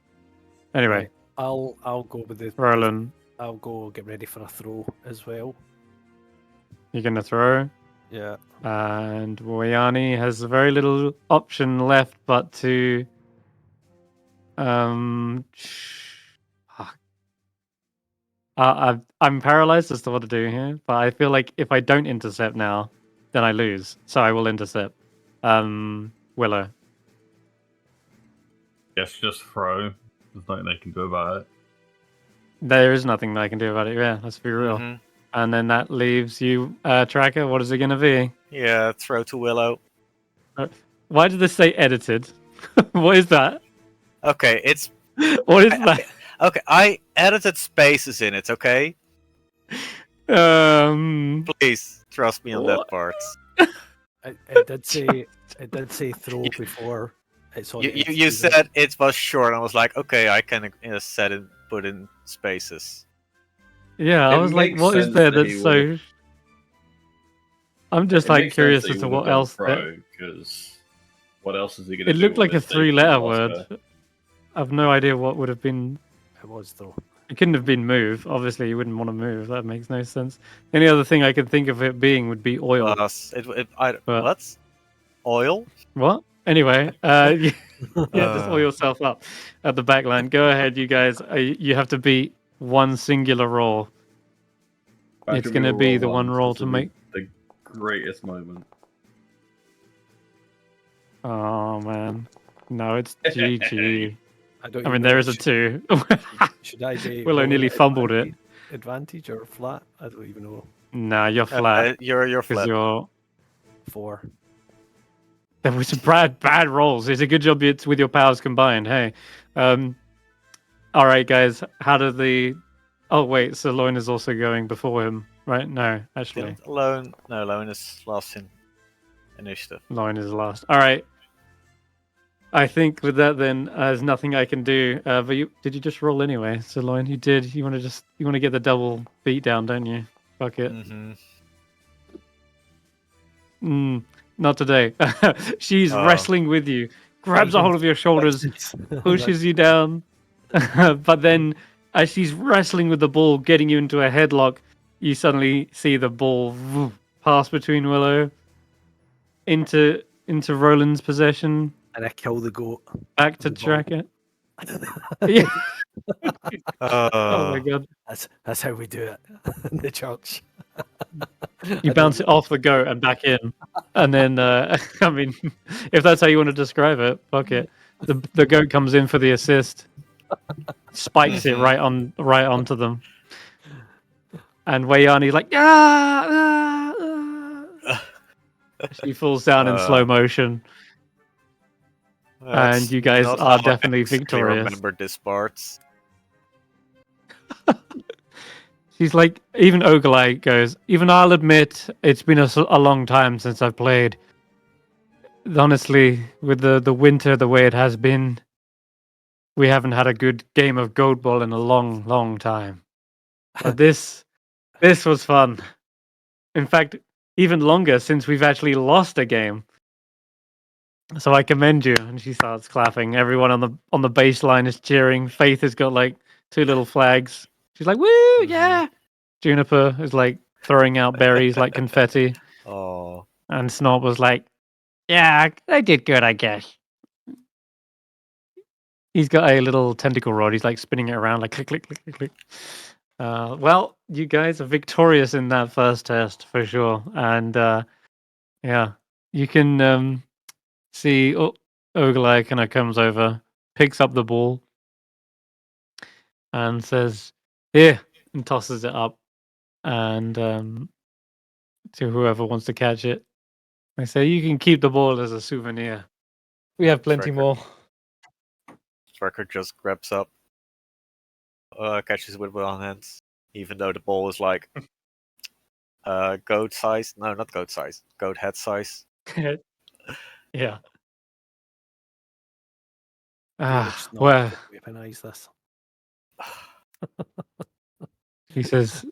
Right. I'll go with the Roland, I'll go get ready for a throw as well. you're gonna throw, Yeah. and Wayani has very little option left but to I'm paralyzed as to what to do here, but I feel like if I don't intercept now, then I lose. So I will intercept. Willow. Yes, just throw. There's nothing they can do about it. There is nothing that I can do about it. Yeah, let's be real. And then that leaves you, Tracker. What is it gonna be? Yeah, throw to Willow. Why did this say edited? What is that? Okay, it's What is that? okay. I edited spaces in it. Okay, please trust me on that part. It did say throw before. It's on You said it was short. I was like, okay, I can set it, put in spaces. Yeah, I It was like, makes what is sense there that that's he so? would've- I'm just It like makes sense curious that as he to would've what gone else. pro, because what else is he going to It do? looked like a on this stage 3-letter with word. Oscar? I've no idea what would have been. It was though. It couldn't have been move. Obviously, you wouldn't want to move. That makes no sense. Any other thing I could think of it being would be oil. But, But- what? Oil? What? Anyway, yeah, just oil yourself up at the back line. Go ahead, you guys. You have to beat one singular roll. It's going to be the one roll to make. The greatest moment. Oh man, no, it's GG. I don't. I mean, even there know, is a 2. Should I be? Willow rolling nearly it fumbled it. advantage or flat? I don't even know. Nah, you're flat You're because flat. you're. 4. There was some bad rolls. It's a good job it's with your powers combined. Hey, all right, guys. How did the? Oh wait, so Loin is also going before him, right? No, actually, Didn't Alone. No, Alone is last in initiative. Loin is last. All right. I think with that, then there's nothing I can do. But did you just roll anyway? So Loin, you did. You want to get the double beat down, don't you? Fuck it. Not today. She's Oh. wrestling with you, grabs a hold of your shoulders, pushes you down. But then, as she's wrestling with the ball, getting you into a headlock, you suddenly see the ball pass between Willow into Roland's possession. And I kill the goat. Back to The ball. track it. Yeah. Oh my Uh, god. That's how we do it in the church. You bounce it off the goat and back in. And then, I mean, if that's how you want to describe it, fuck it. The goat comes in for the assist, spikes it right onto them. And Wayani's like, She falls down in slow motion. And you guys not are how I definitely actually victorious. remember this part. She's like, even Ogilai goes, even I'll admit it's been a long time since I've played. Honestly, with the winter the way it has been, we haven't had a good game of Goat Ball in a long, long time. But this was fun. In fact, even longer since we've actually lost a game. So I commend you. And she starts clapping. Everyone on the baseline is cheering. Faith has got like 2 little flags. She's like, woo, yeah. Juniper is like throwing out berries like confetti. Oh. And Snob was like, yeah, I did good, I guess. He's got a little tentacle rod. He's like spinning it around like click, click, click, click, click. Well, you guys are victorious in that first test for sure. And yeah, you can see Ogilai kind of comes over, picks up the ball, and says, here, and tosses it up. And to whoever wants to catch it. I say, you can keep the ball as a souvenir. We have plenty more. Tracker just grabs up, catches it with one hand, even though the ball is like goat size. No, not goat size. Goat head size. Yeah. Well, Well, weaponize this. he says,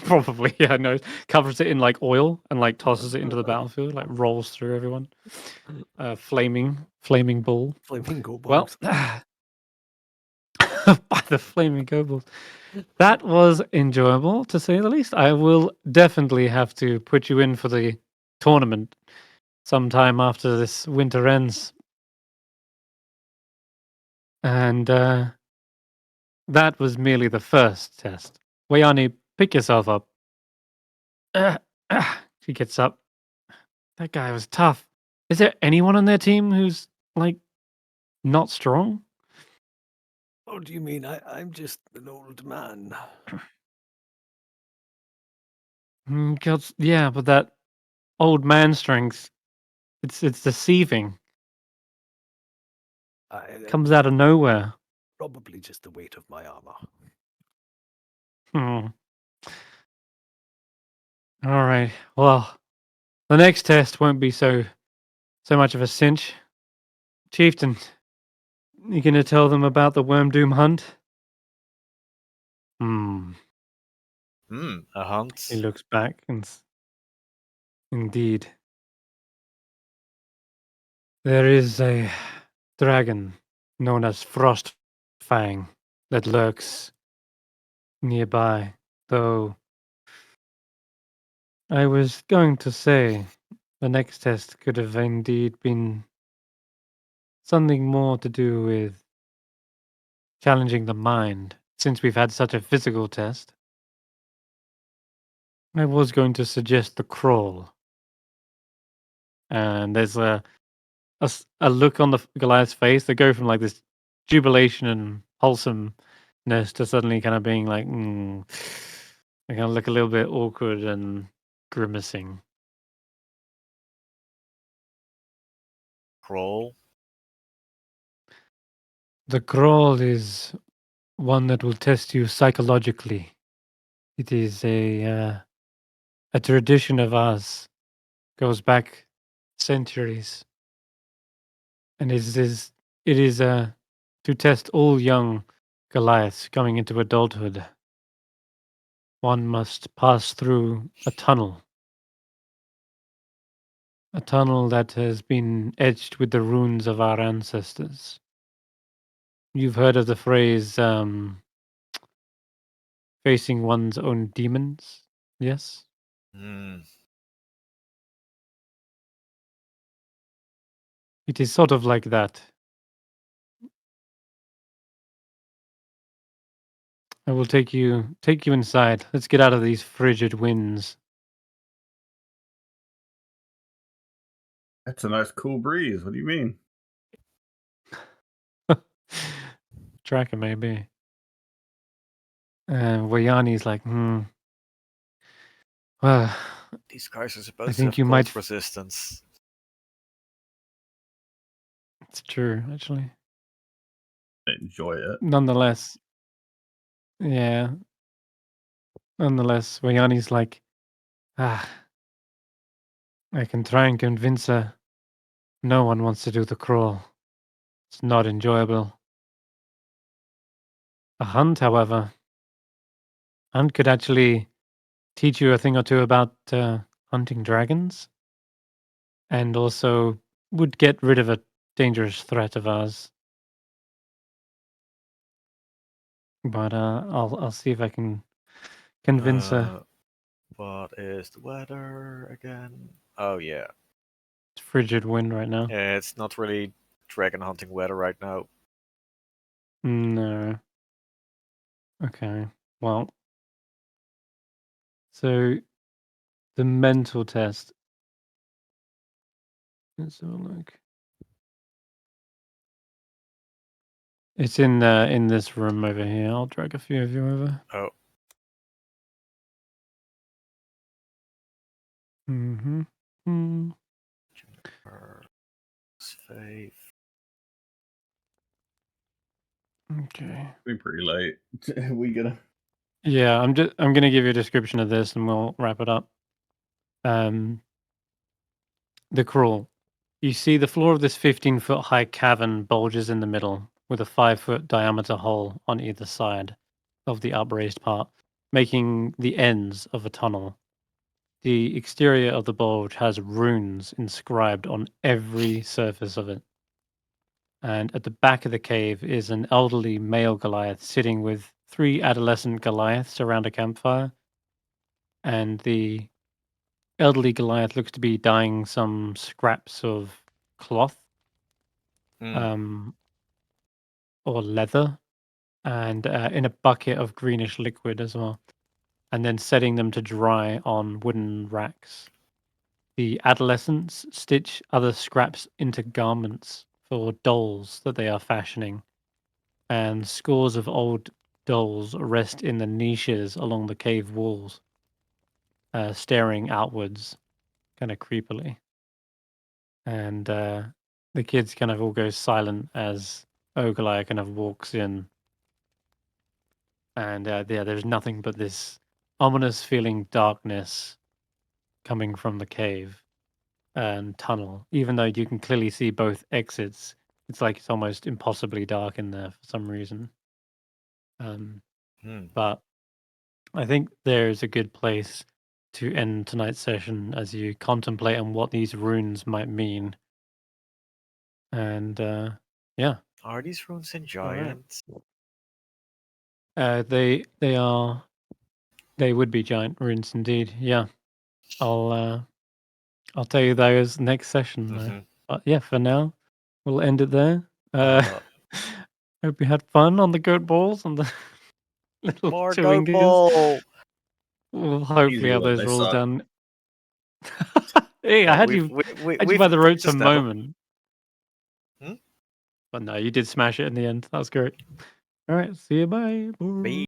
probably, yeah, no, covers it in like oil and like tosses it into the battlefield, like rolls through everyone. Flaming ball. Flaming go Well, balls. by the flaming go balls. That was enjoyable, to say the least. I will definitely have to put you in for the tournament sometime after this winter ends. And that was merely the first test. Wayani, pick yourself up. She gets up. That guy was tough. Is there anyone on their team who's, like, not strong? What do you mean? I'm just an old man. God, yeah, but that old man strength, it's deceiving. Comes out of nowhere. Probably just the weight of my armor. All right. Well, the next test won't be so much of a cinch. Chieftain, you gonna tell them about the Worm Doom hunt? A hunt. He looks back and indeed. There is a dragon known as Frostfang that lurks nearby, though I was going to say the next test could have indeed been something more to do with challenging the mind, since we've had such a physical test. I was going to suggest the crawl. And there's a look on the Goliath's face that go from like this jubilation and wholesome to suddenly kind of being like, they kind of look a little bit awkward and grimacing. Crawl. The crawl is one that will test you psychologically. It is a tradition of ours, goes back centuries, and it is to test all young Goliaths coming into adulthood. One must pass through a tunnel that has been etched with the runes of our ancestors. You've heard of the phrase facing one's own demons, yes? Hmm. It is sort of like that. I will take you inside. Let's get out of these frigid winds. That's a nice cool breeze. What do you mean? Tracker maybe. And Wayani's like, well, These guys are supposed to think have you cold might resistance. it's true, actually. Enjoy it. Nonetheless, yeah. Nonetheless, Wayani's like, I can try and convince her. No one wants to do the crawl. It's not enjoyable. A hunt, however, could actually teach you a thing or two about hunting dragons, and also would get rid of a dangerous threat of ours. But I'll see if I can convince her. What is the weather again? Oh yeah. It's frigid wind right now. Yeah, it's not really dragon hunting weather right now. No. Okay. Well, so the mental test. Let's have a look. It's in this room over here. I'll drag a few of you over. Oh. Mm-hmm. Save. Okay. It'll be pretty late. We gonna. Yeah, I'm gonna give you a description of this and we'll wrap it up. The crawl. You see the floor of this 15-foot high cavern bulges in the middle with a 5-foot diameter hole on either side of the upraised part, making the ends of a tunnel. The exterior of the bulge has runes inscribed on every surface of it. And at the back of the cave is an elderly male Goliath sitting with 3 adolescent Goliaths around a campfire. And the elderly Goliath looks to be dyeing some scraps of cloth or leather, and in a bucket of greenish liquid as well, and then setting them to dry on wooden racks. The adolescents stitch other scraps into garments for dolls that they are fashioning, and scores of old dolls rest in the niches along the cave walls, staring outwards kind of creepily. And the kids kind of all go silent as Ogolai kind of walks in. And yeah, there's nothing but this ominous feeling darkness coming from the cave and tunnel. Even though you can clearly see both exits, it's like it's almost impossibly dark in there for some reason. But I think there's a good place to end tonight's session as you contemplate on what these runes might mean. And yeah. Are these runes in All right. giants? They would be giant runes indeed. Yeah. I'll tell you those next session though. But yeah, for now, we'll end it there. Hope you had fun on the goat balls and the little More two goat wingers. ball! We'll hopefully Easy have one, those they rules suck. done. Hey, I had you by the ropes a practiced them. moment. But no, you did smash it in the end. That was great. All right, see you. Bye. Bye.